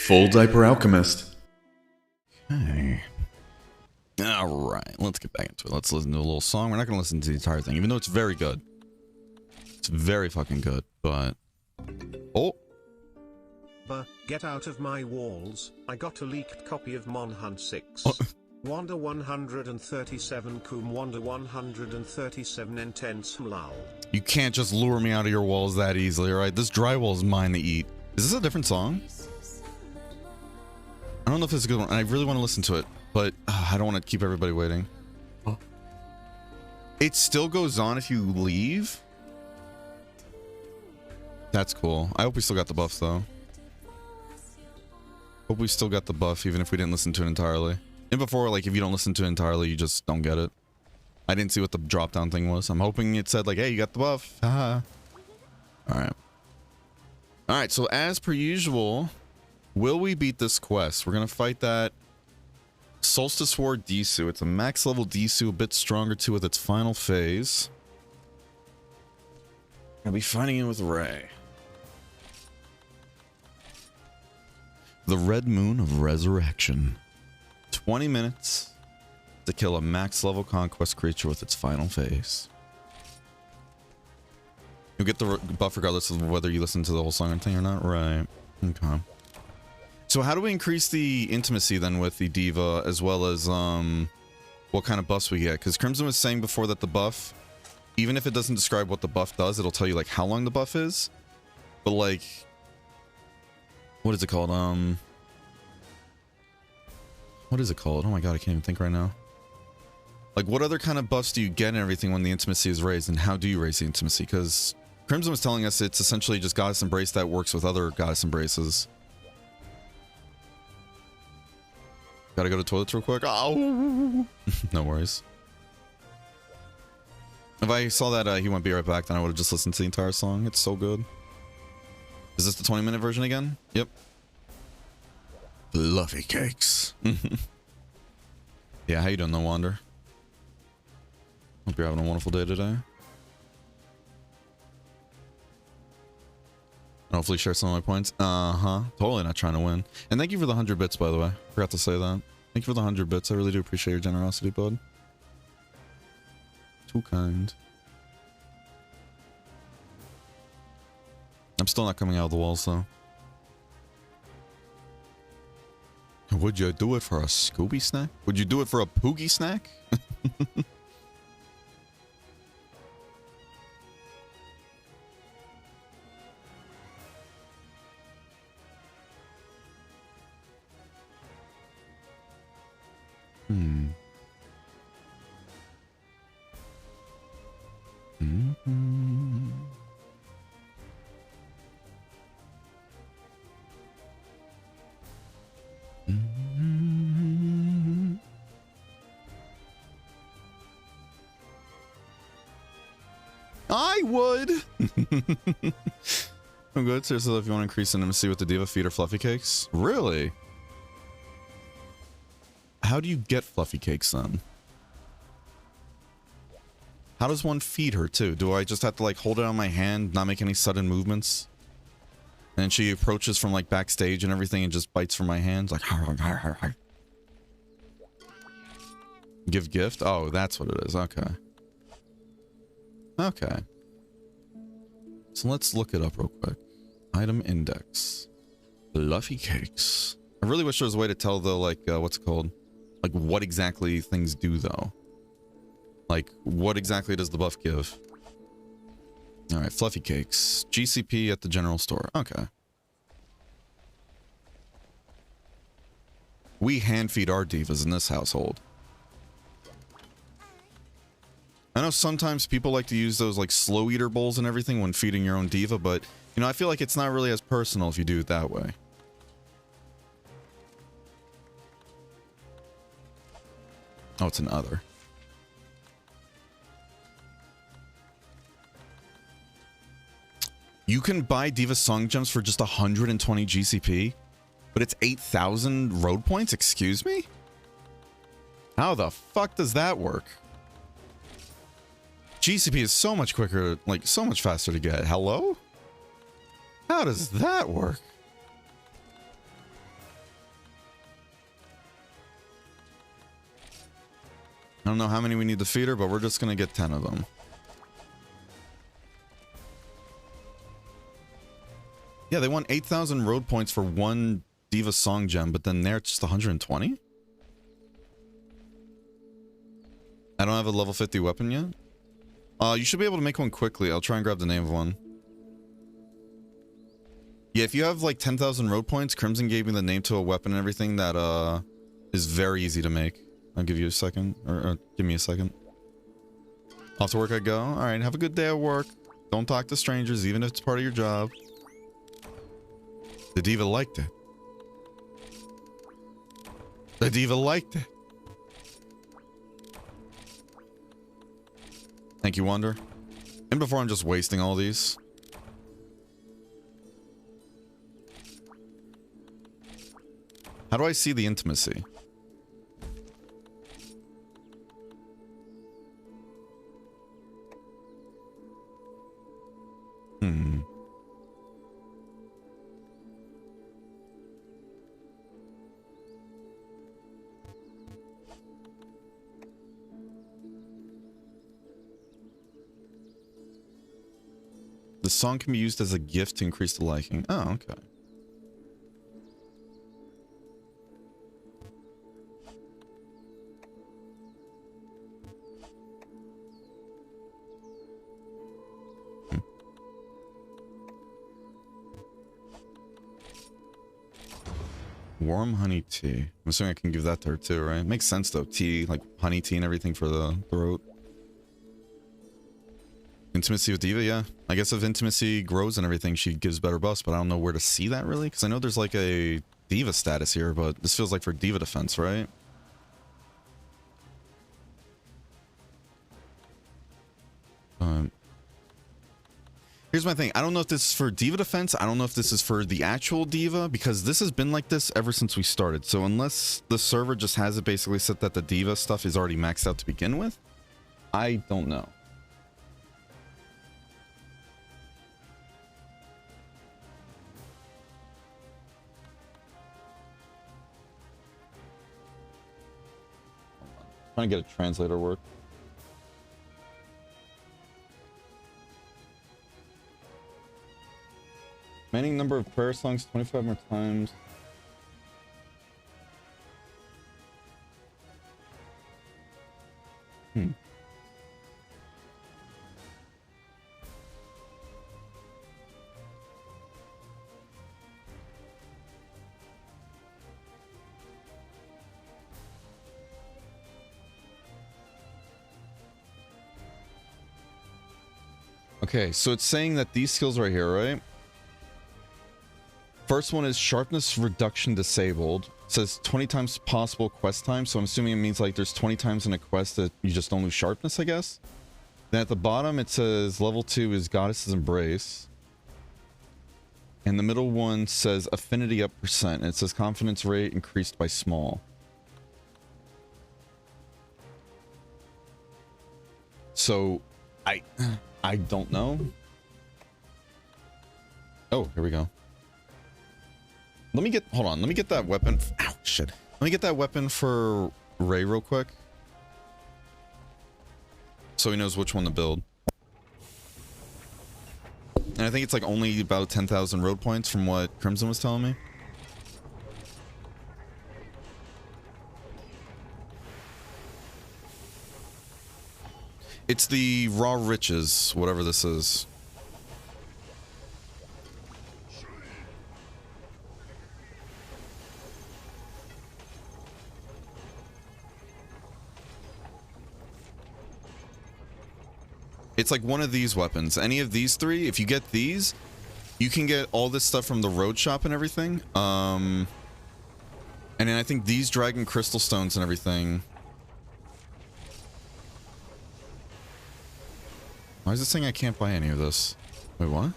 Full Diaper Alchemist. Okay. All right, let's get back into it. Let's listen to a little song. We're not going to listen to the entire thing, even though it's very good. It's very fucking good, but... Oh! Get out of my walls, I got a leaked copy of Monhunt 6. Oh. Wanda 137 Kum Wanda 137 Intense Mlal. You can't just lure me out of your walls that easily, alright? This drywall is mine to eat. Is this a different song? I don't know if it's a good one. I really want to listen to it, but I don't want to keep everybody waiting. Oh. It still goes on if you leave? That's cool. I hope we still got the buff, though. Hope we still got the buff, even if we didn't listen to it entirely. And before, like, if you don't listen to it entirely, you just don't get it. I didn't see what the drop-down thing was. I'm hoping it said, like, hey, you got the buff. Haha. Alright. Alright, so as per usual, will we beat this quest? We're gonna fight that Solstice War Disu. It's a max level Disu, a bit stronger too with its final phase. I'll be fighting it with Ray. The Red Moon of Resurrection. 20 minutes to kill a max level conquest creature with its final phase. You'll get the buff regardless of whether you listen to the whole song thing or not, right? Okay. So how do we increase the intimacy then with the diva, as well as what kind of buffs we get? Because Crimson was saying before that the buff, even if it doesn't describe what the buff does, it'll tell you like how long the buff is. But like, what is it called? What is it called? Oh my god, I can't even think right now. Like, what other kind of buffs do you get and everything when the intimacy is raised, and how do you raise the intimacy? Because Crimson was telling us it's essentially just Goddess Embrace that works with other Goddess Embraces. Gotta go to the toilets real quick. Oh, no worries. If I saw that he wouldn't be right back, then I would have just listened to the entire song. It's so good. Is this the 20-minute version again? Yep. Fluffy cakes. Yeah, how you doing, No Wander? Hope you're having a wonderful day today. And hopefully share some of my points. Totally not trying to win. And thank you for the 100 bits, by the way. Forgot to say that. Thank you for the 100 bits. I really do appreciate your generosity, bud. Too kind. I'm still not coming out of the walls, though. Would you do it for a Scooby snack? Would you do it for a Poogie snack? I would. I'm good. Seriously, if you want to increase intimacy with the diva, feed her fluffy cakes. Really? How do you get fluffy cakes then? How does one feed her too? Do I just have to like hold it on my hand, not make any sudden movements? And then she approaches from like backstage and everything and just bites from my hands like give gift? Oh, that's what it is. Okay. Okay. So let's look it up real quick. Item index. Fluffy cakes. I really wish there was a way to tell though, like, what's it called? Like, what exactly things do though. Like, what exactly does the buff give? Alright, fluffy cakes. GCP at the general store. Okay. We hand feed our divas in this household. I know sometimes people like to use those like slow eater bowls and everything when feeding your own diva, but you know, I feel like it's not really as personal if you do it that way. Oh, it's an other. You can buy diva song gems for just 120 GCP, but it's 8,000 road points? Excuse me? How the fuck does that work? GCP is so much quicker, like so much faster to get. Hello? How does that work? I don't know how many we need to feed her, but we're just gonna get 10 of them. Yeah, they want 8,000 road points for one Diva Song Gem, but then there it's just 120? I don't have a level 50 weapon yet? You should be able to make one quickly. I'll try and grab the name of one. Yeah, if you have like 10,000 road points, Crimson gave me the name to a weapon and everything that is very easy to make. I'll give you a second, or give me a second. Off to work I go. Alright, have a good day at work. Don't talk to strangers, even if it's part of your job. The Diva liked it. The Diva liked it. Thank you, Wonder. And before I'm just wasting all these. How do I see the intimacy? The song can be used as a gift to increase the liking. Oh, okay. Warm honey tea. I'm assuming I can give that to her too, right? Makes sense though. Tea, like honey tea and everything for the throat. Intimacy with Diva, yeah. I guess if intimacy grows and everything, she gives better buffs, but I don't know where to see that really. Because I know there's like a Diva status here, but this feels like for Diva defense, right? Here's my thing. I don't know if this is for Diva defense. I don't know if this is for the actual Diva, because this has been like this ever since we started. So unless the server just has it basically set that the Diva stuff is already maxed out to begin with, I don't know. Trying to get a translator work. Remaining number of prayer songs 25 more times. Okay, so it's saying that these skills right here, right? First one is sharpness reduction disabled. It says 20 times possible quest time, so I'm assuming it means like there's 20 times in a quest that you just don't lose sharpness, I guess. Then at the bottom it says level 2 is Goddess's Embrace. And the middle one says affinity up percent. And it says confidence rate increased by small. So I don't know. Oh, here we go. Let me get, hold on, let me get that weapon. Ow, shit. Let me get that weapon for Ray real quick. So he knows which one to build. And I think it's like only about 10,000 road points from what Crimson was telling me. It's the Raw Riches, whatever this is. It's like one of these weapons. Any of these three, if you get these, you can get all this stuff from the road shop and everything. And then I think these dragon crystal stones and everything. Why is it saying I can't buy any of this? Wait, what?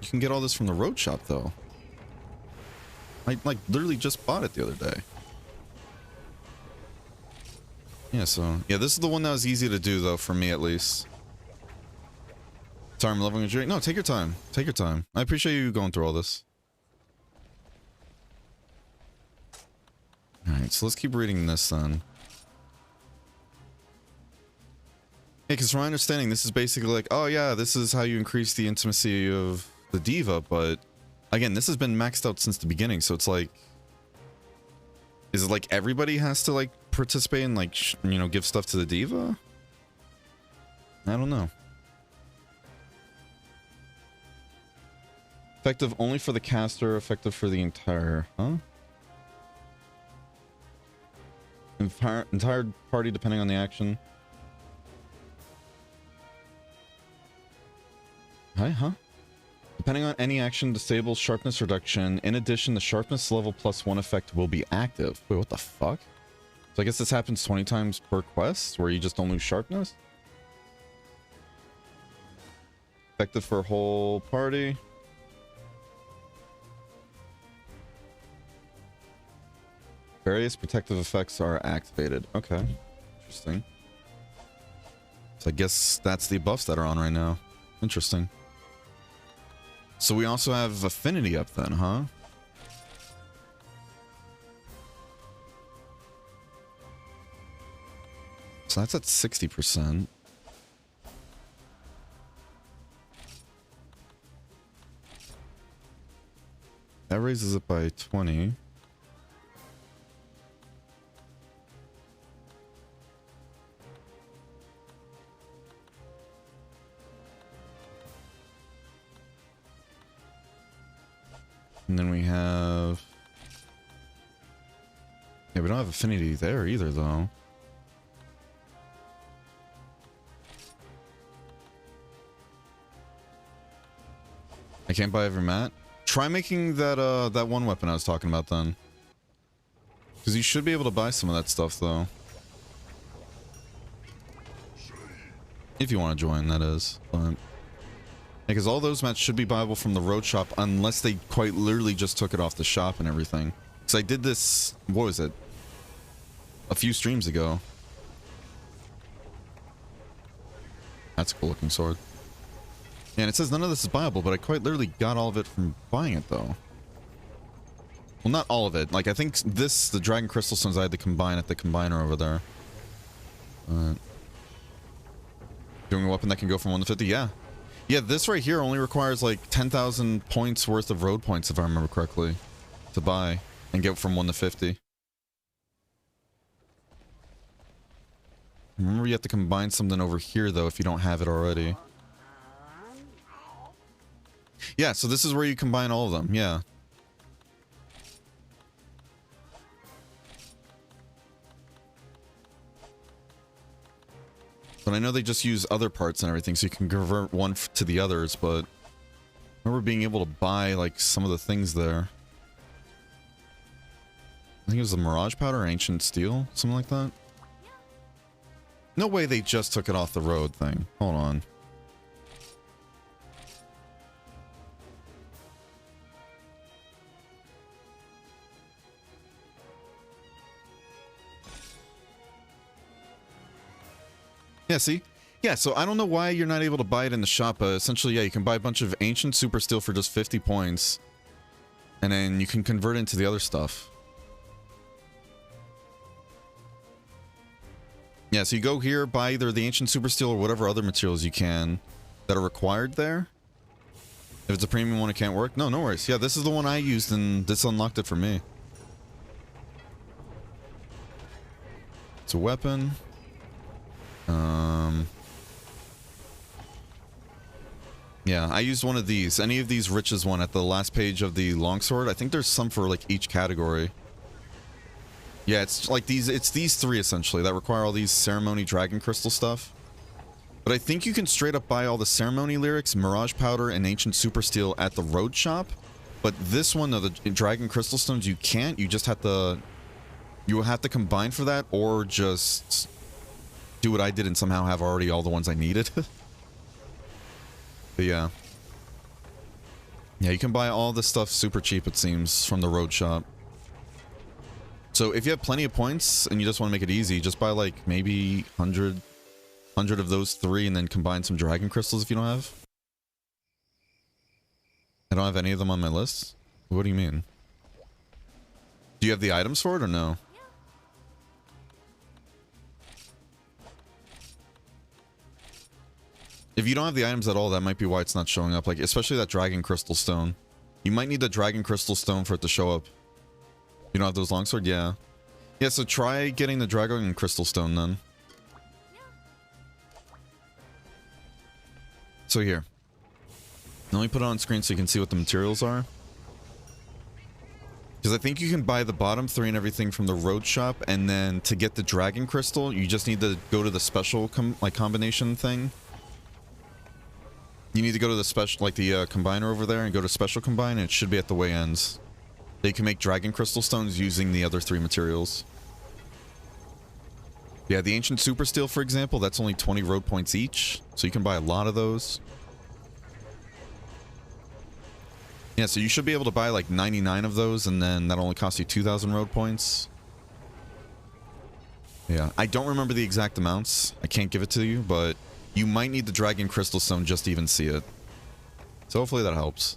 You can get all this from the road shop though. I like literally just bought it the other day. Yeah, so yeah, this is the one that was easy to do though, for me at least. Sorry, I'm leveling a drink. No, take your time. Take your time. I appreciate you going through all this. Alright, so let's keep reading this then. Yeah, because from my understanding, this is basically like, oh yeah, this is how you increase the intimacy of the diva, but again, this has been maxed out since the beginning, so it's like, is it like everybody has to like participate and like, you know, give stuff to the diva? I don't know. Effective only for the caster, effective for the entire, huh? Entire party depending on the action. Hi, huh? Depending on any action, disable sharpness reduction. In addition, the sharpness level +1 effect will be active. Wait, what the fuck? So I guess this happens 20 times per quest, where you just don't lose sharpness? Effective for whole party. Various protective effects are activated. Okay. Interesting. So I guess that's the buffs that are on right now. Interesting. So we also have affinity up then, huh? So that's at 60%. That raises it by 20. And then we have... Yeah, we don't have affinity there either, though. I can't buy every mat. Try making that that one weapon I was talking about then. Because you should be able to buy some of that stuff, though. If you want to join, that is. But... because all those mats should be buyable from the road shop unless they quite literally just took it off the shop and everything. Because I did this, what was it? A few streams ago. That's a cool looking sword. Yeah, and it says none of this is buyable, but I quite literally got all of it from buying it though. Well, not all of it. Like I think this, the Dragon Crystal Stones I had to combine at the combiner over there. Doing a weapon that can go from 1 to 50, yeah. Yeah, this right here only requires like 10,000 points worth of road points, if I remember correctly, to buy and get from 1 to 50. Remember, you have to combine something over here, though, if you don't have it already. Yeah, so this is where you combine all of them, yeah. But I know they just use other parts and everything, so you can convert one to the others, but... I remember being able to buy, like, some of the things there. I think it was the Mirage Powder, Ancient Steel, something like that. No way they just took it off the road thing. Hold on. Yeah, see? Yeah, so I don't know why you're not able to buy it in the shop. Essentially, yeah, you can buy a bunch of Ancient Super Steel for just 50 points. And then you can convert it into the other stuff. Yeah, so you go here, buy either the Ancient Super Steel or whatever other materials you can that are required there. If it's a premium one, it can't work. No, no worries. Yeah, this is the one I used, and this unlocked it for me. It's a weapon. Yeah, I used one of these. Any of these riches one at the last page of the longsword. I think there's some for like each category. Yeah, it's like these. It's these three essentially that require all these ceremony dragon crystal stuff. But I think you can straight up buy all the ceremony lyrics, Mirage Powder, and Ancient Super Steel at the road shop. But this one, though, the dragon crystal stones, you can't. You just have to. You will have to combine for that, or just do what I did and somehow have already all the ones I needed. But yeah. Yeah, you can buy all this stuff super cheap, it seems, from the road shop. So if you have plenty of points and you just want to make it easy, just buy like maybe 100 of those three and then combine some dragon crystals if you don't have. I don't have any of them on my list. What do you mean? Do you have the items for it or no? If you don't have the items at all, that might be why it's not showing up. Like, especially that Dragon Crystal Stone. You might need the Dragon Crystal Stone for it to show up. You don't have those longsword? Yeah. Yeah, so try getting the Dragon Crystal Stone then. So here. Let me put it on screen so you can see what the materials are. Because I think you can buy the bottom 3 and everything from the road shop, and then to get the Dragon Crystal, you just need to go to the special combination thing. You need to go to the special, like the combiner over there, and go to special combine, and it should be at the way ends. They can make Dragon Crystal Stones using the other 3 materials. Yeah, the Ancient Super Steel, for example, that's only 20 road points each, so you can buy a lot of those. Yeah, so you should be able to buy like 99 of those, and then that only costs you 2,000 road points. Yeah, I don't remember the exact amounts. I can't give it to you, but you might need the Dragon Crystal Stone just to even see it. So hopefully that helps.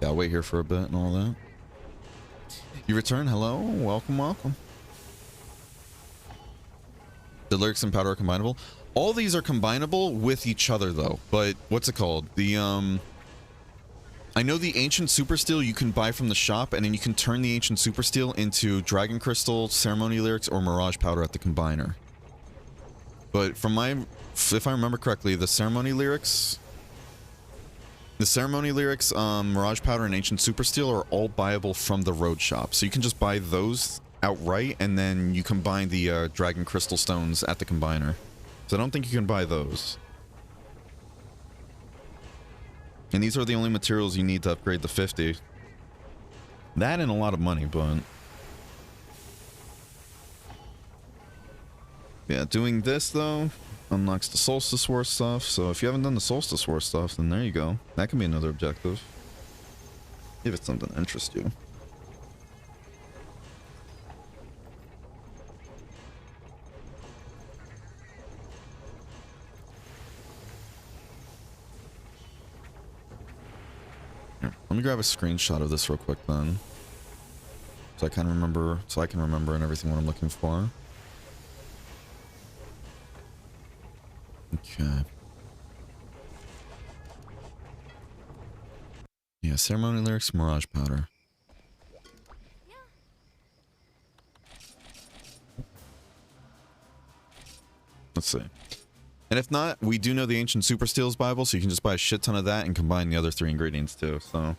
Yeah, I'll wait here for a bit and all that. You return? Hello? Welcome, welcome. The lyrics and powder are combinable. All these are combinable with each other, though. But what's it called? The, I know the Ancient Super Steel you can buy from the shop, and then you can turn the Ancient Super Steel into Dragon Crystal, Ceremony Lyrics, or Mirage Powder at the combiner. But from my... if I remember correctly, the Ceremony Lyrics... Mirage Powder, and Ancient Super Steel are all buyable from the road shop. So you can just buy those outright, and then you combine the Dragon Crystal Stones at the combiner. So I don't think you can buy those. And these are the only materials you need to upgrade the 50. That and a lot of money, but... yeah, doing this, though, unlocks the Solstice War stuff. So if you haven't done the Solstice War stuff, then there you go. That can be another objective. If it's something that interests you. Here, let me grab a screenshot of this real quick then. So I can remember, and everything what I'm looking for. Okay. Yeah, Ceremony Lyrics, Mirage Powder. Let's see. And if not, we do know the Ancient Super Steel is buyable, so you can just buy a shit ton of that and combine the other 3 ingredients too, so...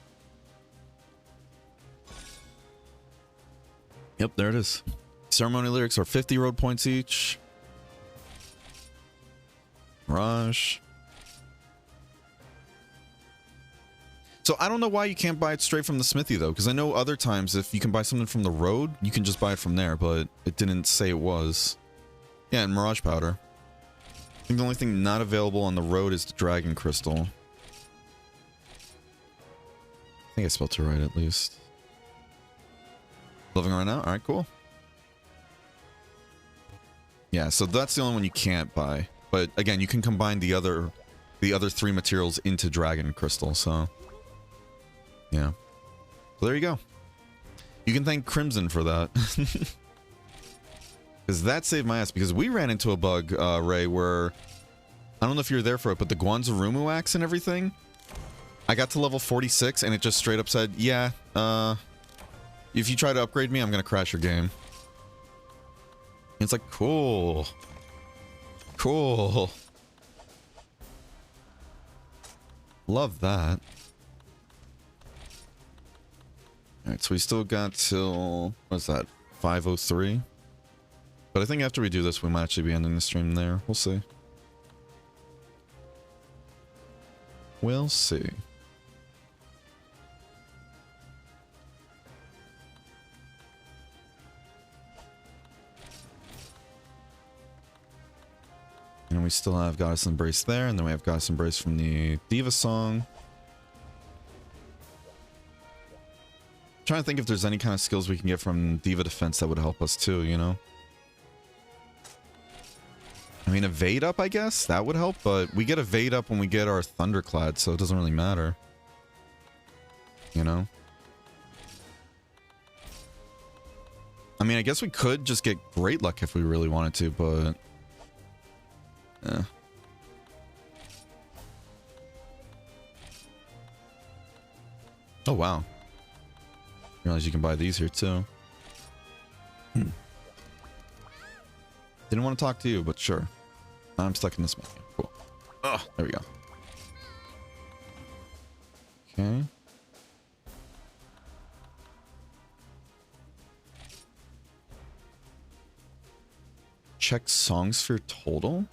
yep, there it is. Ceremony Lyrics are 50 road points each. Mirage. So I don't know why you can't buy it straight from the smithy though, because I know other times if you can buy something from the road, you can just buy it from there, but it didn't say it was. Yeah, and Mirage Powder. I think the only thing not available on the road is the Dragon Crystal. I think I spelled it right at least. Living right now? Alright, cool. Yeah, so that's the only one you can't buy. But again, you can combine the other 3 materials into Dragon Crystal, so... yeah. So there you go. You can thank Crimson for that. Because that saved my ass, because we ran into a bug, Ray, where... I don't know if you were there for it, but the Guanzarumu axe and everything... I got to level 46, and it just straight up said, yeah, if you try to upgrade me, I'm gonna crash your game. And it's like, cool. Cool. Love that. Alright, so we still got till... what's that? 5:03? But I think after we do this, we might actually be ending the stream there. We'll see. We'll see. And we still have Goddess Embrace there, and then we have Goddess Embrace from the Diva song. I'm trying to think if there's any kind of skills we can get from Diva Defense that would help us too, you know? I mean, evade up, I guess? That would help, but we get evade up when we get our Thunderclad, so it doesn't really matter. You know? I mean, I guess we could just get Great Luck if we really wanted to, but... Yeah. Oh, wow. Realize you can buy these here, too. Didn't want to talk to you, but sure. I'm stuck in this menu. Cool. Oh, there we go. Okay. Check songs for total?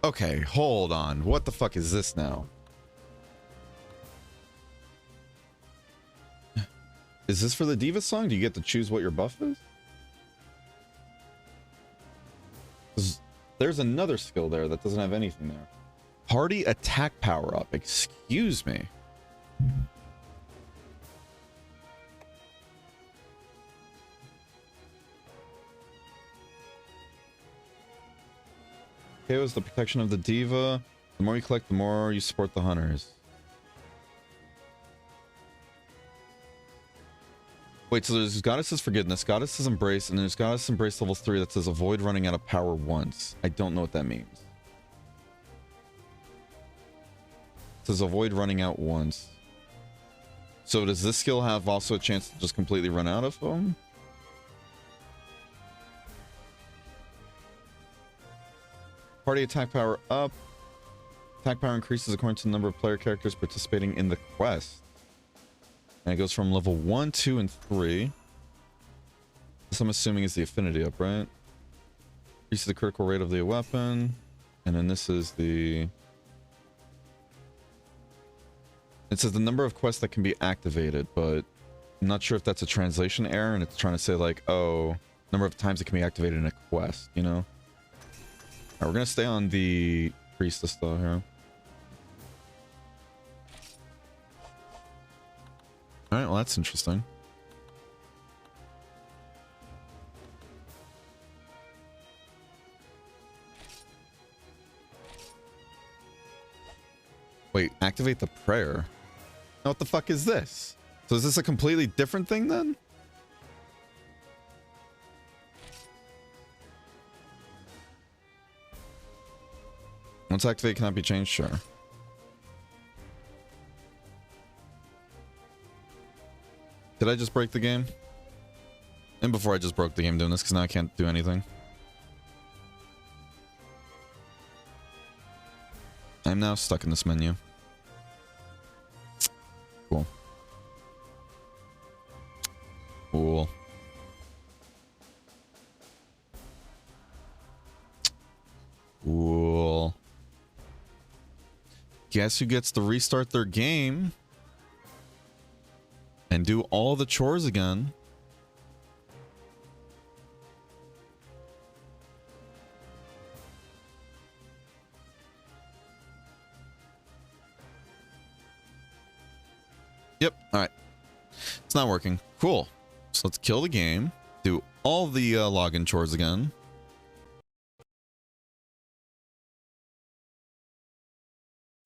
Okay, hold on. What the fuck is this now? Is this for the Diva song? Do you get to choose what your buff is? 'Cause there's another skill there that doesn't have anything there. Party attack power up. Excuse me. KOs the protection of the Diva. The more you collect, the more you support the hunters. Wait, so there's Goddess's Forgiveness, Goddess's Embrace, and there's Goddess's Embrace level 3 that says avoid running out of power once. I don't know what that means. It says avoid running out once. So does this skill have also a chance to just completely run out of them? Party attack power up. Attack power increases according to the number of player characters participating in the quest. And it goes from level 1, 2, and 3. This I'm assuming is the affinity up, right? Increases the critical rate of the weapon. And then this is the... It says the number of quests that can be activated, but I'm not sure if that's a translation error and it's trying to say like, oh, number of times it can be activated in a quest, you know? Alright, we're gonna stay on the priestess though here. Alright, well that's interesting. Wait, activate the prayer. Now what the fuck is this? So is this a completely different thing then? Once activated cannot be changed, sure. Did I just break the game? And before I just broke the game doing this, because now I can't do anything. I'm now stuck in this menu. Cool. Cool. Cool. Guess who gets to restart their game and do all the chores again? Yep. All right. It's not working. Cool. So let's kill the game. Do all the login chores again.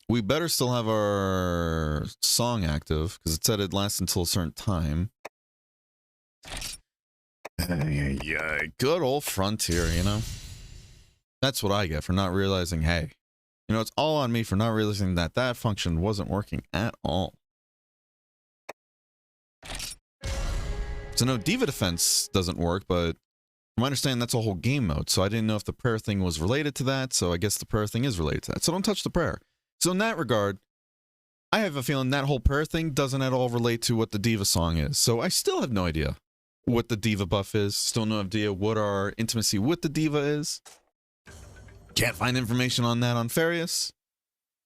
We better still have our song active because it said it lasts until a certain time. Yeah, good old Frontier, you know? That's what I get for not realizing, hey, you know, it's all on me for not realizing that that function wasn't working at all. So no, Diva Defense doesn't work, but from my understanding, that's a whole game mode. So I didn't know if the prayer thing was related to that. So I guess the prayer thing is related to that. So don't touch the prayer. So in that regard, I have a feeling that whole prayer thing doesn't at all relate to what the Diva song is. So I still have no idea what the Diva buff is. Still no idea what our intimacy with the Diva is. Can't find information on that on Farius.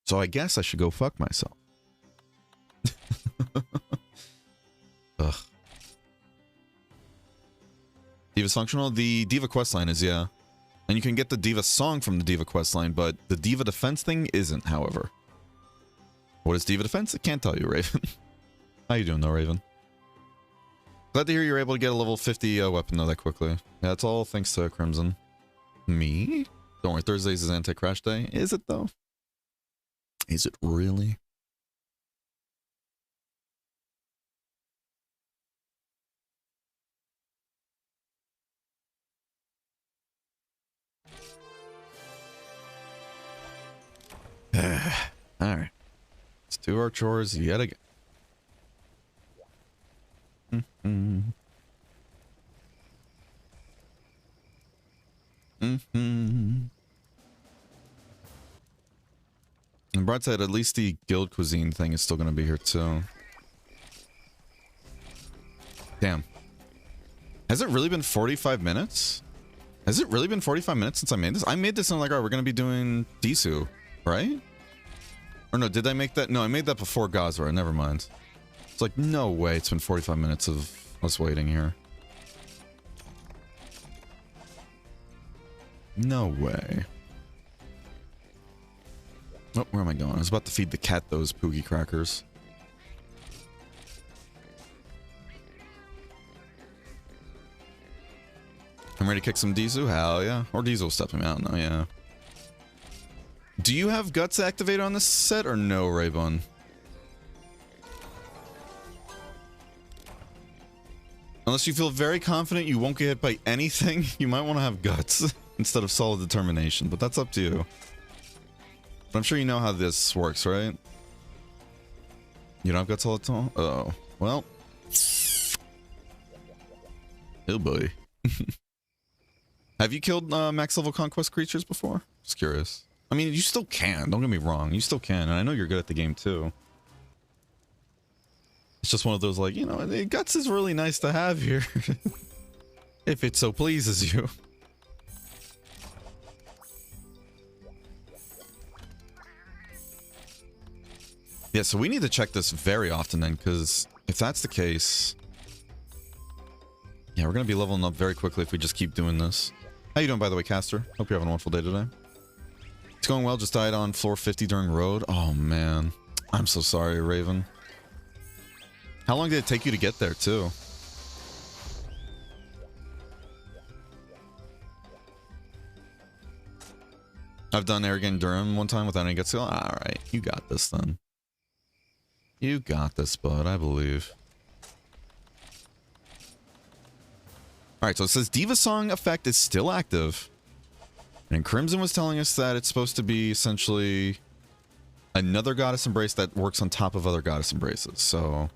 So I guess I should go fuck myself. Ugh. Diva's functional? The Diva questline is, yeah. And you can get the Diva song from the Diva questline, but the Diva defense thing isn't, however. What is Diva defense? I can't tell you, Raven. How you doing, though, Raven? Glad to hear you're able to get a level 50 weapon, though, that quickly. Yeah, that's all thanks to Crimson. Me? Don't worry, Thursdays is anti-crash day. Is it, though? Is it really? Alright. Let's do our chores yet again. And Brad said at least the guild cuisine thing is still going to be here too. Damn. Has it really been 45 minutes? Has it really been 45 minutes since I made this? I made this and I'm like, alright, we're going to be doing Disu, right? Or no, did I make that? No, I made that before Gazra. Never mind. It's like, no way it's been 45 minutes of us waiting here. No way. Oh, where am I going? I was about to feed the cat those Poogie crackers. I'm ready to kick some Dizu? Hell yeah. Or Dizu will step him out. No, yeah. Do you have guts activated on this set or no, Raybun? Unless you feel very confident you won't get hit by anything, you might want to have guts instead of solid determination, but that's up to you. But I'm sure you know how this works, right? You don't have guts all the time? Oh, well. Oh boy. Have you killed max level conquest creatures before? Just curious. I mean, you still can, don't get me wrong. You still can, and I know you're good at the game too. It's just one of those, like, you know, guts is really nice to have here. If it so pleases you. Yeah, so we need to check this very often then, because if that's the case... Yeah, we're going to be leveling up very quickly if we just keep doing this. How you doing, by the way, Caster? Hope you're having a wonderful day today. It's going well, just died on floor 50 during road. Oh, man. I'm so sorry, Raven. How long did it take you to get there, too? I've done Arrogant Durham one time without any guts. Alright, you got this then. You got this, bud, I believe. Alright, so it says Diva Song effect is still active. And Crimson was telling us that it's supposed to be essentially another Goddess Embrace that works on top of other Goddess Embraces. So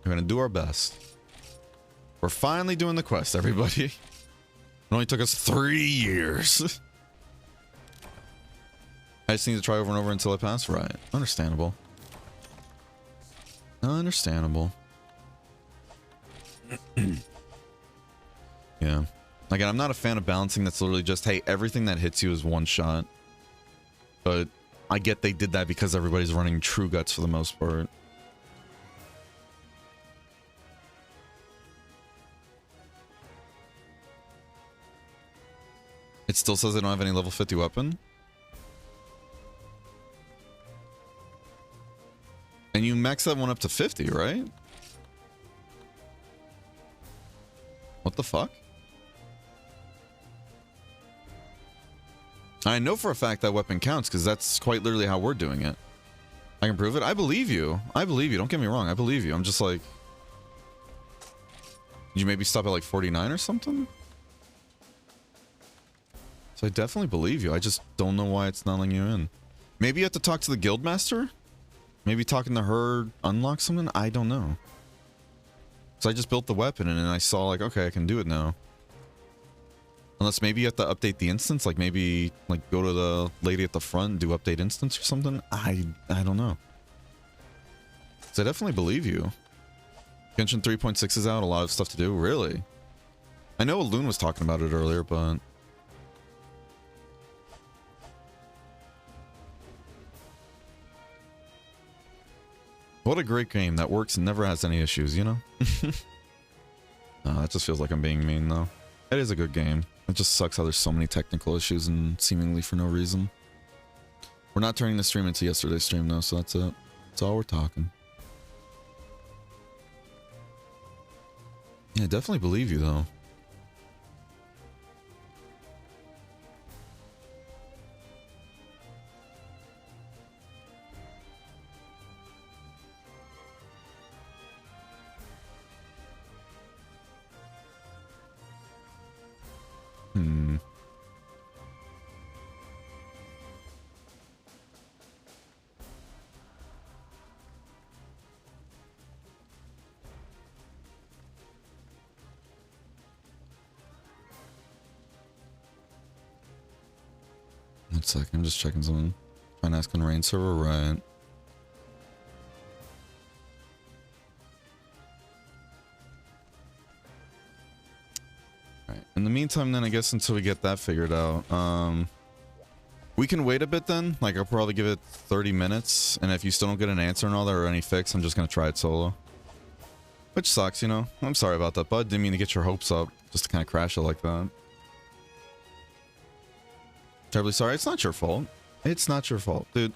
we're going to do our best. We're finally doing the quest, everybody. It only took us 3 years. I just need to try over and over until I pass? Right. Understandable. Understandable. Yeah. Again, I'm not a fan of balancing that's literally just, hey, everything that hits you is one shot. But I get they did that because everybody's running True Guts for the most part. It still says they don't have any level 50 weapon. And you max that one up to 50, right? What the fuck? I know for a fact that weapon counts because that's quite literally how we're doing it. I can prove it. I believe you. I believe you. Don't get me wrong. I believe you. I'm just like... Did you maybe stop at like 49 or something? So I definitely believe you. I just don't know why it's not letting you in. Maybe you have to talk to the guildmaster? Maybe talking to her unlocks something? I don't know. So I just built the weapon and then I saw like, okay, I can do it now. Unless maybe you have to update the instance, like maybe like go to the lady at the front and do update instance or something. I don't know. So I definitely believe you. Genshin 3.6 is out, a lot of stuff to do. Really? I know Loon was talking about it earlier, but... What a great game that works and never has any issues, you know? That just feels like I'm being mean, though. It is a good game. It just sucks how there's so many technical issues and seemingly for no reason. We're not turning the stream into yesterday's stream, though, so that's it. That's all we're talking. Yeah, I definitely believe you, though. second. I'm just checking something. Trying to ask on rain server, right? Alright. In the meantime, then, I guess until we get that figured out, we can wait a bit then. Like, I'll probably give it 30 minutes. And if you still don't get an answer and all that or any fix, I'm just going to try it solo. Which sucks, you know? I'm sorry about that, bud. Didn't mean to get your hopes up just to kind of crash it like that. Terribly sorry. It's not your fault. It's not your fault. Dude,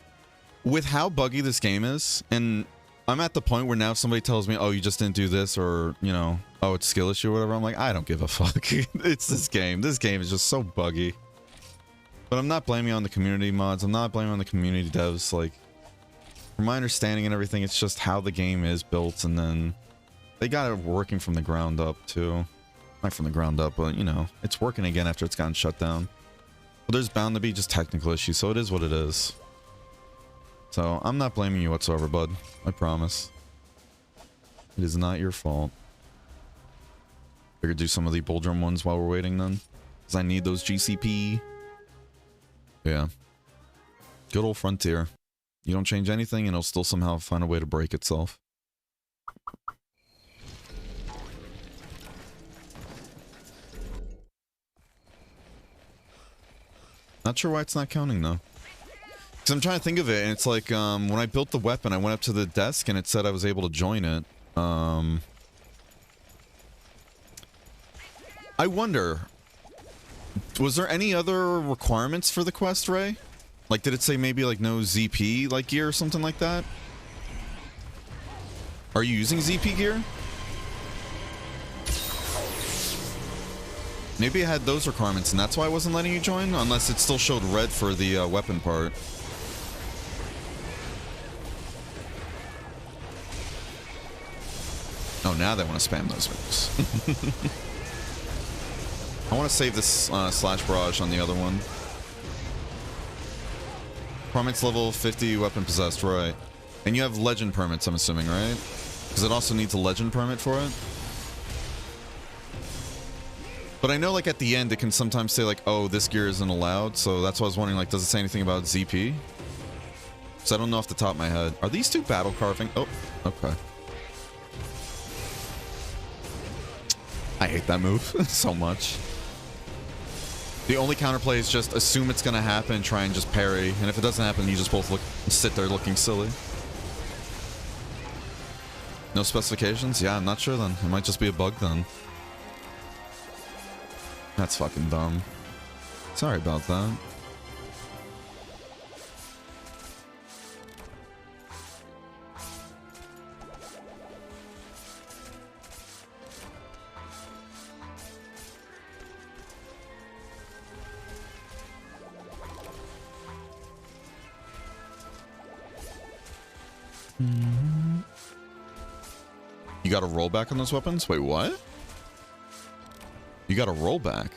with how buggy this game is, and I'm at the point where now if somebody tells me, oh, you just didn't do this, or, you know, oh, it's skill issue or whatever, I'm like, I don't give a fuck. It's this game. This game is just so buggy. But I'm not blaming on the community mods. I'm not blaming on the community devs. Like, from my understanding and everything, it's just how the game is built, and then they got it working from the ground up, too. Not from the ground up, but, you know, it's working again after it's gotten shut down. But there's bound to be just technical issues, so it is what it is. So, I'm not blaming you whatsoever, bud. I promise. It is not your fault. Figured do some of the bull drum ones while we're waiting, then. Because I need those GCP. Yeah. Good old Frontier. You don't change anything, and it'll still somehow find a way to break itself. Not sure why it's not counting, though. Because I'm trying to think of it, and it's like, when I built the weapon, I went up to the desk, and it said I was able to join it. I wonder, was there any other requirements for the quest, Ray? Like, did it say maybe, like, no ZP, like, gear or something like that? Are you using ZP gear? Maybe it had those requirements, and that's why I wasn't letting you join? Unless it still showed red for the weapon part. Oh, now they want to spam those moves. I want to save this slash barrage on the other one. Permits level 50, weapon possessed, right. And you have legend permits, I'm assuming, right? Because it also needs a legend permit for it. But I know, like, at the end, it can sometimes say, like, oh, this gear isn't allowed. So that's why I was wondering, like, does it say anything about ZP? So I don't know off the top of my head. Are these two battle carving? Oh, okay. I hate that move so much. The only counterplay is just assume it's going to happen and try and just parry. And if it doesn't happen, you just both sit there looking silly. No specifications? Yeah, I'm not sure then. It might just be a bug then. That's fucking dumb. Sorry about that. You got a rollback on those weapons? Wait, what? You got a rollback?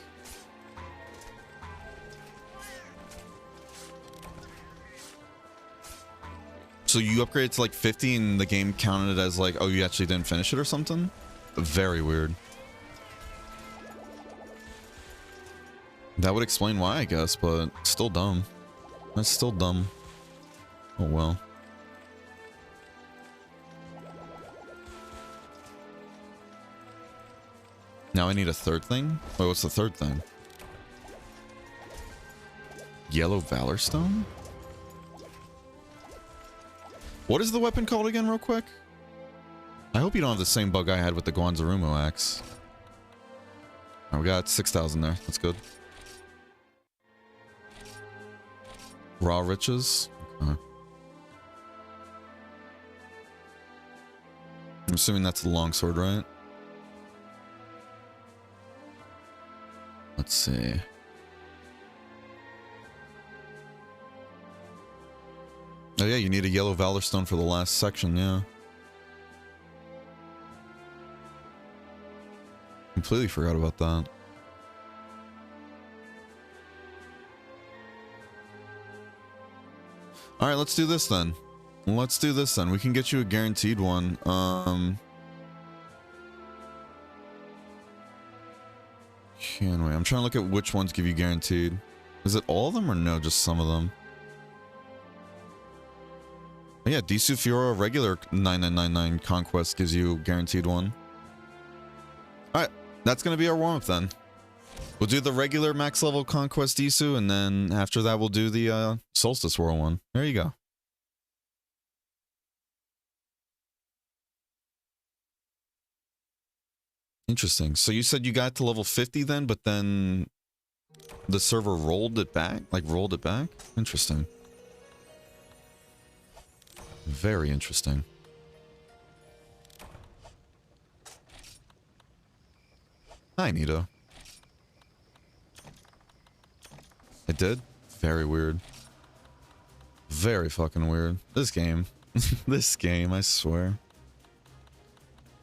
So you upgraded to like 50 and the game counted it as like, oh, you actually didn't finish it or something? Very weird. That would explain why, I guess, but still dumb. That's still dumb. Oh well. Now I need a third thing? Wait, what's the third thing? Yellow Valor Stone? What is the weapon called again, real quick? I hope you don't have the same bug I had with the Guanzarumo axe. Oh, we got 6,000 there. That's good. Raw Riches? Okay. I'm assuming that's the longsword, right? Let's see. Oh yeah, you need a yellow Valor Stone for the last section, yeah. Completely forgot about that. Alright, let's do this then. Let's do this then. We can get you a guaranteed one. Can we? I'm trying to look at which ones give you guaranteed. Is it all of them or no, just some of them? Oh yeah, Disu Fiora regular 9999 Conquest gives you guaranteed one. Alright, that's going to be our warm-up then. We'll do the regular max level Conquest Disu, and then after that we'll do the Solstice World one. There you go. Interesting. So you said you got to level 50 then, but then the server rolled it back? Like rolled it back? Interesting. Very interesting. Hi, Nito. It did? Very weird. Very fucking weird. This game. This game, I swear.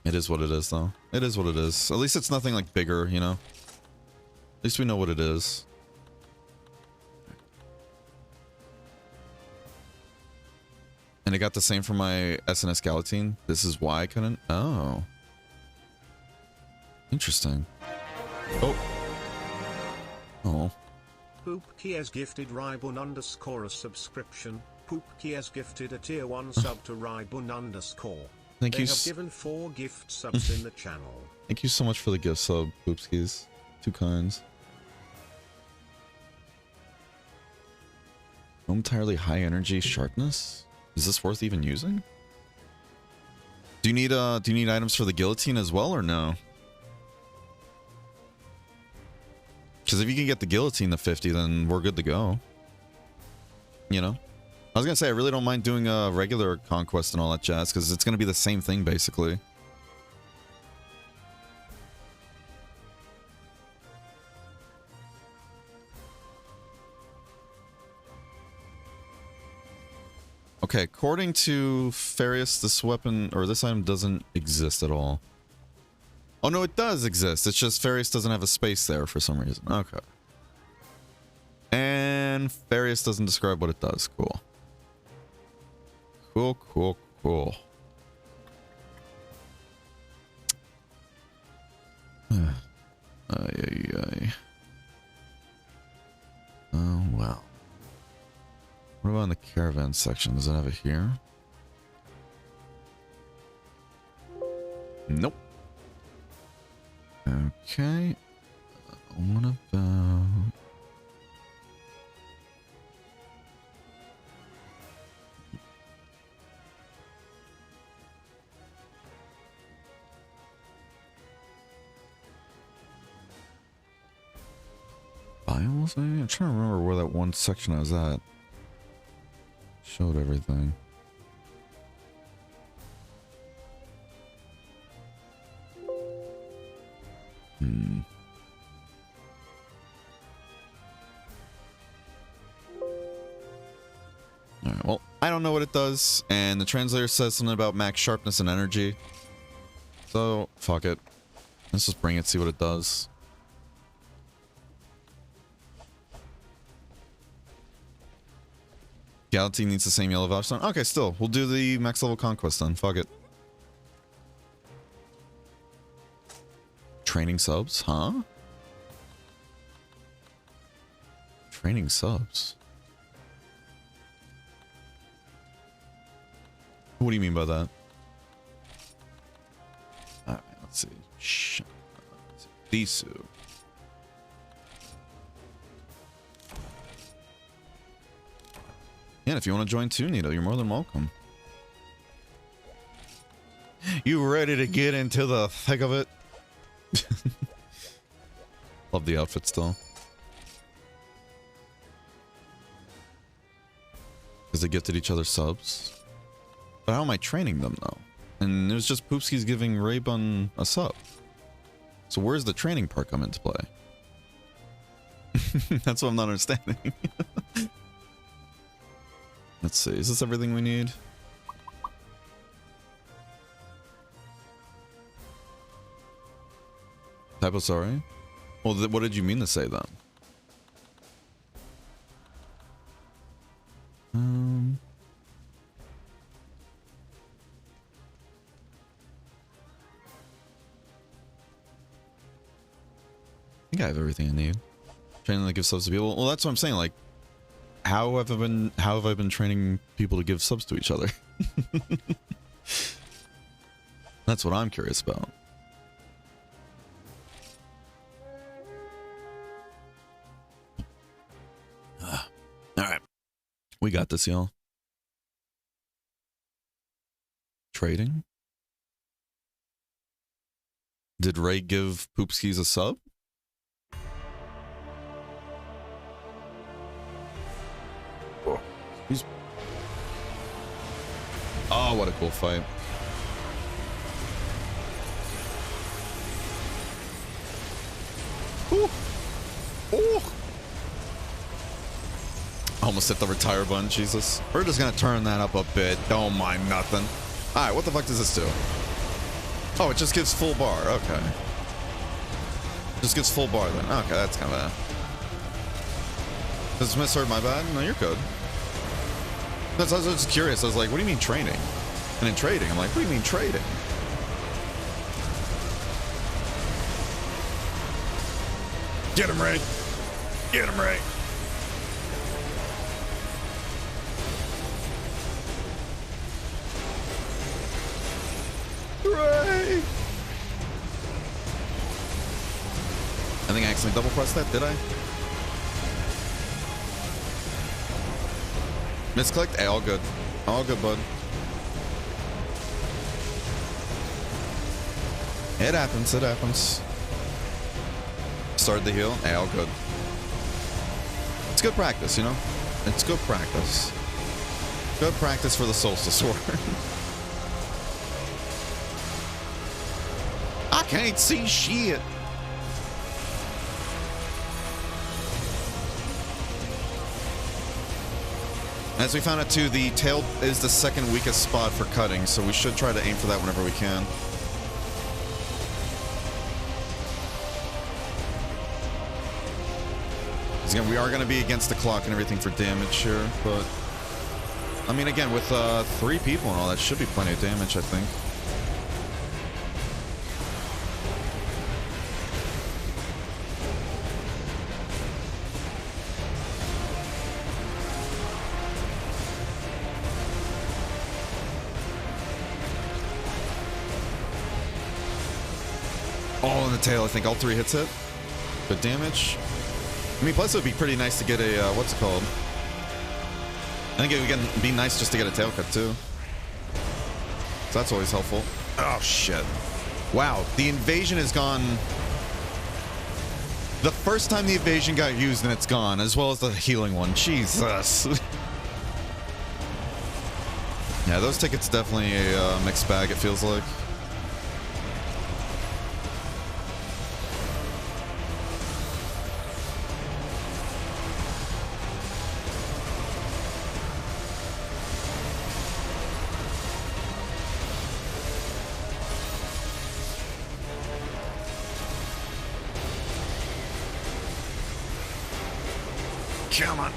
It is what it is, though. It is what it is. At least it's nothing, like, bigger, you know? At least we know what it is. And it got the same for my SNS Galatine. This is why I couldn't... Oh. Interesting. Oh. Oh. Poopki has gifted Rybun _ a subscription. Poopki has gifted a tier 1 sub to Rybun _. Thank they you. have given 4 gift subs in the channel. Thank you so much for the gift sub, Poopskis. Two kinds. Momentarily high energy sharpness? Is this worth even using? Do you need items for the guillotine as well or no? Because if you can get the guillotine to 50, then we're good to go. You know? I was gonna say, I really don't mind doing a regular conquest and all that jazz, because it's gonna be the same thing, basically. Okay, according to Farius, this weapon, or this item doesn't exist at all. Oh no, it does exist. It's just Farius doesn't have a space there for some reason. Okay. And Farius doesn't describe what it does. Cool. Cool, cool, cool. Ay, ay, ay. Oh, wow. What about in the caravan section? Does it have it here? Nope. Okay. What about... Bios? I'm trying to remember where that one section I was at. Showed everything. Alright, well, I don't know what it does, and the translator says something about max sharpness and energy. So, fuck it. Let's just bring it, see what it does. Galatine needs the same yellow valve stone. Okay, still, we'll do the max level conquest then. Fuck it. Training subs, huh? Training subs. What do you mean by that? Alright, let's see. Disu. Yeah, if you want to join too, Nito, you're more than welcome. You ready to get into the thick of it? Love the outfit still. Because they gifted each other subs. But how am I training them though? And it was just Poopski's giving Raybun a sub. So where's the training part come into play? That's what I'm not understanding. Let's see, is this everything we need? Typo sorry? Well, what did you mean to say then? I think I have everything I need. Training to give subs to people. Well, that's what I'm saying. Like, how have I been training people to give subs to each other? That's what I'm curious about. All right, we got this, y'all. Trading. Did Ray give Poopskis a sub? Oh, oh, what a cool fight. Ooh. Ooh. Almost hit the retire button, Jesus. We're just gonna turn that up a bit. Don't mind nothing. Alright, what the fuck does this do? Oh, it just gives full bar. Okay. Just gives full bar then. Okay, that's kind of bad. Does this misheard my bad? No, you're good. I was just curious. I was like, what do you mean training? And in trading, I'm like, what do you mean trading? Get him, Ray. Get him, Ray. Ray! I think I accidentally double pressed that, did I? Misclicked? Hey, all good. All good, bud. It happens, it happens. Started the heal? Hey, all good. It's good practice, you know? It's good practice. Good practice for the Solstice War. I can't see shit. As we found out too, the tail is the second weakest spot for cutting, so we should try to aim for that whenever we can. Again, we are going to be against the clock and everything for damage here, but I mean, again, with 3 people and all, that should be plenty of damage, I think. All in the tail, I think all 3 hits hit. Good damage. I mean, plus it would be pretty nice to get a, what's it called? I think it would be nice just to get a tail cut, too. So that's always helpful. Oh, shit. Wow, the invasion is gone. The first time the evasion got used and it's gone, as well as the healing one. Jesus. Yeah, those tickets definitely a mixed bag, it feels like. Come on.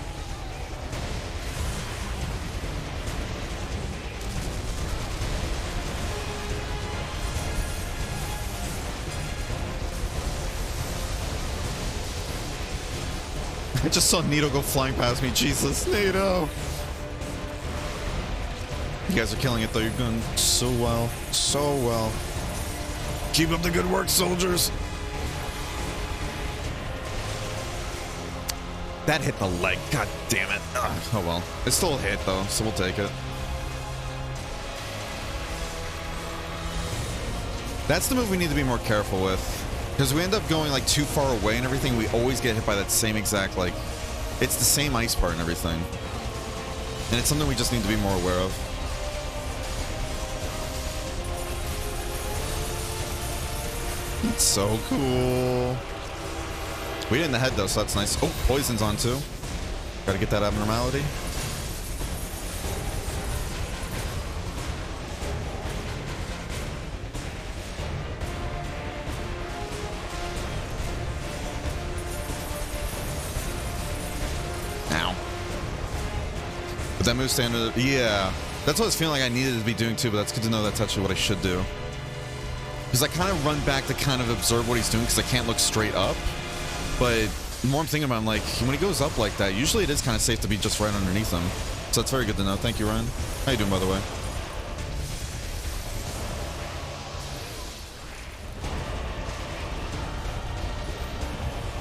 I just saw Nito go flying past me. Jesus, Nito. You guys are killing it, though. You're doing so well. So well. Keep up the good work, soldiers. That hit the leg. God damn it. Ugh. Oh well. It's still a hit though, so we'll take it. That's the move we need to be more careful with. Because we end up going like too far away and everything, we always get hit by that same exact, like, it's the same ice part and everything. And it's something we just need to be more aware of. It's so cool. We hit in the head though, so that's nice. Oh, poison's on too. Gotta get that abnormality. Ow. But that move standard, yeah. That's what I was feeling like I needed to be doing too, but that's good to know that's actually what I should do. Because I kind of run back to kind of observe what he's doing because I can't look straight up. But the more I'm thinking about it, I'm like, when he goes up like that, usually it is kind of safe to be just right underneath him. So that's very good to know. Thank you, Ryan. How you doing, by the way?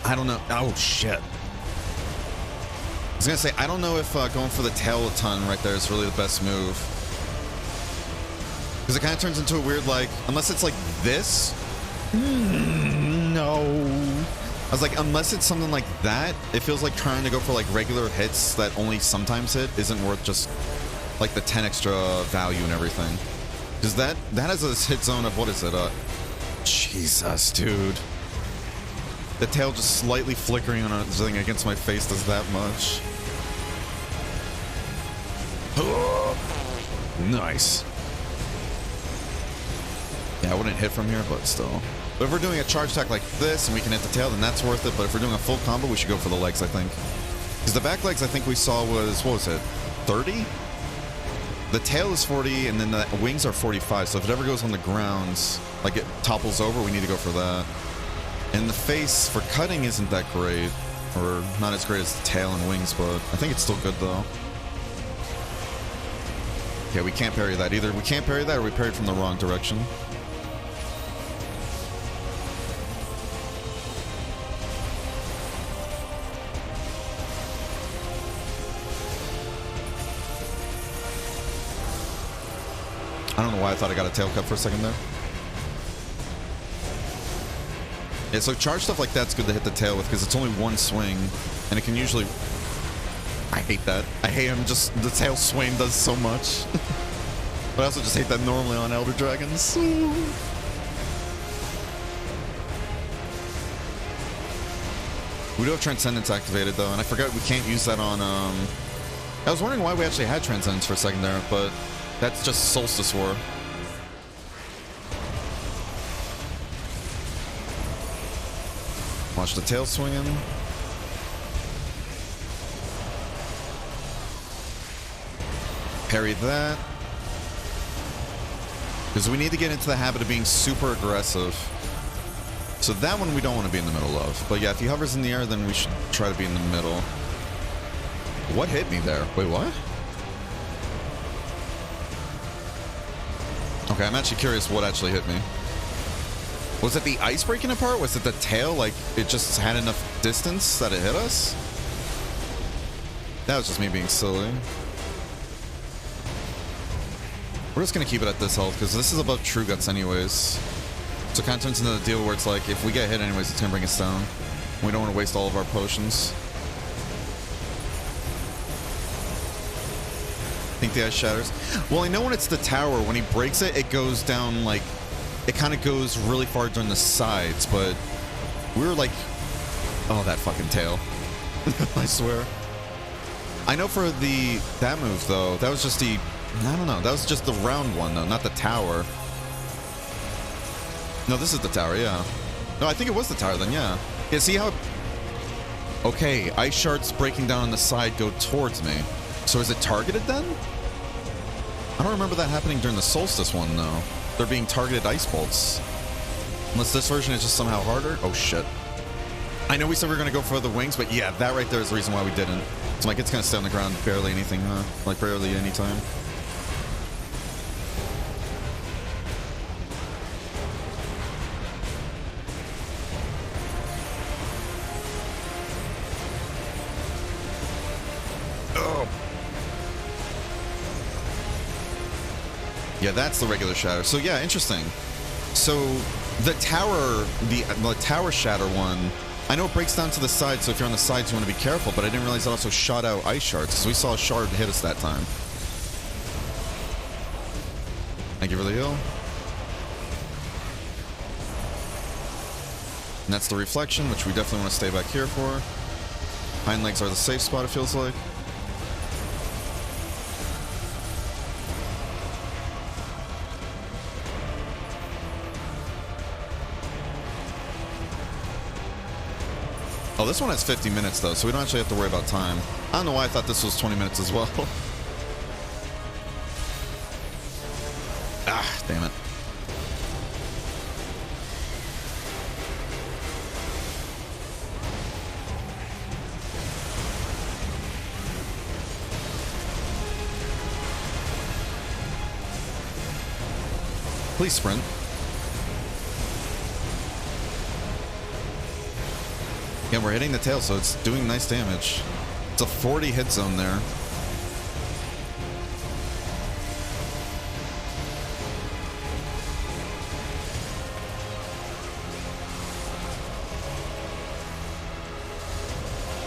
I don't know. Oh, shit. I was going to say, I don't know if going for the tail a ton right there is really the best move. Because it kind of turns into a weird, like, unless it's like this. No. I was like, unless it's something like that, it feels like trying to go for like regular hits that only sometimes hit isn't worth just like the 10 extra value and everything. Because that has a hit zone of, what is it? Jesus, dude. The tail just slightly flickering on a thing against my face does that much. Nice. Yeah, I wouldn't hit from here, but still. But if we're doing a charge attack like this and we can hit the tail, then that's worth it. But if we're doing a full combo, we should go for the legs, I think. Because the back legs, I think we saw was, what was it, 30? The tail is 40, and then the wings are 45. So if it ever goes on the ground, like it topples over, we need to go for that. And the face for cutting isn't that great, or not as great as the tail and wings, but I think it's still good though. Yeah, we can't parry that either. We can't parry that, or we parried from the wrong direction. I don't know why I thought I got a tail cut for a second there. Yeah, so charge stuff like that's good to hit the tail with because it's only one swing, and it can usually... I hate that. I hate him. Just the tail swing does so much. But I also just hate that normally on Elder Dragons. We do have Transcendence activated though, and I forgot we can't use that on... I was wondering why we actually had Transcendence for a second there, but that's just Solstice War. Watch the tail swinging. Parry that. Because we need to get into the habit of being super aggressive. So that one we don't want to be in the middle of. But yeah, if he hovers in the air, then we should try to be in the middle. What hit me there? Wait, what? Okay, I'm actually curious what actually hit me. Was it the ice breaking apart? Was it the tail? Like, it just had enough distance that it hit us? That was just me being silly. We're just going to keep it at this health, because this is above True Guts anyways. So it kind of turns into the deal where it's like, if we get hit anyways, it's going to bring us down. We don't want to waste all of our potions. I think the ice shatters. Well, I know when it's the tower, when he breaks it, it goes down, like... It kind of goes really far down the sides, but we were like... Oh, that fucking tail. I swear. I know for that move, though, that was just the... I don't know. That was just the round one, though, not the tower. No, this is the tower, yeah. No, I think it was the tower, then, yeah. Yeah, see how... Okay, ice shards breaking down on the side go towards me. So is it targeted, then? I don't remember that happening during the Solstice one, though. They're being targeted ice bolts. Unless this version is just somehow harder. Oh, shit. I know we said we were going to go for the wings, but yeah, that right there is the reason why we didn't. It's like it's going to stay on the ground barely anything, huh? Like barely any time. Yeah, that's the regular shatter. So yeah, interesting. So the tower, the tower shatter one, I know it breaks down to the side, so if you're on the sides, you want to be careful, but I didn't realize it also shot out ice shards, because we saw a shard hit us that time. Thank you for the heal. And that's the reflection, which we definitely want to stay back here for. Hind legs are the safe spot, it feels like. Oh, this one has 50 minutes, though, so we don't actually have to worry about time. I don't know why I thought this was 20 minutes as well. Ah, damn it. Please sprint. Yeah, we're hitting the tail, so it's doing nice damage. It's a 40 hit zone there.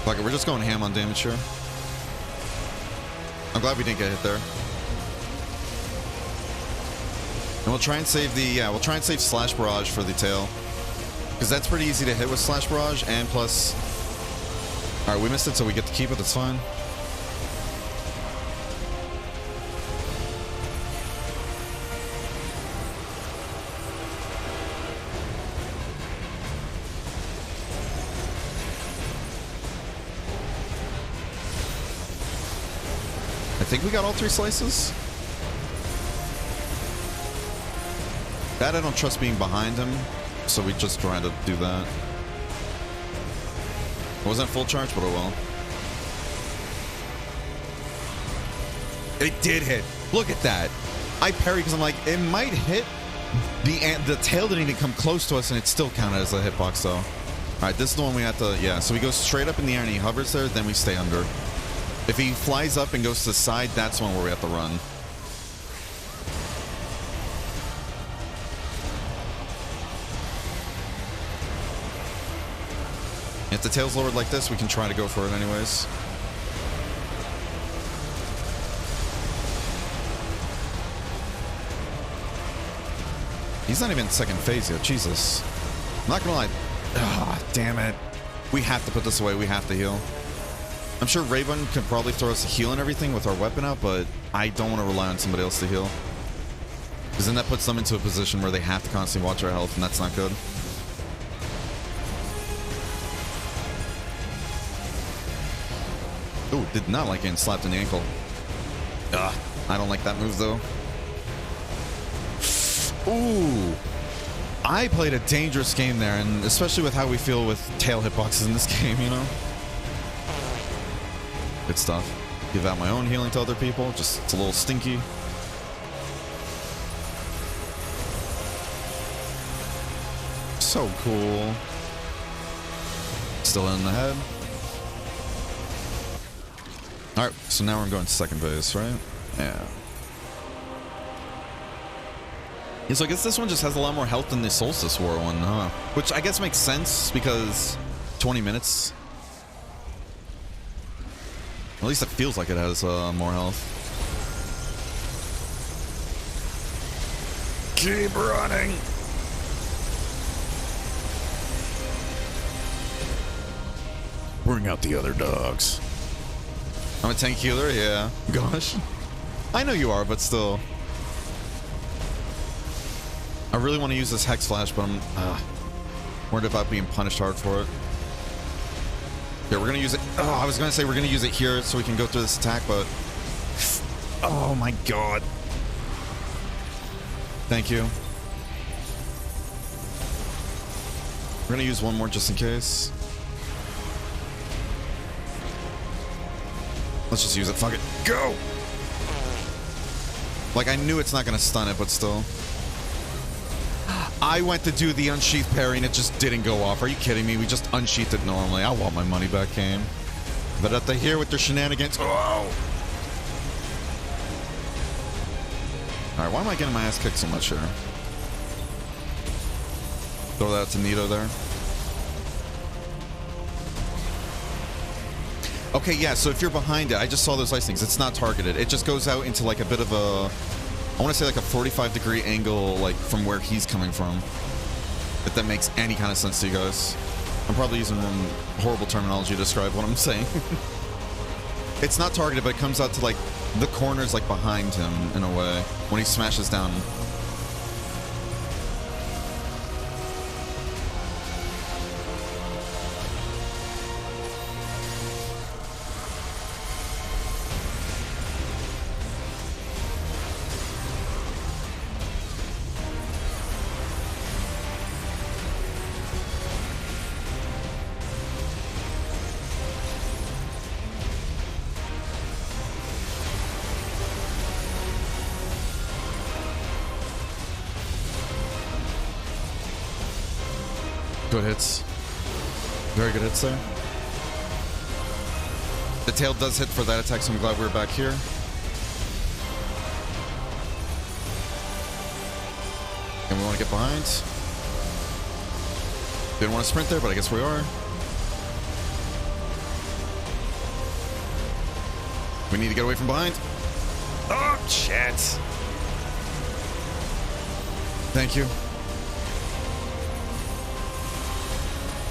Fuck it, we're just going ham on damage here. I'm glad we didn't get hit there. And we'll try and save the, we'll try and save Slash Barrage for the tail. Because that's pretty easy to hit with Slash Barrage, and plus... Alright, we missed it, so we get to keep it, that's fine. I think we got all 3 slices. That I don't trust being behind him, so we just try to do that. It wasn't full charge, but oh well. It did hit. Look at that. I parried because I'm like, it might hit. The tail didn't even come close to us, and it still counted as a hitbox, though. All right, this is the one we have to, yeah. So we go straight up in the air, and he hovers there, then we stay under. If he flies up and goes to the side, that's one where we have to run. If the tail's lowered like this, we can try to go for it anyways. He's not even in second phase yet. Jesus. I'm not gonna lie. Ah, damn it. We have to put this away. We have to heal. I'm sure Raven can probably throw us a heal and everything with our weapon out, but I don't want to rely on somebody else to heal. Because then that puts them into a position where they have to constantly watch our health, and that's not good. Ooh, did not like getting slapped in the ankle. Ugh, I don't like that move, though. Ooh. I played a dangerous game there, and especially with how we feel with tail hitboxes in this game, you know? Good stuff. Give out my own healing to other people. Just, it's a little stinky. So cool. Still in the head. Alright, so now we're going to second phase, right? Yeah. Yeah, so I guess this one just has a lot more health than the Solstice War one, huh? Which I guess makes sense because 20 minutes. At least it feels like it has more health. Keep running! Bring out the other dogs. I'm a tank healer, yeah. Gosh. I know you are, but still. I really want to use this Hex Flash, but I'm worried about being punished hard for it. Yeah, we're going to use it. Oh, I was going to say we're going to use it here so we can go through this attack, but... Oh my god. Thank you. We're going to use one more just in case. Let's just use it. Fuck it. Go! Like, I knew it's not going to stun it, but still. I went to do the unsheath parry and it just didn't go off. Are you kidding me? We just unsheathed it normally. I want my money back, game. But at the here with their shenanigans. Oh! Alright, why am I getting my ass kicked so much here? Throw that to Nito there. Okay, yeah, so if you're behind it, I just saw those ice things. It's not targeted. It just goes out into like a bit of a... I want to say like a 45-degree angle, like from where he's coming from. If that makes any kind of sense to you guys. I'm probably using horrible terminology to describe what I'm saying. It's not targeted, but it comes out to like the corners like behind him in a way when he smashes down. Good hits. Very good hits there. The tail does hit for that attack, so I'm glad we're back here. And we want to get behind. Didn't want to sprint there, but I guess we are. We need to get away from behind. Oh, shit. Thank you.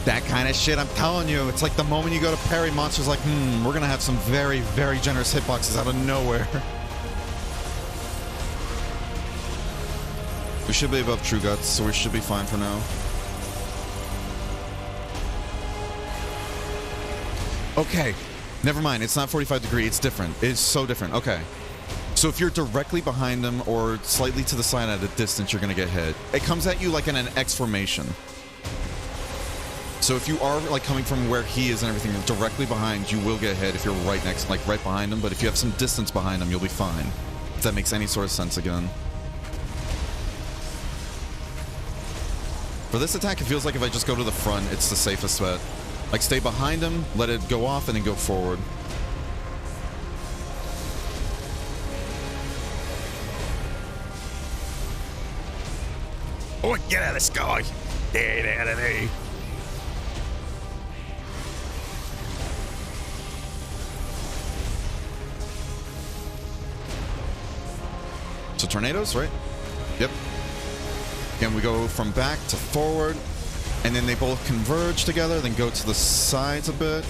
That kind of shit, I'm telling you. It's like the moment you go to parry, monsters like, we're going to have some very, very generous hitboxes out of nowhere. We should be above True Guts, so we should be fine for now. Okay. Never mind. It's not 45 degree. It's different. It's so different. Okay. So if you're directly behind him or slightly to the side at a distance, you're going to get hit. It comes at you like in an X formation. So if you are like coming from where he is and everything directly behind, you will get hit if you're right next, like right behind him. But if you have some distance behind him, you'll be fine. If that makes any sort of sense again. For this attack, it feels like if I just go to the front, it's the safest bet. Like stay behind him, let it go off, and then go forward. Oh, get out of the sky! Get out of there! So tornadoes, right? Yep. Again, we go from back to forward, and then they both converge together, then go to the sides a bit.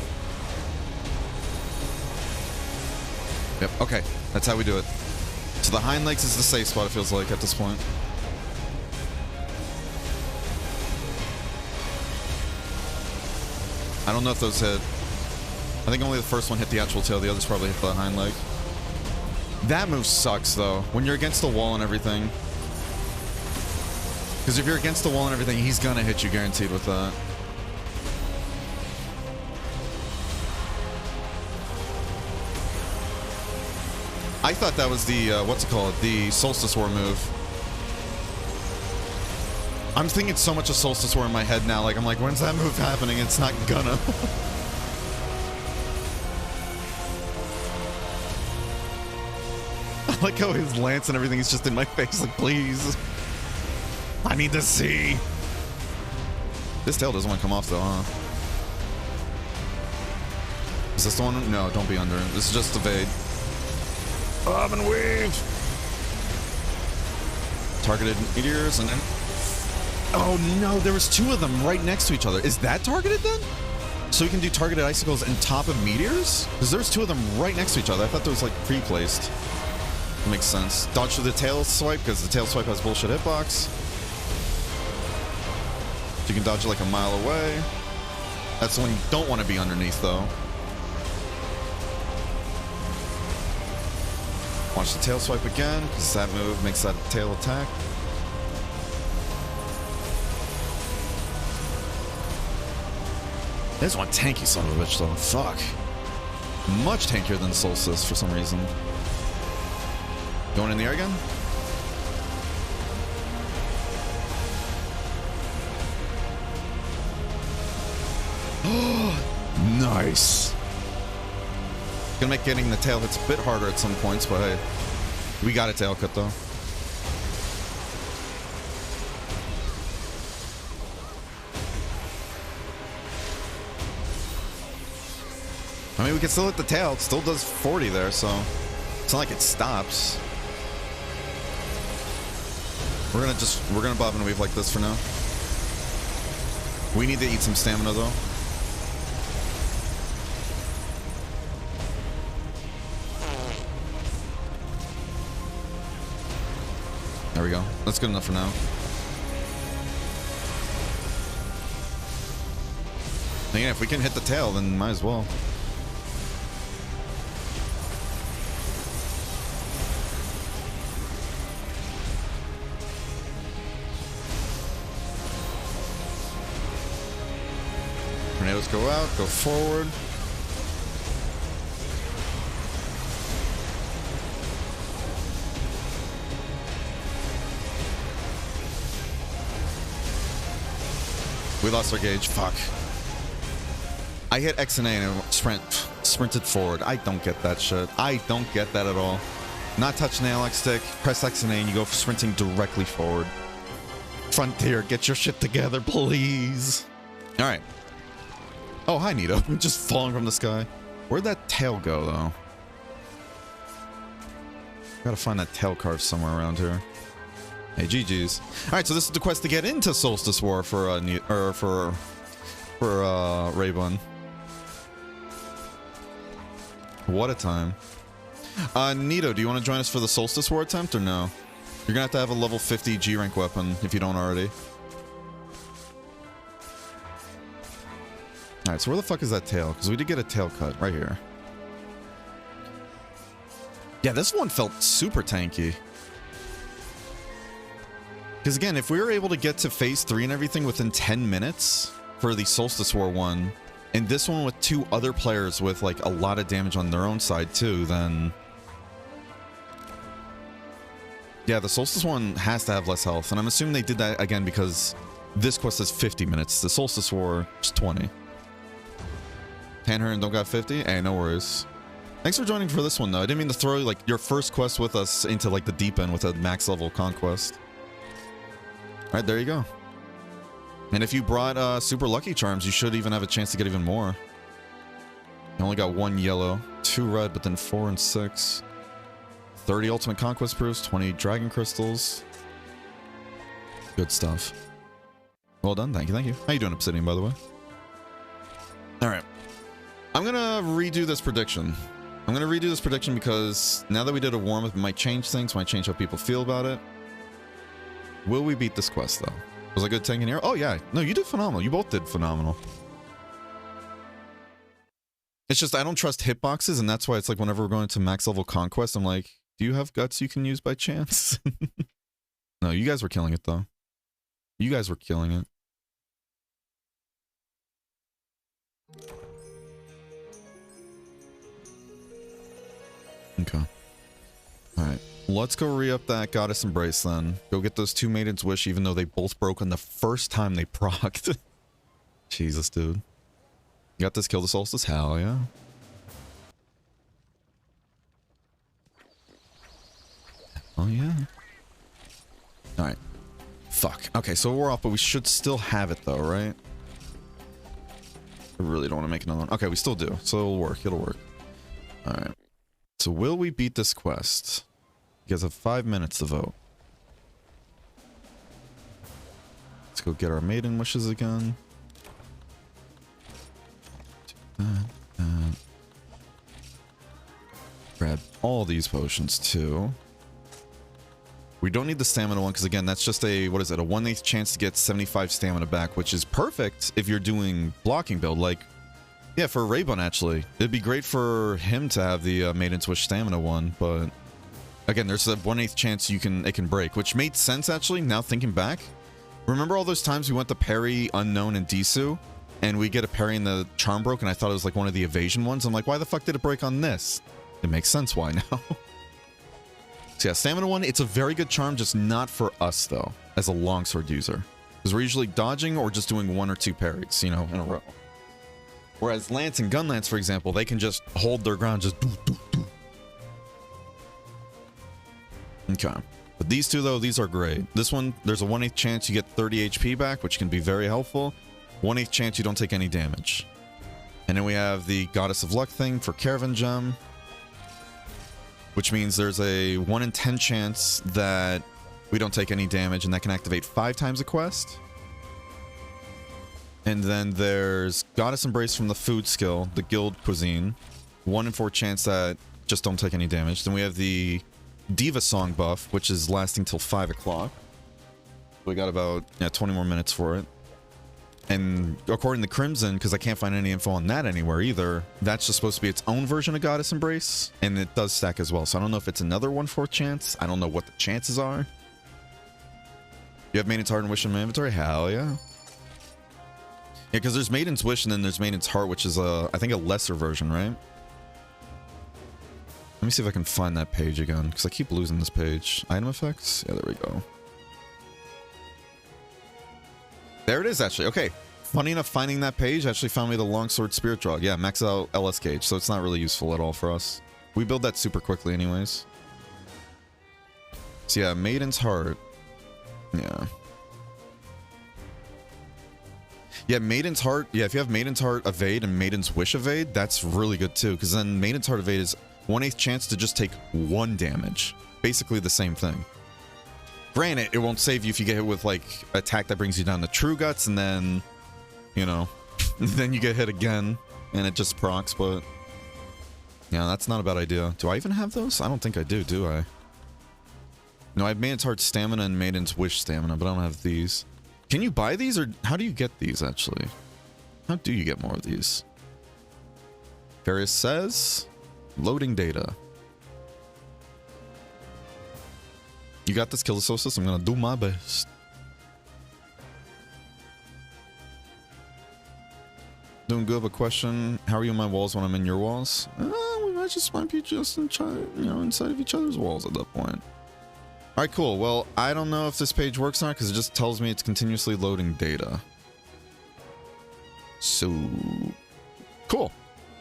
Yep, okay. That's how we do it. So the hind legs is the safe spot, it feels like, at this point. I don't know if those hit. I think only the first one hit the actual tail, the others probably hit the hind leg. That move sucks, though, when you're against the wall and everything. Because if you're against the wall and everything, he's gonna hit you guaranteed with that. I thought that was the, what's it called? The Solstice War move. I'm thinking so much of Solstice War in my head now. Like, I'm like, when's that move happening? It's not gonna. I like how his lance and everything is just in my face. Like, please. I need to see. This tail doesn't want to come off, though, huh? Is this the one? No, don't be under. This is just evade. Bob and weave! Targeted meteors, and then... Oh, no, there was two of them right next to each other. Is that targeted, then? So we can do targeted icicles on top of meteors? Because there's two of them right next to each other. I thought there was, like, pre-placed. Makes sense. Dodge through the tail swipe, because the tail swipe has bullshit hitbox. You can dodge it like a mile away. That's the one you don't want to be underneath, though. Watch the tail swipe again, because that move makes that tail attack. There's one tanky son of a bitch, though. Fuck. Much tankier than Solstice for some reason. Going in the air again? Nice. Gonna make getting the tail hits a bit harder at some points, but hey, we got a tail cut though. I mean, we can still hit the tail. It still does 40 there, so it's not like it stops. We're gonna bob and weave like this for now. We need to eat some stamina though. There we go. That's good enough for now. Again, if we can hit the tail, then might as well. Tornadoes go out, go forward. We lost our gauge. Fuck. I hit X and A and it sprinted forward. I don't get that shit. I don't get that at all. Not touch an analog stick, press X and A and you go sprinting directly forward. Frontier, get your shit together, please. All right. Oh, hi, Nito. Just falling from the sky. Where'd that tail go, though? Gotta find that tail carve somewhere around here. Hey, GG's. All right, so this is the quest to get into Solstice War for Raybun. What a time. Nito, do you want to join us for the Solstice War attempt or no? You're gonna have a level 50 G rank weapon if you don't already. Alright, so where the fuck is that tail? Because we did get a tail cut right here. Yeah, this one felt super tanky. Because again, if we were able to get to phase 3 and everything within 10 minutes for the Solstice War one, and this one with 2 other players with like a lot of damage on their own side too, then yeah, the Solstice one has to have less health. And I'm assuming they did that again because this quest is 50 minutes. The Solstice War is 20. Tanner and don't got 50? Hey, no worries. Thanks for joining for this one though. I didn't mean to throw like your first quest with us into like the deep end with a max level conquest. Alright, there you go. And if you brought super lucky charms, you should even have a chance to get even more. You only got 1 yellow, 2 red, but then 4 and 6. 30 ultimate conquest proofs, 20 dragon crystals. Good stuff. Well done, thank you, thank you. How you doing, Obsidian, by the way? Alright. I'm gonna redo this prediction. I'm gonna redo this prediction because now that we did a warm-up, it might change things, might change how people feel about it. Will we beat this quest, though? Was I good tanking here? Oh, yeah. No, you did phenomenal. You both did phenomenal. It's just I don't trust hitboxes, and that's why it's like whenever we're going to max level conquest, I'm like, do you have guts you can use by chance? No, you guys were killing it, though. You guys were killing it. Okay. Alright. Let's go re-up that Goddess Embrace then. Go get those 2 Maiden's Wish, even though they both broke on the first time they procced. Jesus, dude. You got this kill the Solstice? Hell yeah. Oh yeah. Alright. Fuck. Okay, so we're off, but we should still have it though, right? I really don't want to make another one. Okay, we still do. So it'll work. It'll work. Alright. So will we beat this quest? You guys have 5 minutes to vote. Let's go get our maiden wishes again. Grab all these potions too. We don't need the stamina one because again, that's just a, what is it, a 1/8 chance to get 75 stamina back, which is perfect if you're doing blocking build. Like, yeah, for Raybun actually, it'd be great for him to have the Maiden's Wish stamina one, but again, there's a 1/8 chance it can break, which made sense actually. Now thinking back, remember all those times we went to parry Unknown and Disu, and we get a parry and the charm broke, and I thought it was like one of the evasion ones. I'm like, why the fuck did it break on this? It makes sense why now. So yeah, stamina one, it's a very good charm, just not for us though, as a longsword user, because we're usually dodging or just doing 1 or 2 parries, you know, in a row. Whereas Lance and Gunlance, for example, they can just hold their ground, just do, do, do. Okay. But these two, though, these are great. This one, there's a 1/8 chance you get 30 HP back, which can be very helpful. 1/8 chance you don't take any damage. And then we have the Goddess of Luck thing for Caravan Gem, which means there's a 1 in 10 chance that we don't take any damage, and that can activate 5 times a quest. And then there's Goddess Embrace from the food skill, the guild cuisine. 1 in 4 chance that just don't take any damage. Then we have the Diva Song buff, which is lasting till 5 o'clock. We got about 20 more minutes for it. And according to Crimson, because I can't find any info on that anywhere either, that's just supposed to be its own version of Goddess Embrace, and it does stack as well. So I don't know if it's another 1/4 chance. I don't know what the chances are. You have Maiden's Heart and Wish in my inventory? Hell yeah. Yeah, because there's Maiden's Wish and then there's Maiden's Heart, which is I think a lesser version, right? Let me see if I can find that page again, because I keep losing this page. Item effects? Yeah, there we go. There it is, actually. Okay. Funny enough, finding that page actually found me the Longsword Spirit Draw. Yeah, max out LS gauge, so it's not really useful at all for us. We build that super quickly anyways. So yeah, Maiden's Heart. Yeah. Yeah, Maiden's Heart. Yeah, if you have Maiden's Heart Evade and Maiden's Wish Evade, that's really good too, because then Maiden's Heart Evade is 1/8 chance to just take 1 damage. Basically the same thing. Granted, it won't save you if you get hit with, like, attack that brings you down to True Guts, and then, you know, then you get hit again, and it just procs, but... Yeah, that's not a bad idea. Do I even have those? I don't think I do I? No, I have Maiden's Heart Stamina and Maiden's Wish Stamina, but I don't have these. Can you buy these, or how do you get these, actually? How do you get more of these? Various says... Loading data. You got this, Kill the Solstice. I'm gonna do my best. Doing good, but question: how are you in my walls when I'm in your walls? We might just might be just inside of each other's walls at that point. All right, cool. Well, I don't know if this page works or not because it just tells me it's continuously loading data. So cool.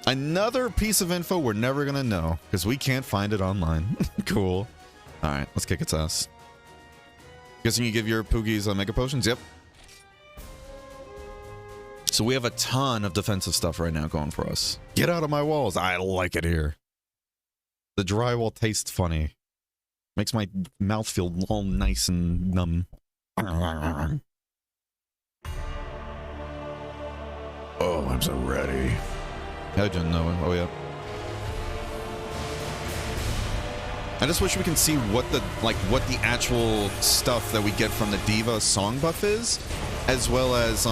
Another piece of info we're never gonna know because we can't find it online. Cool. All right, let's kick its ass. Guessing you give your Poogies Mega Potions? Yep. So we have a ton of defensive stuff right now going for us. Get out of my walls. I like it here. The drywall tastes funny. Makes my mouth feel all nice and numb. Oh, I'm so ready. I didn't know it. Oh, yeah. I just wish we can see what the actual stuff that we get from the Diva song buff is, as well as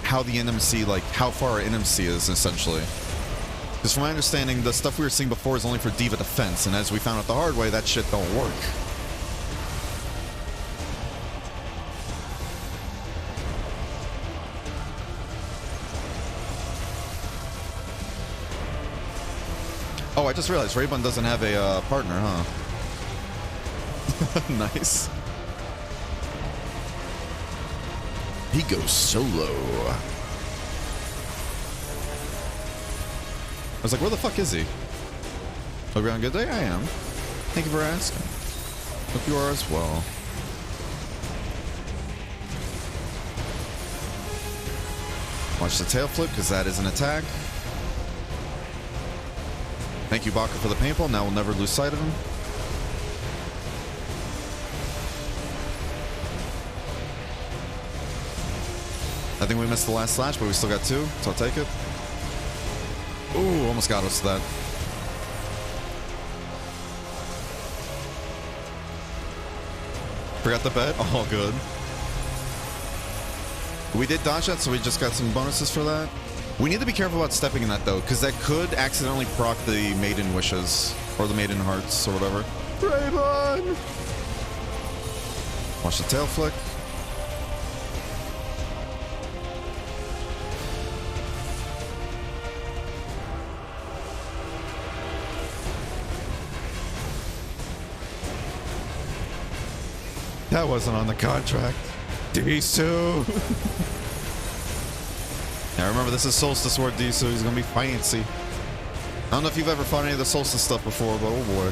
how the NMC, like how far our NMC is essentially. Because from my understanding, the stuff we were seeing before is only for Diva defense, and as we found out the hard way, that shit don't work. Oh, I just realized Raybun doesn't have a partner, huh? Nice. He goes solo. I was like, where the fuck is he? Hope you're on a good day? I am. Thank you for asking. Hope you are as well. Watch the tail flip, because that is an attack. Thank you, Baka, for the paintball. Now we'll never lose sight of him. I think we missed the last slash, but we still got 2, so I'll take it. Ooh, almost got us to that. Forgot the bet? All good. We did dodge that, so we just got some bonuses for that. We need to be careful about stepping in that, though, because that could accidentally proc the Maiden Wishes, or the Maiden Hearts, or whatever. Raybun! Watch the tail flick. That wasn't on the contract. Disu! Now remember, this is Solstice Sword Disu. He's gonna be fancy. I don't know if you've ever fought any of the Solstice stuff before, but oh boy.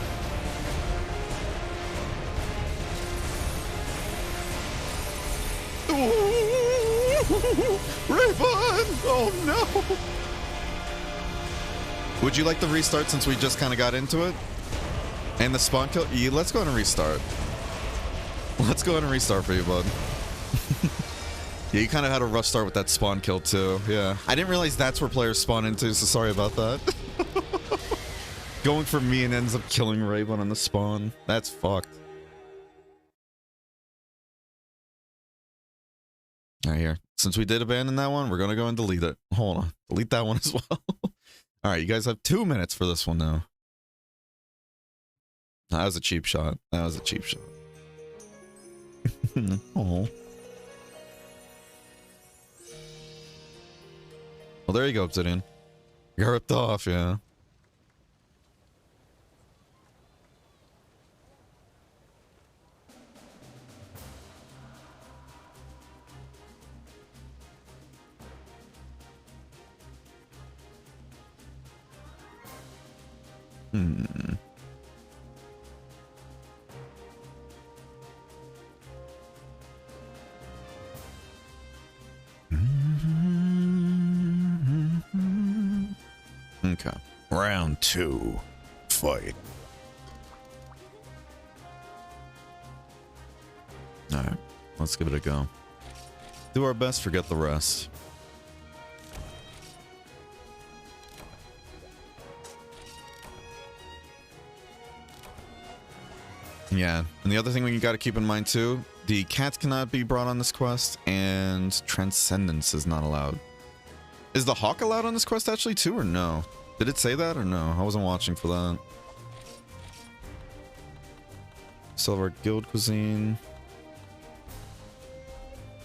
Raybun! Oh no! Would you like the restart since we just kind of got into it? And the spawn kill? Yeah, let's go ahead and restart. Let's go ahead and restart for you, bud. Yeah, you kind of had a rough start with that spawn kill, too. Yeah. I didn't realize that's where players spawn into, so sorry about that. Going for me and ends up killing Raybun on the spawn. That's fucked. Alright, here. Since we did abandon that one, we're gonna go and delete it. Hold on. Delete that one as well. Alright, you guys have 2 minutes for this one now. That was a cheap shot. That was a cheap shot. Oh. Well, there you go, Obsidian. You got ripped off, yeah. Hmm. Okay. Round 2. Fight. Alright. Let's give it a go. Do our best, forget the rest. Yeah, and the other thing we got to keep in mind too, the cats cannot be brought on this quest, and Transcendence is not allowed. Is the hawk allowed on this quest actually too, or no? Did it say that or no? I wasn't watching for that. Still have our guild cuisine.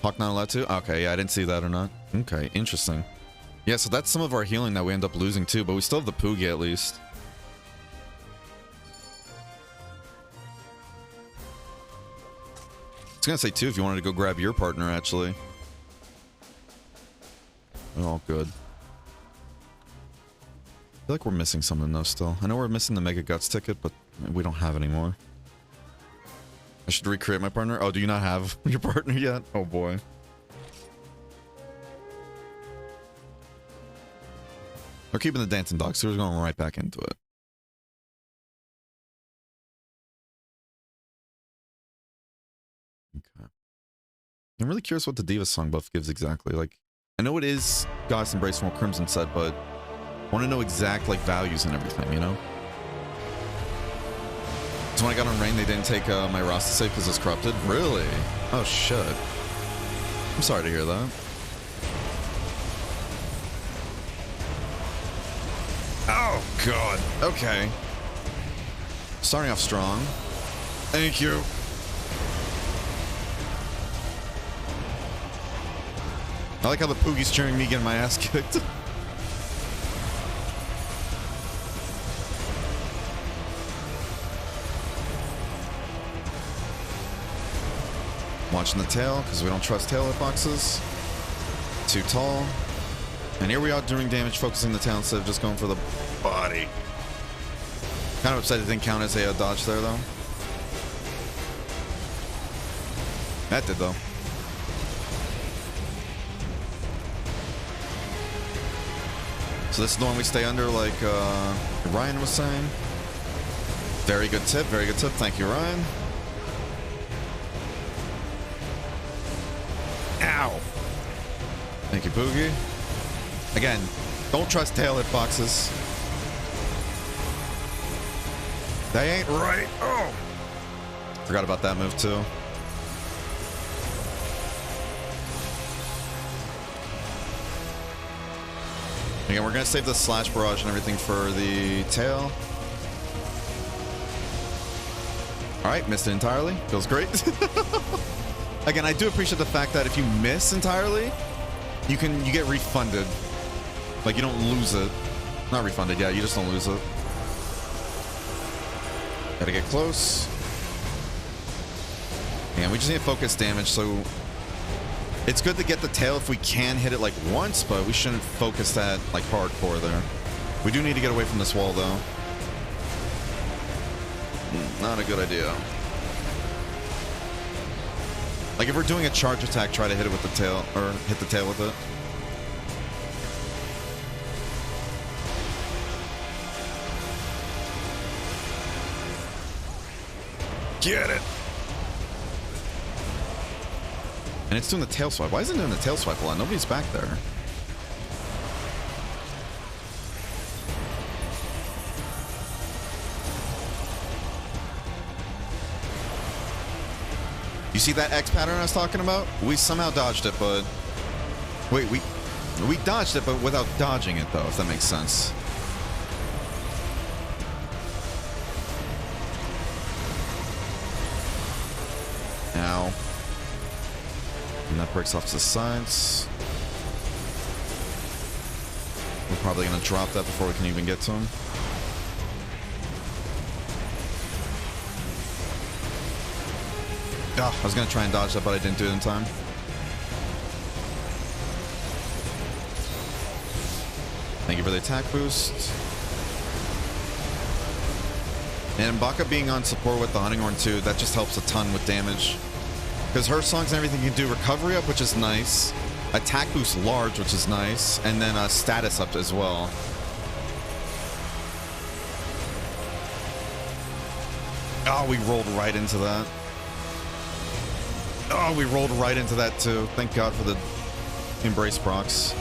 Hawk not allowed to? Okay, yeah, I didn't see that or not. Okay, interesting. Yeah, so that's some of our healing that we end up losing too, but we still have the Poogie at least. I was gonna say too, if you wanted to go grab your partner, actually. Oh, good. I feel like we're missing something though still. I know we're missing the Mega Guts ticket, but we don't have any more. I should recreate my partner. Oh, do you not have your partner yet? Oh boy. We're keeping the dancing dog, so we're going right back into it. Okay. I'm really curious what the Diva song buff gives exactly. Like, I know it is Goddess Embrace from what Crimson said, but I want to know exact like values and everything, you know? So when I got on Rain, they didn't take my Rasta save because it's corrupted? Really? Oh shit. I'm sorry to hear that. Oh god. Okay. Starting off strong. Thank you. I like how the Poogie's cheering me getting my ass kicked. Watching the tail, because we don't trust tail hitboxes. Too tall. And here we are doing damage, focusing the tail instead of just going for the body. Kind of upset it didn't count as a dodge there, though. That did, though. So this is the one we stay under, like Ryan was saying. Very good tip, very good tip. Thank you, Ryan. Ow! Thank you, Boogie. Again, don't trust tail hitboxes. They ain't right. Oh! Forgot about that move, too. Again, we're going to save the slash barrage and everything for the tail. Alright, missed it entirely. Feels great. Again, I do appreciate the fact that if you miss entirely, you get refunded. Like, you don't lose it. Not refunded, yeah, you just don't lose it. Gotta get close. And we just need focus damage, so it's good to get the tail if we can hit it like once, but we shouldn't focus that like hardcore there. We do need to get away from this wall though. Not a good idea. Like if we're doing a charge attack, try to hit it with the tail, or hit the tail with it. Get it! And it's doing the tail swipe. Why isn't it doing the tail swipe a lot? Nobody's back there. You see that X pattern I was talking about? We somehow dodged it, but... Wait, we dodged it, but without dodging it, though, if that makes sense. Ow. And that breaks off to the sides. We're probably going to drop that before we can even get to him. Oh, I was going to try and dodge that, but I didn't do it in time. Thank you for the attack boost. And Baka being on support with the Hunting Horn too, that just helps a ton with damage. Because her songs and everything can do recovery up, which is nice. Attack boost large, which is nice. And then status up as well. Oh, we rolled right into that. Oh, we rolled right into that too. Thank God for the Embrace procs.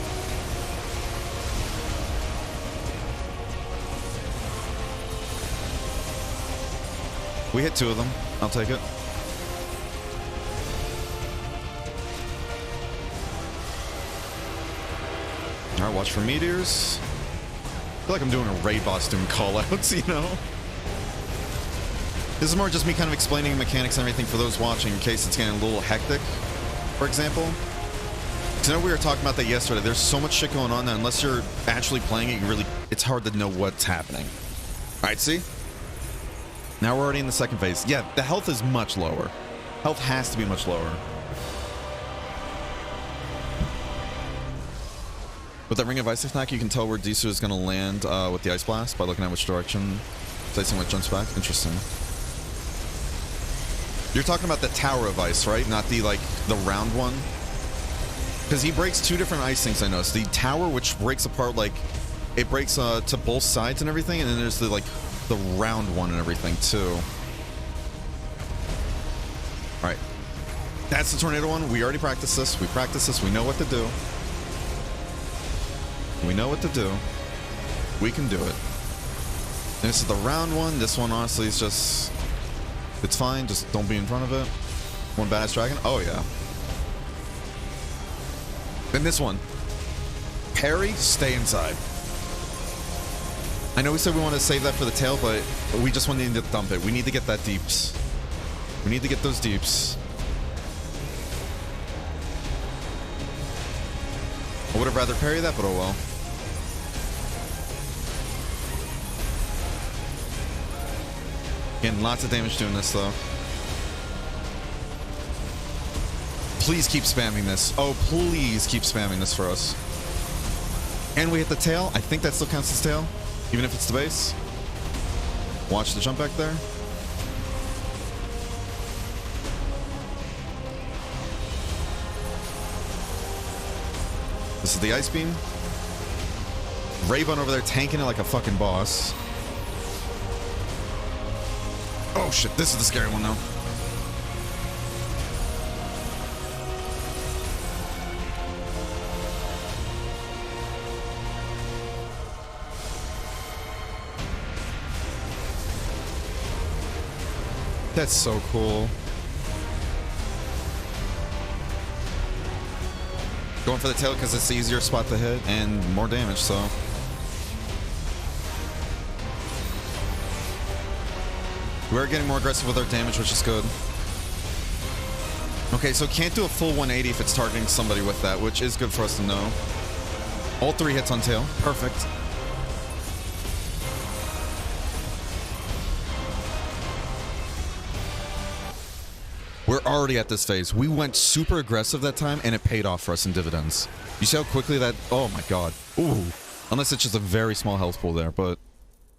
We hit 2 of them. I'll take it. Alright, watch for meteors. I feel like I'm doing a raid boss doing callouts, you know? This is more just me kind of explaining mechanics and everything for those watching in case it's getting a little hectic, for example. Because I know we were talking about that yesterday. There's so much shit going on that unless you're actually playing it, it's hard to know what's happening. Alright, see? Now we're already in the second phase. Yeah, the health is much lower. Health has to be much lower. With that Ring of Ice attack, you can tell where Disu is going to land with the Ice Blast by looking at which direction placing what jumps back. Interesting. You're talking about the Tower of Ice, right? Not the, like, the round one? Because he breaks 2 different ice things, I noticed. The Tower, which breaks apart, like, it breaks to both sides and everything, and then there's the, like, the round one and everything, too. Alright. That's the Tornado one. We already practiced this. We practiced this. We know what to do. We know what to do. We can do it. And this is the round one. This one, honestly, is just... It's fine. Just don't be in front of it. One Badass Dragon. Oh, yeah. Then this one. Parry, stay inside. I know we said we want to save that for the tail, but we just want to dump it. We need to get that deeps. We need to get those deeps. I would have rather parry that, but oh well. Getting lots of damage doing this, though. Please keep spamming this. Oh, please keep spamming this for us. And we hit the tail. I think that still counts as tail, even if it's the base. Watch the jump back there. This is the Ice Beam. Raybun over there tanking it like a fucking boss. Oh shit, this is the scary one though. That's so cool. Going for the tail because it's the easier spot to hit and more damage, so. We're getting more aggressive with our damage, which is good. Okay, so can't do a full 180 if it's targeting somebody with that, which is good for us to know. All 3 hits on tail. Perfect. We're already at this phase. We went super aggressive that time, and it paid off for us in dividends. You see how quickly that... Oh, my God. Ooh. Unless it's just a very small health pool there, but...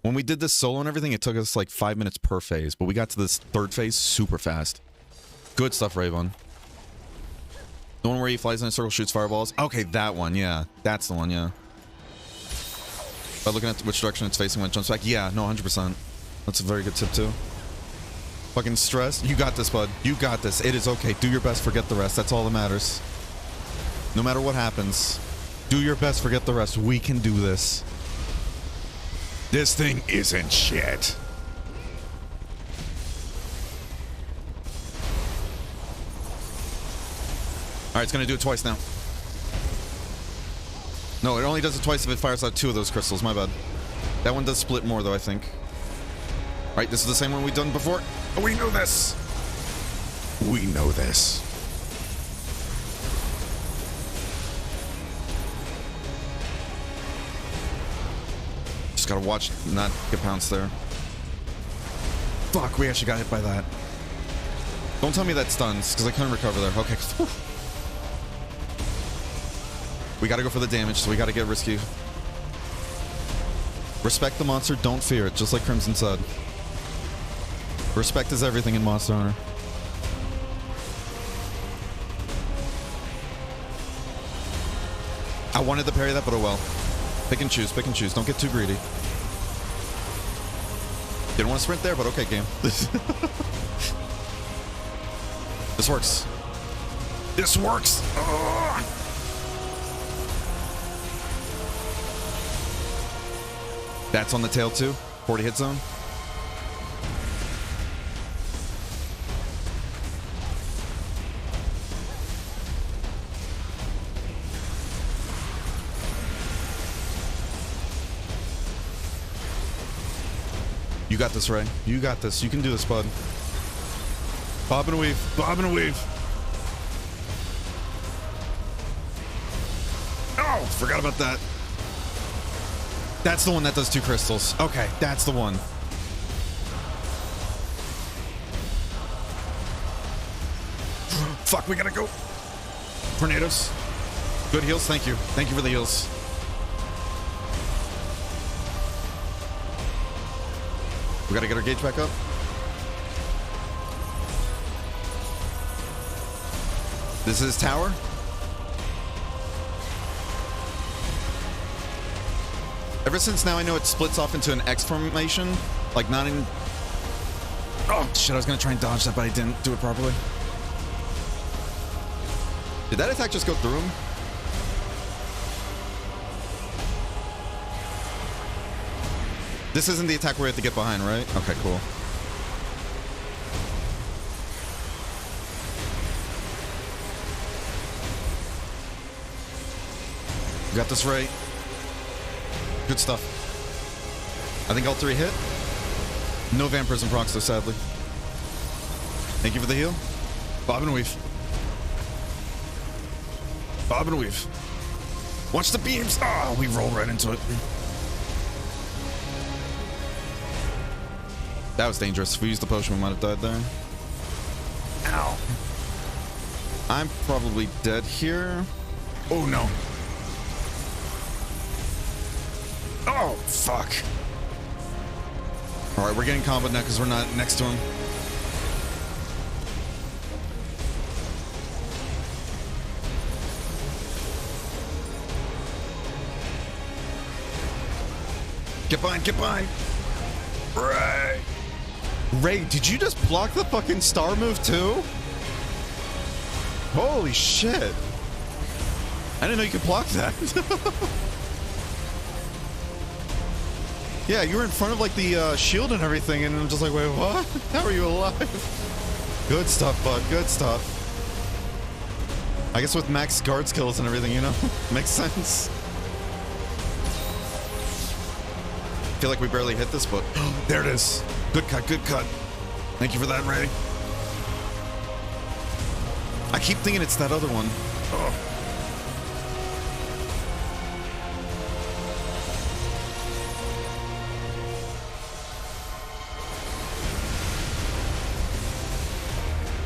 When we did this solo and everything, it took us like 5 minutes per phase, but we got to this 3rd phase super fast. Good stuff, Raybun. The one where he flies in a circle, shoots fireballs? Okay, that one, yeah. That's the one, yeah. By looking at which direction it's facing when it jumps back, yeah, no, 100%. That's a very good tip, too. Fucking stress. You got this, bud. You got this. It is okay. Do your best, forget the rest. That's all that matters. No matter what happens, do your best, forget the rest. We can do this. This thing isn't shit. Alright, it's gonna do it twice now. No, it only does it twice if it fires out 2 of those crystals. My bad. That one does split more, though, I think. Alright, this is the same one we've done before. We know this. We know this. Just gotta watch not get pounced there. Fuck, we actually got hit by that. Don't tell me that stuns, because I couldn't recover there. Okay. We gotta go for the damage, so we gotta get risky. Respect the monster, don't fear it, just like Crimson said. Respect is everything in Monster Hunter. I wanted to parry that, but oh well. Pick and choose, pick and choose. Don't get too greedy. Didn't want to sprint there, but okay, game. This works. This works. Ugh. That's on the tail too. 40 hit zone. You got this, Ray. You got this. You can do this, bud. Bob and weave. Bob and weave. Oh, forgot about that. That's the one that does 2 crystals. Okay, that's the one. Fuck, we gotta go. Tornadoes. Good heals, thank you. Thank you for the heals. We gotta get our gauge back up. This is tower. Ever since now I know it splits off into an X formation. Like not in... Oh shit, I was gonna try and dodge that, but I didn't do it properly. Did that attack just go through him? This isn't the attack where we have to get behind, right? Okay, cool. You got this right. Good stuff. I think all 3 hit. No vampirism procs though, sadly. Thank you for the heal. Bob and weave. Bob and weave. Watch the beams. Oh, we roll right into it. That was dangerous. If we used the potion, we might have died there. Ow. I'm probably dead here. Oh, no. Oh, fuck. All right, we're getting combo now because we're not next to him. Get behind, get behind. Ray. Ray, did you just block the fucking star move too? Holy shit. I didn't know you could block that. Yeah, you were in front of like the shield and everything, and I'm just like, wait, what? How are you alive? Good stuff, bud. Good stuff. I guess with max guard skills and everything, you know? Makes sense. I feel like we barely hit this, but there it is. Good cut, good cut. Thank you for that, Ray. I keep thinking it's that other one. Oh.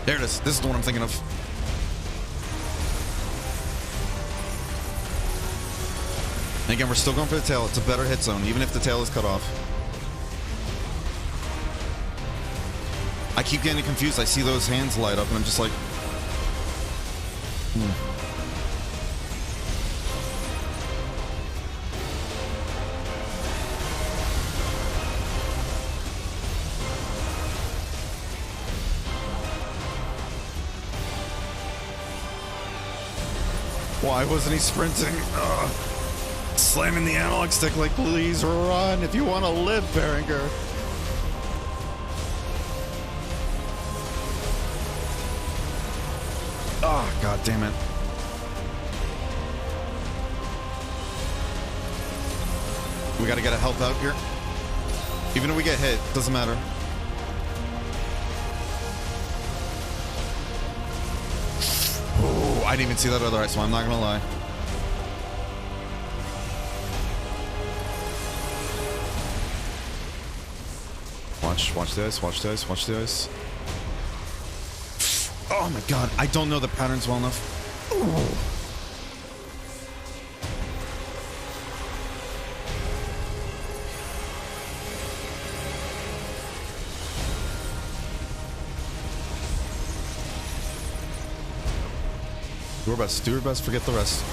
There it is. This is the one I'm thinking of. And again, we're still going for the tail. It's a better hit zone, even if the tail is cut off. I keep getting confused. I see those hands light up, and I'm just like... Why wasn't he sprinting? Ugh. Slamming the analog stick like, please run if you want to live, Berenger. Oh, god damn it. We gotta get a health out here. Even if we get hit, doesn't matter. Oh, I didn't even see that other ice, so I'm not gonna lie. Watch the ice, watch the ice, watch the ice. Oh my god, I don't know the patterns well enough. Ooh. Do our best. Do your best, forget the rest.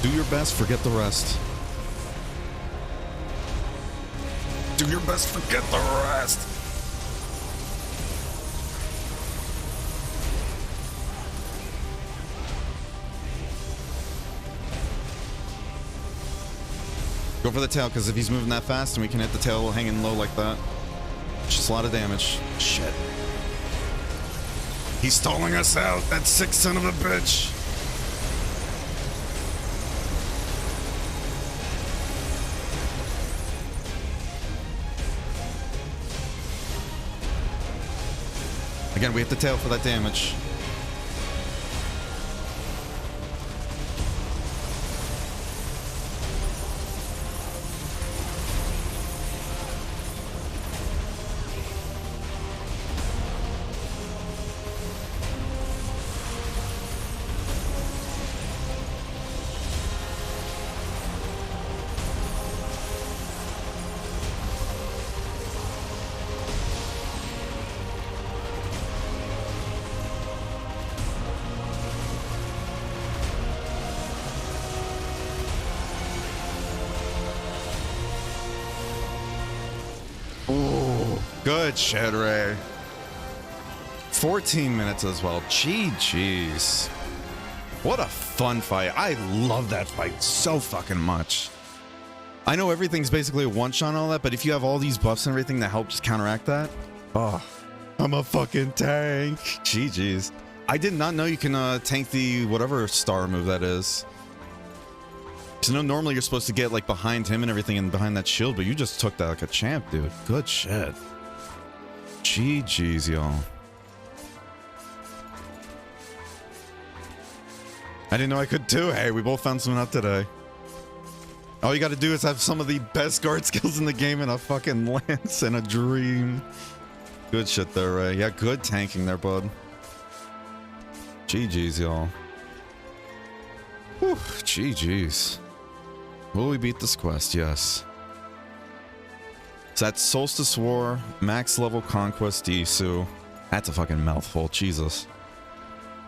Do your best, forget the rest. Do your best, forget the rest. Go for the tail, because if he's moving that fast and we can hit the tail hanging low like that, it's just a lot of damage. Shit. He's stalling us out, that sick son of a bitch. Again, we hit the tail for that damage. Good shit, Ray. 14 minutes as well. GG's. What a fun fight. I love that fight so fucking much. I know everything's basically a one-shot and all that, but if you have all these buffs and everything that help just counteract that, oh, I'm a fucking tank. GG's. I did not know you can tank the whatever star move that is. So no, normally you're supposed to get like behind him and everything and behind that shield, but you just took that like a champ, dude. Good shit. GG's, y'all. I didn't know I could too. Hey, we both found something out today. All you gotta do is have some of the best guard skills in the game and a fucking lance and a dream. Good shit there, Ray. Yeah, good tanking there, bud. GG's, y'all. Whew, GG's. Will we beat this quest? Yes. So that's Solstice War, max level Conquest Isu. That's a fucking mouthful, Jesus.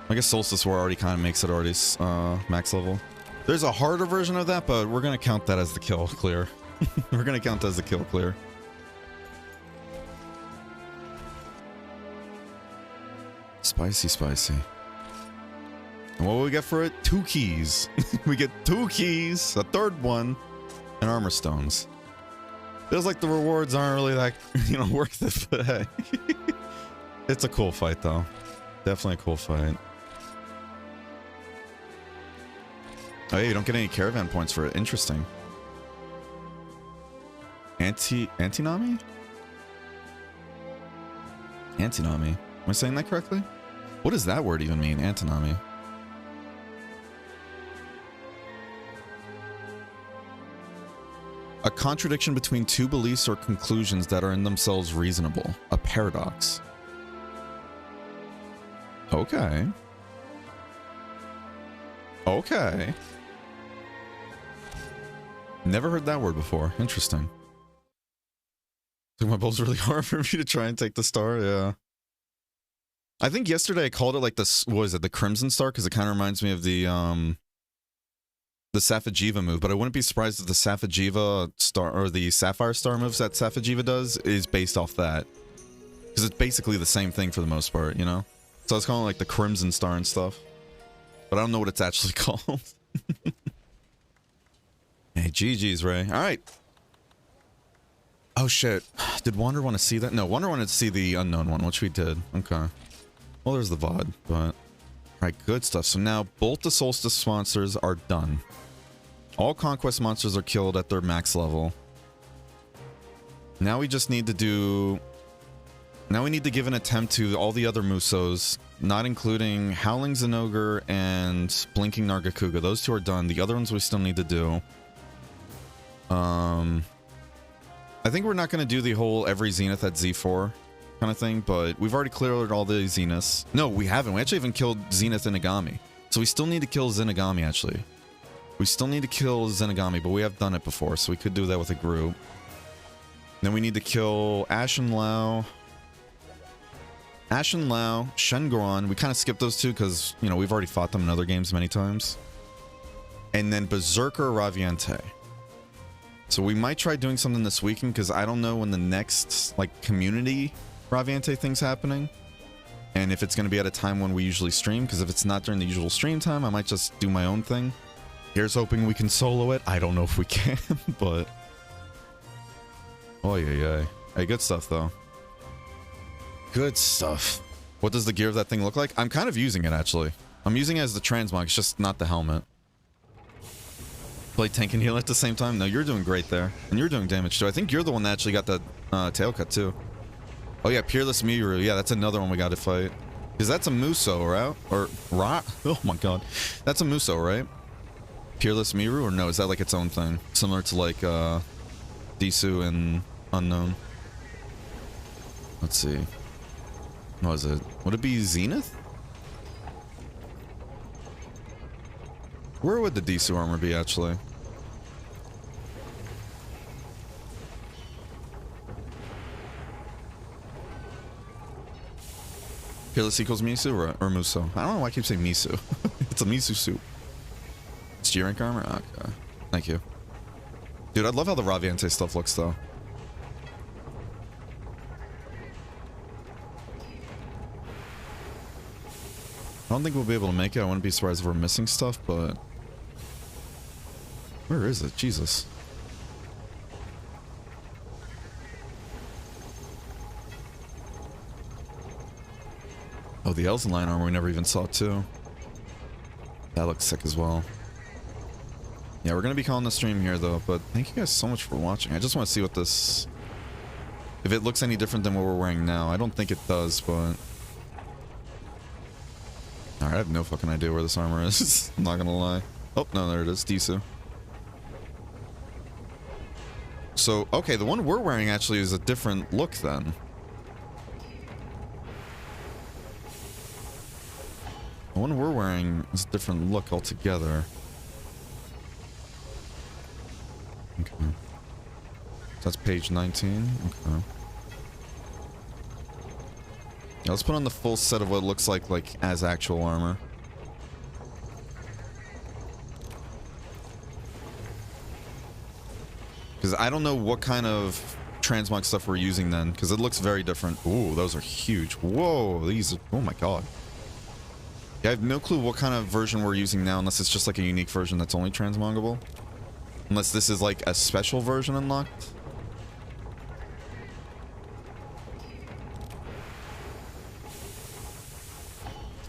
I guess Solstice War already kind of makes it already max level. There's a harder version of that, but we're going to count that as the kill clear. We're going to count that as the kill clear. Spicy, spicy. And what will we get for it? 2 keys. We get 2 keys, a third one, and armor stones. Feels like the rewards aren't really that, you know, worth it, but hey. It's a cool fight, though. Definitely a cool fight. Oh, yeah, you don't get any caravan points for it. Interesting. Antinami? Antinami. Am I saying that correctly? What does that word even mean, antinami? A contradiction between two beliefs or conclusions that are in themselves reasonable. A paradox. Okay. Okay. Never heard that word before. Interesting. Took my bowl's really hard for me to try and take the star. Yeah. I think yesterday I called it like the, what is it, the Crimson Star, because it kind of reminds me of the Safajiva move, but I wouldn't be surprised if the Safajiva star, or the Sapphire Star moves that Safajiva does, is based off that. Because it's basically the same thing for the most part, you know? So I was calling it like the Crimson Star and stuff. But I don't know what it's actually called. Hey, GG's, Ray. Alright. Oh shit. Did Wander want to see that? No, Wander wanted to see the unknown one, which we did. Okay. Well, there's the VOD, but... Alright, good stuff. So now, both the Solstice sponsors are done. All Conquest monsters are killed at their max level. Now we just need to do... Now we need to give an attempt to all the other Musos, not including Howling Zenogre and Blinking Nargacuga. Those two are done. The other ones we still need to do. I think we're not going to do the whole every Zenith at Z4 kind of thing, but we've already cleared all the Zeniths. No, we haven't. We actually haven't killed Zenith Inagami. So we still need to kill Zenigami, actually. We still need to kill Zenigami, but we have done it before, so we could do that with a group. Then we need to kill Ashen Lao. Ashen Lao, Shen Goran. We kind of skipped those two because, you know, we've already fought them in other games many times. And then Berserker Raviente. So we might try doing something this weekend because I don't know when the next, like, community Raviente thing's happening. And if it's going to be at a time when we usually stream, because if it's not during the usual stream time, I might just do my own thing. Here's hoping we can solo it. I don't know if we can, but... Oh, yeah. Hey, good stuff, though. Good stuff. What does the gear of that thing look like? I'm kind of using it, actually. I'm using it as the transmog, it's just not the helmet. Play tank and heal at the same time? No, you're doing great there. And you're doing damage, too. I think you're the one that actually got the tail cut, too. Oh, yeah, Peerless Miru. Yeah, that's another one we got to fight. Because that's a Muso, right? Or... Oh, my God. That's a Muso, right? Peerless Miru? Or no, is that like its own thing? Similar to, like, Disu and Unknown. Let's see. What is it? Would it be Zenith? Where would the Disu armor be, actually? Peerless equals Misu or Muso? I don't know why I keep saying Misu. It's a Misu suit. It's G rank armor? Okay. Thank you. Dude, I love how the Raviente stuff looks, though. I don't think we'll be able to make it. I wouldn't be surprised if we're missing stuff, but... Where is it? Jesus. Oh, the Elzen Lion armor we never even saw, too. That looks sick as well. Yeah, we're going to be calling the stream here, though, but thank you guys so much for watching. I just want to see what this... If it looks any different than what we're wearing now. I don't think it does, but... Alright, I have no fucking idea where this armor is. I'm not gonna lie. Oh, no, there it is. Disu. So, okay, the one we're wearing actually is a different look, then. The one we're wearing is a different look altogether. Okay. That's page 19. Okay. Yeah, let's put on the full set of what it looks like as actual armor. Because I don't know what kind of transmog stuff we're using then, because it looks very different. Ooh, those are huge. Whoa, these are... Oh my god. Yeah, I have no clue what kind of version we're using now, unless it's just like a unique version that's only transmogable. Unless this is like a special version unlocked.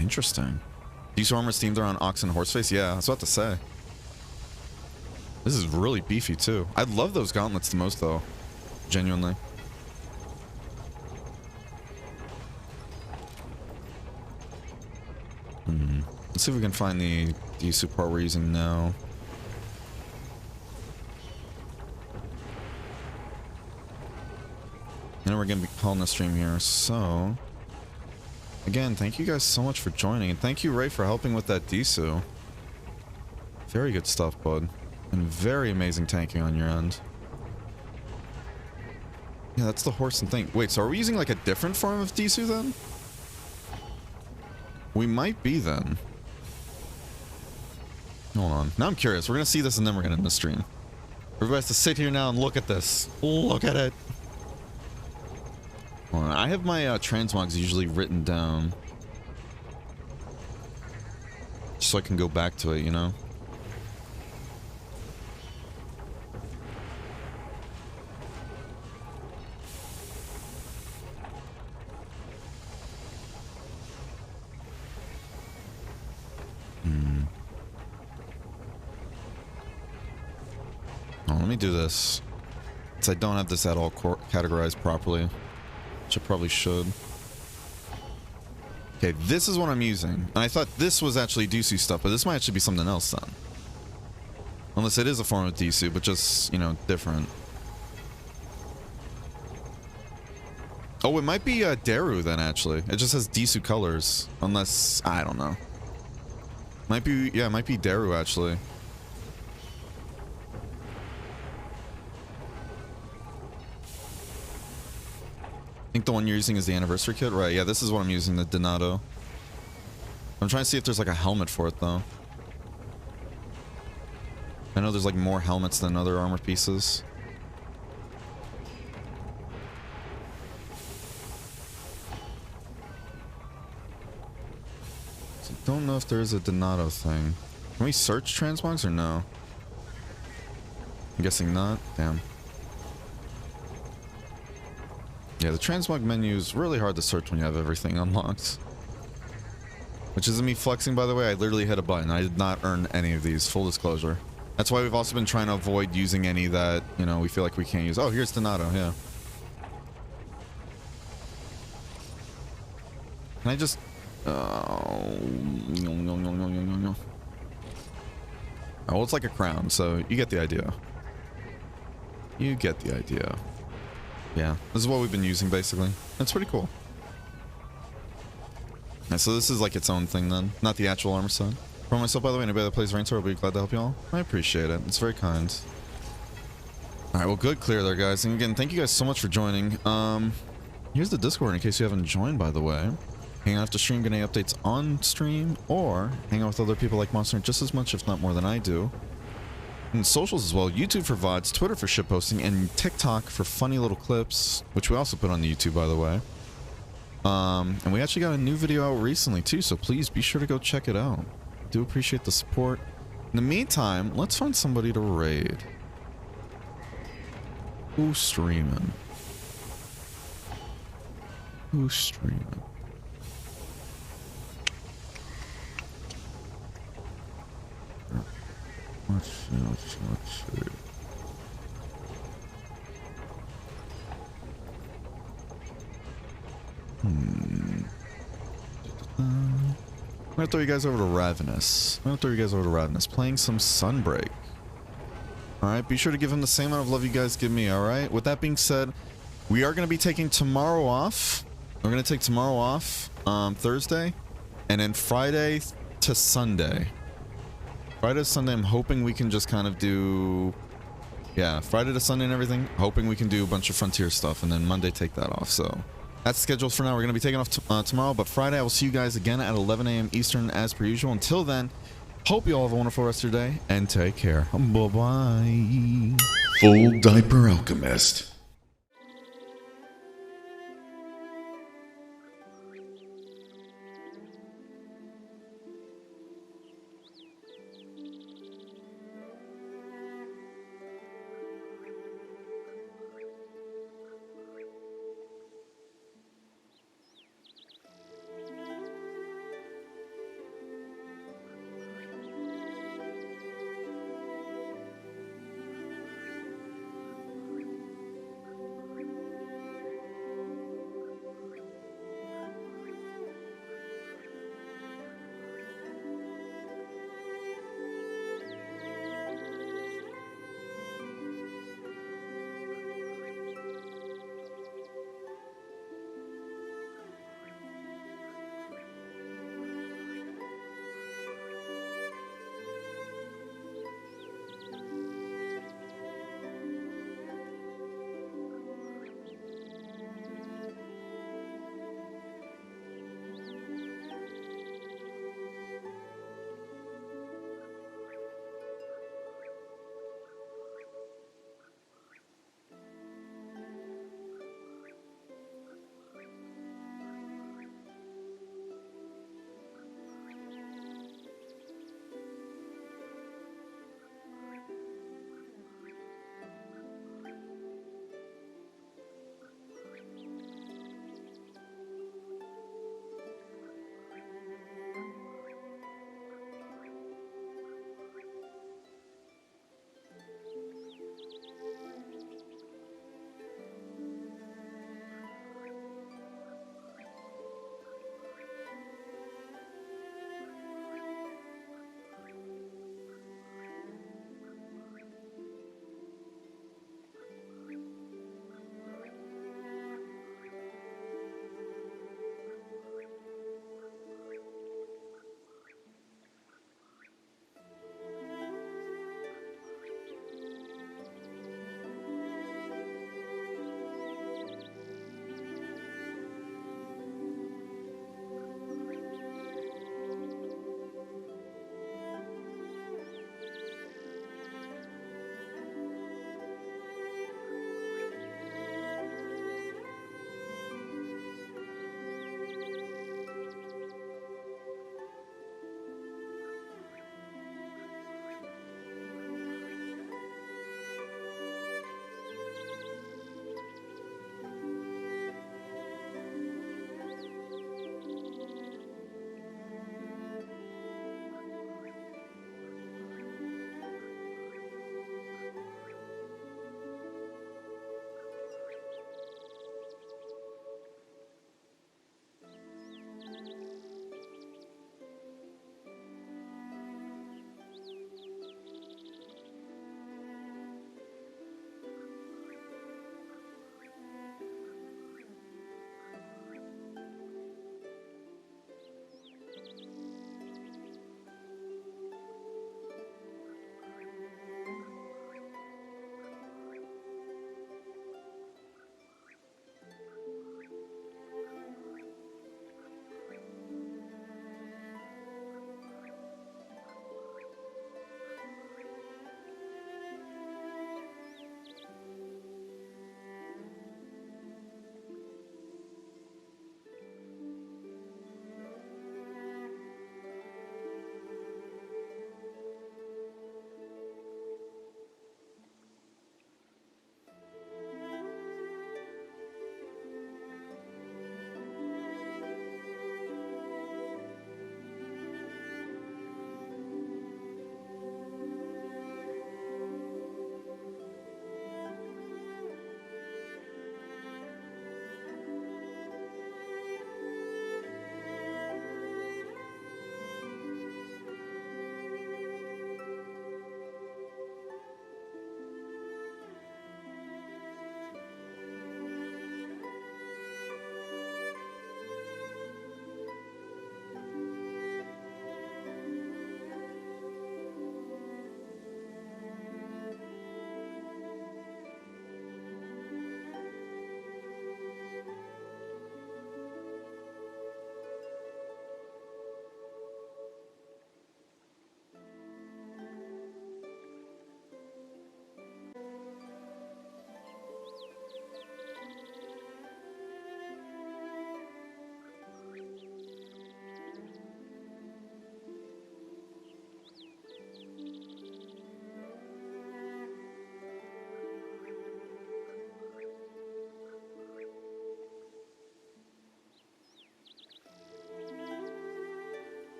Interesting. These armors themed around Ox and Horseface? Yeah, I was about to say. This is really beefy, too. I love those gauntlets the most, though. Genuinely. Let's see if we can find the Disu part we're using now. And we're going to be calling the stream here, so... Again, thank you guys so much for joining, and thank you, Ray, for helping with that Disu. Very good stuff, bud. And very amazing tanking on your end. Yeah, that's the horse and thing. Wait, so are we using like a different form of Disu then? We might be then. Hold on. Now I'm curious. We're going to see this and then we're going to end the stream. Everybody has to sit here now and look at this. Look at it. Hold on. I have my transmogs usually written down. Just so I can go back to it, you know? Oh, let me do this. Since I don't have this at all categorized properly. Which I probably should. Okay, this is what I'm using. And I thought this was actually Disu stuff, but this might actually be something else then. Unless it is a form of Disu, but just, you know, different. Oh, it might be Daru then, actually. It just has Disu colors. Unless, I don't know. Might be, yeah, it might be Daru, actually. I think the one you're using is the anniversary kit, right? Yeah, this is what I'm using, the Donato. I'm trying to see if there's like a helmet for it though. I know there's like more helmets than other armor pieces. So don't know if there's a Donato thing. Can we search transmogs or no? I'm guessing not. Damn. Yeah, the transmog menu is really hard to search when you have everything unlocked. Which isn't me flexing, by the way. I literally hit a button. I did not earn any of these, full disclosure. That's why we've also been trying to avoid using any that, you know, we feel like we can't use. Oh, here's Donato, yeah. Can I just... Oh, well, it's like a crown, so you get the idea. You get the idea. Yeah, this is what we've been using, basically. That's pretty cool. Yeah, so this is like its own thing, then. Not the actual armor set. For myself, by the way, anybody that plays Rain Sword will be glad to help you all. I appreciate it. It's very kind. Alright, well, good clear there, guys. And again, thank you guys so much for joining. Here's the Discord in case you haven't joined, by the way. Hang out after stream, get any updates on stream, or hang out with other people like Monster just as much, if not more than I do. And socials as well. YouTube for VODs, Twitter for shitposting, and TikTok for funny little clips, which we also put on the YouTube, by the way. And we actually got a new video out recently, too, so please be sure to go check it out. Do appreciate the support. In the meantime, let's find somebody to raid. Who's streaming? Who's streaming? Let's see. I'm gonna throw you guys over to Ravenous. Playing some Sunbreak. Alright, be sure to give him the same amount of love you guys give me, alright? With that being said, we are gonna be taking tomorrow off. We're gonna take tomorrow off, Thursday, and then Friday to Sunday. Friday to Sunday, I'm hoping we can just kind of do... Yeah, Friday to Sunday and everything. Hoping we can do a bunch of Frontier stuff, and then Monday take that off, so... That's scheduled for now. We're going to be taking off tomorrow, but Friday I will see you guys again at 11 a.m. Eastern as per usual. Until then, hope you all have a wonderful rest of your day, and take care. Bye-bye. Full Diaper Alchemist.